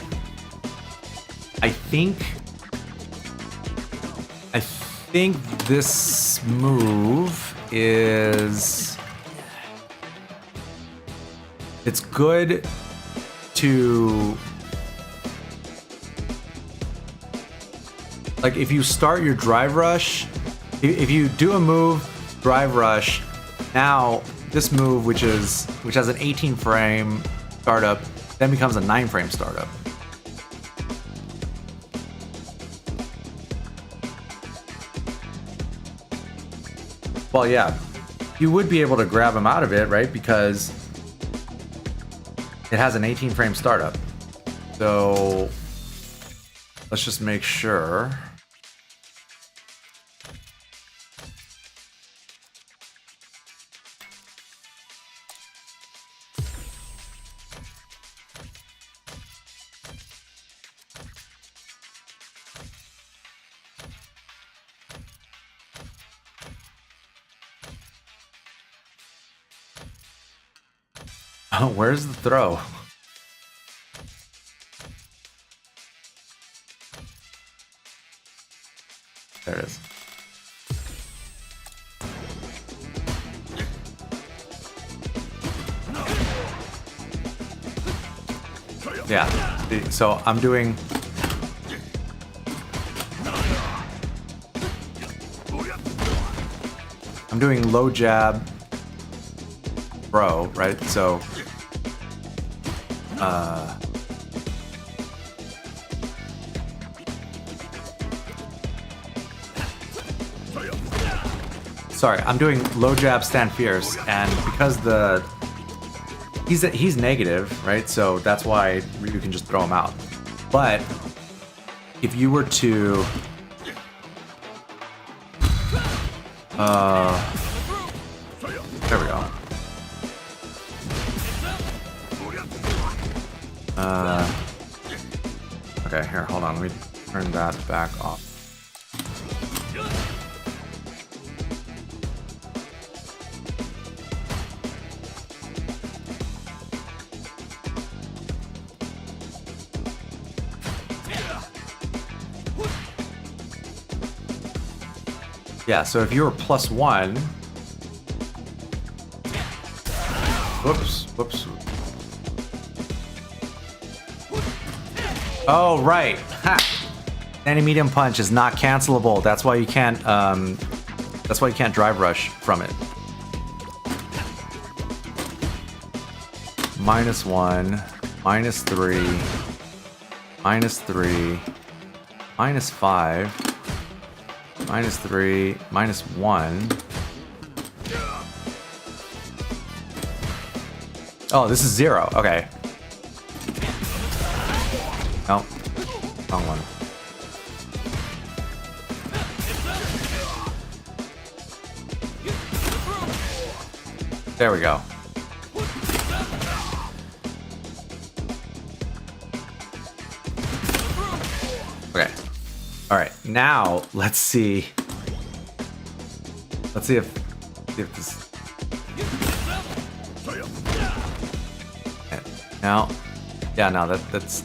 Speaker 1: I think this move is, it's good to, like, if you start your drive rush, if you do a move, drive rush, now this move, which has an 18 frame startup, then becomes a 9 frame startup. Well, yeah, you would be able to grab him out of it, right? Because it has an 18 frame startup. So let's just make sure. Oh, where's the throw? There it is. Yeah, so I'm doing... low jab, bro, right? So... Sorry, I'm doing low jab, stand fierce, and because he's negative, right? So that's why Ryu can just throw him out. But if you were to there we go. Okay, here, hold on. Let me turn that back off. Yeah, so if you were +1... Whoops. Oh, right. Ha! Anti-medium punch is not cancelable. That's why you can't drive rush from it. -1, -3, -3, -5, -3, -1. Oh, this is 0. Okay. No, wrong one. There we go. Okay. All right. Now let's see. Let's see if this. No. Yeah. No. That's.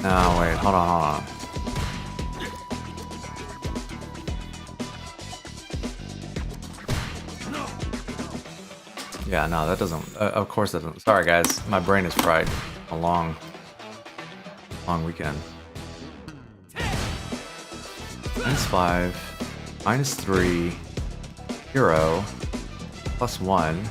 Speaker 1: No. Wait. Hold on. Yeah, no, that doesn't... of course that doesn't... Sorry, guys. My brain is fried. A long weekend. -5, -3, 0, +1.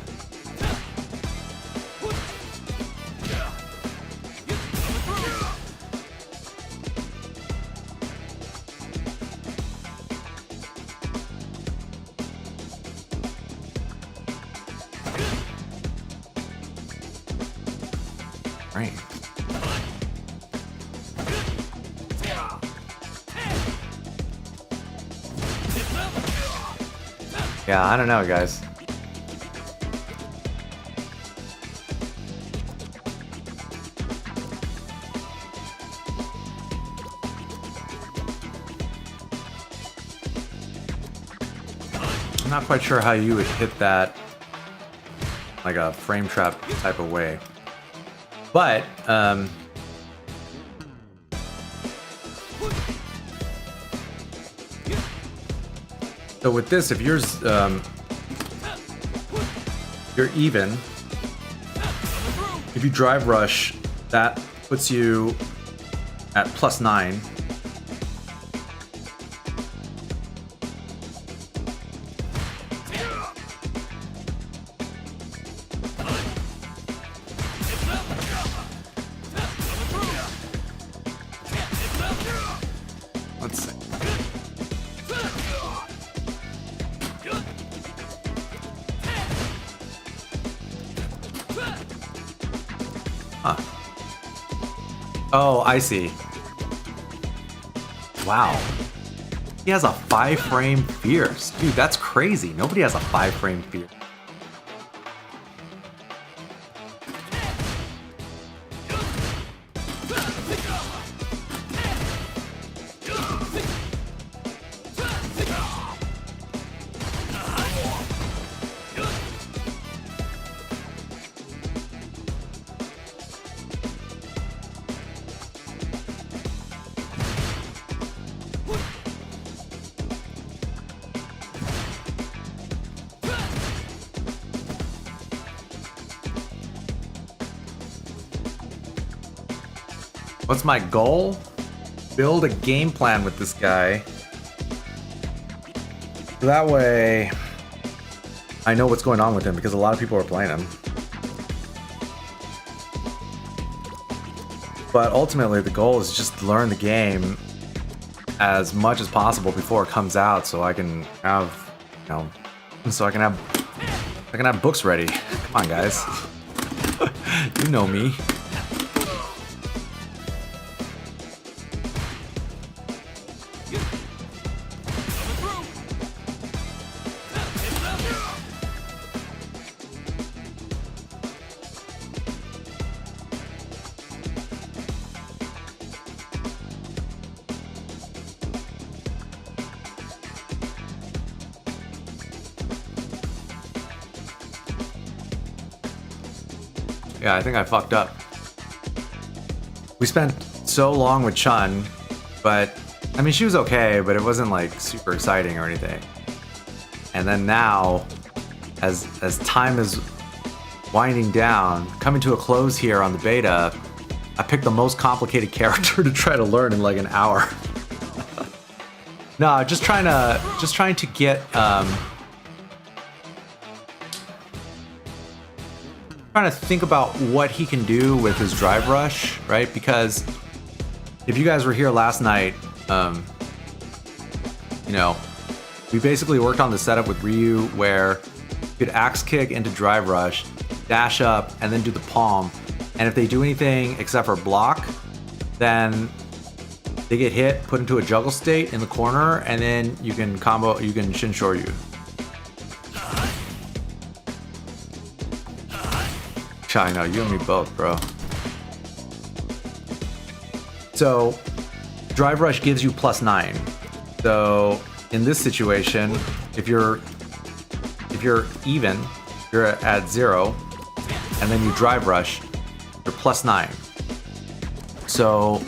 Speaker 1: Right. Yeah, I don't know, guys. I'm not quite sure how you would hit that like a frame trap type of way. But, so with this, if you're even, if you drive rush, that puts you at +9. Oh, I see. Wow. He has a 5-frame fierce. Dude, that's crazy. Nobody has a 5-frame fierce. What's my goal? Build a game plan with this guy. That way, I know what's going on with him because a lot of people are playing him. But ultimately, the goal is just to learn the game as much as possible before it comes out, so I can have, you know, I can have books ready. Come on, guys. You know me. Yeah, I think I fucked up. We spent so long with Chun, but I mean, she was okay, but it wasn't like super exciting or anything. And then now, as time is winding down, coming to a close here on the beta, I picked the most complicated character to try to learn in like an hour. No, just trying to get trying to think about what he can do with his drive rush, right? Because if you guys were here last night, you know, we basically worked on the setup with Ryu where you could axe kick into drive rush, dash up, and then do the palm. And if they do anything except for block, then they get hit, put into a juggle state in the corner, and then you can combo, you can Shin Shoryu. I know, you and me both, bro. So, drive rush gives you +9. So, in this situation, if you're even, you're at 0, and then you drive rush, you're +9. So,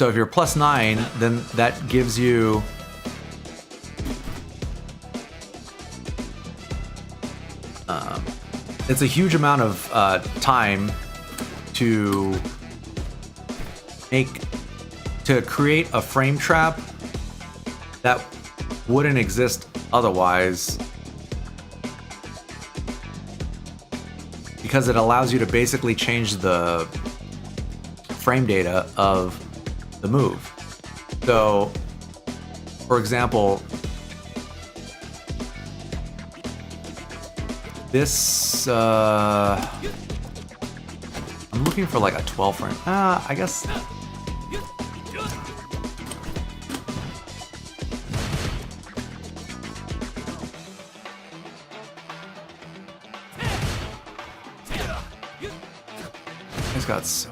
Speaker 1: if you're +9, then that gives you it's a huge amount of time to create a frame trap that wouldn't exist otherwise, because it allows you to basically change the frame data of the move. So, for example, this I'm looking for like a 12 frame. I guess. He's got so.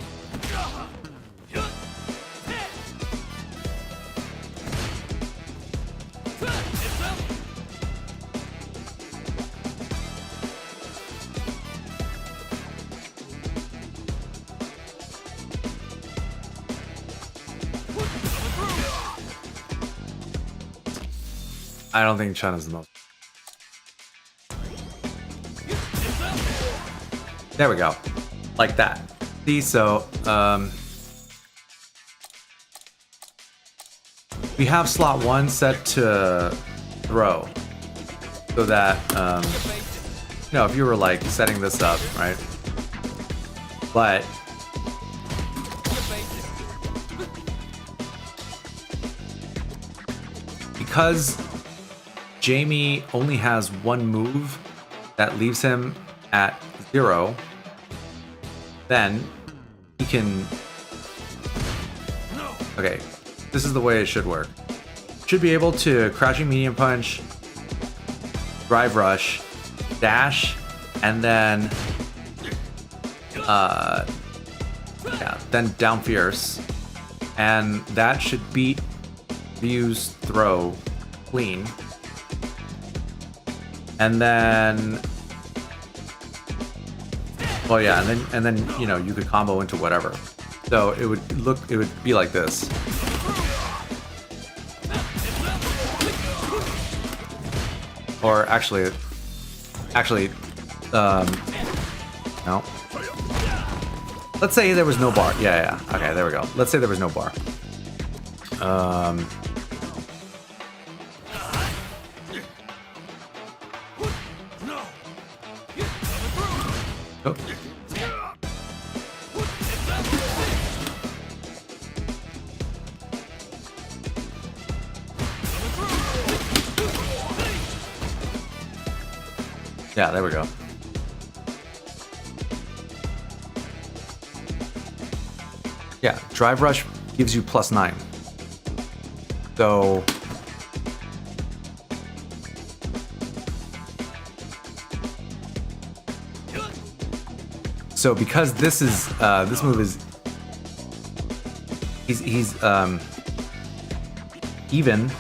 Speaker 1: I don't think Chun is the most. There we go. Like that. See, so, we have slot 1 set to throw. So that, you know, if you were like setting this up, right? But because Jamie only has one move that leaves him at 0, then he can... Okay, this is the way it should work. Should be able to crouching medium punch, drive rush, dash, and then then down fierce, and that should beat Ryu's throw clean. And then, well, yeah, and then you know, you could combo into whatever. So it would be like this. Or actually, no. Let's say there was no bar. Yeah. Okay, there we go. Let's say there was no bar. Oh. Yeah, there we go. Yeah, drive rush gives you +9. So because this is this move is he's even.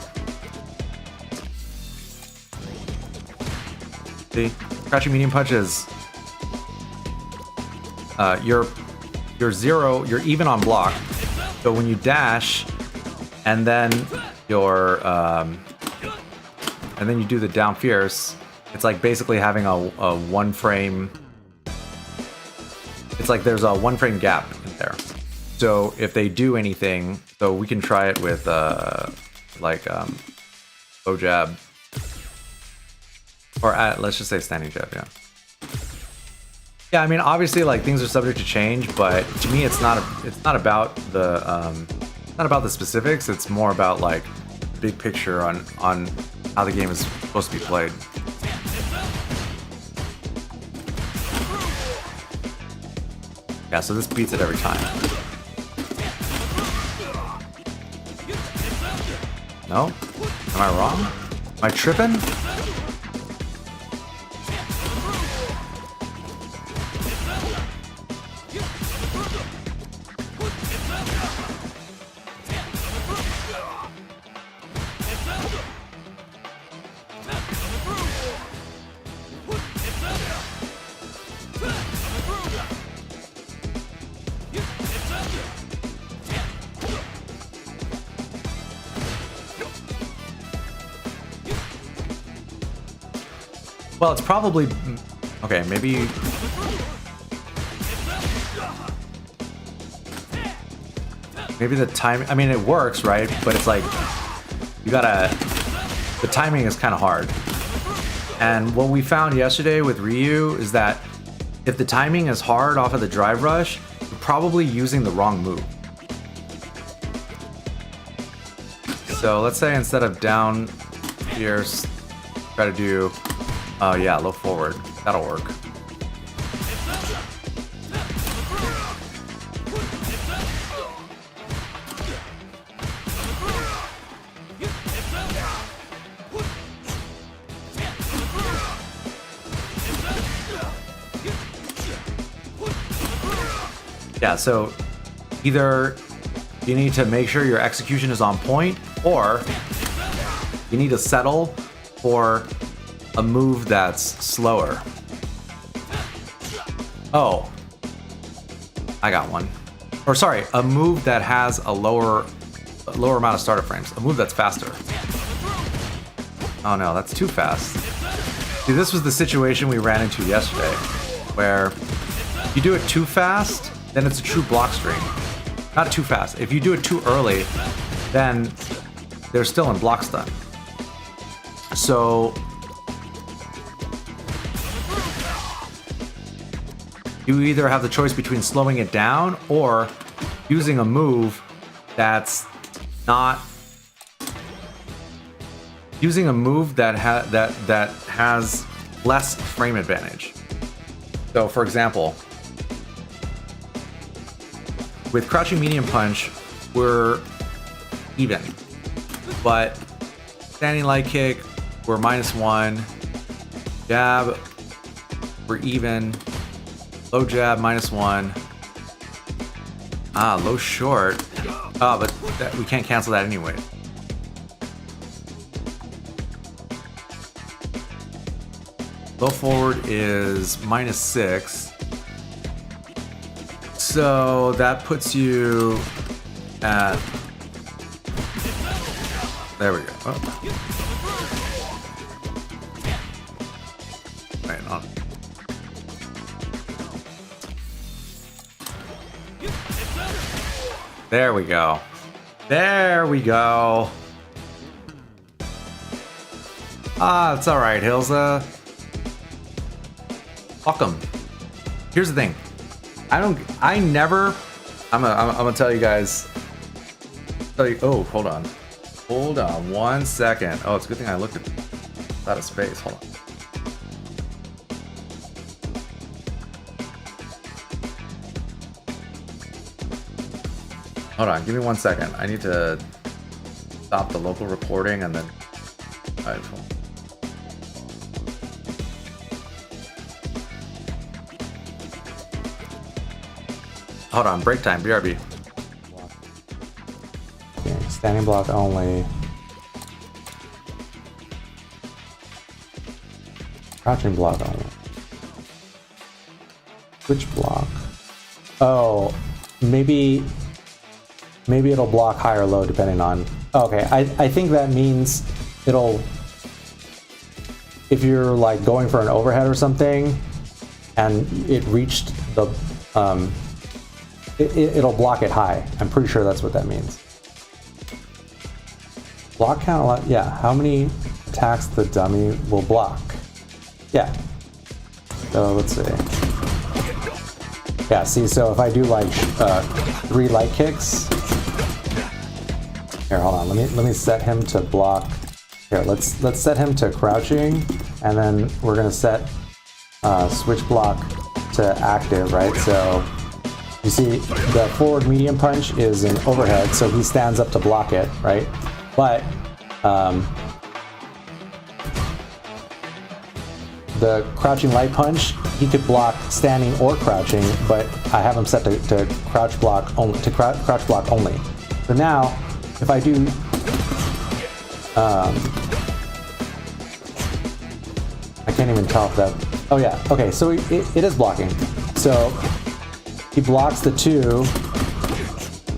Speaker 1: See, crouching medium punch is you're 0, you're even on block. So when you dash, and then you do the down fierce, it's like basically having a 1 frame. It's like there's a 1 frame gap in there. So if they do anything, so we can try it with low jab, or let's just say standing jab. Yeah, I mean, obviously, like, things are subject to change, but to me, it's not about the specifics. It's more about like the big picture on how the game is supposed to be played. Yeah, so this beats it every time. No? Am I wrong? Am I tripping? Well, it's probably... Okay, maybe... Maybe the time... I mean, it works, right? But it's like... You gotta... The timing is kind of hard. And what we found yesterday with Ryu is that if the timing is hard off of the drive rush, you're probably using the wrong move. So let's say instead of down fierce, try to do... Oh yeah, low forward. That'll work. Yeah, so either you need to make sure your execution is on point, or you need to settle for a move that's slower. Oh, I got one. Or sorry, a move that has a lower amount of starter frames. A move that's faster. Oh no, that's too fast. See, this was the situation we ran into yesterday, where if you do it too fast, then it's a true block stream. Not too fast. If you do it too early, then they're still in block stun. So you either have the choice between slowing it down or using a move that's not using a move that has less frame advantage. So, for example, with crouching medium punch, we're even, but standing light kick, we're -1. Jab, we're even. Low jab, -1. Low short. Oh, but we can't cancel that anyway. Low forward is -6. So that puts you at... There we go. Oh. Right on. There we go. There we go. It's all right, Hilza. Welcome. Here's the thing. I'm gonna tell you guys. Oh, hold on. Hold on 1 second. Oh, it's a good thing I looked at out of space. Hold on. Hold on, give me 1 second. I need to stop the local recording and then... Hold on, break time, BRB. Okay, standing block only. Crouching block only. Switch block. Oh, maybe it'll block high or low depending on... Okay, I think that means it'll... If you're like going for an overhead or something and it reached the... It'll block it high. I'm pretty sure that's what that means. Block count a lot. Yeah, how many attacks the dummy will block? Yeah. So let's see. Yeah, see, so if I do like 3 light kicks. Here, hold on. Let me set him to block. Here, let's set him to crouching, and then we're gonna set switch block to active, right? So you see the forward medium punch is an overhead, so he stands up to block it, right? But the crouching light punch, he could block standing or crouching, but I have him set to crouch block only. Crouch block only. So now, if I do, I can't even tell if that. Oh yeah. Okay. So it is blocking. So he blocks the 2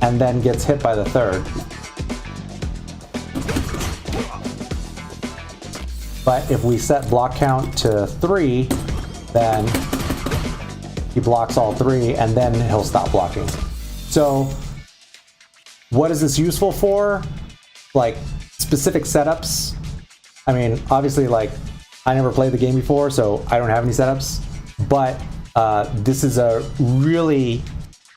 Speaker 1: and then gets hit by the 3rd. But if we set block count to 3, then he blocks all 3 and then he'll stop blocking. So what is this useful for? Like specific setups. I mean, obviously, like I never played the game before, so I don't have any setups, but this is a really,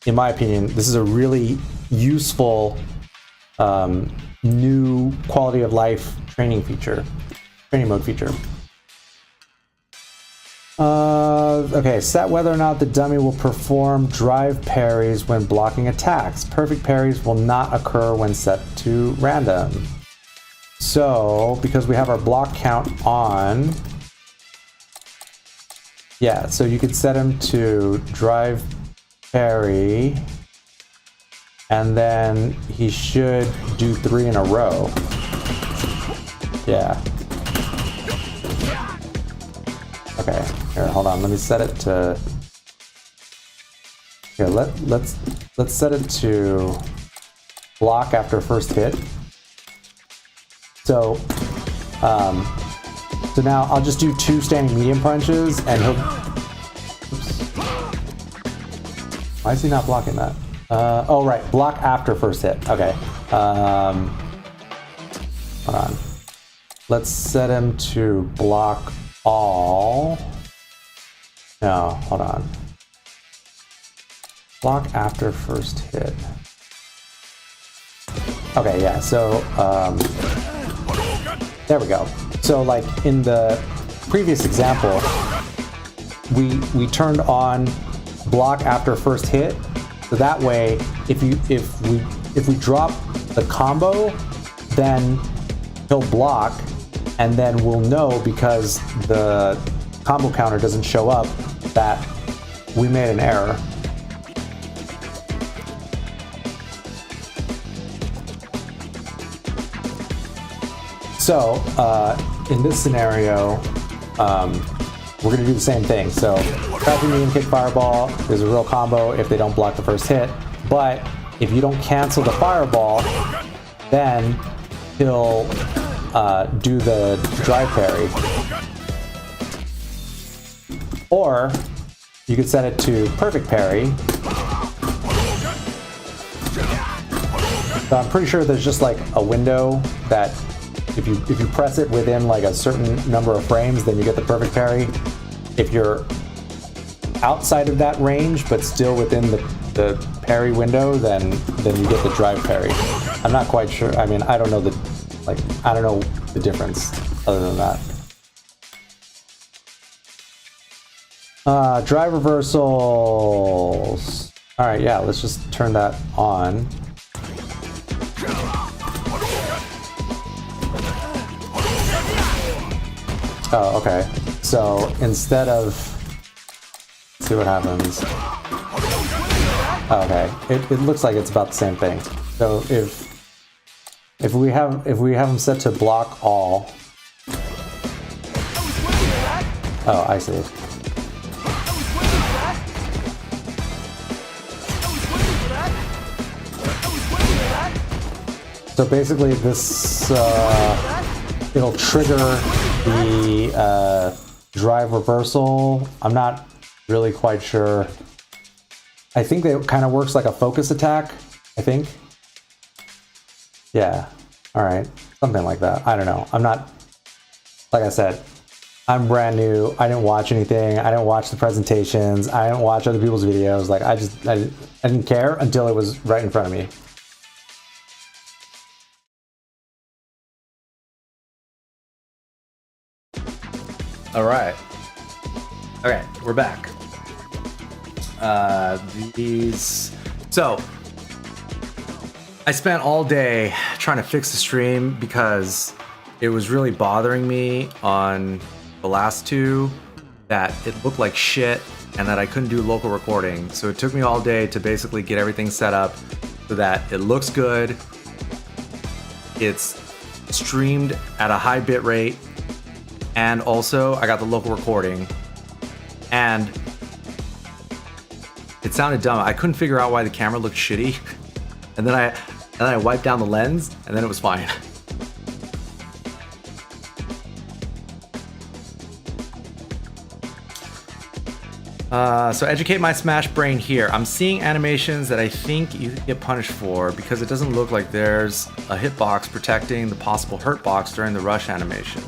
Speaker 1: in my opinion, this is a really useful new quality of life training mode feature. Okay, set whether or not the dummy will perform drive parries when blocking attacks. Perfect parries will not occur when set to random. So, because we have our block count on, yeah, so you could set him to drive parry, and then he should do 3 in a row. Yeah. Okay, here, hold on. Let me set it to. Here, let's set it to block after first hit. So, so now I'll just do 2 standing medium punches, and he'll. Oops. Why is he not blocking that? Oh right, block after first hit. Okay. Hold on. Let's set him to block all. No, hold on. Block after first hit. Okay, yeah, so There we go. So like in the previous example, we turned on block after first hit. So that way, if we drop the combo, then he'll block, and then we'll know because the combo counter doesn't show up that we made an error. So in this scenario, we're going to do the same thing. So crouching medium kick fireball is a real combo if they don't block the first hit. But if you don't cancel the fireball, then he'll do the drive parry. Or you could set it to perfect parry. So I'm pretty sure there's just like a window that if you press it within like a certain number of frames, then you get the perfect parry. If you're outside of that range but still within the parry window, then you get the drive parry. I'm not quite sure. I mean, I don't know the difference other than that. Drive reversals. All right, yeah, let's just turn that on. Oh, okay. So instead of, let's see what happens. Okay, it looks like it's about the same thing. So if we have them set to block all. Oh, I see. So basically, this it'll trigger the drive reversal. I'm not really quite sure. I think it kind of works like a focus attack, I think. Yeah, all right, something like that. I don't know. I'm not, like I said, I'm brand new. I didn't watch anything. I didn't watch the presentations. I didn't watch other people's videos. Like I didn't care until it was right in front of me. All right. Okay, we're back. So I spent all day trying to fix the stream because it was really bothering me on the last two that it looked like shit and that I couldn't do local recording. So it took me all day to basically get everything set up so that it looks good. It's streamed at a high bit rate. And also, I got the local recording, and it sounded dumb. I couldn't figure out why the camera looked shitty, and then I wiped down the lens, and then it was fine. So educate my smash brain here. I'm seeing animations that I think you get punished for because it doesn't look like there's a hitbox protecting the possible hurt box during the rush animation.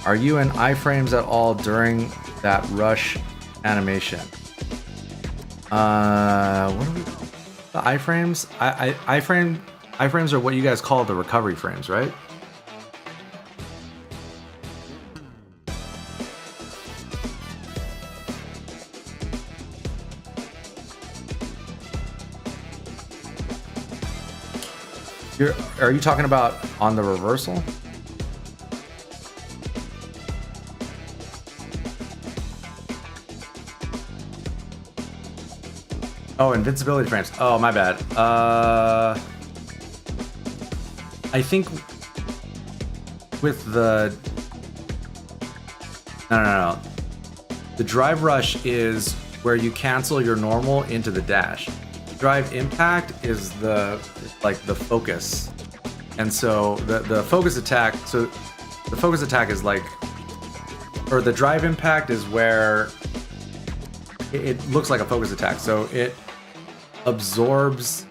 Speaker 1: Are you in iframes at all during that rush animation? What are we? The iframes? Iframes are what you guys call the recovery frames, right? Are you talking about on the reversal? Oh, invincibility frames. Oh, my bad. I think with the... No. The drive rush is where you cancel your normal into the dash. Drive impact is the focus. And so the focus attack, so the focus attack is like, or the drive impact is where it looks like a focus attack. So it absorbs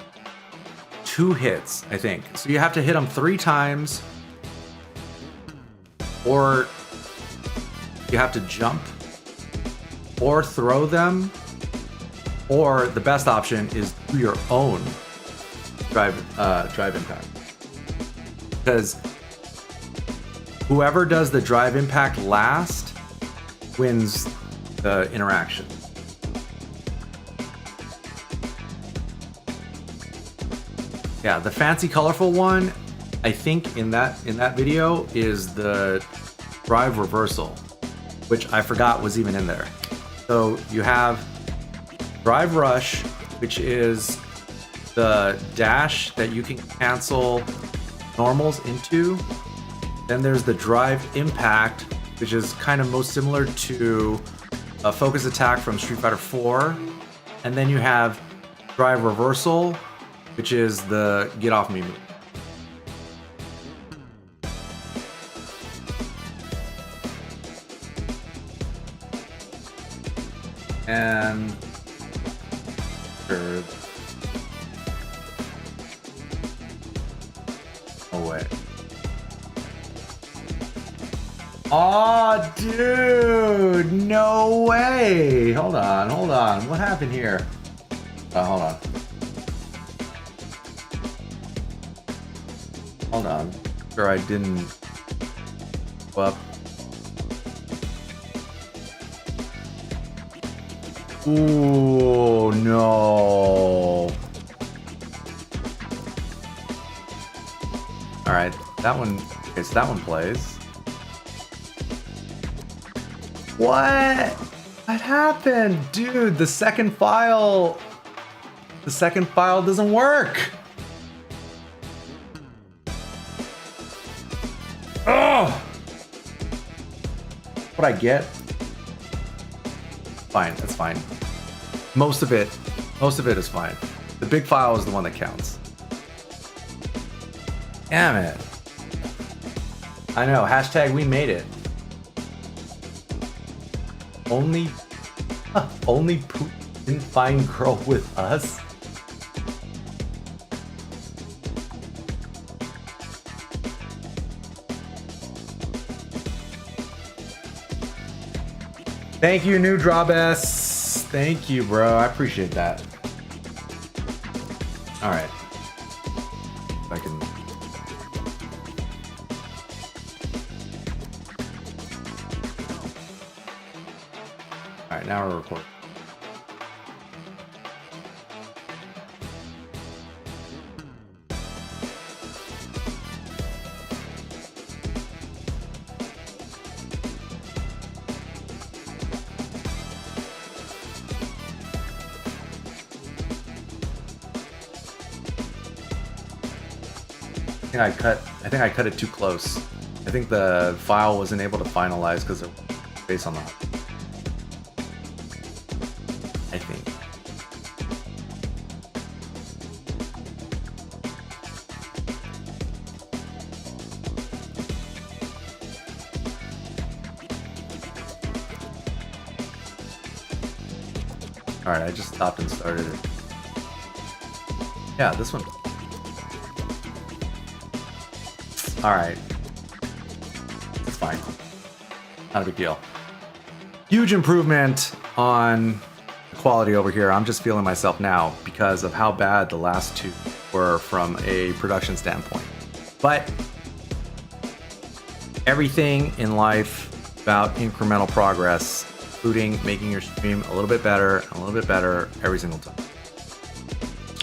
Speaker 1: 2 hits, I think. So you have to hit them 3 times, or you have to jump, or throw them, or the best option is do your own drive impact. Because whoever does the drive impact last wins the interaction. Yeah, the fancy colorful one, I think in that video is the drive reversal, which I forgot was even in there. So you have drive rush, which is the dash that you can cancel normals into. Then there's the drive impact, which is kind of most similar to a focus attack from Street Fighter 4. And then you have drive reversal, which is the get off me move. And sure. Oh wait. Oh, dude, no way. Hold on. What happened here? Hold on. Hold on. Sure, I didn't go up. Ooh, no. All right, that one. Okay, so that one plays. What? What happened, dude? The second file doesn't work. Ugh. What I get? Fine, that's fine. Most of it is fine. The big file is the one that counts. Damn it. I know, hashtag we made it. Only Putin didn't find girl with us. Thank you, New Drawbest. Thank you, bro. I appreciate that. All right. If I can. All right, now we're recording. I think I cut it too close. I think the file wasn't able to finalize because it was based on the. I think. All right, I just stopped and started it. Yeah, this one. Alright. It's fine. Not a big deal. Huge improvement on the quality over here. I'm just feeling myself now because of how bad the last two were from a production standpoint. But everything in life about incremental progress, including making your stream a little bit better every single time.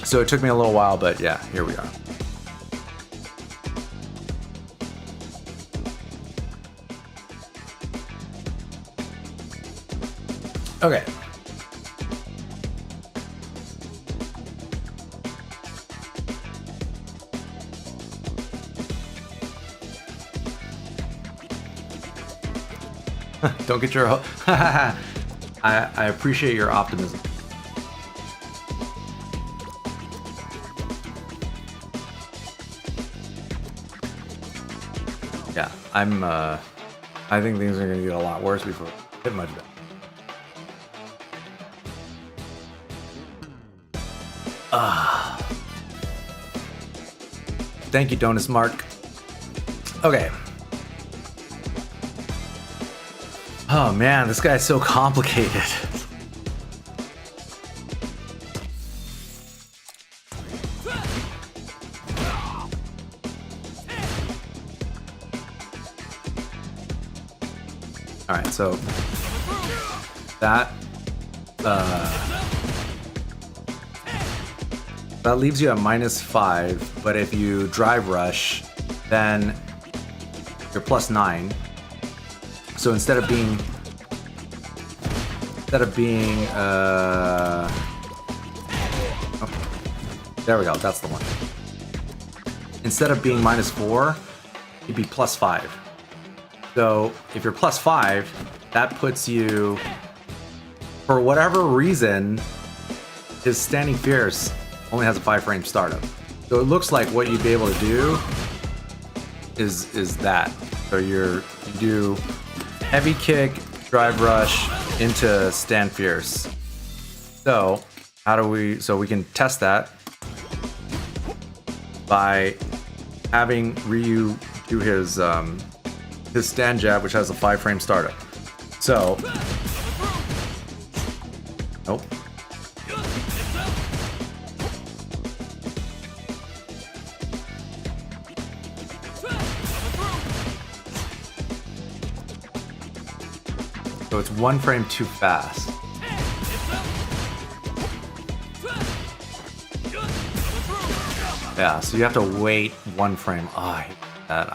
Speaker 1: So it took me a little while, but yeah, here we are. Okay. Don't get your I appreciate your optimism. Yeah, I think things are gonna get a lot worse before it get much better. Thank you, Donus Mark. Okay. Oh man, this guy's so complicated. All right, so that that leaves you at -5, but if you drive rush, then you're +9. So instead of being oh, there we go, that's the one. Instead of being -4, you'd be +5. So if you're +5, that puts you, for whatever reason, his Standing Fierce only has a 5-frame startup. So it looks like what you'd be able to do is that. So you do heavy kick, drive rush into stand fierce. So so we can test that by having Ryu do his stand jab, which has a 5-frame startup. So nope. So it's 1 frame too fast. Yeah, so you have to wait 1 frame. Oh, I hate that.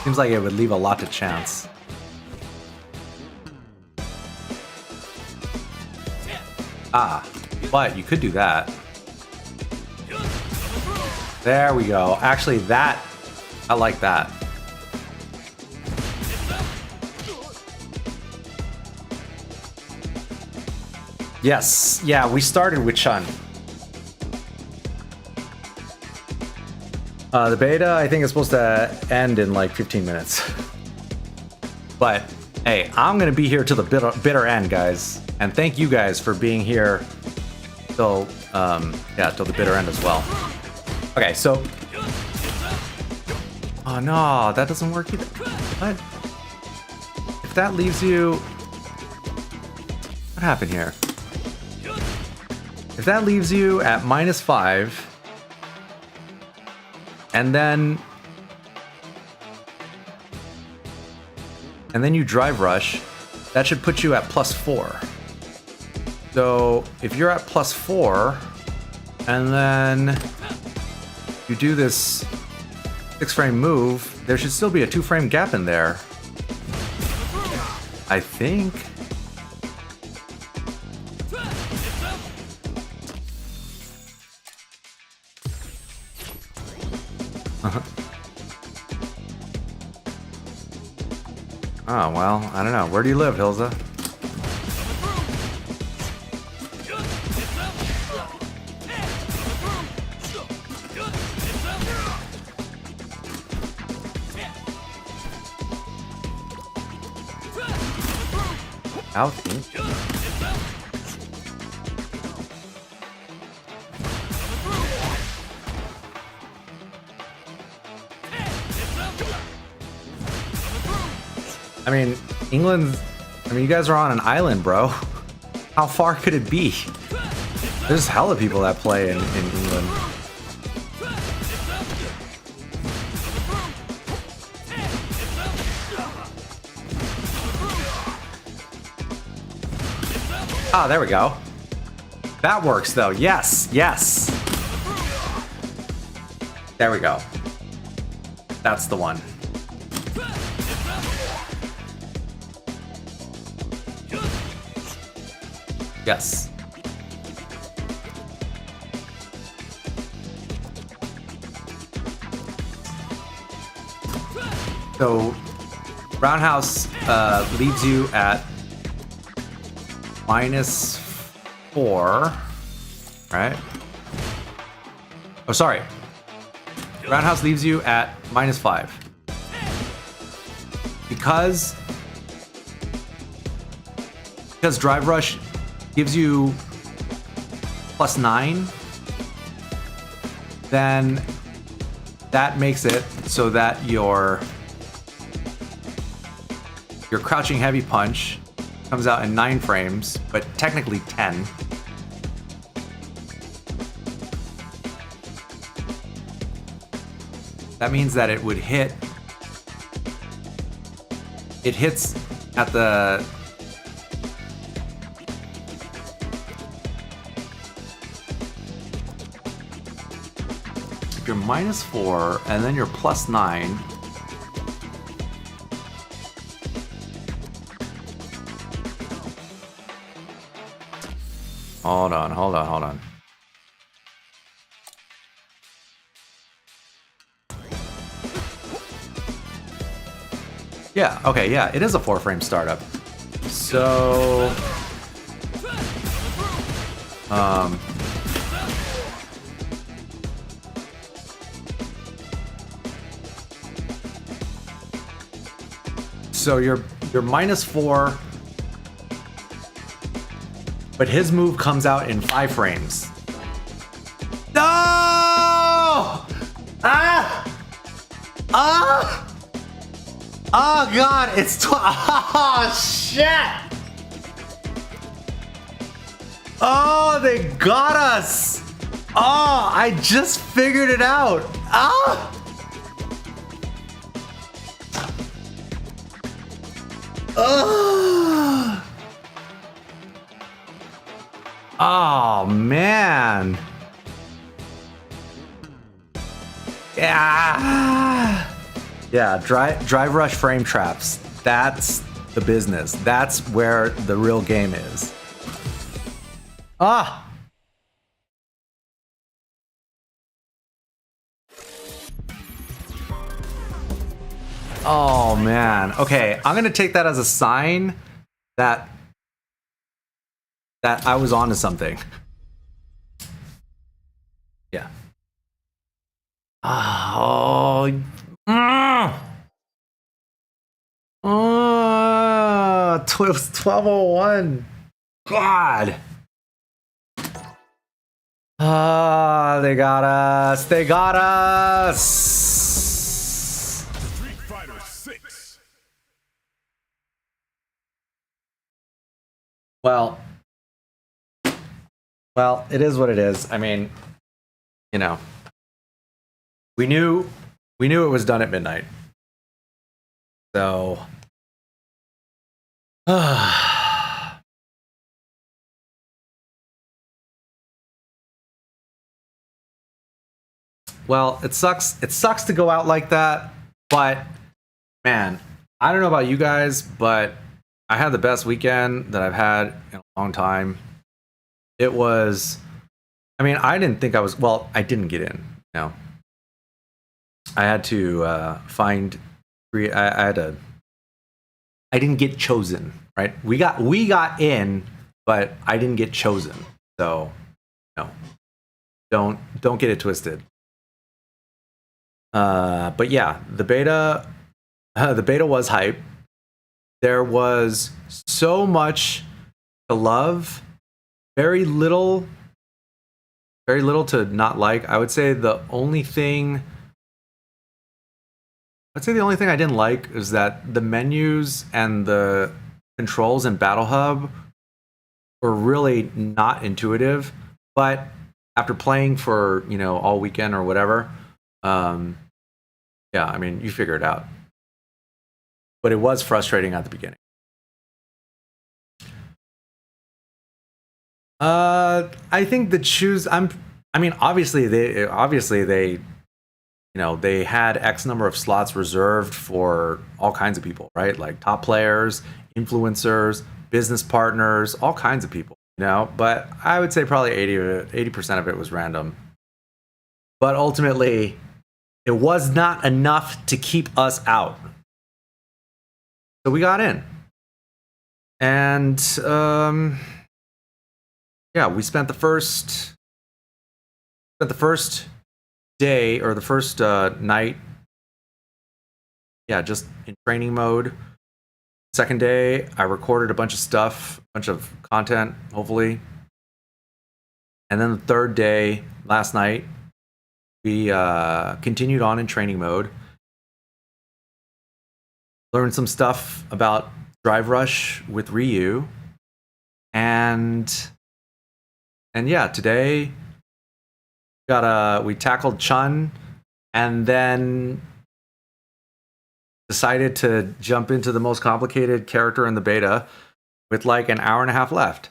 Speaker 1: Seems like it would leave a lot to chance. Ah, but you could do that. There we go. Actually, I like that. Yes, yeah, we started with Chun. The beta, I think, is supposed to end in like 15 minutes. But hey, I'm gonna be here till the bitter end, guys. And thank you guys for being here till till the bitter end as well. Okay, so oh no, that doesn't work either. What? If that leaves you, what happened here? If that leaves you at -5, and then you drive rush, that should put you at +4. So if you're at +4, and then you do this 6-frame move, there should still be a 2-frame gap in there, I think. Oh, well, I don't know. Where do you live, Hilza? Out. I mean, England, you guys are on an island, bro. How far could it be? There's hella people that play in England. Ah, there we go. That works, though. Yes, yes. There we go. That's the one. Yes. So, Roundhouse leaves you at -4, right? Oh, sorry. Roundhouse leaves you at -5. Because Drive Rush gives you +9, then that makes it so that your crouching heavy punch comes out in 9 frames, but technically 10. That means that it would hit it hits at the if you're -4 and then you're +9. Hold on. Yeah, okay, yeah, it is a 4-frame startup. So so you're -4, but his move comes out in 5 frames. No! Ah! Ah! Oh god, it's oh shit! Oh, they got us! Oh, I just figured it out. Ah! Oh, oh man. Yeah. Yeah, drive rush frame traps. That's the business. That's where the real game is. Ah. Oh man. Okay, I'm gonna take that as a sign that I was onto something. Yeah. Oh. Oh, 1201. God. Ah, they got us. They got us.
Speaker 2: Street Fighter 6.
Speaker 1: Well, it is what it is. I mean, you know, we knew it was done at midnight. So, well, it sucks. It sucks to go out like that, but man, I don't know about you guys, but I had the best weekend that I've had in a long time. It was, I mean, I didn't think I was, well, I didn't get in, you know. I had to find, I didn't get chosen, right? We got in, but I didn't get chosen. So, no. Don't get it twisted. But yeah, the beta was hype. There was so much to love, very little to not like. I would say the only thing I didn't like is that the menus and the controls in Battle Hub were really not intuitive. But after playing for, you know, all weekend or whatever, yeah, I mean, you figure it out. But it was frustrating at the beginning. I think the choose. I mean, obviously they, you know, they had X number of slots reserved for all kinds of people, right? Like top players, influencers, business partners, all kinds of people, you know. But I would say probably 80% of it was random. But ultimately, it was not enough to keep us out. So we got in. And yeah, we spent the first day or the first night, yeah, just in training mode. Second day, I recorded a bunch of stuff, a bunch of content, hopefully. And then the third day, last night, we continued on in training mode. Learned some stuff about Drive Rush with Ryu. And yeah, today we tackled Chun, and then decided to jump into the most complicated character in the beta with like an hour and a half left.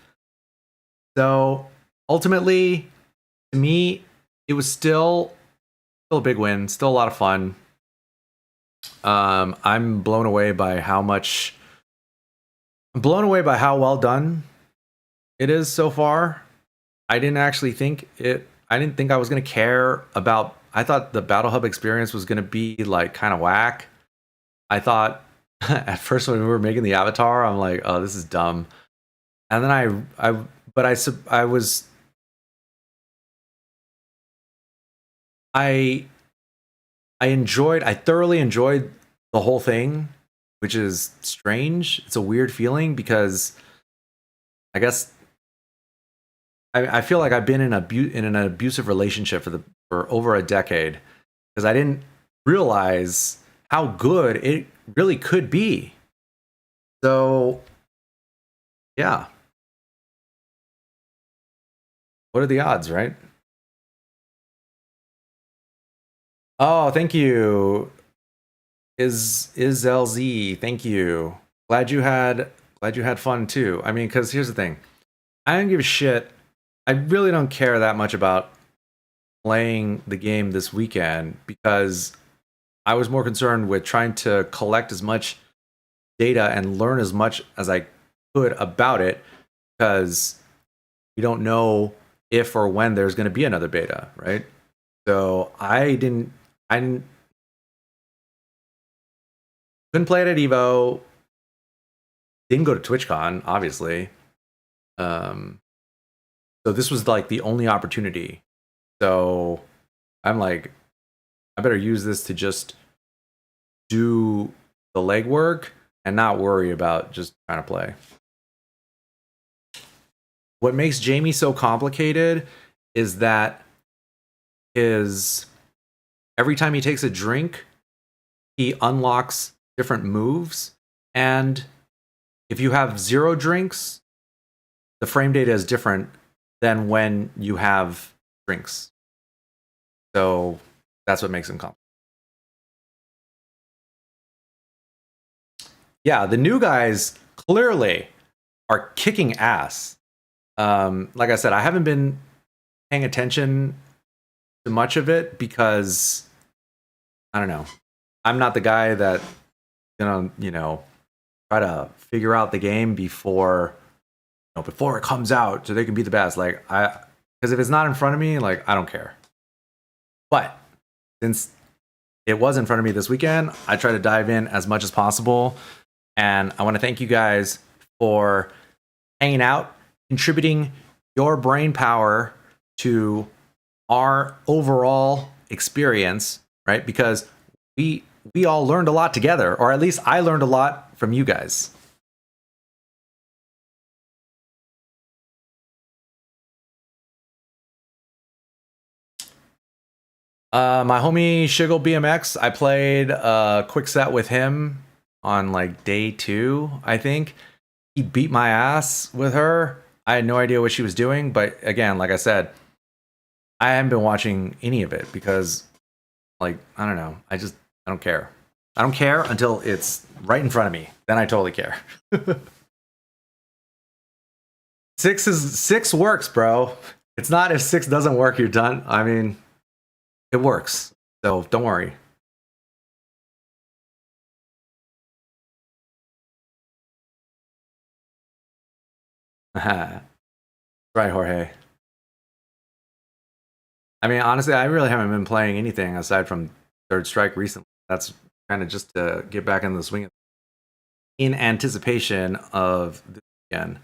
Speaker 1: So ultimately, to me, it was still a big win, still a lot of fun. I'm blown away by how well done it is so far. I didn't think I was going to care about, I thought the Battle Hub experience was going to be like kind of whack. I thought at first when we were making the avatar, I'm like, oh, this is dumb. And then I thoroughly enjoyed the whole thing, which is strange. It's a weird feeling because I guess I feel like I've been in an abusive relationship for over a decade because I didn't realize how good it really could be. So, yeah. What are the odds, right? Oh, thank you. Is LZ? Thank you. Glad you had fun too. I mean, because here's the thing, I don't give a shit. I really don't care that much about playing the game this weekend because I was more concerned with trying to collect as much data and learn as much as I could about it because you don't know if or when there's going to be another beta, right? So I couldn't play it at Evo. Didn't go to TwitchCon, obviously. So this was like the only opportunity. So I'm like, I better use this to just do the legwork and not worry about just trying to play. What makes Jamie so complicated is that every time he takes a drink, he unlocks different moves. And if you have 0 drinks, the frame data is different than when you have drinks. So that's what makes him complicated. Yeah, the new guys clearly are kicking ass. Like I said, I haven't been paying attention to much of it because I don't know. I'm not the guy that try to figure out the game before it comes out so they can be the best. Like because if it's not in front of me, like I don't care. But since it was in front of me this weekend, I try to dive in as much as possible. And I want to thank you guys for hanging out, contributing your brain power to our overall experience, right? Because we all learned a lot together, or at least I learned a lot from you guys. My homie Shiggle BMX, I played a quick set with him on like day 2, I think. He beat my ass with her. I had no idea what she was doing, but again, like I said, I haven't been watching any of it because, like, I don't know. I don't care. I don't care until it's right in front of me. Then I totally care. 6 works, bro. It's not if 6 doesn't work, you're done. I mean, it works. So don't worry. Right, Jorge. I mean, honestly, I really haven't been playing anything aside from Third Strike recently. That's kind of just to get back into the swing in anticipation of this weekend.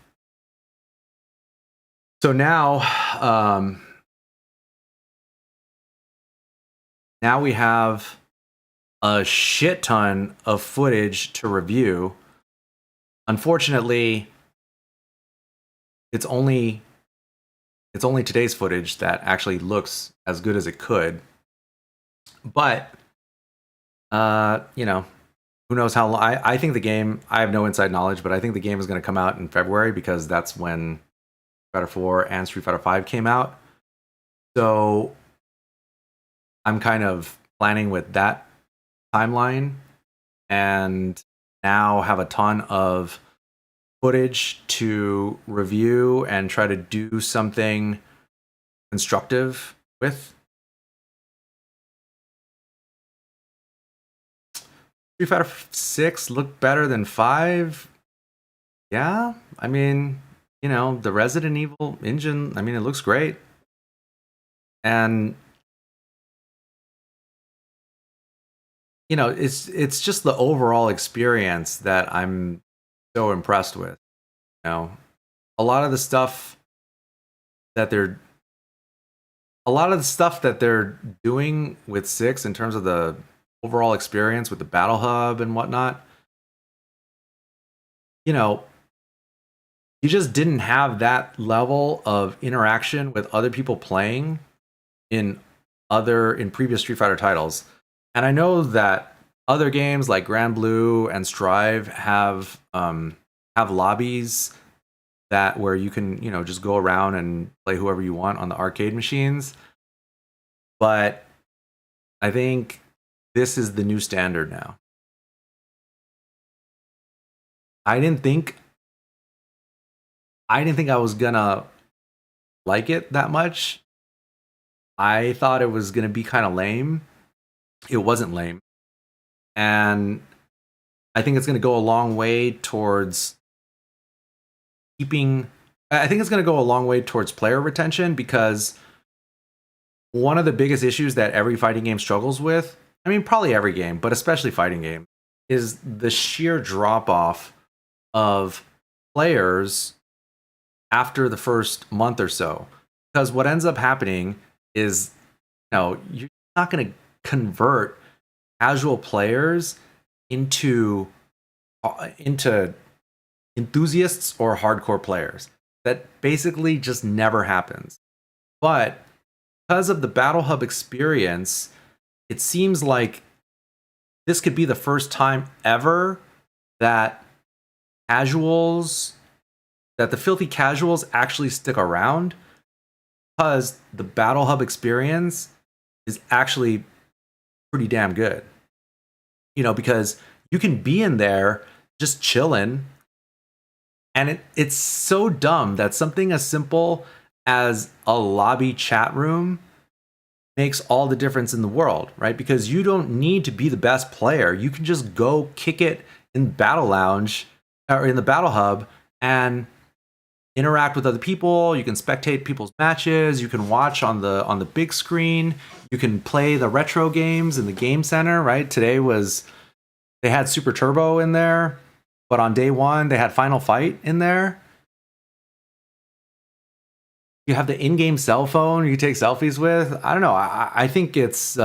Speaker 1: So now we have a shit ton of footage to review. Unfortunately, it's only today's footage that actually looks as good as it could. But who knows how long. I think the game, I have no inside knowledge, but I think the game is going to come out in February because that's when Street Fighter 4 and Street Fighter 5 came out. So I'm kind of planning with that timeline. and now have a ton of footage to review and try to do something constructive with. Street Fighter 6 looked better than 5. Yeah, I mean, you know, the Resident Evil engine, I mean, it looks great. And you know, it's just the overall experience that I'm so impressed with. You know, a lot of the stuff that they're doing with 6 in terms of the overall experience with the battle hub and whatnot, you know, you just didn't have that level of interaction with other people playing in previous Street Fighter titles. And I know that other games like Grand Blue and Strive have lobbies where you can, you know, just go around and play whoever you want on the arcade machines. But I think this is the new standard now. I didn't think I was gonna like it that much. I thought it was gonna be kind of lame. It wasn't lame. And I think it's gonna go a long way towards player retention, because one of the biggest issues that every fighting game struggles with, I mean, probably every game, but especially fighting game, is the sheer drop off of players after the first month or so. Because what ends up happening is, you know, you're not going to convert casual players into enthusiasts or hardcore players. That basically just never happens. But because of the Battle Hub experience, it seems like this could be the first time ever that the filthy casuals actually stick around, because the Battle Hub experience is actually pretty damn good. You know, because you can be in there just chilling, and it's so dumb that something as simple as a lobby chat room makes all the difference in the world, right? Because you don't need to be the best player. You can just go kick it in Battle Lounge or in the Battle Hub and interact with other people. You can spectate people's matches. You can watch on the big screen. You can play the retro games in the game center, right? Today they had Super Turbo in there, but on day one they had Final Fight in there. You have the in-game cell phone you take selfies with. I don't know. I think it's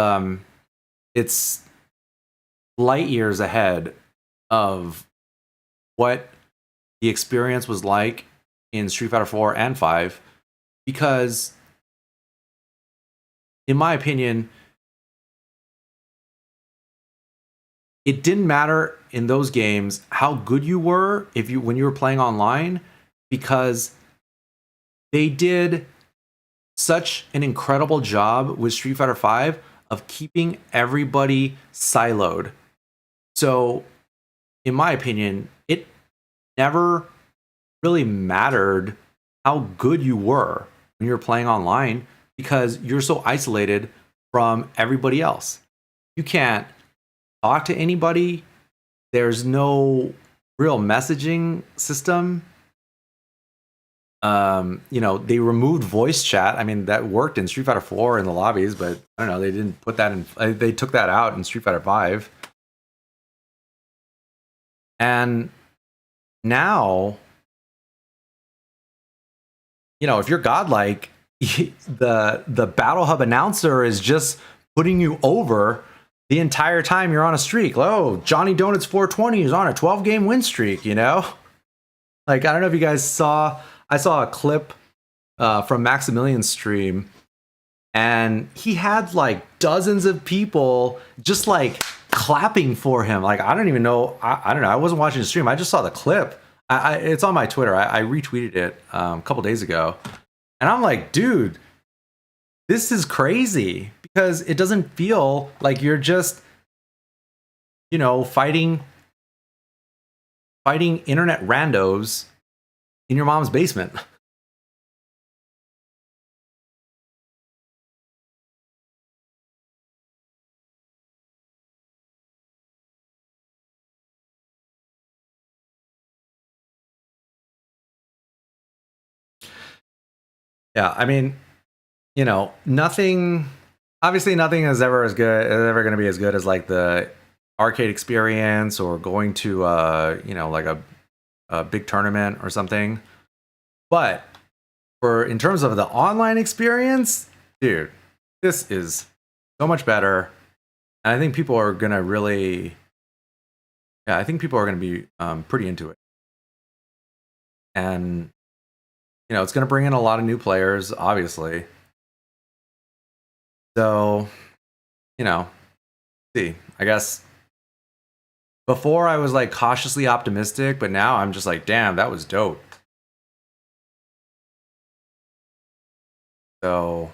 Speaker 1: light years ahead of what the experience was like in Street Fighter 4 and 5, because in my opinion, it didn't matter in those games how good you were when you were playing online, because they did such an incredible job with Street Fighter 5 of keeping everybody siloed. So, in my opinion, it never really mattered how good you were when you were playing online, because you're so isolated from everybody else. You can't talk to anybody. There's no real messaging system. You know, they removed voice chat. I mean, that worked in Street Fighter 4 in the lobbies, but I don't know, they didn't put that in. They took that out in Street Fighter 5. And now, you know, if you're godlike, the Battle Hub announcer is just putting you over the entire time you're on a streak. Oh, Johnny Donuts 420 is on a 12-game win streak, you know? Like, I don't know if you guys saw, I saw a clip from Maximilian's stream, and he had like dozens of people just like clapping for him. Like, I don't even know. I don't know. I wasn't watching the stream. I just saw the clip. It's on my Twitter. I retweeted it a couple days ago. And I'm like, dude, this is crazy, because it doesn't feel like you're just fighting internet randos in your mom's basement. Yeah, I mean, nothing. Obviously, nothing is ever going to be as good as like the arcade experience or going to like a big tournament or something. But in terms of the online experience, dude, this is so much better. And I think people are gonna be pretty into it. And it's gonna bring in a lot of new players, obviously. So, see, I guess before I was like cautiously optimistic, but now I'm just like, damn, that was dope. So,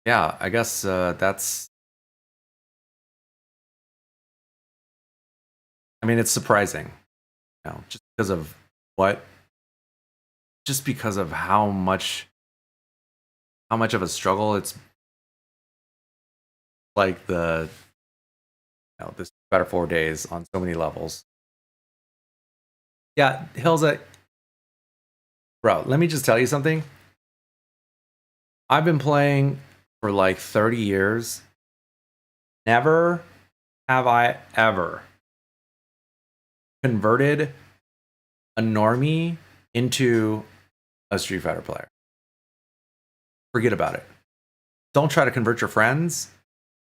Speaker 1: yeah, I guess that's. I mean, it's surprising, just because of how much of a struggle it's like this better 4 days on so many levels. Yeah, Hilza, bro, let me just tell you something. I've been playing for like 30 years. Never have I ever converted a normie into a Street Fighter player. Forget about it. Don't try to convert your friends.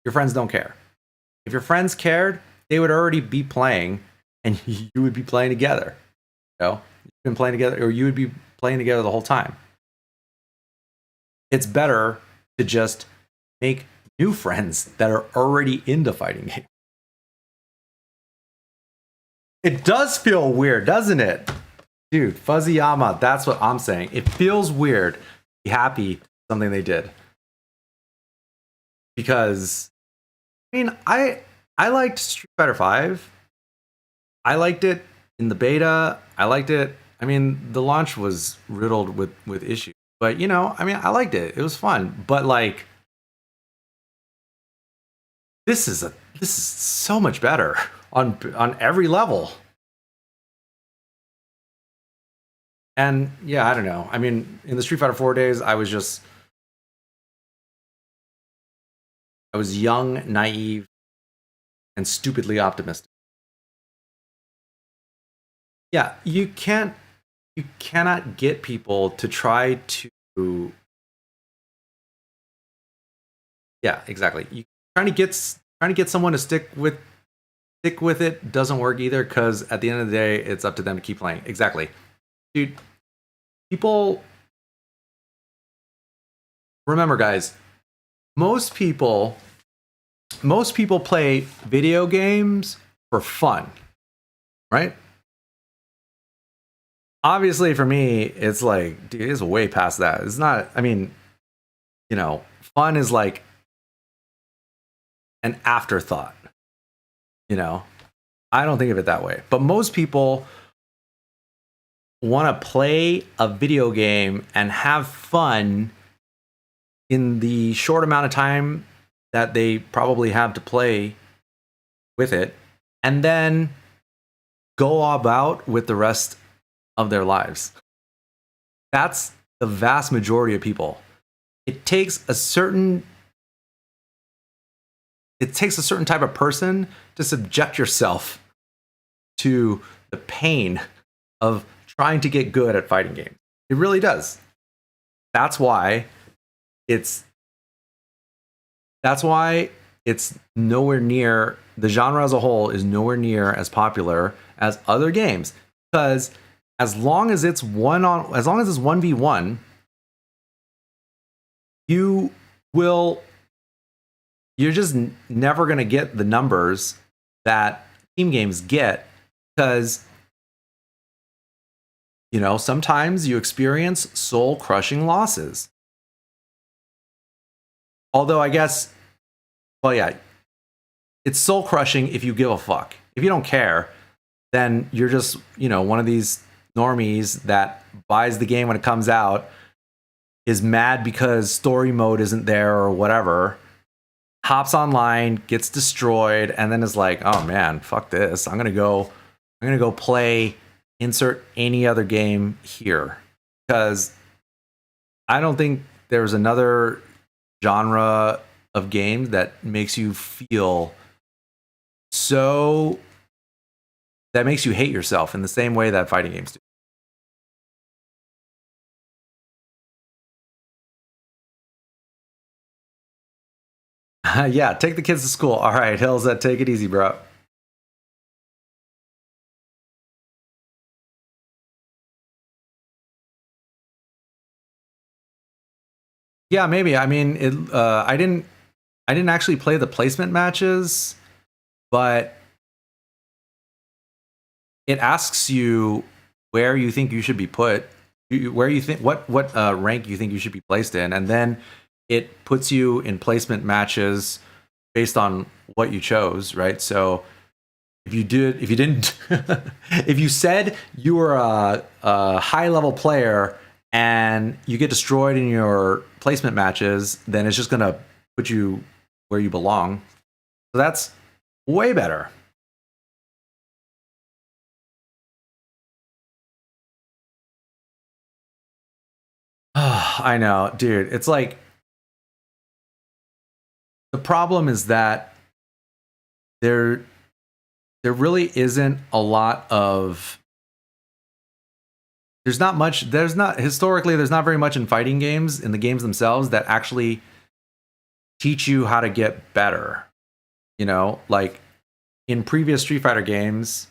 Speaker 1: Your friends don't care. If your friends cared, they would already be playing and you would be playing together. You've been playing together, or you would be playing together the whole time. It's better to just make new friends that are already into fighting games. It does feel weird, doesn't it? Dude, Fuzzy Yama, that's what I'm saying. It feels weird. Be happy something they did. Because I mean, I liked Street Fighter 5. I liked it in the beta. I liked it. I mean, the launch was riddled with issues. But I mean, I liked it. It was fun. But like this is so much better on every level. And yeah, I don't know. I mean, in the Street Fighter 4 days, I was young, naive, and stupidly optimistic. Yeah, you cannot get people to try to. Yeah, exactly. You trying to get someone to stick with it doesn't work either, because at the end of the day, it's up to them to keep playing. Exactly, dude. People, remember, guys. Most people play video games for fun, right? Obviously, for me, it's like, dude, it's way past that. It's not. I mean, fun is like an afterthought. I don't think of it that way. But most people want to play a video game and have fun in the short amount of time that they probably have to play with it, and then go about with the rest of their lives. That's the vast majority of people. It takes a certain type of person to subject yourself to the pain of trying to get good at fighting games. It really does. That's why it's nowhere near, the genre as a whole is nowhere near as popular as other games. Because as long as it's 1v1, you're just never going to get the numbers that team games get, because sometimes you experience soul-crushing losses. Although I guess, well, yeah, it's soul crushing if you give a fuck. If you don't care, then you're just, one of these normies that buys the game when it comes out, is mad because story mode isn't there or whatever, hops online, gets destroyed, and then is like, oh man, fuck this. I'm gonna go play insert any other game here. Because I don't think there's another genre of game that makes you feel so, that makes you hate yourself in the same way that fighting games do. Yeah, take the kids to school. All right, Hills, take it easy, bro. Yeah, maybe. I mean, I didn't actually play the placement matches, but it asks you where you think you should be put, where you think what rank you think you should be placed in, and then it puts you in placement matches based on what you chose, right? So if you didn't, if you said you were a high level player and you get destroyed in your placement matches, then it's just gonna put you where you belong. So that's way better. I know, dude. It's like, the problem is that there really isn't a lot of, there's not very much in fighting games, in the games themselves, that actually teach you how to get better. Like in previous Street Fighter games,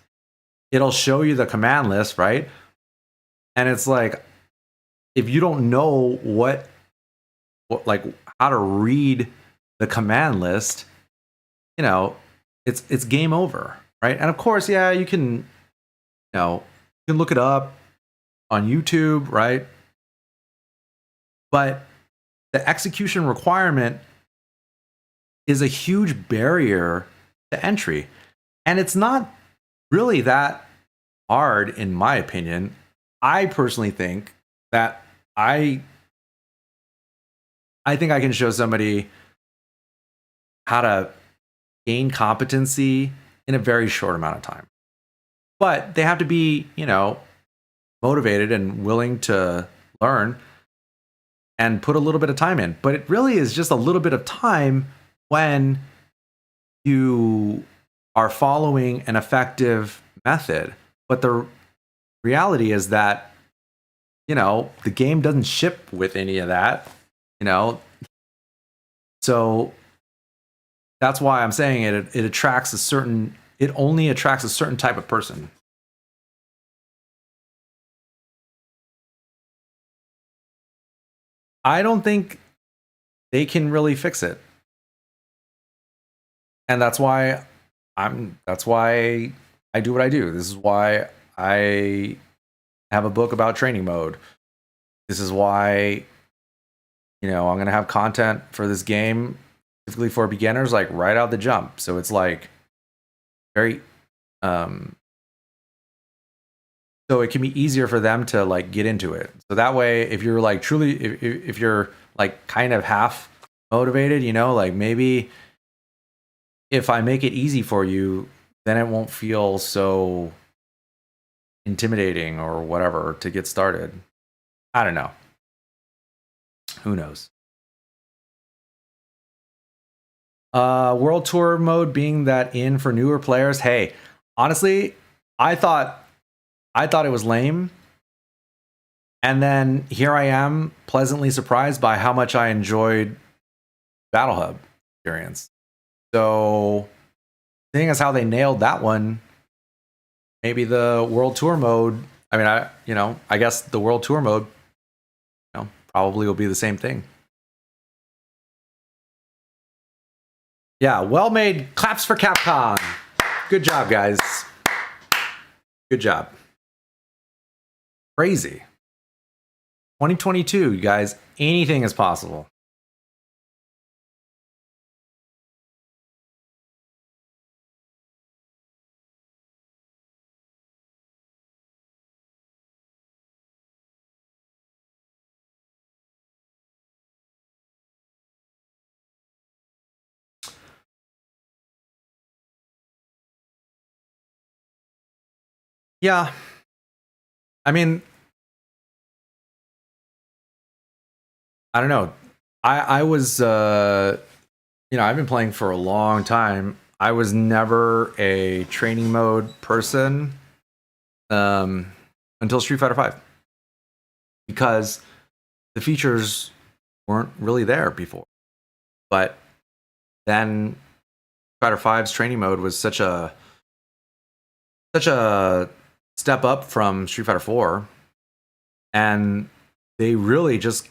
Speaker 1: it'll show you the command list, right? And it's like, if you don't know what like how to read the command list, it's game over, right? And of course, yeah, you can look it up on YouTube, right? But the execution requirement is a huge barrier to entry. And it's not really that hard, in my opinion. I personally think that I think I can show somebody how to gain competency in a very short amount of time. But they have to be, motivated and willing to learn and put a little bit of time in. But it really is just a little bit of time when you are following an effective method. But the reality is that, the game doesn't ship with any of that, So that's why I'm saying it only attracts a certain type of person. I don't think they can really fix it. And that's why I do what I do. This is why I have a book about training mode. This is why, I'm going to have content for this game specifically for beginners, like right out the jump. So it's like very, so it can be easier for them to like get into it. So that way, if you're like truly, if you're like kind of half motivated, like maybe if I make it easy for you, then it won't feel so intimidating or whatever to get started. I don't know. Who knows? World Tour mode being that in for newer players. Hey, honestly, I thought it was lame. And then here I am, pleasantly surprised by how much I enjoyed Battle Hub experience. So, seeing as how they nailed that one, maybe the World Tour mode. I mean, I guess the World Tour mode, probably will be the same thing. Yeah, well made. Claps for Capcom. Good job, guys. Good job. Crazy. 2022, you guys. Anything is possible. Yeah. I mean, I don't know. I was I've been playing for a long time. I was never a training mode person until Street Fighter 5 because the features weren't really there before. But then Street Fighter Five's training mode was such a step up from Street Fighter 4, and they really just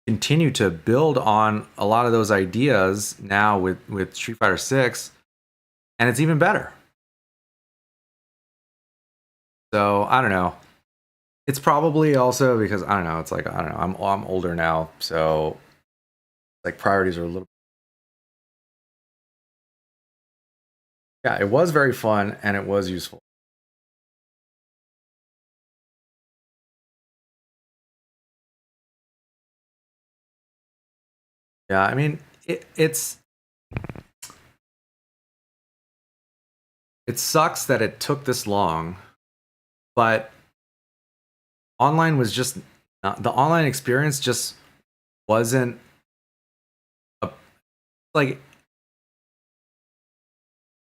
Speaker 1: continue to build on a lot of those ideas now with Street Fighter 6, and it's even better. So I don't know. It's probably also because I don't know. It's like I don't know. I'm older now, so like priorities are a little. Yeah, it was very fun and it was useful. Yeah, I mean it sucks that it took this long, but online was just the online experience just wasn't a, like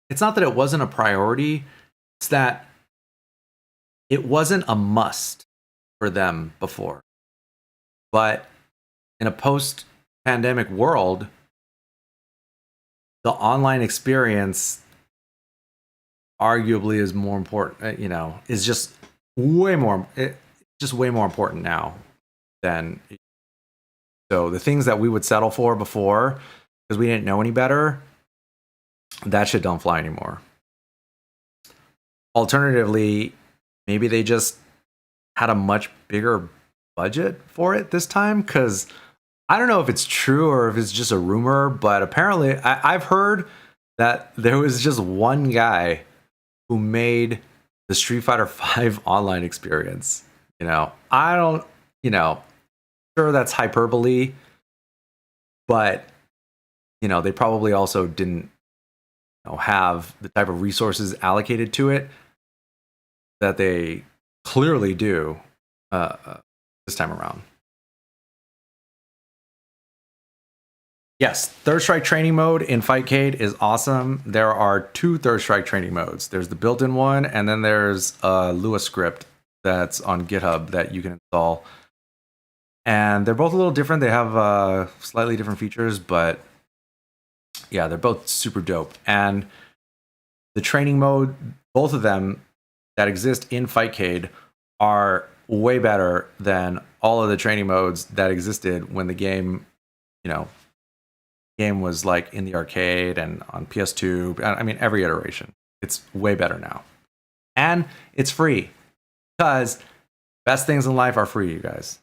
Speaker 1: it's not that it wasn't a priority, it's that it wasn't a must for them before. But in a post pandemic world, the online experience arguably is more important, is just way more important now than so the things that we would settle for before because we didn't know any better, that shit don't fly anymore. Alternatively, maybe they just had a much bigger budget for it this time because I don't know if it's true or if it's just a rumor, but apparently I've heard that there was just one guy who made the Street Fighter 5 online experience. I don't, sure that's hyperbole, but they probably also didn't have the type of resources allocated to it that they clearly do this time around. Yes, Third Strike training mode in Fightcade is awesome. There are 2 Third Strike training modes. There's the built-in one, and then there's a Lua script that's on GitHub that you can install. And they're both a little different. They have slightly different features, but yeah, they're both super dope. And the training mode, both of them that exist in Fightcade, are way better than all of the training modes that existed when the game, game was like in the arcade and on PS2. I mean, every iteration. It's way better now. And it's free because best things in life are free, you guys.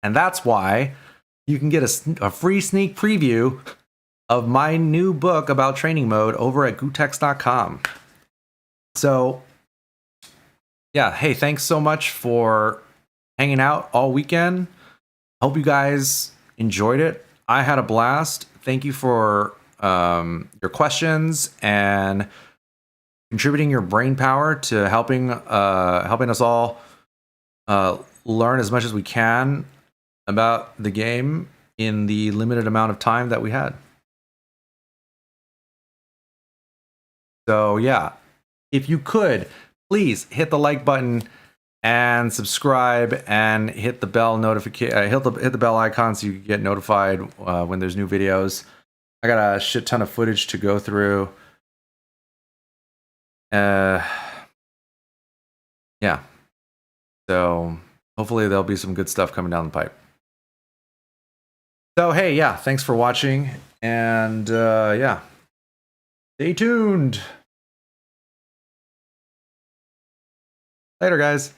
Speaker 1: And that's why you can get a free sneak preview of my new book about training mode over at gootecks.com. So, yeah, hey, thanks so much for hanging out all weekend. Hope you guys enjoyed it. I had a blast. Thank you for your questions and contributing your brain power to helping us all learn as much as we can about the game in the limited amount of time that we had. So yeah, if you could, please hit the like button and subscribe and hit the bell hit the bell icon so you can get notified when there's new videos. I got a shit ton of footage to go through. Yeah. So hopefully there'll be some good stuff coming down the pipe. So hey, yeah, thanks for watching, and yeah, stay tuned. Later, guys.